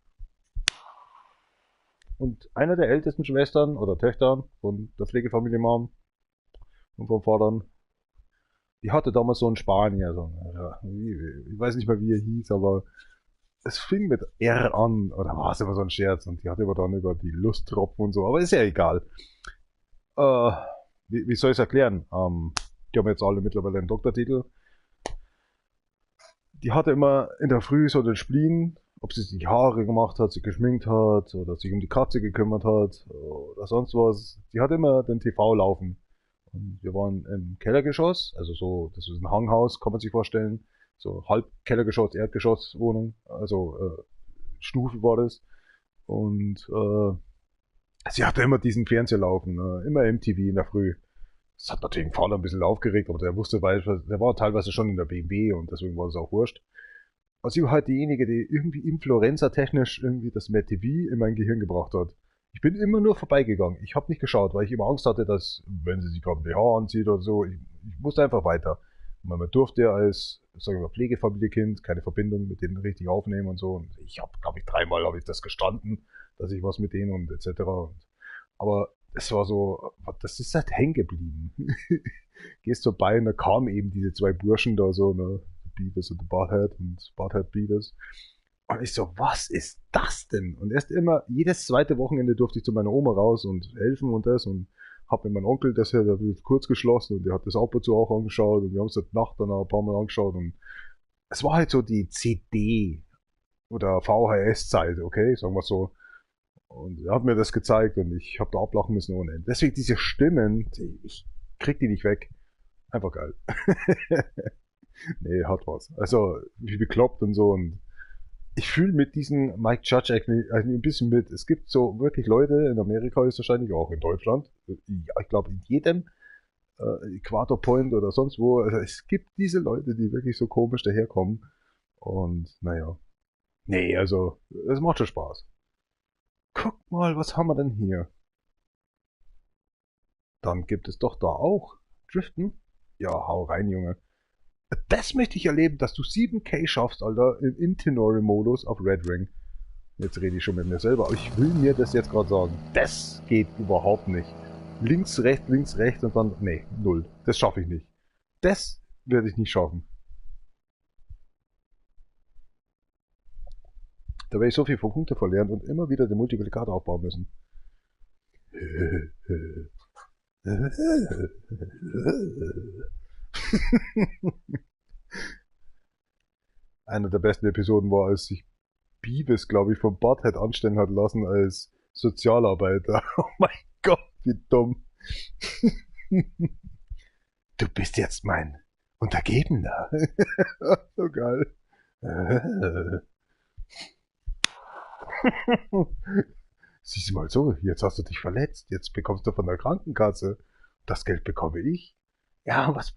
Und einer der ältesten Schwestern oder Töchtern von der Pflegefamilie Mom und vom Vater, die hatte damals so einen Spanier, ich weiß nicht mehr, wie er hieß, aber es fing mit R an, oder war es immer so ein Scherz, und die hatte aber dann über die Lusttropfen und so, aber ist ja egal. Wie soll ich es erklären? Die haben jetzt alle mittlerweile einen Doktortitel. Die hatte immer in der Früh so den Spleen, ob sie sich die Haare gemacht hat, sich geschminkt hat, oder sich um die Katze gekümmert hat, oder sonst was. Die hat immer den TV laufen. Und wir waren im Kellergeschoss, also so, das ist ein Hanghaus, kann man sich vorstellen. So halb Kellergeschoss, Erdgeschosswohnung, also Stufe war das. Und sie hatte immer diesen Fernseher laufen, immer MTV in der Früh. Das hat natürlich den Vater ein bisschen aufgeregt, aber der wusste, weil der war teilweise schon in der BMW und deswegen war es auch wurscht. Aber sie war halt diejenige, die irgendwie influenza-technisch irgendwie das Mad TV in mein Gehirn gebracht hat. Ich bin immer nur vorbeigegangen. Ich habe nicht geschaut, weil ich immer Angst hatte, dass, wenn sie sich gerade ein BH anzieht oder so, ich musste einfach weiter. Und man durfte ja als, sagen wir mal, Pflegefamiliekind keine Verbindung mit denen richtig aufnehmen und so. Und ich habe, glaube ich, 3-mal habe ich das gestanden, dass ich was mit denen und etc. Aber es war so, das ist halt hängen geblieben. Gehst vorbei und da kamen eben diese 2 Burschen da so, ne, Beavis und Butthead Beavis. Und ich so, was ist das denn? Und erst immer, jedes zweite Wochenende durfte ich zu meiner Oma raus und helfen und das und hab mit meinem Onkel das ja kurz geschlossen und der hat das ab und zu auch angeschaut und wir haben es halt Nacht dann auch ein paar Mal angeschaut und es war halt so die CD oder VHS-Zeit, okay, sagen wir so. Und er hat mir das gezeigt und ich habe da ablachen müssen ohne Ende. Deswegen diese Stimmen, ich krieg die nicht weg. Einfach geil. Nee, hat was. Also, wie bekloppt und so und ich fühle mit diesem Mike Judge eigentlich ein bisschen mit. Es gibt so wirklich Leute, in Amerika ist wahrscheinlich auch in Deutschland, ja, ich glaube in jedem Equator Point oder sonst wo, also es gibt diese Leute, die wirklich so komisch daherkommen und naja. Nee, also, es macht schon Spaß. Guck mal, was haben wir denn hier? Dann gibt es doch da auch Driften. Ja, hau rein, Junge. Das möchte ich erleben, dass du 7K schaffst, Alter, im Intinori-Modus auf Red Ring. Jetzt rede ich schon mit mir selber, aber ich will mir das jetzt gerade sagen. Das geht überhaupt nicht. links, rechts und dann, nee, 0. Das schaffe ich nicht. Das werde ich nicht schaffen. Da werde ich so viel von Punkte verlieren und immer wieder den Multiplikator aufbauen müssen. Eine der besten Episoden war, als sich Beavis, glaube ich, vom Barthead anstellen hat lassen als Sozialarbeiter. Oh mein Gott, wie dumm. Du bist jetzt mein Untergebener. So geil. Siehst du mal so, jetzt hast du dich verletzt, jetzt bekommst du von der Krankenkasse. Das Geld bekomme ich. Ja, was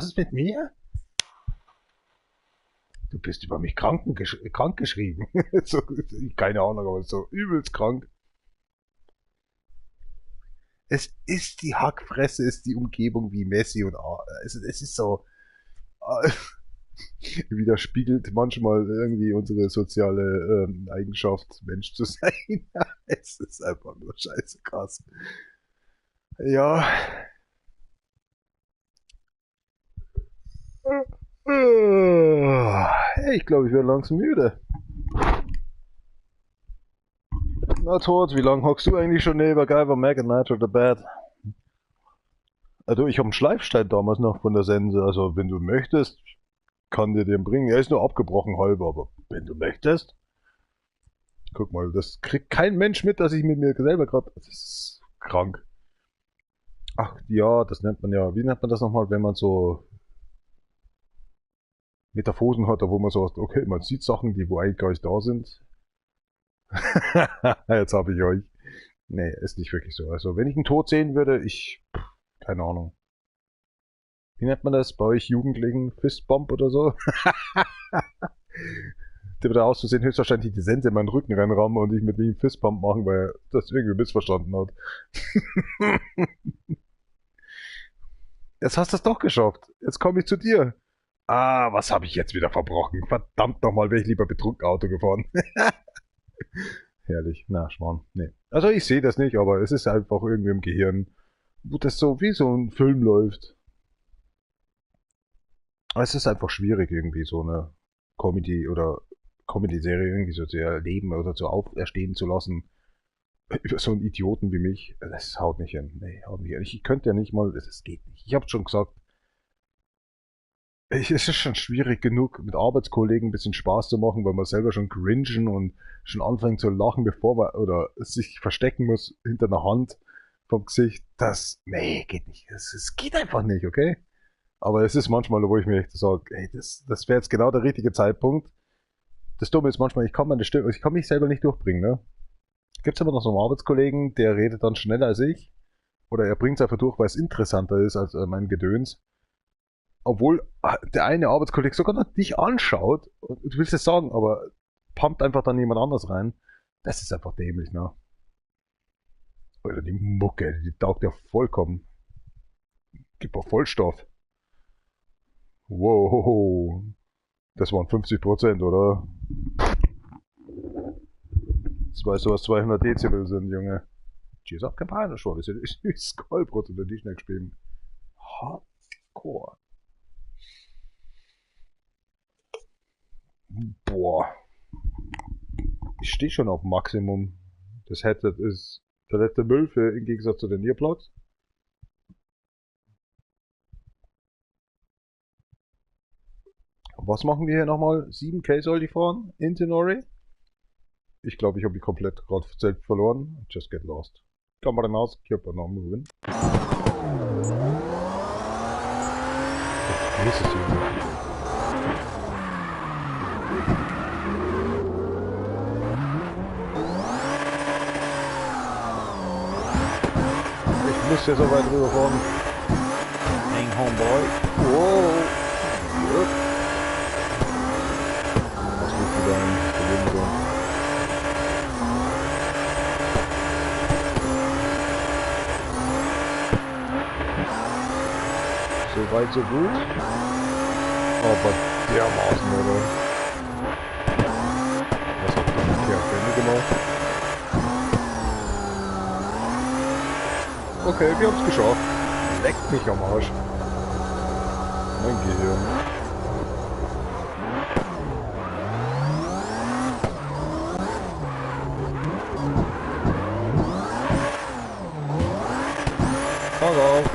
ist mit mir? Du bist über mich krank geschrieben. So, keine Ahnung, aber so übelst krank. Es ist die Hackfresse, ist die Umgebung wie Messi und es ist so, widerspiegelt manchmal irgendwie unsere soziale Eigenschaft, Mensch zu sein. Es ist einfach nur scheiße krass. Ja. Ich glaube, ich werde langsam müde. Na Tod, wie lange hockst du eigentlich schon neben Guyver, Mag and Nitro the Bad? Also ich habe einen Schleifstein damals noch von der Sense, also wenn du möchtest, kann dir den bringen. Er ist nur abgebrochen halb, aber wenn du möchtest. Guck mal, das kriegt kein Mensch mit, dass ich mit mir selber gerade... Das ist krank. Ach ja, das nennt man ja... Wie nennt man das nochmal, wenn man so... Metaphosen hat, wo man so sagt, okay, man sieht Sachen, die wo eigentlich gar nicht da sind. Jetzt habe ich euch. Nee, ist nicht wirklich so. Also, wenn ich einen Tod sehen würde, keine Ahnung. Wie nennt man das bei euch Jugendlichen? Fistbump oder so? Der würde aus Versehen höchstwahrscheinlich die Sense in meinen Rücken reinrammen und ich mit ihm Fistbump machen, weil er das irgendwie missverstanden hat. Jetzt hast du es doch geschafft. Jetzt komme ich zu dir. Ah, was habe ich jetzt wieder verbrochen? Verdammt nochmal, wäre ich lieber betrunken Auto gefahren. Herrlich. Na, Schmarrn. Nee. Also ich sehe das nicht, aber es ist einfach irgendwie im Gehirn, wo das so wie so ein Film läuft. Aber es ist einfach schwierig, irgendwie so eine Comedy- oder Comedy-Serie irgendwie so zu erleben oder zu auferstehen zu lassen. Über so einen Idioten wie mich. Das haut nicht hin. Nee, haut nicht hin. Ich könnte ja nicht mal, das geht nicht. Ich habe schon gesagt, es ist schon schwierig genug, mit Arbeitskollegen ein bisschen Spaß zu machen, weil man selber schon cringen und schon anfängt zu lachen, bevor man, oder sich verstecken muss hinter einer Hand vom Gesicht. Nee, geht nicht. Es geht einfach nicht, okay? Aber es ist manchmal, wo ich mir echt sage, ey, das wäre jetzt genau der richtige Zeitpunkt. Das Dumme ist manchmal, ich kann mich selber nicht durchbringen, ne? Gibt's aber noch so einen Arbeitskollegen, der redet dann schneller als ich. Oder er bringt es einfach durch, weil es interessanter ist als mein Gedöns. Obwohl der eine Arbeitskollege sogar noch dich anschaut, und du willst es sagen, aber pumpt einfach dann jemand anders rein. Das ist einfach dämlich, ne? Oder die Mucke, die taugt ja vollkommen. Gibt auch Vollstoff. Wow. Das waren 50%, oder? Das weißt du, was 200 Dezibel sind, Junge. Cheers up, Campana schon. Das ist Skullbrot unter die schnell gespielt. Hardcore. Boah. Ich stehe schon auf Maximum. Das Headset ist der letzte Müll im Gegensatz zu den Earplugs. Was machen wir hier nochmal? 7K soll die fahren? In Tenori? Ich glaube, ich habe die komplett gerade selbst verloren. Just get lost. Come on aus, keep on moving. Jesus, Junge. Ich muss ja so weit rüber fahren. Hang homeboy. Wow. Yep. Was willst du da in So weit, so gut. Aber dermaßen, oder? Was hat der Kerl gemacht? Okay, wir haben es geschafft. Leckt mich am Arsch. Mein Gehirn. Fahr auf.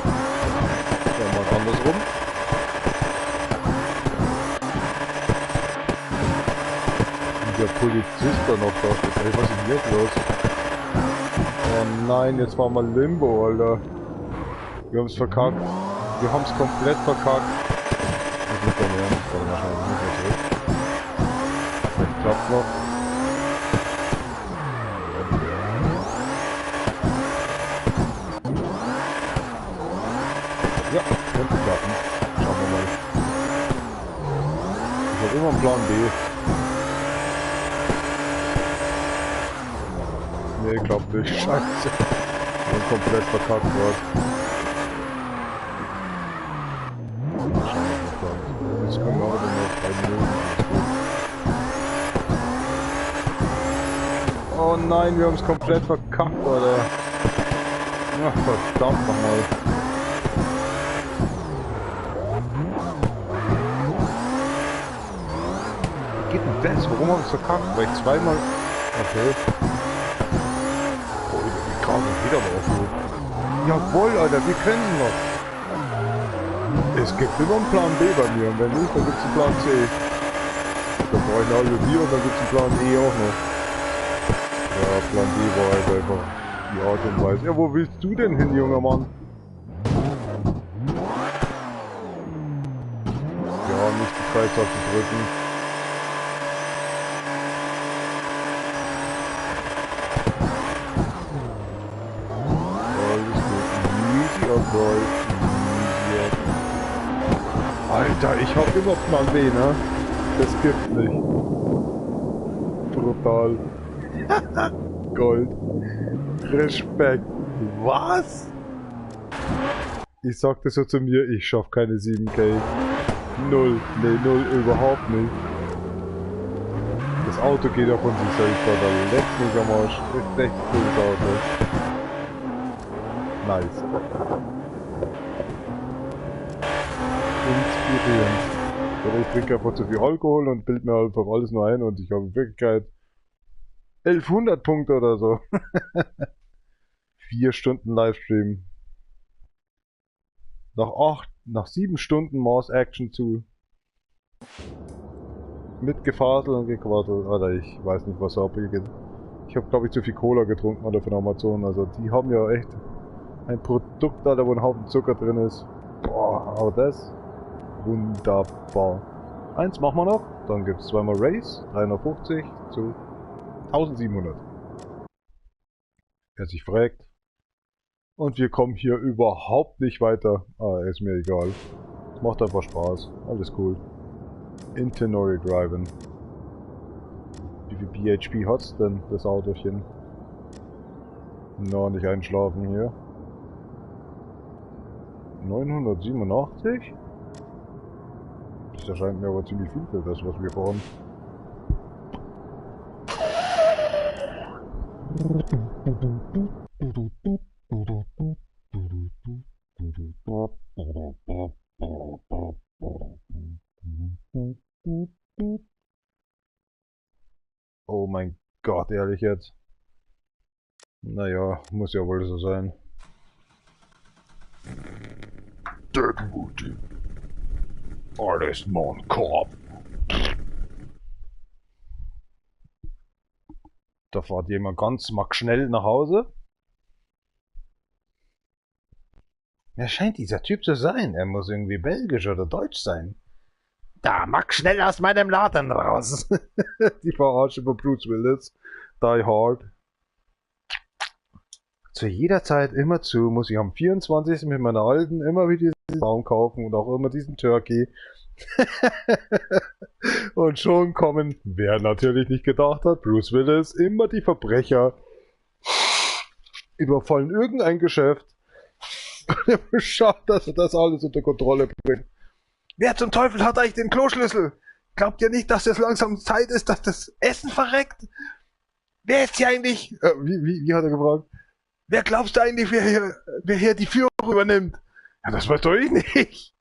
Ja, mal andersrum. Und der Polizist da noch da steht. Ey, was ist denn jetzt los? Oh nein, jetzt war mal Limbo, Alter. Wir haben es verkackt. Wir haben es komplett verkackt. Das ist nicht dein Ernst, aber wahrscheinlich nicht mehr zurück. Vielleicht klappt noch. Ja, könnte klappen. Schauen wir mal. Ich habe immer einen Plan B. Nee, klappt nicht. Scheiße. Ich bin komplett verkackt worden. Jetzt können wir aber noch 3 Minuten. Oh nein, wir haben es komplett verkackt, Alter. Ach, verdammt nochmal. Wie geht denn das? Warum haben wir es verkackt? Weil ich zweimal... Okay. Oh, die Karte wieder drauf. Jawohl, Alter, wir können noch. Es gibt immer einen Plan B bei mir und wenn nicht, dann gibt es einen Plan C. Dann brauche ich eine halbe Bier und dann gibt es einen Plan E auch noch. Ja, Plan B war halt einfach die Art und Weise. Ja, wo willst du denn hin, junger Mann? Ja, nicht die Kreuztaste drücken. Alles gut. Easy up, boy. Alter, ich hab immer Plan B, ne? Das gibt's nicht. Brutal. Gold. Respekt. Was? Ich sagte so zu mir, ich schaff keine 7K. Null. Nee, null, überhaupt nicht. Das Auto geht ja von sich selbst, da leckt mich am Arsch. Ist echt cooles Auto. Nice. Inspirierend. Oder ich trinke einfach zu viel Alkohol und bild mir einfach alles nur ein und ich habe in Wirklichkeit 1100 Punkte oder so. 4 Stunden Livestream. Nach 7 Stunden Mars Action zu. Mit Gefasel und Gequassel. Alter, ich weiß nicht, was da abgeht. Ich habe, glaube ich, zu viel Cola getrunken oder von Amazon. Also die haben ja echt ein Produkt da, wo ein Haufen Zucker drin ist. Boah, aber das wunderbar. Eins machen wir noch, dann gibt es zweimal Race, 350 zu 1700. Wer sich fragt. Und wir kommen hier überhaupt nicht weiter. Ah, ist mir egal. Macht einfach Spaß. Alles cool. Intenori Driven. Wie viel BHP hat's denn, das Autochen? Na, nicht einschlafen hier. 987? Das erscheint mir aber ziemlich viel für das, was wir fahren. Oh mein Gott, ehrlich jetzt. Naja, muss ja wohl so sein. Deadwood. Alles mon Korb. Da fährt jemand ganz schnell nach Hause. Wer scheint dieser Typ zu sein? Er muss irgendwie belgisch oder deutsch sein. Da, Max, schnell aus meinem Laden raus. Die Verarsche von Bruce Willis. Die Hard. Zu jeder Zeit immer zu, muss ich am 24. mit meiner Alten immer wieder diesen Baum kaufen und auch immer diesen Turkey. Und schon kommen, wer natürlich nicht gedacht hat, Bruce Willis, immer die Verbrecher, überfallen irgendein Geschäft und er schafft, dass er das alles unter Kontrolle bringt. Wer zum Teufel hat eigentlich den Kloschlüssel? Glaubt ihr nicht, dass es langsam Zeit ist, dass das Essen verreckt? Wer ist hier eigentlich? Wie hat er gefragt? wer glaubst du eigentlich, wer hier die Führung übernimmt? Ja, das weiß doch ich nicht.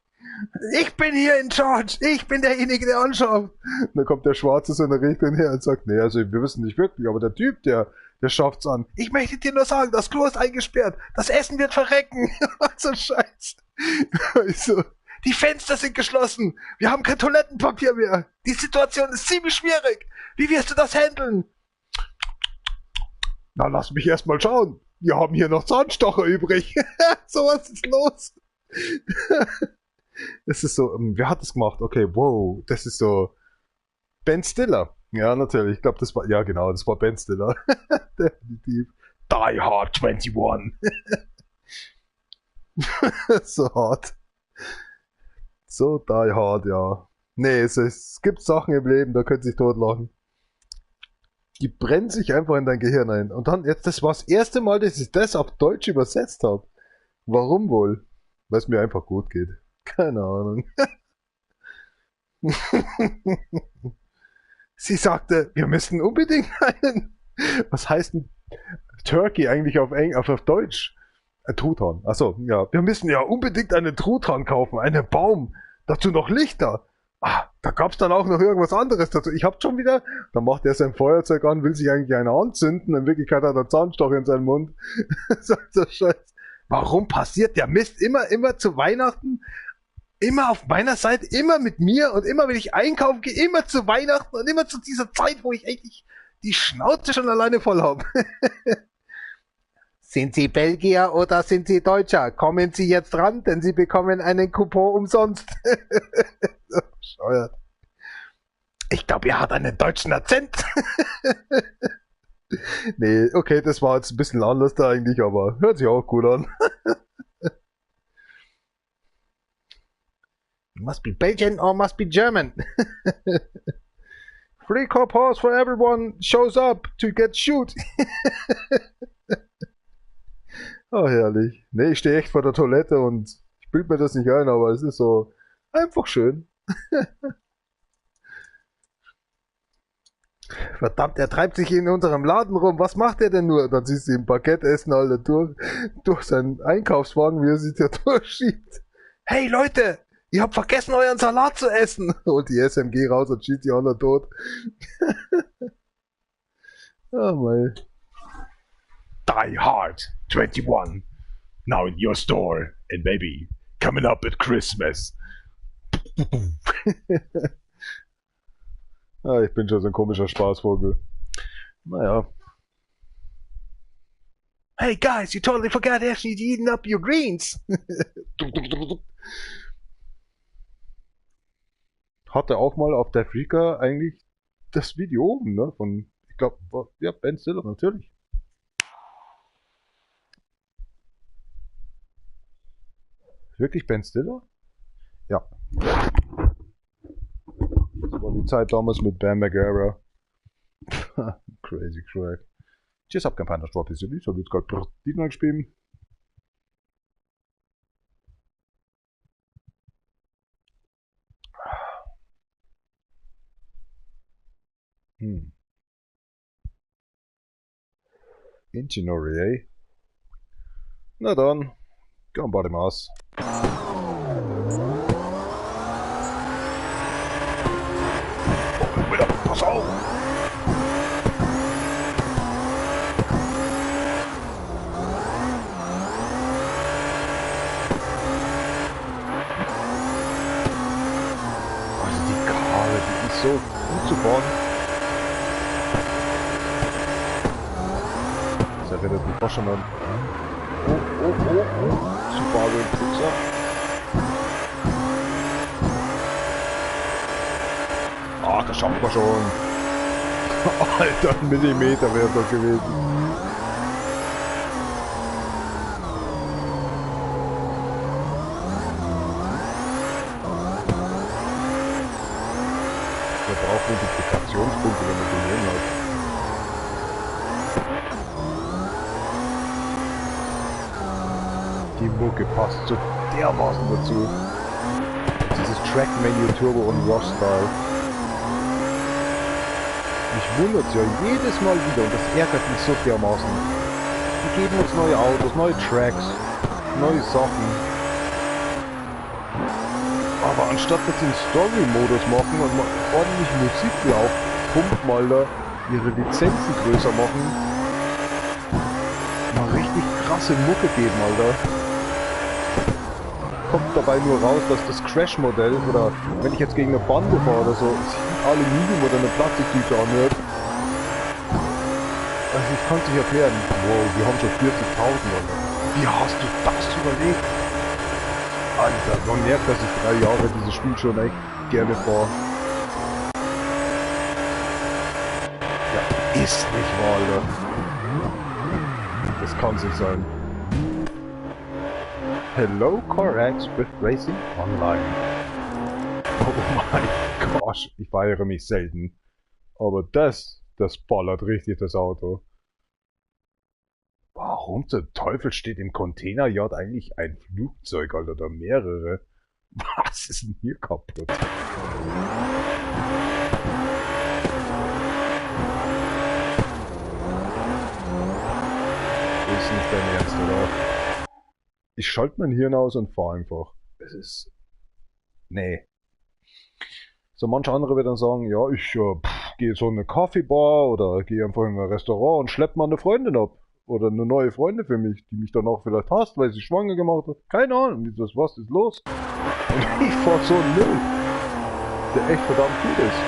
Ich bin hier in Charge. Ich bin derjenige, der anschaut. Und dann kommt der Schwarze so in der Richtung her und sagt, nee, also wir wissen nicht wirklich, aber der Typ, der schafft's an. Ich möchte dir nur sagen, das Klo ist eingesperrt. Das Essen wird verrecken. So ein Scheiß. So, die Fenster sind geschlossen. Wir haben kein Toilettenpapier mehr. Die Situation ist ziemlich schwierig. Wie wirst du das handeln? Na, lass mich erst mal schauen. Wir haben hier noch Zahnstocher übrig. So, was ist los? Das ist so, wer hat das gemacht? Okay, wow, das ist so Ben Stiller. Ja, natürlich, ich glaube, das war, ja genau, das war Ben Stiller. Definitiv. Die Hard 21. So hart. So die hard, ja. Nee, es gibt Sachen im Leben, da könnt ihr sich totlachen. Die brennen sich einfach in dein Gehirn ein. Und dann, jetzt, das war das erste Mal, dass ich das auf Deutsch übersetzt habe. Warum wohl? Weil es mir einfach gut geht. Keine Ahnung. Sie sagte, wir müssen unbedingt einen. Was heißt denn Turkey eigentlich auf Deutsch? Ein Truthahn. Achso, ja. Wir müssen ja unbedingt einen Truthahn kaufen. Einen Baum. Dazu noch Lichter. Ah, da gab's dann auch noch irgendwas anderes dazu. Ich hab schon wieder. Dann macht er sein Feuerzeug an, will sich eigentlich eine anzünden. In Wirklichkeit hat er Zahnstocher in seinem Mund. So Scheiß. Warum passiert der Mist immer zu Weihnachten? Immer auf meiner Seite, immer mit mir und immer wenn ich einkaufen gehe, immer zu Weihnachten und immer zu dieser Zeit, wo ich eigentlich die Schnauze schon alleine voll habe. Sind Sie Belgier oder sind Sie Deutscher? Kommen Sie jetzt ran, denn Sie bekommen einen Coupon umsonst. So bescheuert. Ich glaube, er hat einen deutschen Akzent. Nee, okay, das war jetzt ein bisschen anders da eigentlich, aber hört sich auch gut an. Must be Belgian or must be German. Free coupons for everyone shows up to get shoot. Oh, herrlich. Nee, ich stehe echt vor der Toilette und ich bild mir das nicht ein, aber es ist so einfach schön. Verdammt, er treibt sich in unserem Laden rum. Was macht er denn nur? Dann siehst du ihn Baguette essen, Alter, durch seinen Einkaufswagen, wie er sich da durchschiebt. Hey Leute, ihr habt vergessen, euren Salat zu essen. Holt die SMG raus und schießt die anderen tot. Oh mein. Die Hard 21. Now in your store. And maybe coming up at Christmas. Ah, ich bin schon so ein komischer Spaßvogel. Naja. Hey guys, you totally forgot Ashley's eating up your greens. Hatte auch mal auf der Freaker eigentlich das Video oben, ne? Von, ich glaube, ja, Ben Stiller, natürlich. Wirklich Ben Stiller? Ja. Das war die Zeit damals mit Bam Margera. Crazy crack. Cheers up, Campana Strophe City. So wird gerade Diener gespielt. Ingenori, eh? Na dann, gambare mas. Pass auf! Also die Karre, die ist so gut zu fahren. Das erinnert mich fast schon an. Oh. Subaru Impreza. Ah, das schaffen wir schon. Alter, ein Millimeter wäre das gewesen. Wir brauchen Multipliktionspunkte, wenn man den hat. Die Mucke passt so dermaßen dazu. Dieses Track-Menu Turbo und Ross-Style. Mich wundert ja jedes Mal wieder und das ärgert mich so dermaßen. Die geben uns neue Autos, neue Tracks, neue Sachen. Aber anstatt dass sie einen Story-Modus machen und mal ordentlich Musik hier aufpumpen, Alter, ihre Lizenzen größer machen, mal richtig krasse Mucke geben, Alter. Kommt dabei nur raus, dass das Crash-Modell, oder wenn ich jetzt gegen eine Bande fahre oder so, sich wie Aluminium oder eine Plastiktüte anhört. Also ich kann es nicht erklären. Wow, wir haben schon 40.000, Alter. Wie hast du das überlegt? Alter, man merkt, dass ich 3 Jahre dieses Spiel schon echt gerne fahre. Ja, ist nicht wahr, Alter. Das kann nicht sein. Hello, CarX with Racing Online. Oh mein Gott, ich feiere mich selten. Aber das ballert richtig, das Auto. Warum zum Teufel steht im Containeryard eigentlich ein Flugzeug, Alter, oder mehrere? Was ist denn hier kaputt? Ist nicht dein Ernst, oder? Ich schalte mein Hirn aus und fahre einfach. Es ist... Nee. So manch andere wird dann sagen, ja, ich gehe so in eine Kaffeebar oder gehe einfach in ein Restaurant und schleppe mal eine Freundin ab. Oder eine neue Freundin für mich, die mich dann auch vielleicht hasst, weil sie schwanger gemacht hat. Keine Ahnung, was ist los? Und ich fahr so einen Müll, der echt verdammt gut ist.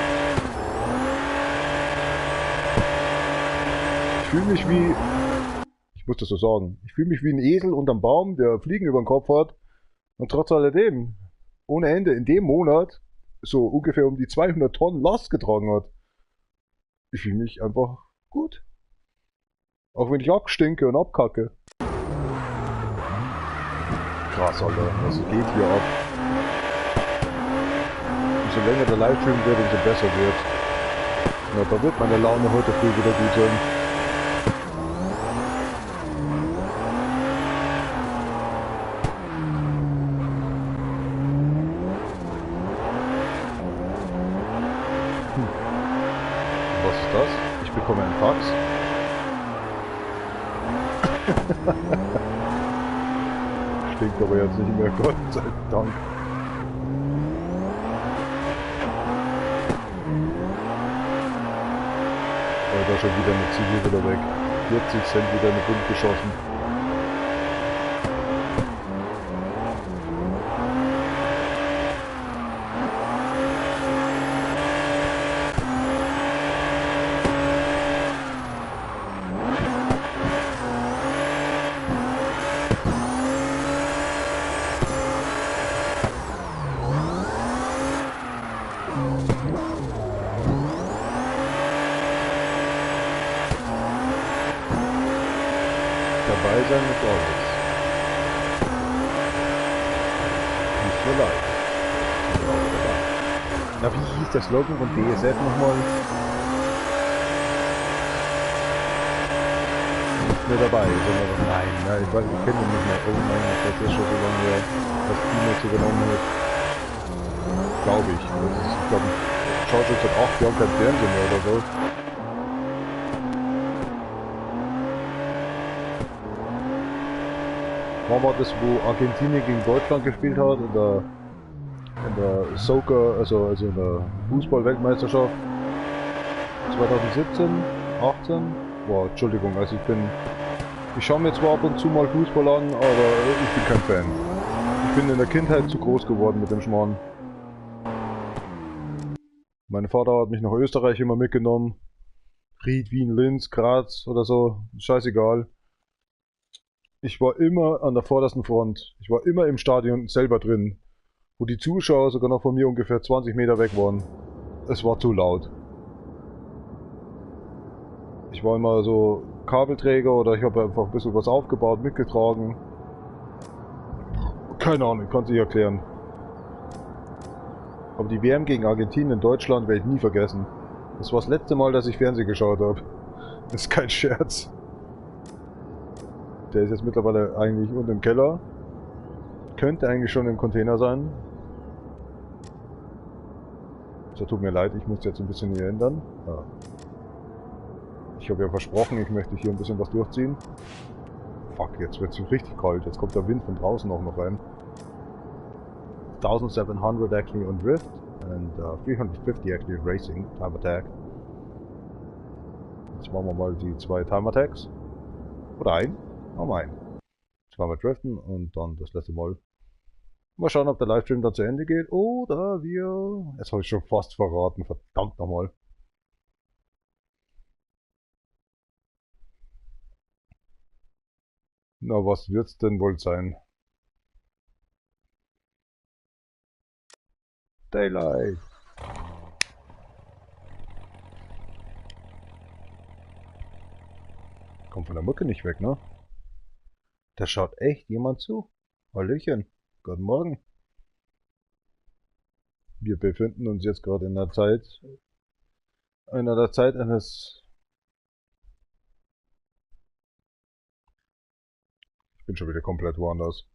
Ich fühle mich wie, ich muss das so sagen, ich fühle mich wie ein Esel unterm Baum, der Fliegen über den Kopf hat und trotz alledem, ohne Ende, in dem Monat so ungefähr um die 200 Tonnen Last getragen hat. Ich fühle mich einfach gut. Auch wenn ich abstinke und abkacke. Krass, Alter. Was geht hier ab? Umso länger der Livestream wird, umso besser wird. Ja, da wird meine Laune heute früh wieder gut sein. Was ist das? Ich bekomme einen Fax. Stinkt aber jetzt nicht mehr, Gott sei Dank. Da schon wieder eine Ziege wieder weg. 40 Cent wieder in den Bund geschossen. Dabei sein ist alles. Nicht nur live. Na, wie hieß der Slogan von BSF nochmal? Nicht mehr dabei, sondern nein, ich weiß, ich kenne ihn nicht mehr. Oh nein, das ist schon so lange her, dass Teammates übernommen hat. Glaube ich. Ich glaube, ich schaue schon seit 8 Jahren kein Fernsehen mehr oder so. Wann war das, wo Argentinien gegen Deutschland gespielt hat, in der Soccer, also in der Fußball-Weltmeisterschaft 2017, 18? Boah, Entschuldigung, also ich schaue mir zwar ab und zu mal Fußball an, aber ich bin kein Fan. Ich bin in der Kindheit zu groß geworden mit dem Schmarrn. Mein Vater hat mich nach Österreich immer mitgenommen. Ried, Wien, Linz, Graz oder so, scheißegal. Ich war immer an der vordersten Front. Ich war immer im Stadion selber drin, wo die Zuschauer sogar noch von mir ungefähr 20 Meter weg waren. Es war zu laut. Ich war immer so Kabelträger oder ich habe einfach ein bisschen was aufgebaut, mitgetragen. Keine Ahnung, ich kann es nicht erklären. Aber die WM gegen Argentinien in Deutschland werde ich nie vergessen. Das war das letzte Mal, dass ich Fernsehen geschaut habe. Das ist kein Scherz. Der ist jetzt mittlerweile eigentlich unten im Keller. Könnte eigentlich schon im Container sein. So, tut mir leid, ich muss jetzt ein bisschen hier ändern. Ja. Ich habe ja versprochen, ich möchte hier ein bisschen was durchziehen. fuck, jetzt wird es richtig kalt. Jetzt kommt der Wind von draußen auch noch rein. 1700 actually on drift and 350 actually on racing, time attack. Jetzt machen wir mal die 2 Time Attacks. Oder ein? Machen wir ein. Zweimal driften und dann das letzte Mal. Mal schauen, ob der Livestream dann zu Ende geht oder wir... Jetzt habe ich schon fast verraten, verdammt nochmal. Na, was wird's denn wohl sein? Daylight. Kommt von der Mucke nicht weg, ne? Da schaut echt jemand zu. Hallöchen. Guten Morgen. Wir befinden uns jetzt gerade in der Zeit eines... Ich bin schon wieder komplett woanders.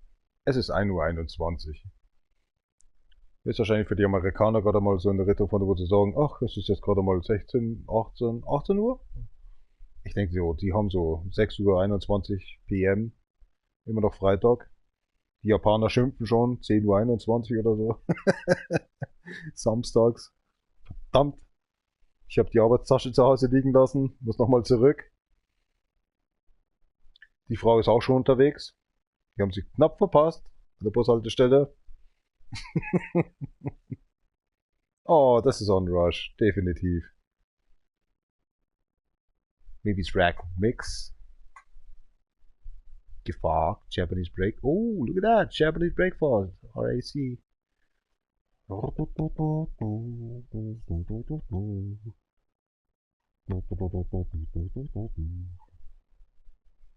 Es ist 1:21 Uhr. Ist wahrscheinlich für die Amerikaner gerade mal so in der Richtung von, wo sie sagen, ach, es ist jetzt gerade mal 18 Uhr. Ich denke so, die haben so 6:21 Uhr PM, immer noch Freitag. Die Japaner schimpfen schon, 10:21 Uhr oder so. Samstags. Verdammt. Ich habe die Arbeitstasche zu Hause liegen lassen, muss nochmal zurück. Die Frau ist auch schon unterwegs. Die haben sich knapp verpasst an der Bushaltestelle. Oh, das ist Onrush, definitiv. Maybe it's Rack Mix. Gefahr, Japanese Break. Oh, look at that, Japanese Breakfast. RAC.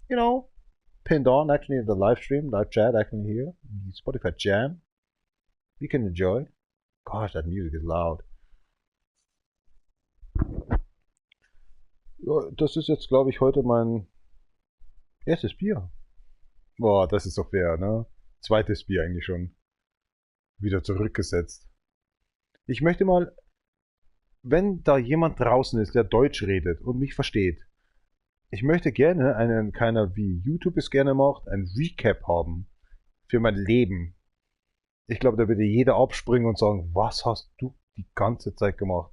You know, pinned on actually in the live stream, live chat actually here, the Spotify Jam. You can enjoy. Gosh, that music is loud. Ja, das ist jetzt, glaube ich, heute mein erstes Bier. Boah, das ist doch fair, ne? Zweites Bier eigentlich schon. Wieder zurückgesetzt. Ich möchte mal, wenn da jemand draußen ist, der Deutsch redet und mich versteht, ich möchte gerne keiner wie YouTube es gerne macht, ein Recap haben für mein Leben. Ich glaube, da würde jeder abspringen und sagen, was hast du die ganze Zeit gemacht?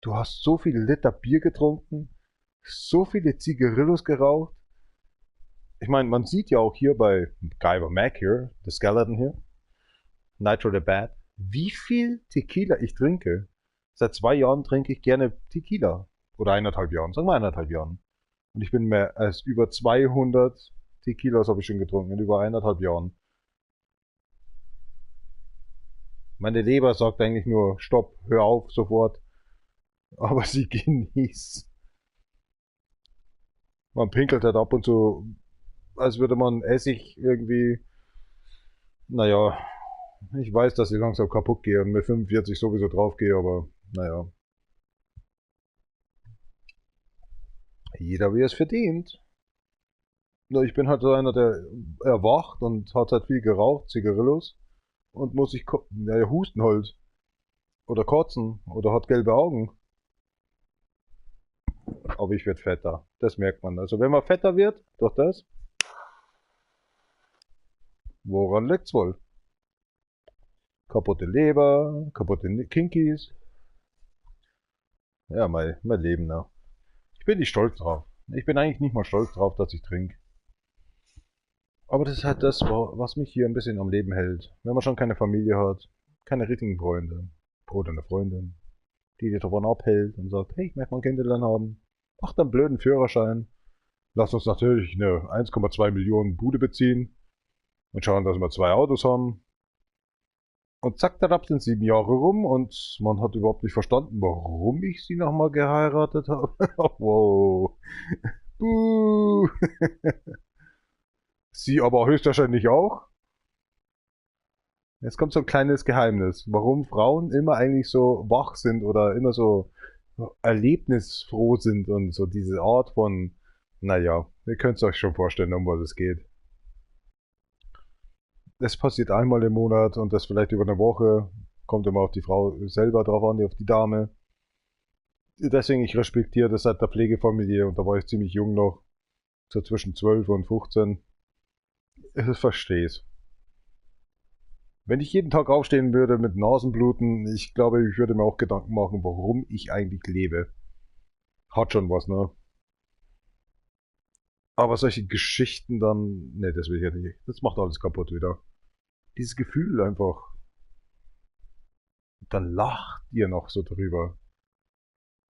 Du hast so viele Liter Bier getrunken, so viele Zigarillos geraucht. Ich meine, man sieht ja auch hier bei Guyver Mac hier, The Skeleton hier, Nitro the Bad, wie viel Tequila ich trinke. Seit 2 Jahren trinke ich gerne Tequila. Oder 1,5 Jahren, sagen wir 1,5 Jahren. Und ich bin mehr als über 200 Tequilas habe ich schon getrunken in über 1,5 Jahren. Meine Leber sagt eigentlich nur, stopp, hör auf, sofort. Aber sie genießt. Man pinkelt halt ab und zu, als würde man Essig irgendwie, naja, ich weiß, dass ich langsam kaputt gehe und mit 45 sowieso drauf gehe, aber naja. Jeder wie es verdient. Nur ich bin halt so einer, der erwacht und hat halt viel geraucht, Zigarillos, und muss sich husten halt. Oder kotzen. Oder hat gelbe Augen. Aber ich werde fetter. Das merkt man. Also wenn man fetter wird, durch das. Woran liegt's wohl? Kaputte Leber, kaputte Kinkies. Ja, mein Leben, ne? Ich bin nicht stolz drauf. Ich bin eigentlich nicht mal stolz drauf, dass ich trinke. Aber das ist halt das, was mich hier ein bisschen am Leben hält. Wenn man schon keine Familie hat, keine richtigen Freunde oder eine Freundin, die dich davon abhält und sagt, hey, ich möchte mal ein Kinderlein haben. Mach dann blöden Führerschein. Lass uns natürlich eine 1,2 Millionen Bude beziehen und schauen, dass wir 2 Autos haben. Und zack, da sind 7 Jahre rum und man hat überhaupt nicht verstanden, warum ich sie nochmal geheiratet habe. Wow. Buh. Sie aber höchstwahrscheinlich auch. Jetzt kommt so ein kleines Geheimnis, warum Frauen immer eigentlich so wach sind oder immer so erlebnisfroh sind und so diese Art von, naja, ihr könnt es euch schon vorstellen, um was es geht. Das passiert einmal im Monat und das vielleicht über eine Woche. Kommt immer auf die Frau selber drauf an, auf die Dame. Deswegen, ich respektiere das seit der Pflegefamilie und da war ich ziemlich jung noch. So zwischen 12 und 15. Ich verstehe es. Wenn ich jeden Tag aufstehen würde mit Nasenbluten, ich glaube, ich würde mir auch Gedanken machen, warum ich eigentlich lebe. Hat schon was, ne? Aber solche Geschichten dann, ne, das will ich ja nicht. Das macht alles kaputt wieder. Dieses Gefühl einfach. Dann lacht ihr noch so drüber.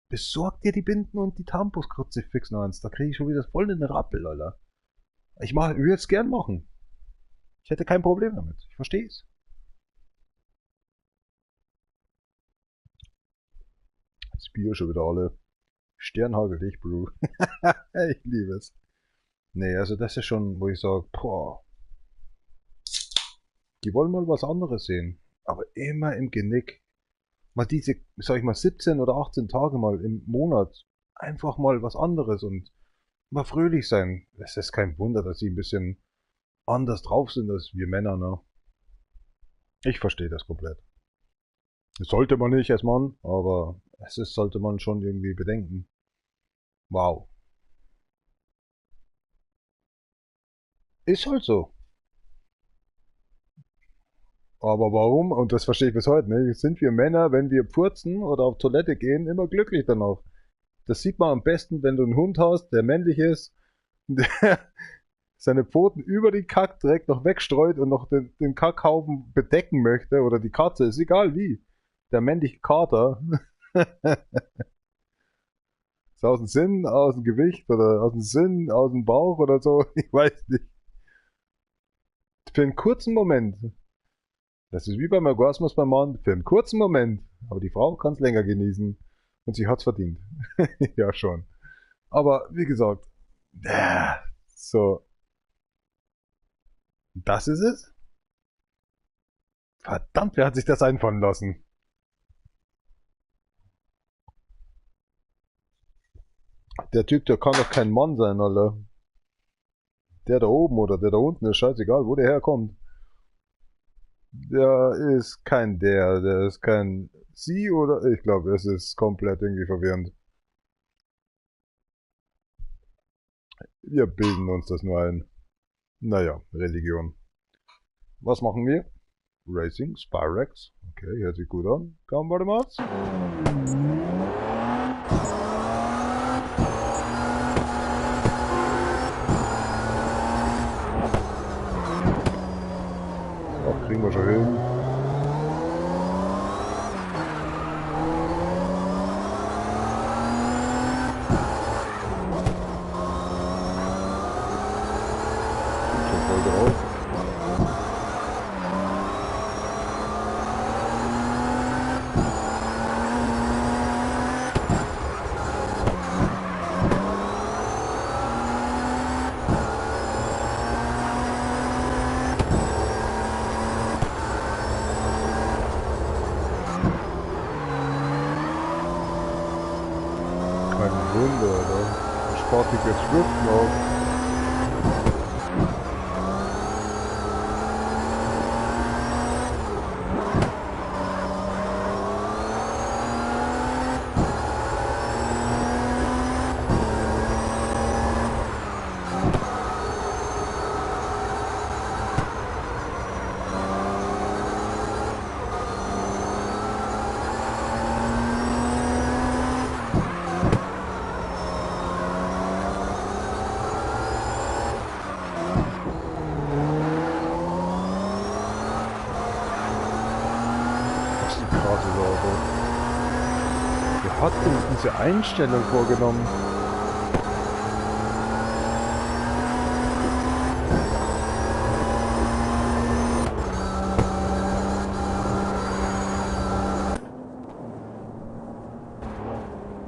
Besorgt ihr die Binden und die Tampons Kruzifix noch eins. Da kriege ich schon wieder voll in den Rappel, Alter. Ich würde es gern machen. Ich hätte kein Problem damit. Ich verstehe es. Das Bier schon wieder alle. Sternhagel dich, Bro. Ich liebe es. Nee, also das ist schon, wo ich sage, boah. Die wollen mal was anderes sehen. Aber immer im Genick. Mal diese, sag ich mal, 17 oder 18 Tage mal im Monat. Einfach mal was anderes und mal fröhlich sein. Es ist kein Wunder, dass sie ein bisschen anders drauf sind als wir Männer, ne? Ich verstehe das komplett. Das sollte man nicht als Mann, aber sollte man schon irgendwie bedenken. Wow. Ist halt so. Aber warum? Und das verstehe ich bis heute nicht. Sind wir Männer, wenn wir purzen oder auf Toilette gehen, immer glücklich danach? Das sieht man am besten, wenn du einen Hund hast, der männlich ist, der seine Pfoten über den Kack direkt noch wegstreut und noch den Kackhaufen bedecken möchte, oder die Katze, ist egal wie. Der männliche Kater. Ist aus dem Sinn, aus dem Gewicht oder aus dem Sinn, aus dem Bauch oder so. Ich weiß nicht. Für einen kurzen Moment. Das ist wie beim Orgasmus beim Mann. Für einen kurzen Moment. Aber die Frau kann es länger genießen. Und sie hat's verdient. Ja, schon. Aber wie gesagt. So. Das ist es? Verdammt, wer hat sich das einfallen lassen? Der Typ, der kann doch kein Mann sein, Alter. Der da oben oder der da unten, ist scheißegal, wo der herkommt. Der ist kein der ist kein sie oder ich glaube, es ist komplett irgendwie verwirrend. Wir bilden uns das nur ein. Naja, Religion. Was machen wir? Racing, Spyrex. Okay, hört sich gut an. Komm, warte mal. Ach, kriegen wir schon hin. Schon voll drauf. Kein Wunder, oder? Spart sich jetzt Schriften auf. Das ist ein krasses Auto. Wer hat denn diese Einstellung vorgenommen?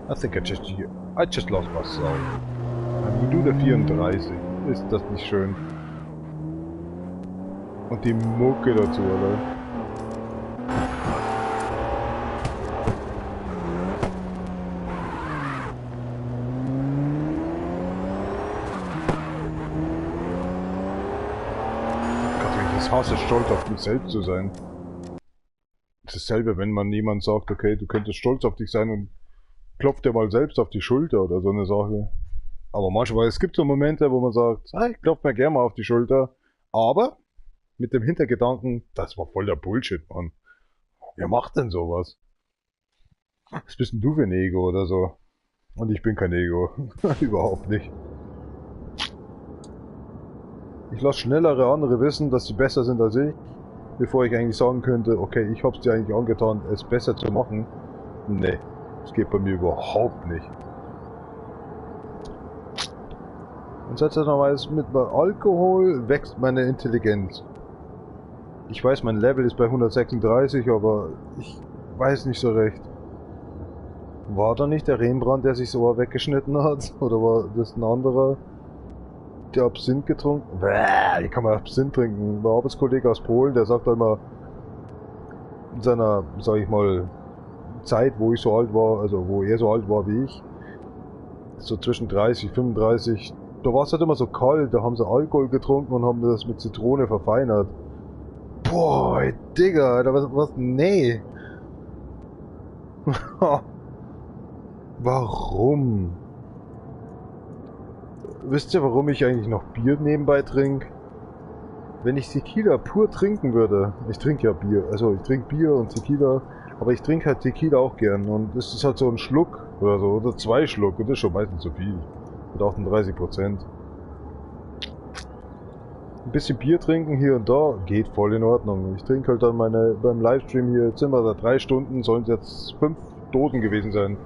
I think I just lost myself. Ein Modul 34. Ist das nicht schön? Und die Mucke dazu, oder? Ich hasse, stolz auf mich selbst zu sein. Das ist dasselbe, wenn man jemand sagt, okay, du könntest stolz auf dich sein und klopft dir mal selbst auf die Schulter oder so eine Sache. Aber manchmal, es gibt so Momente, wo man sagt, ah, ich klopfe mir gerne mal auf die Schulter, aber mit dem Hintergedanken, das war voll der Bullshit, Mann. Wer macht denn sowas? Was bist denn du für ein Ego oder so? Und ich bin kein Ego. Überhaupt nicht. Ich lasse schnellere andere wissen, dass sie besser sind als ich, bevor ich eigentlich sagen könnte, okay, ich hab's dir eigentlich angetan, es besser zu machen. Nee, das geht bei mir überhaupt nicht. Und seltsamerweise mit Alkohol wächst meine Intelligenz. Ich weiß, mein Level ist bei 136, aber ich weiß nicht so recht. War da nicht der Rembrandt, der sich so weggeschnitten hat? Oder war das ein anderer, der Absinth getrunken? Bäh, wie kann man Absinth trinken? Ein Arbeitskollege aus Polen, der sagt einmal, in seiner, sag ich mal, Zeit, wo ich so alt war, also wo er so alt war wie ich, so zwischen 30, 35, da war es halt immer so kalt, da haben sie Alkohol getrunken und haben das mit Zitrone verfeinert. Boah, Digga, Alter, was, nee. Warum? Wisst ihr, warum ich eigentlich noch Bier nebenbei trinke? Wenn ich Tequila pur trinken würde, ich trinke ja Bier, also ich trinke Bier und Tequila, aber ich trinke halt Tequila auch gern und das ist halt so ein Schluck oder so, oder 2 Schluck und das ist schon meistens zu viel. Mit 38%. Ein bisschen Bier trinken hier und da geht voll in Ordnung. Ich trinke halt dann beim Livestream hier, jetzt sind wir da 3 Stunden, sollen es jetzt 5 Dosen gewesen sein.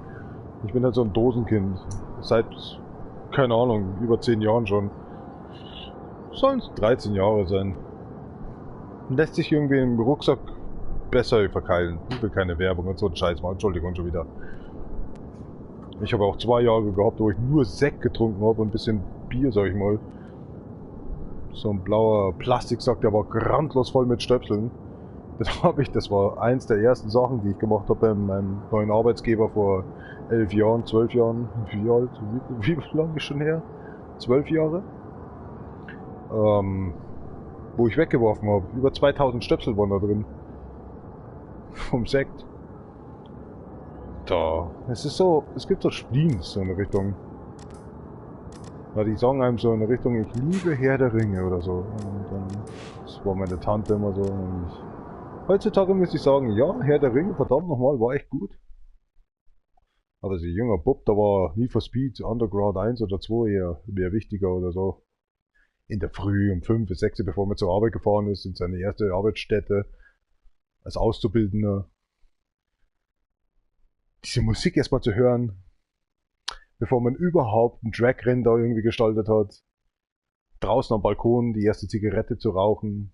Ich bin halt so ein Dosenkind. Seit, keine Ahnung, über 10 Jahren schon. Sollen es 13 Jahre sein. Lässt sich irgendwie im Rucksack besser verkeilen. Ich will keine Werbung und so einen Scheiß machen. Entschuldigung, schon wieder. Ich habe auch 2 Jahre gehabt, wo ich nur Sekt getrunken habe und ein bisschen Bier, sag ich mal. So ein blauer Plastiksack, der war grandlos voll mit Stöpseln. Das war eins der ersten Sachen, die ich gemacht habe bei meinem neuen Arbeitsgeber vor 11 Jahren, 12 Jahren. Wie alt? Wie lange ist schon her? 12 Jahre? Wo ich weggeworfen habe. Über 2000 Stöpsel waren da drin. Vom Sekt. Da. Es ist so, es gibt so Spleens so in der Richtung. Ja, die sagen einem so in der Richtung, ich liebe Herr der Ringe oder so. Und dann, das war meine Tante immer so. Und heutzutage muss ich sagen, ja, Herr der Ringe, verdammt nochmal, war echt gut. Aber als junger Bub, da war Need for Speed Underground 1 oder 2 eher mehr wichtiger oder so. In der Früh um 5 bis 6, bevor man zur Arbeit gefahren ist, in seine erste Arbeitsstätte als Auszubildender. Diese Musik erstmal zu hören, bevor man überhaupt ein Dragrennen da irgendwie gestaltet hat. Draußen am Balkon die erste Zigarette zu rauchen,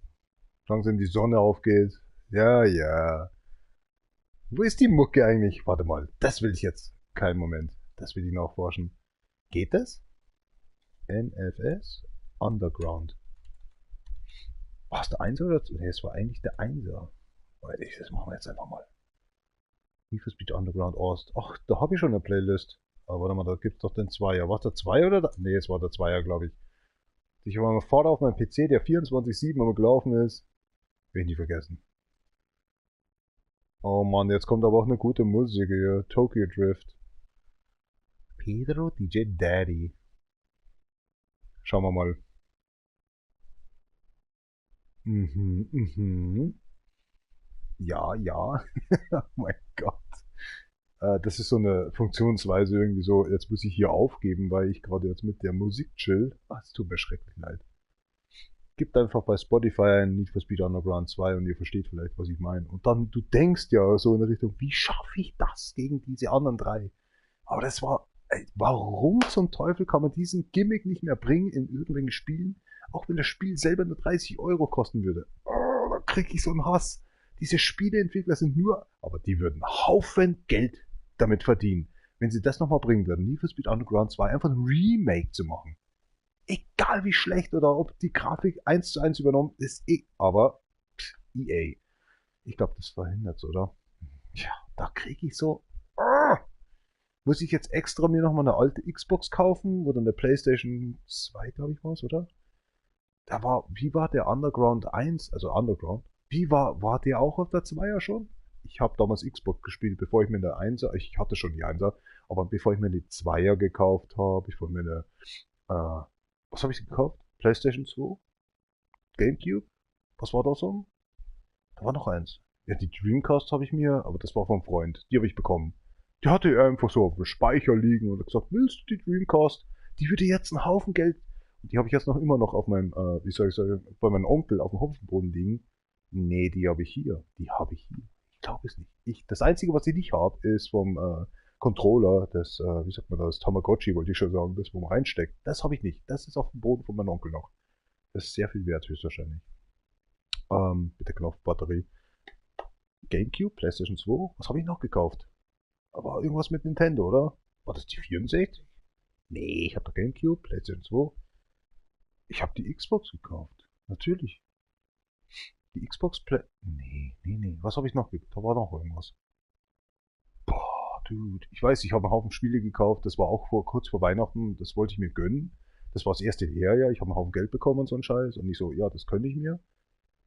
langsam die Sonne aufgeht. Ja, ja. Wo ist die Mucke eigentlich? Warte mal, das will ich jetzt. Kein Moment, das will ich nachforschen. Geht das? NFS Underground. War es der 1er oder? Nee, es war eigentlich der 1er. Das machen wir jetzt einfach mal. Need for Speed Underground Ost. Ach, da habe ich schon eine Playlist. Aber warte mal, da gibt's doch den 2er. War es der 2er oder der? Nee, es war der 2er, glaube ich. Ich habe mal vorne auf meinem PC, der 24/7 immer gelaufen ist. Will ich nie vergessen. Oh Mann, jetzt kommt aber auch eine gute Musik hier. Tokyo Drift. Pedro DJ Daddy. Schauen wir mal. Ja, ja. Oh mein Gott. Das ist so eine Funktionsweise irgendwie so, jetzt muss ich hier aufgeben, weil ich gerade jetzt mit der Musik chill. Ach, es tut mir schrecklich leid. Gebt einfach bei Spotify ein Need for Speed Underground 2 und ihr versteht vielleicht, was ich meine. Und dann, du denkst ja so in der Richtung, wie schaffe ich das gegen diese anderen 3? Aber das war, ey, warum zum Teufel kann man diesen Gimmick nicht mehr bringen in irgendwelchen Spielen? Auch wenn das Spiel selber nur 30 Euro kosten würde. Oh, da krieg ich so einen Hass. Diese Spieleentwickler sind nur, aber die würden Haufen Geld damit verdienen, wenn sie das nochmal bringen würden. Need for Speed Underground 2 einfach ein Remake zu machen. Egal wie schlecht oder ob die Grafik 1:1 übernommen ist, aber EA. Ich glaube, das verhindert's, oder? Ja, da kriege ich so. Muss ich jetzt extra mir nochmal eine alte Xbox kaufen oder eine PlayStation 2, glaube ich, war's, oder? Wie war der Underground 1, also Underground? War der auch auf der 2er schon? Ich habe damals Xbox gespielt, bevor ich mir in der 1er, ich hatte schon die 1er, Aber bevor ich mir eine Zweier gekauft habe, bevor ich mir eine, was habe ich gekauft? PlayStation 2? GameCube? Was war da so? Da war noch eins. Ja, die Dreamcast habe ich mir, aber das war vom Freund. Die habe ich bekommen. Die hatte er einfach so auf dem Speicher liegen und hat gesagt, willst du die Dreamcast? Die würde jetzt einen Haufen Geld. Und die habe ich jetzt noch immer noch auf meinem, wie soll ich sagen, bei meinem Onkel auf dem Hopfenboden liegen. Nee, die habe ich hier. Die habe ich hier. Ich glaube es nicht. Das Einzige, was ich nicht habe, ist vom Controller, das, wie sagt man das, Tamagotchi wollte ich schon sagen, das, wo man reinsteckt. Das habe ich nicht. Das ist auf dem Boden von meinem Onkel noch. Das ist sehr viel wert, höchstwahrscheinlich. Mit der Knopfbatterie. GameCube, PlayStation 2, was habe ich noch gekauft? Aber irgendwas mit Nintendo, oder? War das die 64? Nee, ich habe da GameCube, PlayStation 2. Ich habe die Xbox gekauft. Natürlich. Die Xbox Nee. Was habe ich noch gekauft? Da war noch irgendwas. Boah, Dude. Ich weiß, ich habe einen Haufen Spiele gekauft. Das war auch kurz vor Weihnachten. Das wollte ich mir gönnen. Das war das erste Lehrjahr. Ich habe einen Haufen Geld bekommen und so einen Scheiß. Und ich so, ja, das könnte ich mir.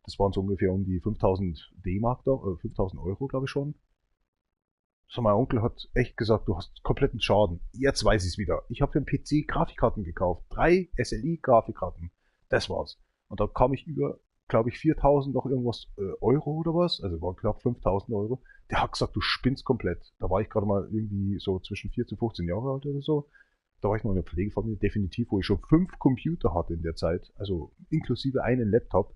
Das waren so ungefähr um die 5000 D-Mark da, 5000 Euro, glaube ich schon. So, mein Onkel hat echt gesagt, du hast kompletten Schaden. Jetzt weiß ich es wieder. Ich habe für den PC Grafikkarten gekauft. 3 SLI-Grafikkarten. Das war's. Und da kam ich über, glaube ich, 4000 noch irgendwas Euro oder was. Also war knapp 5000 Euro. Der hat gesagt, du spinnst komplett. Da war ich gerade mal irgendwie so zwischen 14 und 15 Jahre alt oder so. Da war ich noch in der Pflegefamilie, definitiv, wo ich schon 5 Computer hatte in der Zeit. Also inklusive einen Laptop.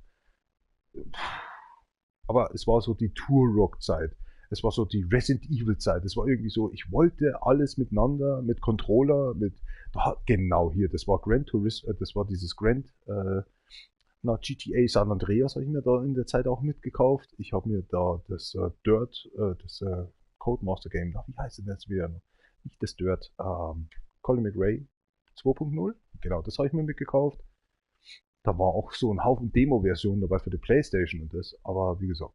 Aber es war so die Turok-Zeit. Es war so die Resident Evil-Zeit. Es war irgendwie so, ich wollte alles miteinander, mit Controller, genau hier, das war Gran Turismo, das war dieses GTA San Andreas habe ich mir da in der Zeit auch mitgekauft. Ich habe mir da das Codemaster Game, wie heißt denn das wieder noch? Nicht das Dirt, Colin McRae 2.0, genau, das habe ich mir mitgekauft. Da war auch so ein Haufen Demo-Versionen dabei für die Playstation und das, aber wie gesagt,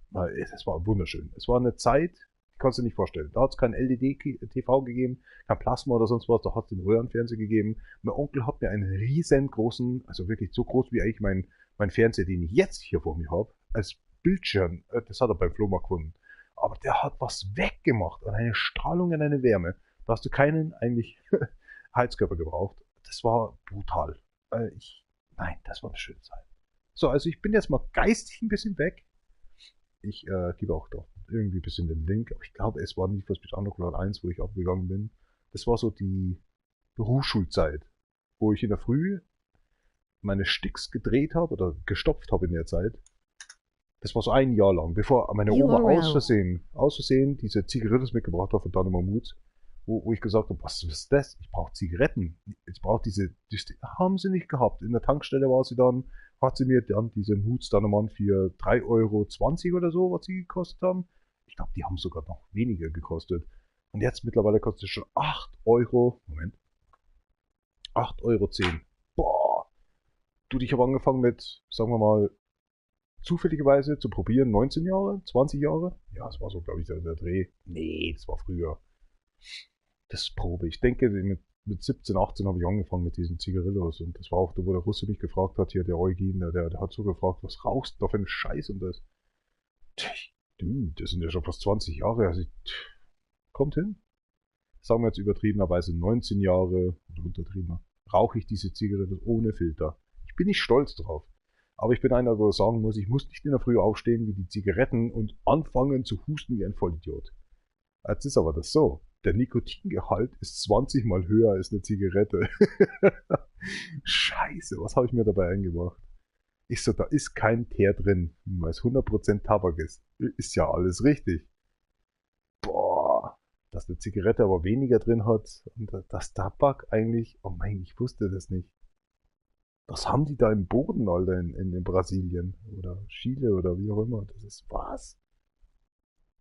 es war wunderschön. Es war eine Zeit, die kannst du dir nicht vorstellen. Da hat es kein LED-TV gegeben, kein Plasma oder sonst was, da hat es den Röhrenfernseher gegeben. Mein Onkel hat mir einen riesengroßen, also wirklich so groß wie eigentlich mein Fernseher, den ich jetzt hier vor mir habe, als Bildschirm, das hat er beim Flohmarkt gefunden. Aber der hat was weggemacht, an eine Strahlung, an eine Wärme. Da hast du keinen eigentlich Heizkörper gebraucht. Das war brutal. Nein, das war eine schöne Zeit. So, also ich bin jetzt mal geistig ein bisschen weg. Ich gebe auch doch irgendwie ein bisschen den Link, aber ich glaube, es war Need for Speed Underground 1, wo ich abgegangen bin. Das war so die Berufsschulzeit, wo ich in der Früh meine Sticks gedreht habe oder gestopft habe in der Zeit. Das war so ein Jahr lang, bevor meine Oma aus Versehen diese Zigaretten mitgebracht hat von Dana Mammut, wo ich gesagt habe, was ist das? Ich brauche Zigaretten. Ich brauche diese haben sie nicht gehabt. In der Tankstelle war sie dann, hat sie mir dann diese Moods dann einmal für 3,20 € oder so, was sie gekostet haben. Ich glaube, die haben sogar noch weniger gekostet. Und jetzt mittlerweile kostet es schon 8 Euro. Moment. 8,10 €. Boah. Ich habe angefangen mit, sagen wir mal, zufälligerweise zu probieren, 19 Jahre, 20 Jahre. Ja, es war so, glaube ich, der Dreh. Nee, das war früher. Das Probe. Ich denke, mit 17, 18 habe ich angefangen mit diesen Zigarillos. Und das war auch, wo der Russe mich gefragt hat, hier der Eugen, der hat so gefragt, was rauchst du da für einen Scheiß und das? Dude, das sind ja schon fast 20 Jahre. Also, kommt hin. Sagen wir jetzt übertriebenerweise 19 Jahre oder untertriebener, rauche ich diese Zigarillos ohne Filter. Ich bin nicht stolz drauf. Aber ich bin einer, der sagen muss, ich muss nicht in der Früh aufstehen wie die Zigaretten und anfangen zu husten wie ein Vollidiot. Jetzt ist aber das so. Der Nikotingehalt ist 20 mal höher als eine Zigarette. Scheiße, was habe ich mir dabei eingebracht? Ich so, da ist kein Teer drin, weil es 100% Tabak ist. Ist ja alles richtig. Boah, dass eine Zigarette aber weniger drin hat und das Tabak eigentlich, oh mein, ich wusste das nicht. Was haben die da im Boden, Alter, in Brasilien oder Chile oder wie auch immer? Das ist was?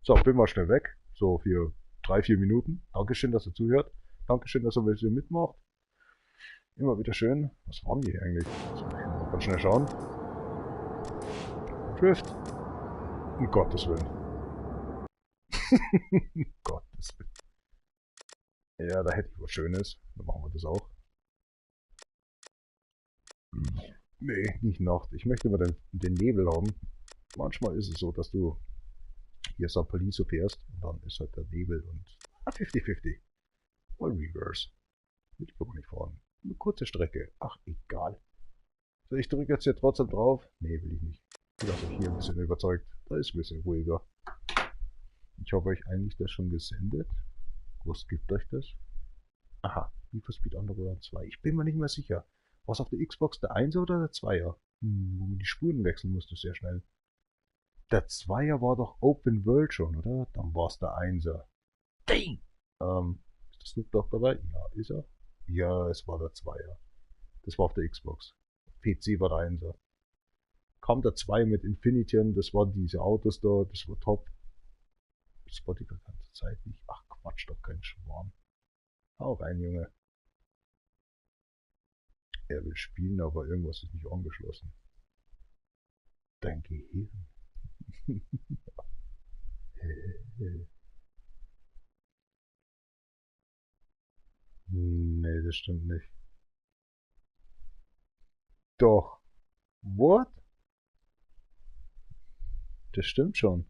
So, bin mal schnell weg. So, für 3-4 Minuten. Dankeschön, dass ihr zuhört. Dankeschön, dass ihr welche mitmacht. Immer wieder schön. Was waren die eigentlich? So, mal ganz schnell schauen. Drift. Um Gottes Willen. Um Gottes Willen. Ja, da hätte ich was Schönes. Dann machen wir das auch. Nee, nicht Nacht. Ich möchte immer den Nebel haben. Manchmal ist es so, dass du hier Sao Paulo fährst und dann ist halt der Nebel und 50-50. Mal Reverse. Will ich aber nicht fahren. Eine kurze Strecke. Ach, egal. So, ich drücke jetzt hier trotzdem drauf. Nee, will ich nicht. Ich bin also hier ein bisschen überzeugt. Da ist ein bisschen ruhiger. Ich habe euch eigentlich das schon gesendet. Was gibt euch das? Aha, Need for Speed Underground 2. Ich bin mir nicht mehr sicher. War es auf der Xbox der 1er oder der 2er? Wo man die Spuren wechseln musste sehr schnell. Der 2er war doch Open World schon, oder? Dann war es der 1er. Dang! Ist der Snoop Dogg dabei? Ja, ist er. Ja, es war der 2er. Das war auf der Xbox. PC war der 1er. Kam der 2 mit Infinitian, das waren diese Autos da, das war top. Das war die ganze Zeit nicht. Ach Quatsch, doch kein Schwarm. Hau rein, Junge. Er will spielen, aber irgendwas ist nicht angeschlossen. Dein Gehirn. Nee, das stimmt nicht. Doch. What? Das stimmt schon.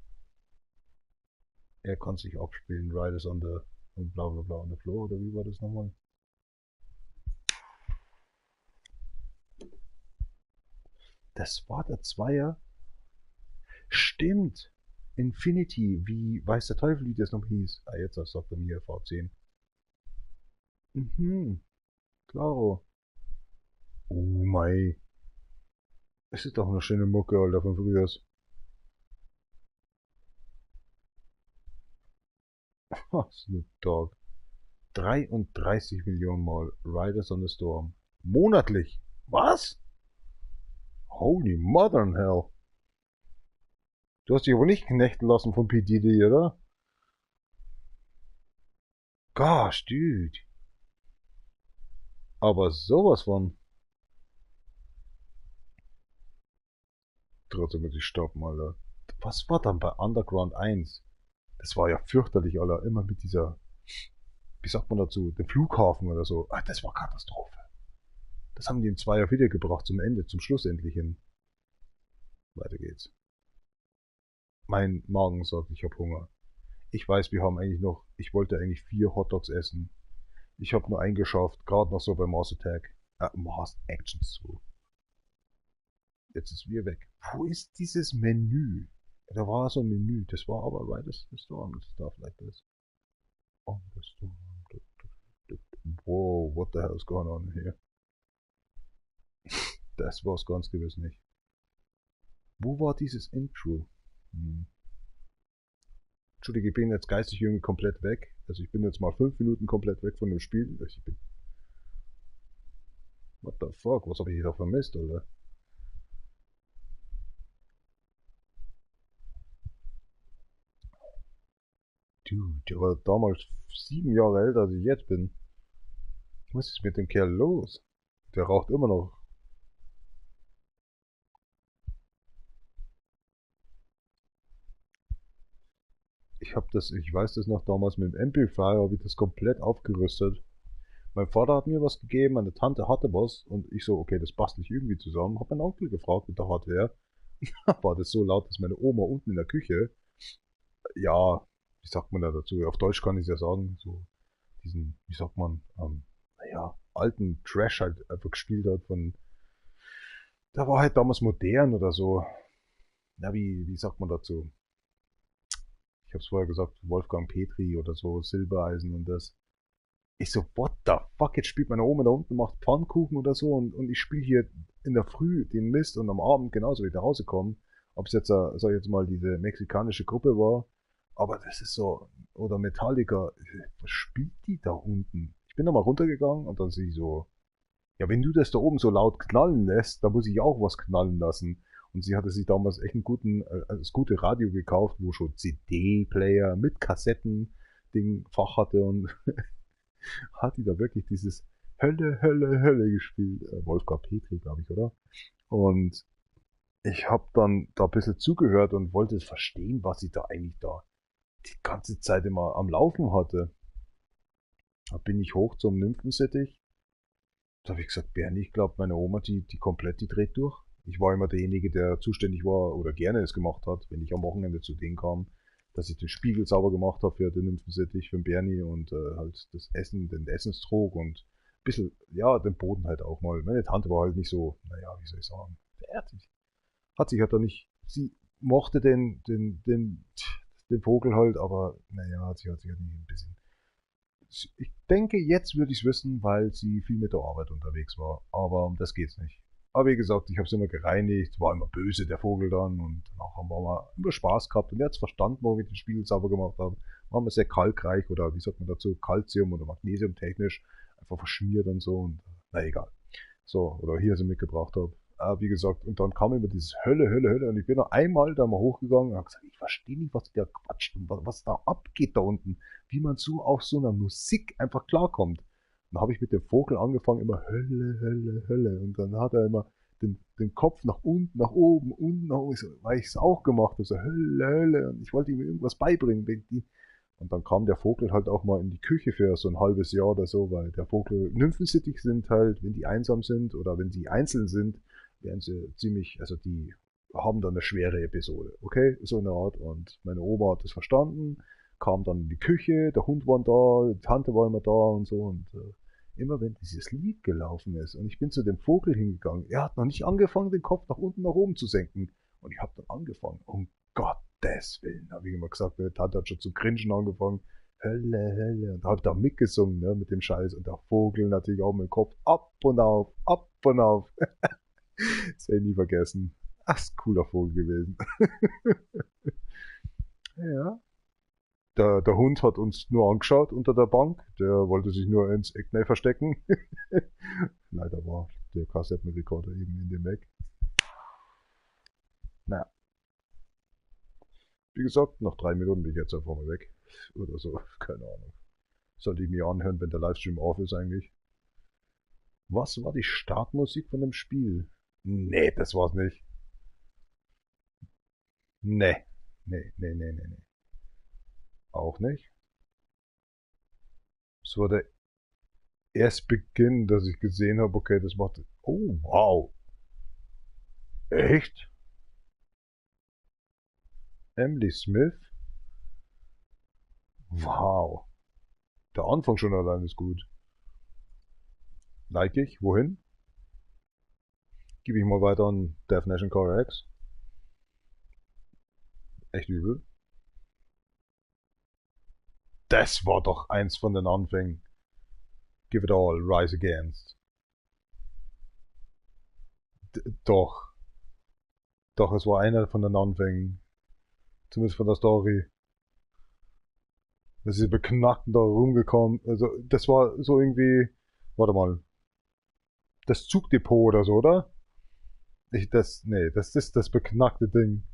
Er kann sich abspielen. Riders on the und bla bla bla on the floor, oder wie war das nochmal? Das war der Zweier. Stimmt. Infinity, wie weiß der Teufel, wie das noch hieß. Ah, jetzt sagt er mir V10. Klaro. Oh mei. Es ist doch eine schöne Mucke, Alter, von früher. Snoop Dogg. 33 Millionen Mal Riders on the Storm. Monatlich. Was? Holy mother in hell. Du hast dich wohl nicht knechten lassen von P. Diddy, oder? Gosh, dude. Aber sowas von. Trotzdem muss ich stoppen, Alter. Was war dann bei Underground 1? Das war ja fürchterlich, Alter. Immer mit dieser, wie sagt man dazu, dem Flughafen oder so. Ah, das war Katastrophe. Das haben die im Zweier wieder gebracht zum Ende, zum Schluss endlich hin. Weiter geht's. Mein Magen sagt, ich hab Hunger. Ich weiß, wir haben eigentlich noch, ich wollte eigentlich 4 Hotdogs essen. Ich habe nur eingeschafft, gerade noch so bei Mars Attack. Mars Action 2. Jetzt ist wir weg. Wo ist dieses Menü? Da war so ein Menü, das war aber Riders the Storm, stuff like this. On the Storm. Wow, what the hell is going on here? Das war's ganz gewiss nicht. Wo war dieses Intro? Entschuldige, ich bin jetzt geistig irgendwie komplett weg. Also ich bin jetzt mal 5 Minuten komplett weg von dem Spiel. Ich bin... What the fuck? Was habe ich da vermisst, oder? Dude, der war damals 7 Jahre älter, als ich jetzt bin. Was ist mit dem Kerl los? Der raucht immer noch. Ich weiß das noch damals mit dem Amplifier, habe ich das komplett aufgerüstet. Mein Vater hat mir was gegeben, meine Tante hatte was und ich so, okay, das bastel ich irgendwie zusammen. Hab meinen Onkel gefragt mit der Hardware. War das so laut, dass meine Oma unten in der Küche, ja, wie sagt man da dazu? Auf Deutsch kann ich es ja sagen, so diesen, wie sagt man, naja, alten Trash halt einfach gespielt hat von, der war halt damals modern oder so. Ja, wie sagt man dazu? Ich hab's vorher gesagt, Wolfgang Petri oder so, Silbereisen und das. Ich so, what the fuck, jetzt spielt meine Oma da unten, macht Pfannkuchen oder so und ich spiele hier in der Früh den Mist und am Abend genauso wieder rausgekommen. Ob es jetzt, sag ich jetzt mal, diese mexikanische Gruppe war, aber das ist so, oder Metallica, was spielt die da unten? Ich bin da mal runtergegangen und dann sehe ich so, ja, wenn du das da oben so laut knallen lässt, dann muss ich auch was knallen lassen. Und sie hatte sich damals echt das gute Radio gekauft, wo schon CD-Player mit Kassetten-Ding-Fach hatte und hat die da wirklich dieses Hölle, Hölle, Hölle gespielt. Wolfgang Petri, glaube ich, oder? Und ich habe dann da ein bisschen zugehört und wollte verstehen, was sie da eigentlich da die ganze Zeit immer am Laufen hatte. Da bin ich hoch zum Nymphensittich. Da habe ich gesagt, Bernie, ich glaube, meine Oma, die komplett, die dreht durch. Ich war immer derjenige, der zuständig war oder gerne es gemacht hat, wenn ich am Wochenende zu denen kam. dass ich den Spiegel sauber gemacht habe für den Nymphensittich, für den Bernie und halt das Essen, den Essenstrog und ein bisschen, ja, den Boden halt auch mal. Meine Tante war halt nicht so, naja, wie soll ich sagen, fertig. Hat sich halt da nicht, sie mochte den Vogel halt, aber naja, sie hat sich halt nicht ein bisschen. Ich denke, jetzt würde ich es wissen, weil sie viel mit der Arbeit unterwegs war. Aber um das geht's nicht. Aber wie gesagt, ich habe es immer gereinigt, war immer böse, der Vogel dann. Und danach haben wir mal immer Spaß gehabt. Und er hat es verstanden, wo wir den Spiegel sauber gemacht haben. Waren wir sehr kalkreich oder wie sagt man dazu, Calcium oder Magnesium technisch. Einfach verschmiert und so. Und na egal. So, oder hier sie mitgebracht habe. Wie gesagt, und dann kam immer dieses Hölle, Hölle, Hölle. Und ich bin noch einmal da mal hochgegangen und habe gesagt, ich verstehe nicht, was der quatscht und was da abgeht da unten. Wie man so auf so einer Musik einfach klarkommt. Dann habe ich mit dem Vogel angefangen, immer Hölle, Hölle, Hölle. Und dann hat er immer den Kopf nach unten, nach oben, unten, nach oben, weil ich es auch gemacht habe. So Hölle, Hölle. Und ich wollte ihm irgendwas beibringen. Und dann kam der Vogel halt auch mal in die Küche für so ein halbes Jahr oder so, weil der Vogel, Nymphensittich sind halt, wenn die einsam sind oder wenn sie einzeln sind, werden sie ziemlich, also die haben dann eine schwere Episode, okay? So eine Art. Und meine Oma hat das verstanden, kam dann in die Küche, der Hund war da, die Tante war immer da und so. Und immer wenn dieses Lied gelaufen ist und ich bin zu dem Vogel hingegangen, er hat noch nicht angefangen, den Kopf nach unten, nach oben zu senken. Und ich habe dann angefangen, um Gottes Willen, habe ich immer gesagt, meine Tante hat schon zu grinsen angefangen. Hölle, Hölle. Und da habe ich da mitgesungen, ne, mit dem Scheiß. Und der Vogel natürlich auch mit dem Kopf ab und auf, ab und auf. Das werde ich nie vergessen. Ach, ist ein cooler Vogel gewesen. Ja. Der Hund hat uns nur angeschaut unter der Bank. Der wollte sich nur ins Eck verstecken. Leider war der Kassettenrekorder eben in dem Eck. Naja. Wie gesagt, nach 3 Minuten bin ich jetzt einfach mal weg. Oder so, keine Ahnung. Sollte ich mir anhören, wenn der Livestream off ist eigentlich. Was war die Startmusik von dem Spiel? Nee, das war's nicht. Nee. Nee. Auch nicht. Es war der Erstbeginn, dass ich gesehen habe, okay, das macht. Oh, wow. Echt? Emily Smith? Wow. Der Anfang schon allein ist gut. Like ich. Wohin? Gebe ich mal weiter an Definition Core X. Echt übel. Das war doch eins von den Anfängen. Give it all, rise against. Doch. Doch, es war einer von den Anfängen. Zumindest von der Story. Das ist beknackten da rumgekommen. Also, das war so irgendwie. Warte mal. Das Zugdepot oder so, oder? Nee, das ist das beknackte Ding.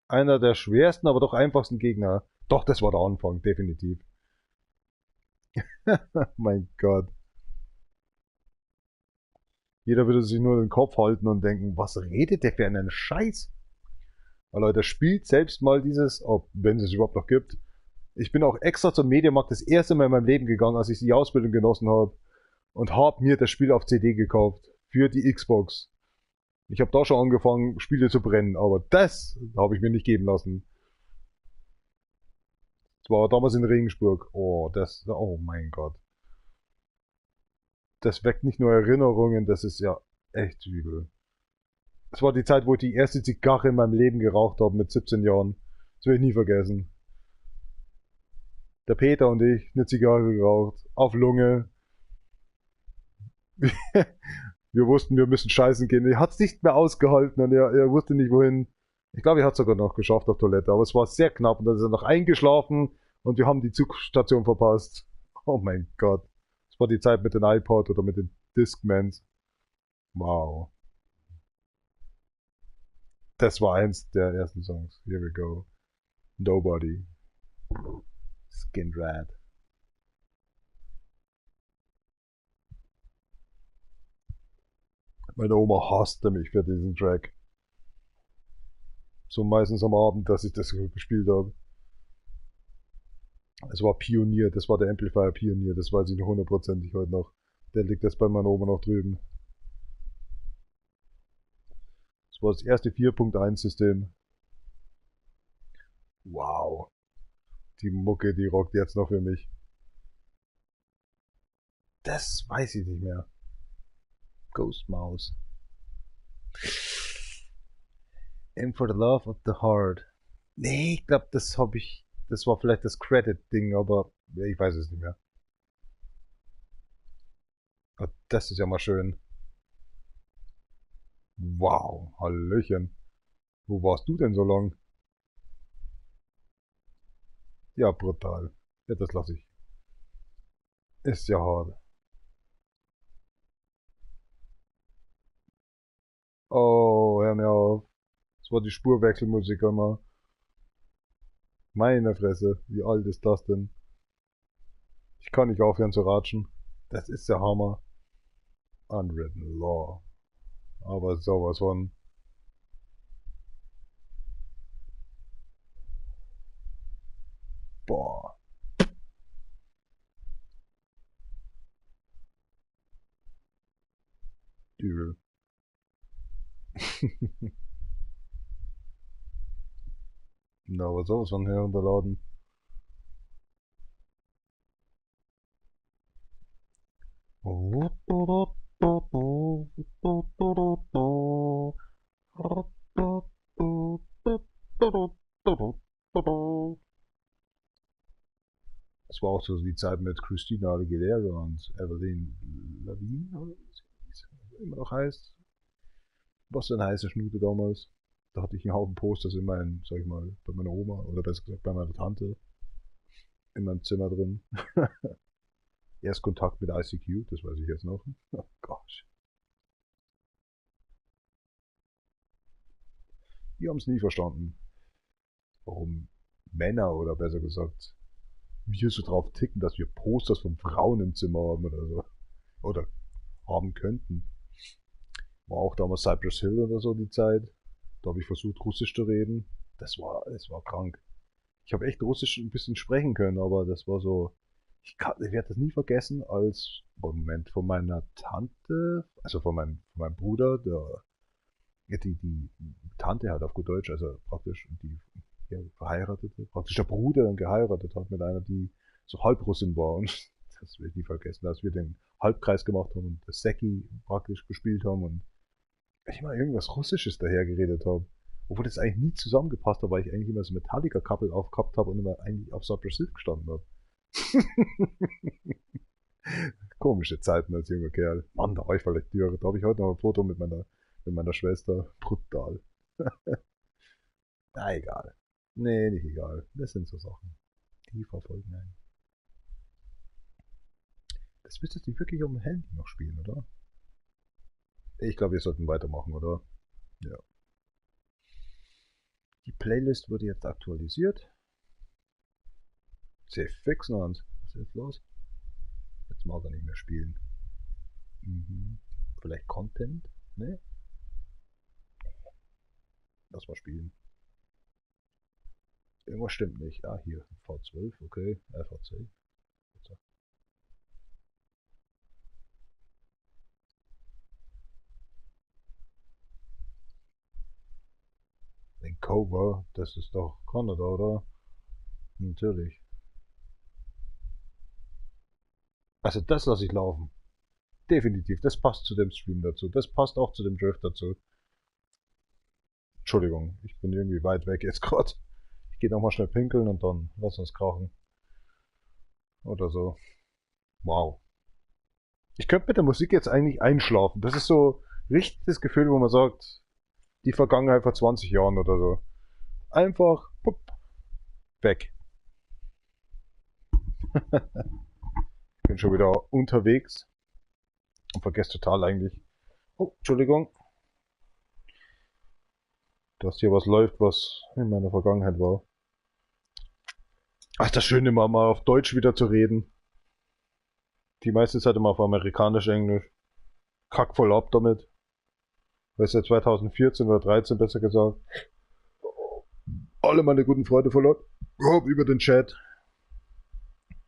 Einer der schwersten, aber doch einfachsten Gegner. Doch, das war der Anfang, definitiv. Mein Gott. Jeder würde sich nur den Kopf halten und denken, was redet der für einen Scheiß? Aber Leute, spielt selbst mal dieses, wenn es überhaupt noch gibt. Ich bin auch extra zum Mediamarkt das erste Mal in meinem Leben gegangen, als ich die Ausbildung genossen habe. Und habe mir das Spiel auf CD gekauft. Für die Xbox. Ich habe da schon angefangen, Spiele zu brennen. Aber das habe ich mir nicht geben lassen. Das war damals in Regensburg. Oh mein Gott. Das weckt nicht nur Erinnerungen, das ist ja echt übel. Das war die Zeit, wo ich die erste Zigarre in meinem Leben geraucht habe mit 17 Jahren. Das werde ich nie vergessen. Der Peter und ich eine Zigarre geraucht. Auf Lunge. Wir wussten, wir müssen scheißen gehen. Er hat es nicht mehr ausgehalten und er wusste nicht wohin. Ich glaube, er hat es sogar noch geschafft auf Toilette, aber es war sehr knapp und dann ist er noch eingeschlafen und wir haben die Zugstation verpasst. Oh mein Gott. Das war die Zeit mit den iPod oder mit den Discmans. Wow. Das war eins der ersten Songs. Here we go. Nobody. Skin Red. Meine Oma hasste mich für diesen Track. So meistens am Abend, dass ich das gespielt habe. Es war Pionier, das war der Amplifier Pionier, das weiß ich noch hundertprozentig heute noch. Der liegt jetzt bei meiner Oma noch drüben. Das war das erste 4.1 System. Wow. Die Mucke, die rockt jetzt noch für mich. Das weiß ich nicht mehr. Ghost Mouse. Aim for the love of the heart. Nee, ich glaube, das habe ich. Das war vielleicht das Credit-Ding, aber ich weiß es nicht mehr. Oh, das ist ja mal schön. Wow, Hallöchen. Wo warst du denn so lang? Ja, brutal. Ja, das lasse ich. Ist ja hart. Oh, hör mir auf. Das war die Spurwechselmusik immer. Meine Fresse, wie alt ist das denn? Ich kann nicht aufhören zu ratschen. Das ist der Hammer. Unwritten Law. Aber sowas von. Boah. Übel. Na, aber sowas von herunterladen. Das war auch so die Zeit mit Christina Aguilera und Evelyn Lavigne, oder wie es immer noch heißt. Was für eine heiße Schnute damals. Da hatte ich einen Haufen Posters in meinem, sag ich mal, bei meiner Oma, oder besser gesagt bei meiner Tante, in meinem Zimmer drin. Erstkontakt mit ICQ, das weiß ich jetzt noch. Oh Gott. Die haben es nie verstanden, warum Männer, oder besser gesagt, wir so drauf ticken, dass wir Posters von Frauen im Zimmer haben oder so. Oder haben könnten. War auch damals Cypress Hill oder so die Zeit. Da habe ich versucht, Russisch zu reden. Das war krank. Ich habe echt Russisch ein bisschen sprechen können, aber das war so. Ich werde das nie vergessen, als Moment von meiner Tante, also von meinem Bruder, die Tante hat auf gut Deutsch, also praktisch die ja, verheiratete, praktisch der Bruder dann geheiratet hat mit einer, die so Halbrussin war. Und das werde ich nie vergessen, als wir den Halbkreis gemacht haben und das Säcki praktisch gespielt haben und ich mal irgendwas Russisches daher geredet habe. Obwohl das eigentlich nie zusammengepasst hat, weil ich eigentlich immer so Metallica-Kappel aufgehabt habe und immer eigentlich auf Cypress Hill gestanden habe. Komische Zeiten als junger Kerl. Mann, da war ich voll der Türe. Da habe ich heute noch ein Foto mit meiner Schwester. Brutal. Na, egal. Nee, nicht egal. Das sind so Sachen. Die verfolgen einen. Das müsstest du wirklich um ein Handy noch spielen, oder? Ich glaube, wir sollten weitermachen, oder? Ja. Die Playlist wurde jetzt aktualisiert. Sehr fix, Nans. Was ist jetzt los? Jetzt mag er nicht mehr spielen. Mhm. Vielleicht Content? Ne? Lass mal spielen. Irgendwas stimmt nicht. Ah, hier. V12, okay. VC. Den Cover, das ist doch Kanada, oder? Natürlich. Also das lasse ich laufen. Definitiv. Das passt zu dem Stream dazu. Das passt auch zu dem Drift dazu. Entschuldigung, ich bin irgendwie weit weg jetzt gerade. Ich gehe nochmal schnell pinkeln und dann lass uns krachen. Oder so. Wow. Ich könnte mit der Musik jetzt eigentlich einschlafen. Das ist so richtig das Gefühl, wo man sagt, die Vergangenheit vor 20 Jahren oder so. Einfach pup, weg. Ich bin schon wieder unterwegs und vergesse total eigentlich. Oh, Entschuldigung. Dass hier was läuft, was in meiner Vergangenheit war. Ach, das Schöne mal auf Deutsch wieder zu reden. Die meiste Zeit immer auf amerikanisch, Englisch. Kack voll ab damit. Weil es ja 2014 oder 13 besser gesagt. Alle meine guten Freunde verloren. Über den Chat.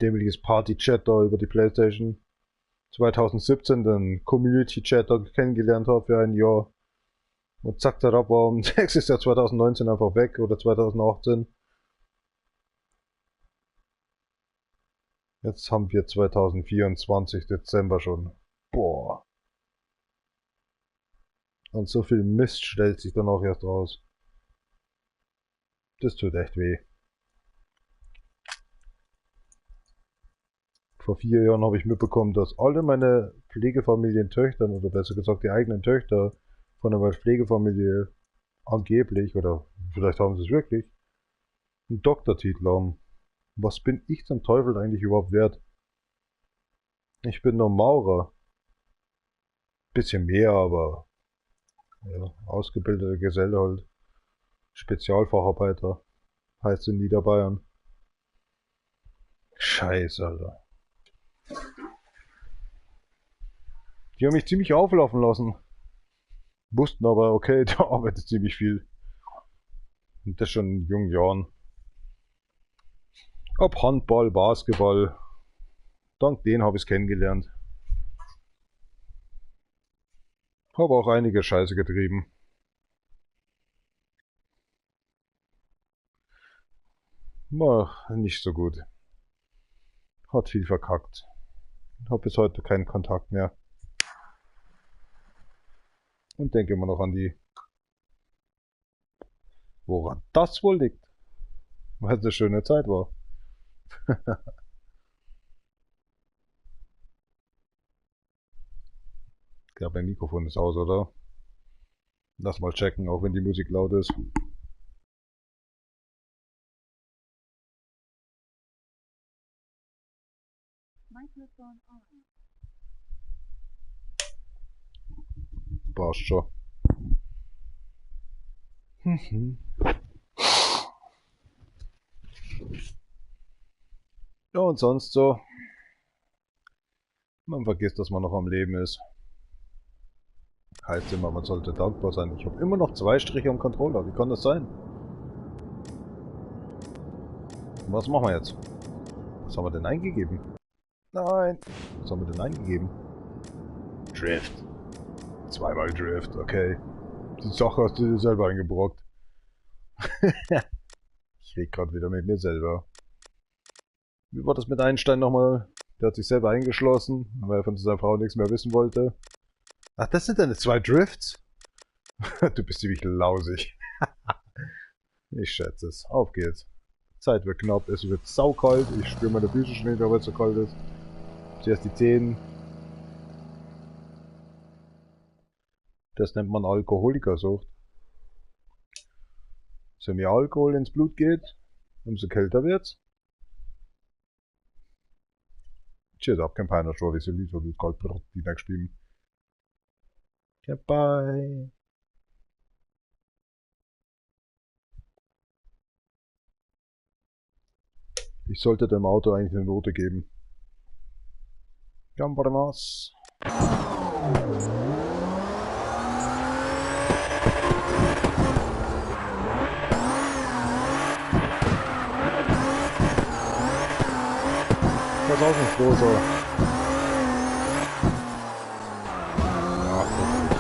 Dämliches Party-Chat da über die Playstation. 2017 den Community-Chat da kennengelernt habe für ein Jahr. Und zack, darauf war nächstes Jahr 2019 einfach weg oder 2018. Jetzt haben wir 2024 Dezember schon. Boah. Und so viel Mist stellt sich dann auch erst raus. Das tut echt weh. Vor 4 Jahren habe ich mitbekommen, dass alle meine Pflegefamilientöchtern, oder besser gesagt die eigenen Töchter von einer Pflegefamilie angeblich, oder vielleicht haben sie es wirklich, einen Doktortitel haben. Was bin ich zum Teufel eigentlich überhaupt wert? Ich bin nur Maurer. Bisschen mehr, aber ja, ausgebildeter Geselle halt. Spezialfacharbeiter heißt in Niederbayern. Scheiße, Alter. Die haben mich ziemlich auflaufen lassen. Wussten aber, okay, der arbeitet ziemlich viel. Und das schon in jungen Jahren. Ob Handball, Basketball. Dank denen habe ich es kennengelernt. Habe auch einige Scheiße getrieben. War nicht so gut. Hat viel verkackt. Hab bis heute keinen Kontakt mehr. Und denke immer noch an die. Woran das wohl liegt? Weil es eine schöne Zeit war. Ich glaube, mein Mikrofon ist aus, oder? Lass mal checken, auch wenn die Musik laut ist. Passt schon. Ja, und sonst so. Man vergisst, dass man noch am Leben ist. Heißt immer, man sollte dankbar sein. Ich habe immer noch 2 Striche am Controller. Wie kann das sein? Was machen wir jetzt? Was haben wir denn eingegeben? Nein. Was haben wir denn eingegeben? Drift. 2-mal Drift, okay. Die Sache hast du dir selber eingebrockt. Ich rede gerade wieder mit mir selber. Wie war das mit Einstein nochmal? Der hat sich selber eingeschlossen, weil er von seiner Frau nichts mehr wissen wollte. Ach, das sind deine 2 Drifts? Du bist ziemlich lausig. Ich schätze es. Auf geht's. Zeit wird knapp, es wird saukalt. Ich spüre meine Füße schon nicht, weil es so kalt ist. Zuerst die Zehen. Das nennt man Alkoholikersucht. Je mehr Alkohol ins Blut geht, umso kälter wird's. Cheers up, kein Peiner schon, diese Lied, die Goldbrot, die wegspielen. Goodbye. Ich sollte dem Auto eigentlich eine Note geben. Gambarmas. Was auch nicht großer. Ja, wirklich.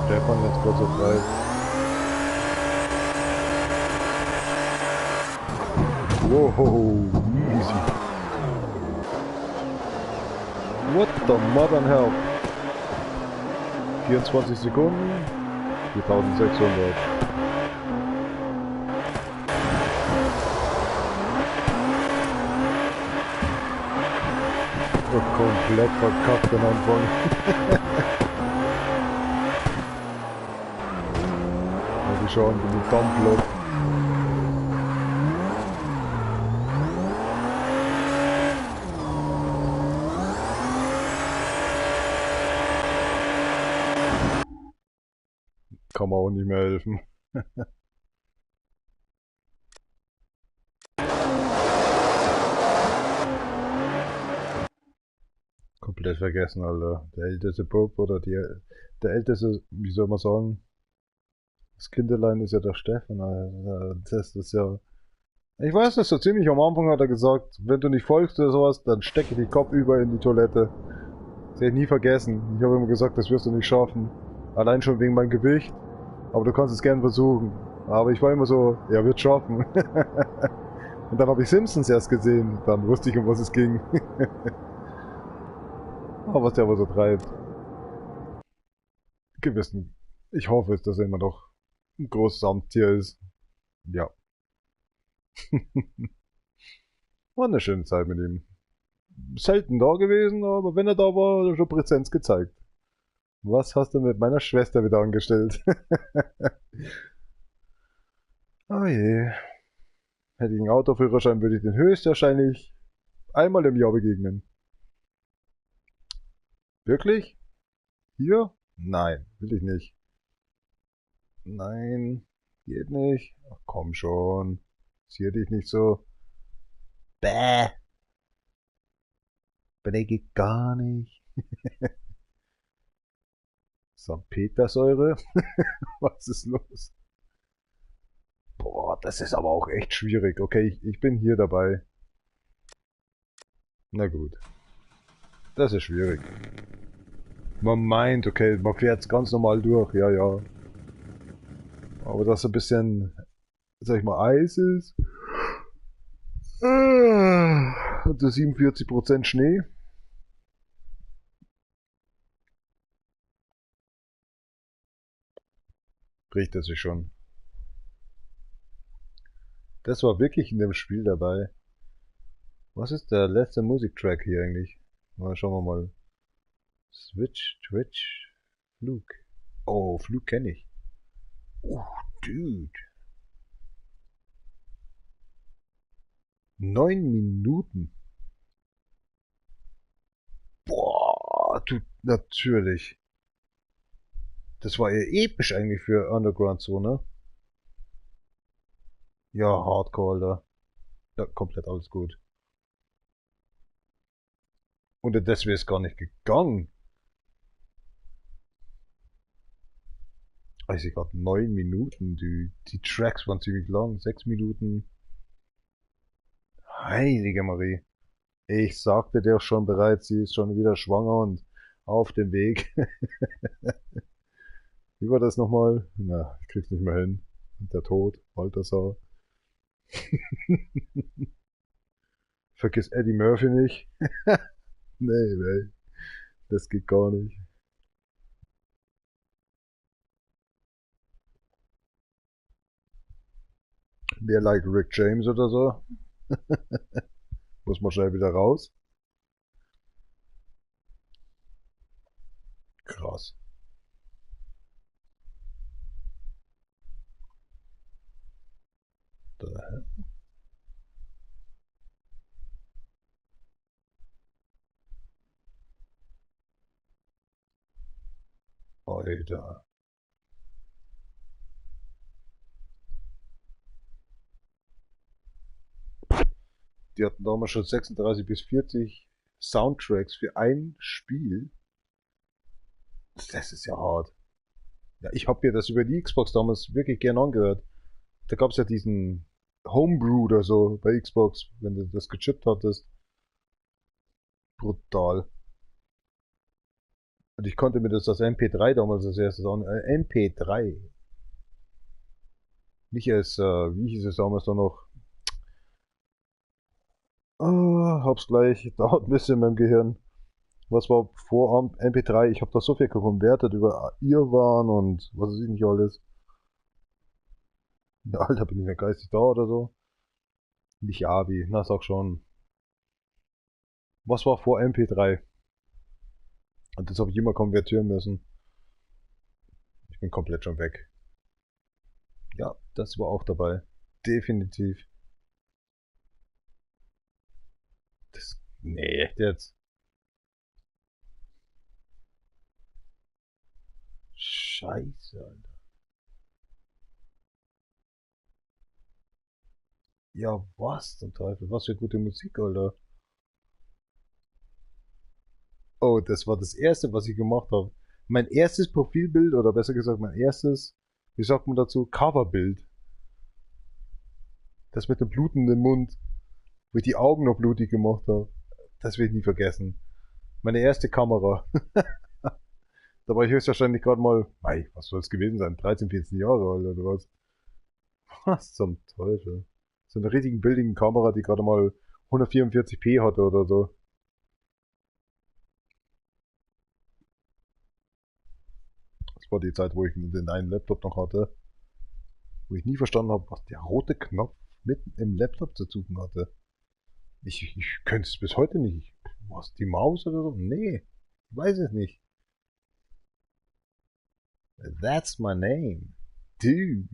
Stefan jetzt kurz so frei. Wow, easy. What the modern hell? 24 Sekunden, 4600. Komplett verkackt am Anfang. Mal schauen, wie die Dampflok. Kann man auch nicht mehr helfen. Komplett vergessen, Alter. Der älteste Bub oder der älteste, wie soll man sagen? Das Kinderlein ist ja der Stefan, Alter. Das ist ja. Ich weiß nicht, so ziemlich am Anfang hat er gesagt, wenn du nicht folgst oder sowas, dann stecke die Kopf über in die Toilette. Das hätte ich nie vergessen. Ich habe immer gesagt, das wirst du nicht schaffen. Allein schon wegen meinem Gewicht. Aber du kannst es gerne versuchen. Aber ich war immer so, er wird schaffen. Und dann habe ich Simpsons erst gesehen. Dann wusste ich, um was es ging. Aber was der aber so treibt. Gewissen. Ich hoffe es, dass er immer noch ein großes Amtstier ist. Ja. War eine schöne Zeit mit ihm. Selten da gewesen, aber wenn er da war, hat er schon Präsenz gezeigt. Was hast du mit meiner Schwester wieder angestellt? Oh je. Hätte ich einen Autoführerschein, würde ich den höchstwahrscheinlich einmal im Jahr begegnen. Wirklich? Hier? Nein, will ich nicht. Nein, geht nicht. Ach, komm schon. Zier dich nicht so. Bäh. Bäh, geht gar nicht. Salpetersäure? Was ist los? Boah, das ist aber auch echt schwierig. Okay, ich bin hier dabei. Na gut. Das ist schwierig. Man meint, okay, man fährt's ganz normal durch, ja, ja. Aber dass ein bisschen, sag ich mal, Eis ist. Und so 47% Schnee. Riecht das sich schon. Das war wirklich in dem Spiel dabei. Was ist der letzte Musiktrack hier eigentlich? Mal schauen wir mal. Switch, Twitch, Flug. Oh, Flug kenne ich. Oh, Dude. 9 Minuten. Boah, du, natürlich. Das war ja episch eigentlich für Underground so, ne? Ja, Hardcore, Alter. Ja, komplett alles gut. Und das wäre es gar nicht gegangen. Also gerade 9 Minuten, die Tracks waren ziemlich lang, 6 Minuten. Heilige Marie. Ich sagte dir schon bereits, sie ist schon wieder schwanger und auf dem Weg. Wie war das nochmal? Na, ich krieg's nicht mehr hin. Der Tod, Balthasar. Vergiss Eddie Murphy nicht. Nee, das geht gar nicht. Wer like Rick James oder so? Muss man schnell wieder raus. Krass. Da, Alter. Die hatten damals schon 36 bis 40 Soundtracks für ein Spiel. Das ist ja hart. Ja, ich hab mir das über die Xbox damals wirklich gern angehört. Da gab's ja diesen Homebrew oder so bei Xbox, wenn du das gechippt hattest. Brutal. Und ich konnte mir das als MP3 damals als erstes an. MP3. Nicht als, wie hieß es damals da noch? Ah, hab's gleich. Dauert ein bisschen in meinem Gehirn. Was war vor MP3? Ich habe da so viel konvertiert über Irwan und was weiß ich nicht alles. Ja, Alter, bin ich ja geistig da oder so? Nicht Abi, na sag schon. Was war vor MP3? Und das habe ich immer konvertieren müssen. Ich bin komplett schon weg. Ja, das war auch dabei. Definitiv. Nee, echt jetzt. Scheiße, Alter. Ja, was zum Teufel? Was für gute Musik, Alter. Oh, das war das erste, was ich gemacht habe. Mein erstes Profilbild, oder besser gesagt, mein erstes, wie sagt man dazu, Coverbild. Das mit dem blutenden Mund, wo ich die Augen noch blutig gemacht habe. Das will ich nie vergessen. Meine erste Kamera. Da war ich höchstwahrscheinlich gerade mal, was soll es gewesen sein, 13, 14 Jahre alt oder was. Was zum Teufel? So eine richtigen billigen Kamera, die gerade mal 144p hatte oder so. Das war die Zeit, wo ich den einen Laptop noch hatte. Wo ich nie verstanden habe, was der rote Knopf mitten im Laptop zu tun hatte. Ich könnte es bis heute nicht. Was, die Maus oder so? Nee, ich weiß es nicht. That's my name. Dude.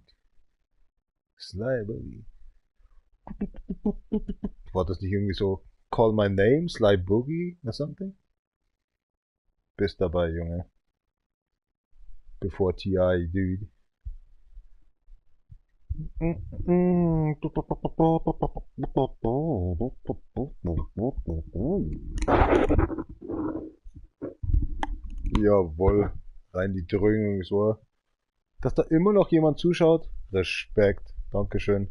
Sly Boogie. War das nicht irgendwie so Call my name, Sly Boogie or something? Bist dabei, Junge. Bevor TI, Dude. Jawohl. Rein die Dröhnung so. Dass da immer noch jemand zuschaut. Respekt. Dankeschön.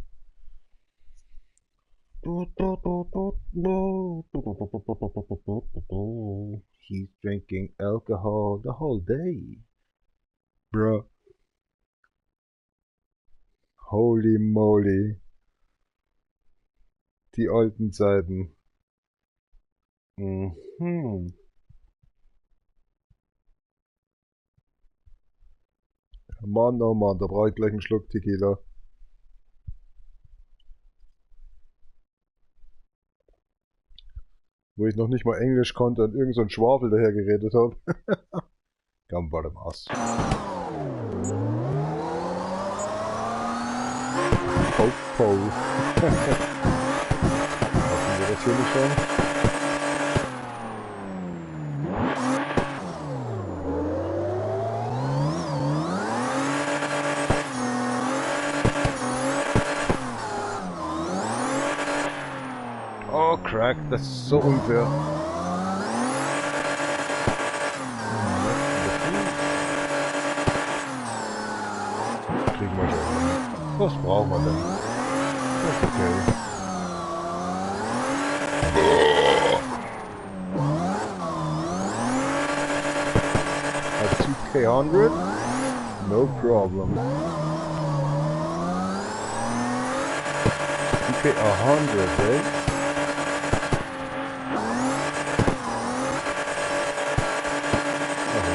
He's drinking alcohol the whole day. Bruh. Holy moly. Die alten Zeiten. Mhm. Mann, oh Mann, da brauche ich gleich einen Schluck Tequila. Wo ich noch nicht mal Englisch konnte und irgend so ein Schwafel daher geredet habe. Komm, warte mal aus. Po. Lassen wir das hier nicht schon? Oh, Crack, das ist so unfair. Kriegen wir schon. Was brauchen wir denn? Das ist okay. At 2K100? No problem. 2K100, eh?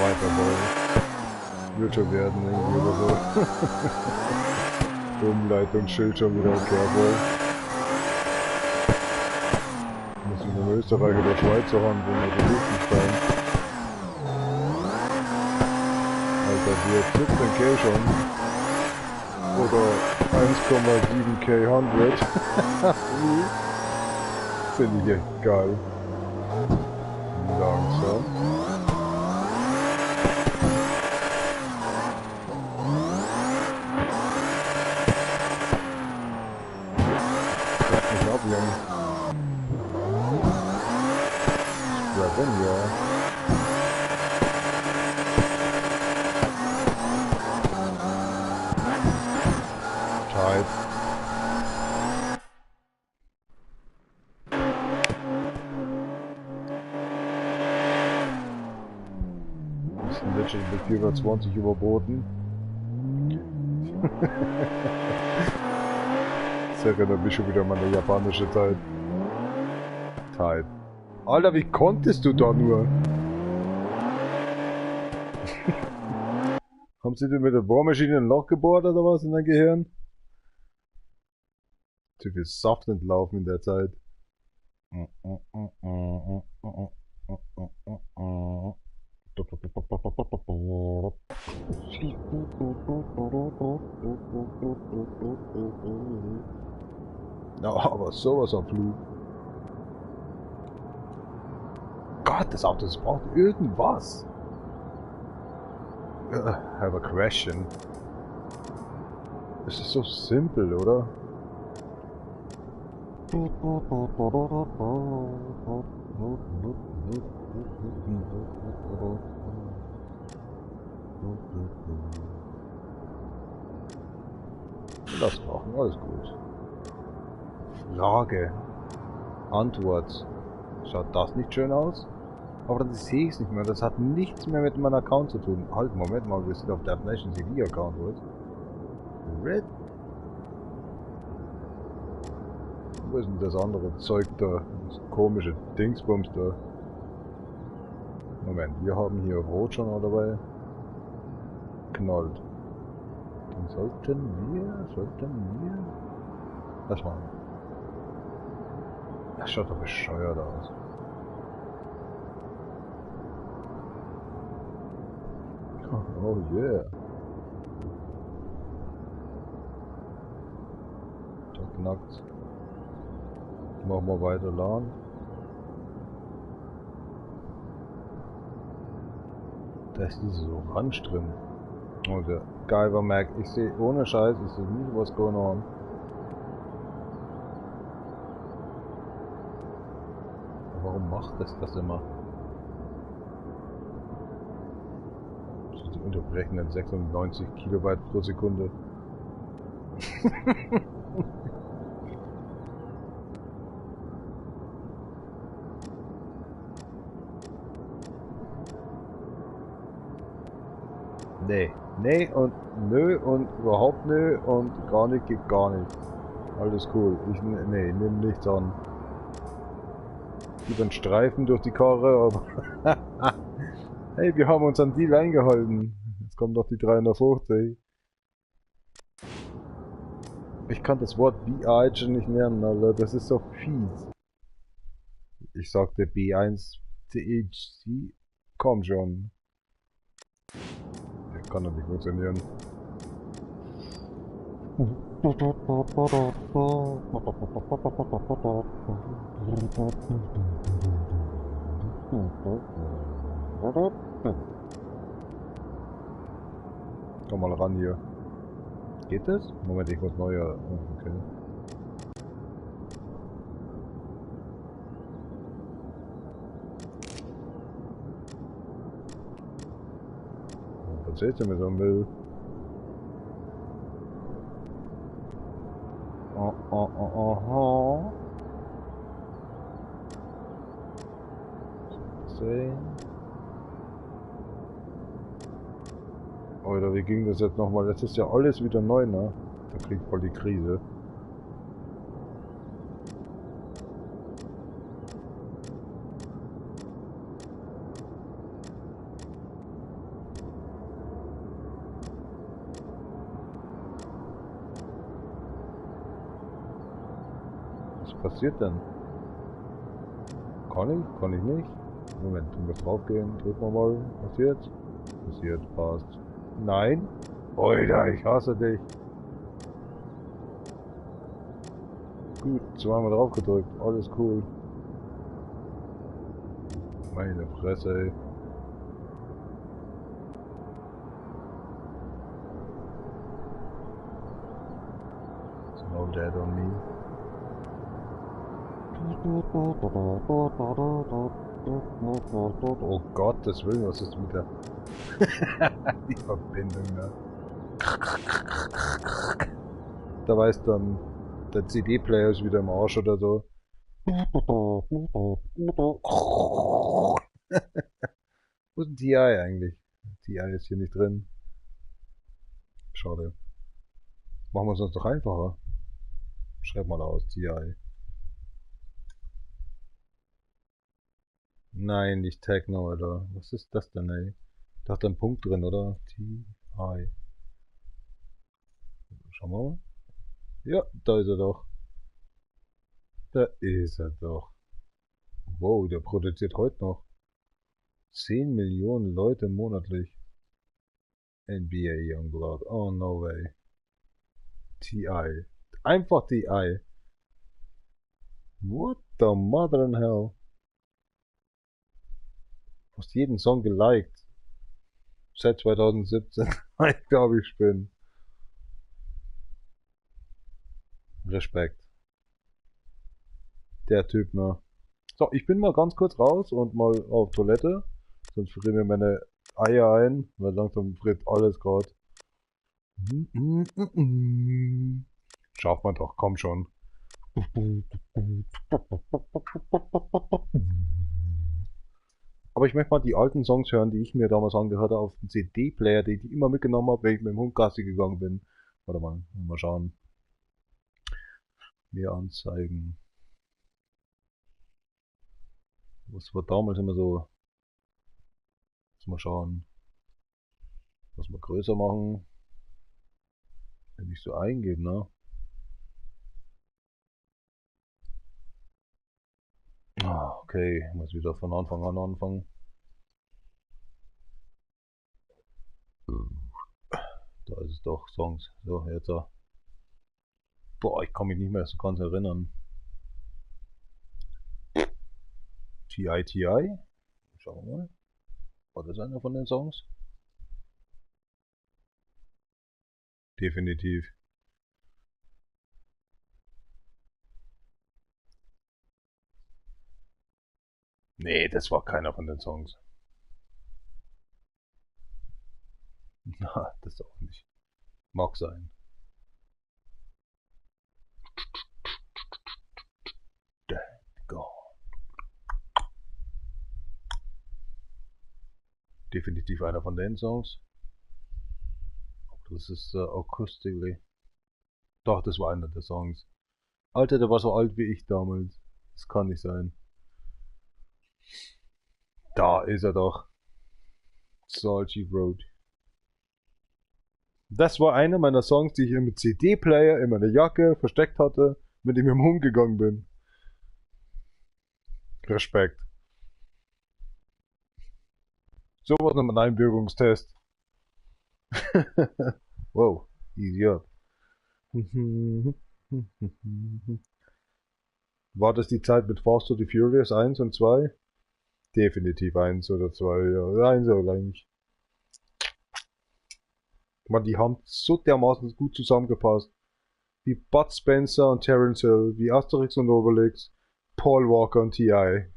Weiter wollen. Wird schon werden irgendwie oder so. Umleitungsschild schon wieder kehrvoll. Muss ich in Österreich oder Schweiz handeln oder Liechtenstein. Alter, wir 17K schon. Oder 1,7K 100. Finde ich echt geil. Langsam. Tight. Wir sind letztlich mit 420 überboten. Das erinnert mich schon wieder an meine japanische Zeit. Tight. Alter, wie konntest du da nur? Haben sie dir mit der Bohrmaschine ein Loch gebohrt oder was in dein Gehirn? Zu viel Saft entlaufen in der Zeit. Ja, aber sowas am Flug. Gott, das Auto, das braucht irgendwas. I have a question. Es ist so simpel, oder? Das brauchen wir, alles gut. Frage. Antwort. Schaut das nicht schön aus? Aber das sehe ich nicht mehr. Das hat nichts mehr mit meinem Account zu tun. Halt, Moment mal, wir sind auf der Nation TV Account, oder? Red? Wo ist denn das andere Zeug da? Das komische Dingsbums da. Moment, wir haben hier Rot schon mal dabei. Knallt. Dann sollten wir... Was machen? Das schaut doch bescheuert aus. Oh yeah. Da knackt's. Machen wir weiter laden. Da ist dieses Orange drin. Und der Guyver merkt, ich sehe ohne Scheiß, ich sehe nie was going on. Warum macht das immer? Die unterbrechen dann 96 Kilobyte pro Sekunde. Nee und nö und überhaupt nö und gar nicht geht gar nicht. Alles cool. Ich nimm nichts an. Über einen Streifen durch die Karre, aber hey, wir haben uns an Deal eingehalten. Jetzt kommt doch die 350. Ich kann das Wort BI schon nicht lernen, Alter. Das ist so fies. Ich sagte B1 THC. Komm schon. Das kann doch nicht funktionieren. Komm mal ran hier. Geht das? Moment, ich muss neuer. Okay. Was erzählst du mir so ein Müll? Oh. Oder wie ging das jetzt nochmal? Das ist ja alles wieder neu, ne? Da kriegt voll die Krise. Was passiert denn? Kann ich? Kann ich nicht? Moment, du musst draufgehen. Drücken wir mal. Passiert? Passiert, passt. Nein? Alter, ich hasse dich. Gut, zweimal drauf gedrückt. Alles cool. Meine Fresse, ey. It's no dead on me. Oh Gottes Willen, was ist mit der die Verbindung da? Da weiß dann der CD-Player ist wieder im Arsch oder so. Wo ist ein TI eigentlich? TI ist hier nicht drin. Schade. Machen wir es uns doch einfacher. Schreib mal aus, TI. Nein, nicht Techno, Alter. Was ist das denn, ey? Da hat ein Punkt drin, oder? TI. Schauen wir mal. Ja, da ist er doch. Da ist er doch. Wow, der produziert heute noch 10 Millionen Leute monatlich. NBA Youngblood. Oh, no way. TI. Einfach TI. What the mother in hell? Fast jeden Song geliked. Seit 2017. Ich glaube, ich bin. Respekt. Der Typ, ne? So, ich bin mal ganz kurz raus und mal auf Toilette. Sonst frieren mir meine Eier ein, weil langsam friert alles gerade. Schafft man doch, komm schon. Aber ich möchte mal die alten Songs hören, die ich mir damals angehört habe auf dem CD-Player, die ich immer mitgenommen habe, wenn ich mit dem Hund Gassi gegangen bin. Warte mal schauen. Mehr anzeigen. Was war damals immer so? Muss mal schauen. Was wir größer machen. Wenn ich so eingebe, ne? Ah, okay, muss wieder von Anfang an anfangen. Da ist es doch, Songs. So, jetzt da. Boah, ich kann mich nicht mehr so ganz erinnern. T.I. Schauen wir mal. War das einer von den Songs? Definitiv. Nee, das war keiner von den Songs. Na, das auch nicht. Mag sein. Go. Definitiv einer von den Songs. Das ist Acoustically. Doch, das war einer der Songs. Alter, der war so alt wie ich damals. Das kann nicht sein. Da ist er doch. Salty Road. Das war einer meiner Songs, die ich im CD-Player in meiner Jacke versteckt hatte, mit dem ich umgegangen bin. Respekt. So was noch ein Einbürgerungstest. Wow, Idiot. War das die Zeit mit Fast and the Furious 1 und 2? Definitiv 1 oder 2, ja. 1 oder eigentlich. Man, die haben so dermaßen gut zusammengepasst. Wie Bud Spencer und Terence Hill, wie Asterix und Obelix, Paul Walker und T.I.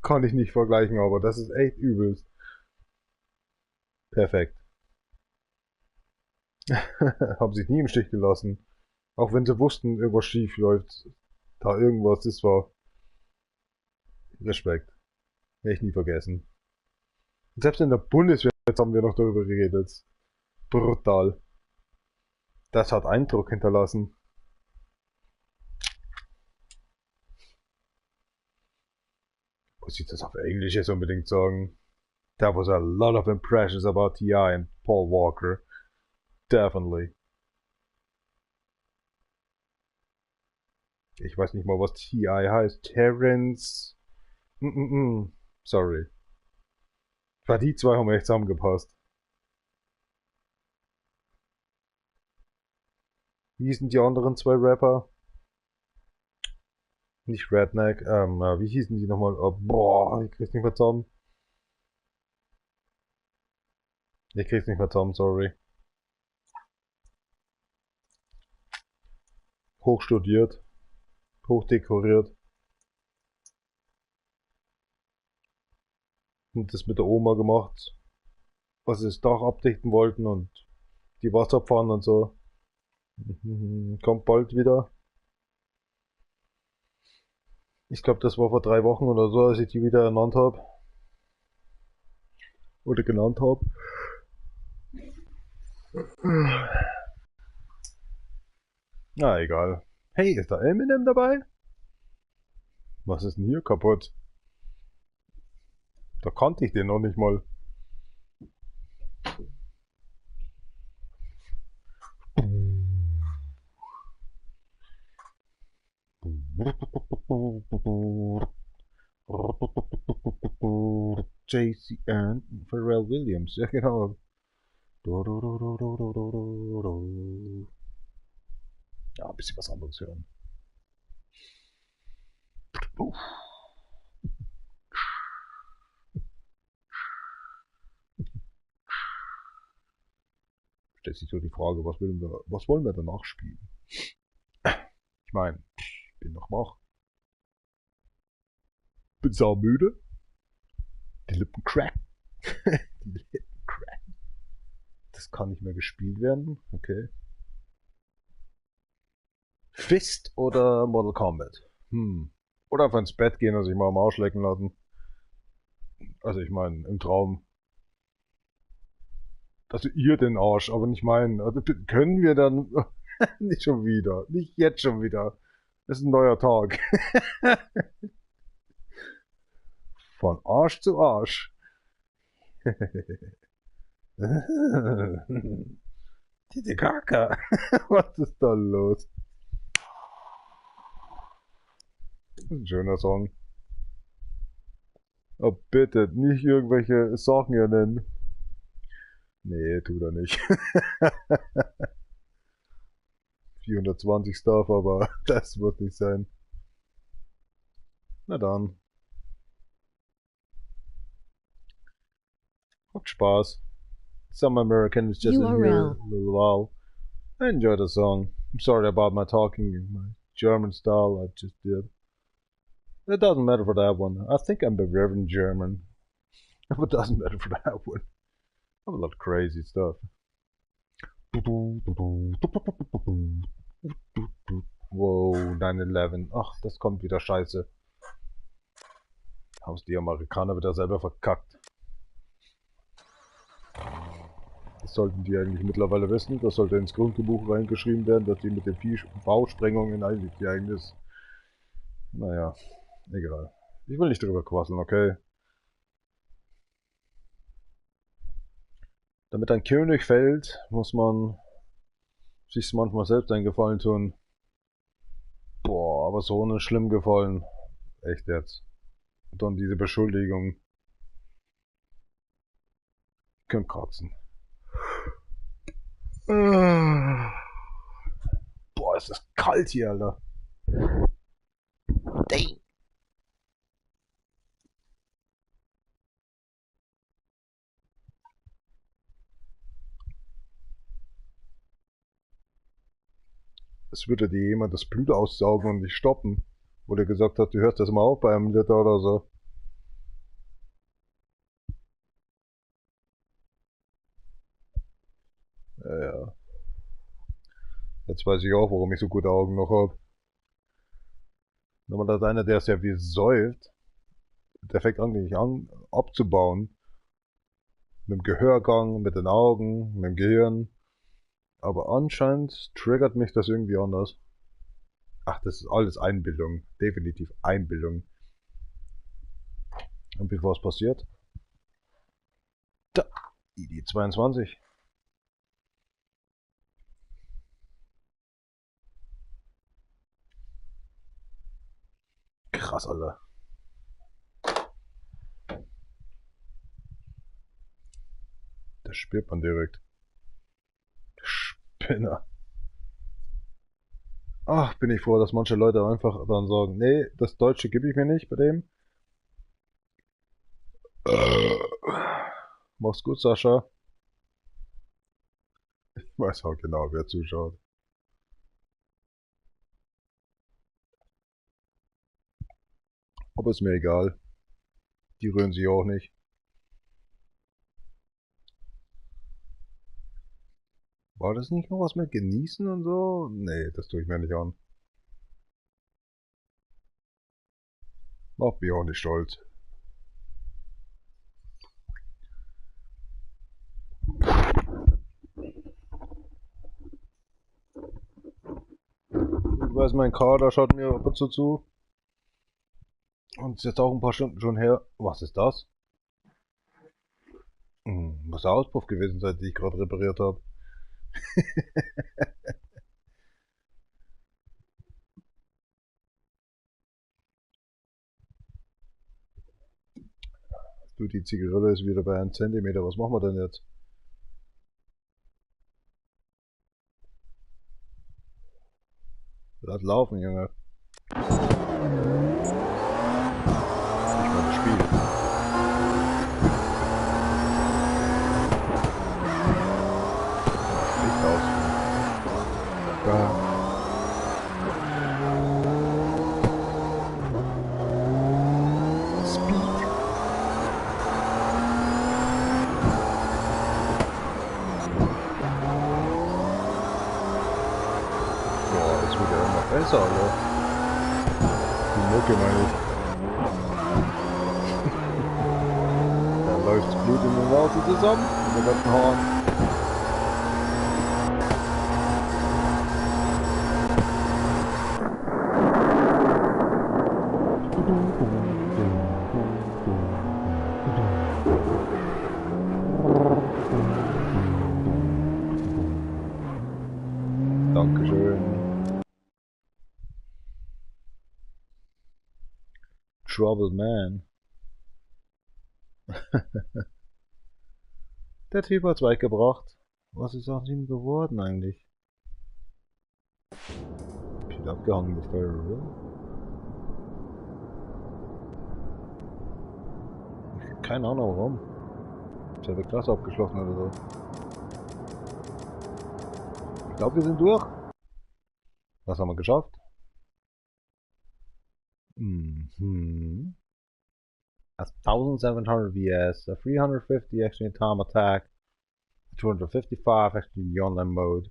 Kann ich nicht vergleichen, aber das ist echt übelst. Perfekt. Haben sich nie im Stich gelassen. Auch wenn sie wussten, irgendwas schief läuft. Da irgendwas, das war Respekt. Werde ich nie vergessen. Und selbst in der Bundeswehr, jetzt haben wir noch darüber geredet. Brutal. Das hat Eindruck hinterlassen. Muss ich das auf Englisch jetzt unbedingt sagen? There was a lot of impressions about T.I. and Paul Walker. Definitely. Ich weiß nicht mal, was T.I. heißt. Terence. Sorry. Weil die zwei haben echt zusammengepasst. Wie hießen die anderen zwei Rapper? Nicht Redneck, wie hießen die nochmal? Oh, boah, ich krieg's nicht mehr zusammen. Ich krieg's nicht mehr zusammen, sorry. Hochstudiert. Hochdekoriert. Und das mit der Oma gemacht. Was sie das Dach abdichten wollten und die Wasserpfannen und so. Kommt bald wieder. Ich glaube, das war vor 3 Wochen oder so, als ich die wieder ernannt habe. Oder genannt habe. Na egal. Hey, ist da Eminem dabei? Was ist denn hier kaputt? Da kannte ich den noch nicht mal. JC and Pharrell Williams, ja genau. Ja, ein bisschen was anderes hören. Stellt sich so die Frage, was wollen wir danach spielen? Ich meine, ich bin noch wach. Bin saumüde. Die Lippen crack. Die Lippen crack. Das kann nicht mehr gespielt werden. Okay. Fist oder Mortal Kombat? Oder einfach ins Bett gehen und sich mal am Arsch lecken lassen. Also ich meine, im Traum. Also ihr den Arsch, aber nicht meinen. Also können wir dann... Nicht schon wieder. Nicht jetzt schon wieder. Das ist ein neuer Tag. Von Arsch zu Arsch. Titicaca. Was ist da los? Das ist ein schöner Song. Oh, bitte, nicht irgendwelche Sachen hier nennen. Nee, tut er nicht. 420 Stuff, aber das wird nicht sein. Na dann. Habt Spaß. Some American is just in here a URL. little while. I enjoy the song. I'm sorry about my talking in my German style. I just did. It doesn't matter for that one. I think I'm Bavarian German. But it doesn't matter for that one. I have a lot of crazy stuff. Wow, 9/11. Ach, das kommt wieder scheiße. Haben's die Amerikaner wieder selber verkackt. Das sollten die eigentlich mittlerweile wissen. Das sollte ins Grundgebuch reingeschrieben werden, dass die mit den Bausprengungen eigentlich die eigenes. Naja, egal. Ich will nicht drüber quasseln, okay? Damit ein König fällt, muss man sich manchmal selbst einen Gefallen tun. Boah, aber so einen schlimmen Gefallen. Echt jetzt. Und dann diese Beschuldigung. Könnt kratzen. Boah, ist das kalt hier, Alter. Dang. Es würde dir jemand das Blut aussaugen und dich stoppen. Wo der gesagt hat, du hörst das mal auf bei einem Liter oder so. Ja. Jetzt weiß ich auch, warum ich so gute Augen noch habe. Wenn man da einer, der ist ja wie säuft, der fängt eigentlich an abzubauen. Mit dem Gehörgang, mit den Augen, mit dem Gehirn. Aber anscheinend triggert mich das irgendwie anders. Ach, das ist alles Einbildung. Definitiv Einbildung. Und bevor es passiert? Da, ID22. Krass, Alter. Das spürt man direkt. Spinner. Ach, bin ich froh, dass manche Leute einfach dann sagen, nee, das Deutsche gebe ich mir nicht bei dem. Mach's gut, Sascha. Ich weiß auch genau, wer zuschaut. Aber ist mir egal. Die rühren sich auch nicht. War das nicht noch was mit Genießen und so? Nee, das tue ich mir nicht an. Macht mich auch nicht stolz. Ich weiß, mein Kader schaut mir ab und zu. Und ist jetzt auch ein paar Stunden schon her. Was ist das? Muss der Auspuff gewesen sein, die ich gerade repariert habe. Du, die Zigarette ist wieder bei 1 Zentimeter. Was machen wir denn jetzt? Lass laufen, Junge. Ich meine, das Spiel. Licht aus. Ja. Speed. Boah, das wird ja immer besser, Alter. Die Mucke meine ich. Da läuft das Blut in den Nase zusammen und dann wird ein Horn. Dankeschön. Troubled Man. Der Typ hat's weit gebracht. Was ist aus ihm geworden eigentlich? Viel abgehangen, das Feuer, oder? Keine Ahnung warum. Ich habe die Klasse abgeschlossen oder so. Ich glaube, wir sind durch. Was haben wir geschafft? Mhm. A 1700 VS, a 350 extra time attack, 255 extra in the online mode,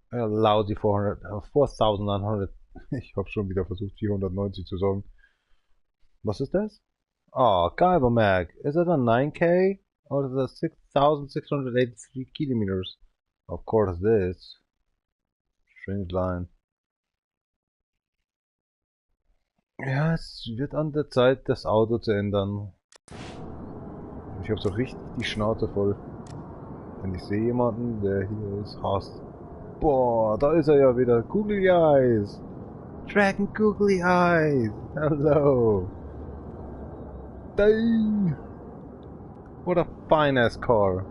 a lousy 4900. Ich habe schon wieder versucht 490 zu sagen. Was ist das? Oh, Kyber Mag. Is it a 9K? Or is it a 6683 kilometers? Of course this. Strange line. Ja, es wird an der Zeit, das Auto zu ändern. Ich habe so richtig die Schnauze voll. Wenn ich sehe jemanden, der hier ist, hasst. Boah, da ist er ja wieder. Googly Eyes. Dragon Googly Eyes. Hello. Dang. What a fine ass car.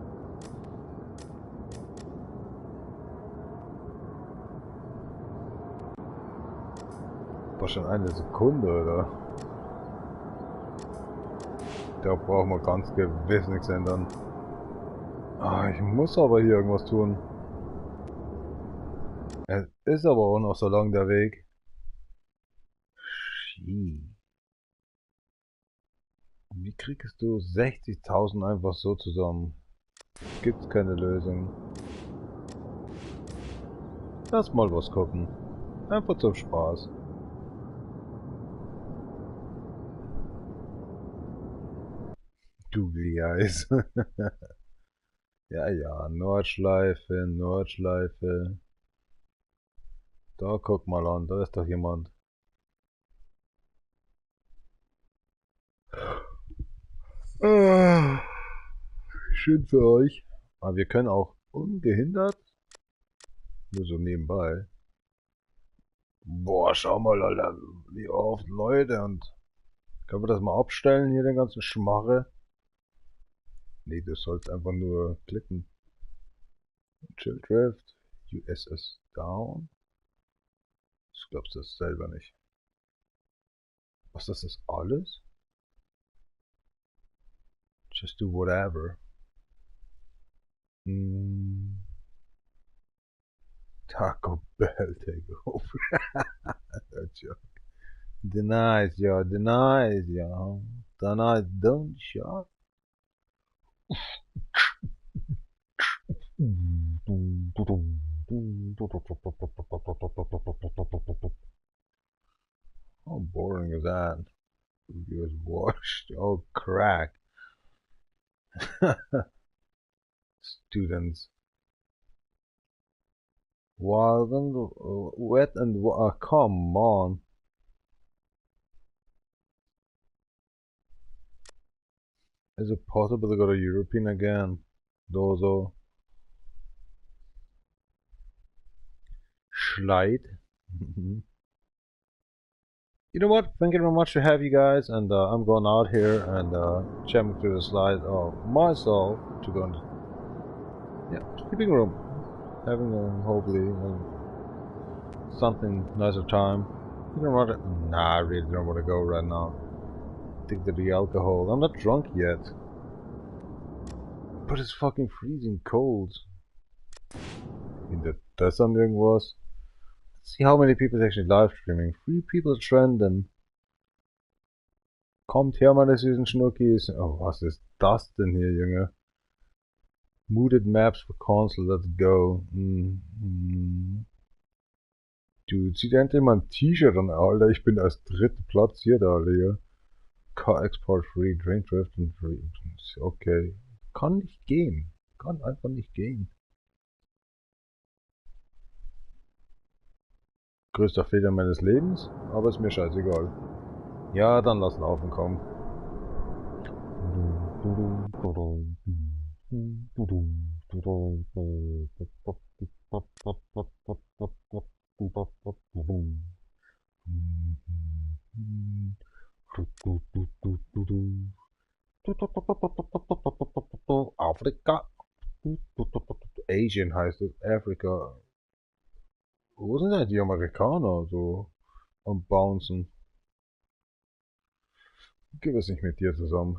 War schon eine Sekunde, oder? Da brauchen wir ganz gewiss nichts ändern. Ah, ich muss aber hier irgendwas tun. Es ist aber auch noch so lang der Weg. Wie kriegst du 60.000 einfach so zusammen? Gibt's keine Lösung. Lass mal was gucken. Einfach zum Spaß. Googly Eyes. Ja, ja, Nordschleife, Nordschleife. Da guck mal an, da ist doch jemand. Ah, schön für euch. Aber wir können auch ungehindert. Nur so nebenbei. Boah, schau mal, Alter, wie oft Leute und... Können wir das mal abstellen hier, den ganzen Schmarre? Nee, du sollst einfach nur klicken. Chill Drift, USS down. Ich glaubst das selber nicht. Was, das ist alles? Just do whatever. Taco Bell takeover. Denies, yeah, denies, yeah. Denies, don't shot. How boring is that? You was washed. Oh, crack. Students. Wild and wet and come on. Is it possible to go to European again? Dozo. Schleit. You know what? Thank you very much to have you guys, and I'm going out here and checking through the slide of myself to go into sleeping room, having hopefully something nicer time. You don't want to? Nah, I really don't want to go right now. Take the alcohol. I'm not drunk yet, but it's fucking freezing cold. In the desert irgendwas. See how many people is actually live streaming. 3 people trenden. Kommt her, meine süßen Schnuckis. Oh, was ist das denn hier, Junge? Mooded Maps for Console, let's go. Dude, zieh endlich mal ein T-Shirt an, Alter. Ich bin als dritter Platz hier, da, Alter, hier. Car Export Free, Drain Drift and Free. Okay. Kann nicht gehen. Kann einfach nicht gehen. Größter Fehler meines Lebens, aber ist mir scheißegal. Ja, dann lass laufen, komm. Afrika. Asian heißt es. Afrika. Wo sind denn die Amerikaner so am Bouncen? Geh was nicht mit dir zusammen.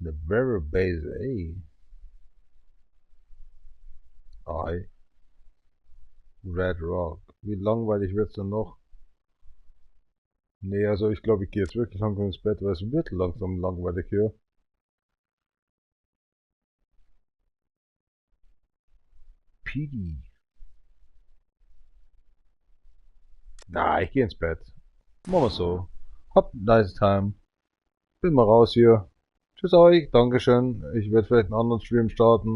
The very base, ey. Ei. Red Rock. Wie langweilig wird's denn noch? Nee, also ich glaube, ich gehe jetzt wirklich langsam ins Bett, weil es wird langsam langweilig hier. PD. Na, ich gehe ins Bett. Machen wir so. Habt eine nice time. Bin mal raus hier. Tschüss euch. Dankeschön. Ich werde vielleicht einen anderen Stream starten.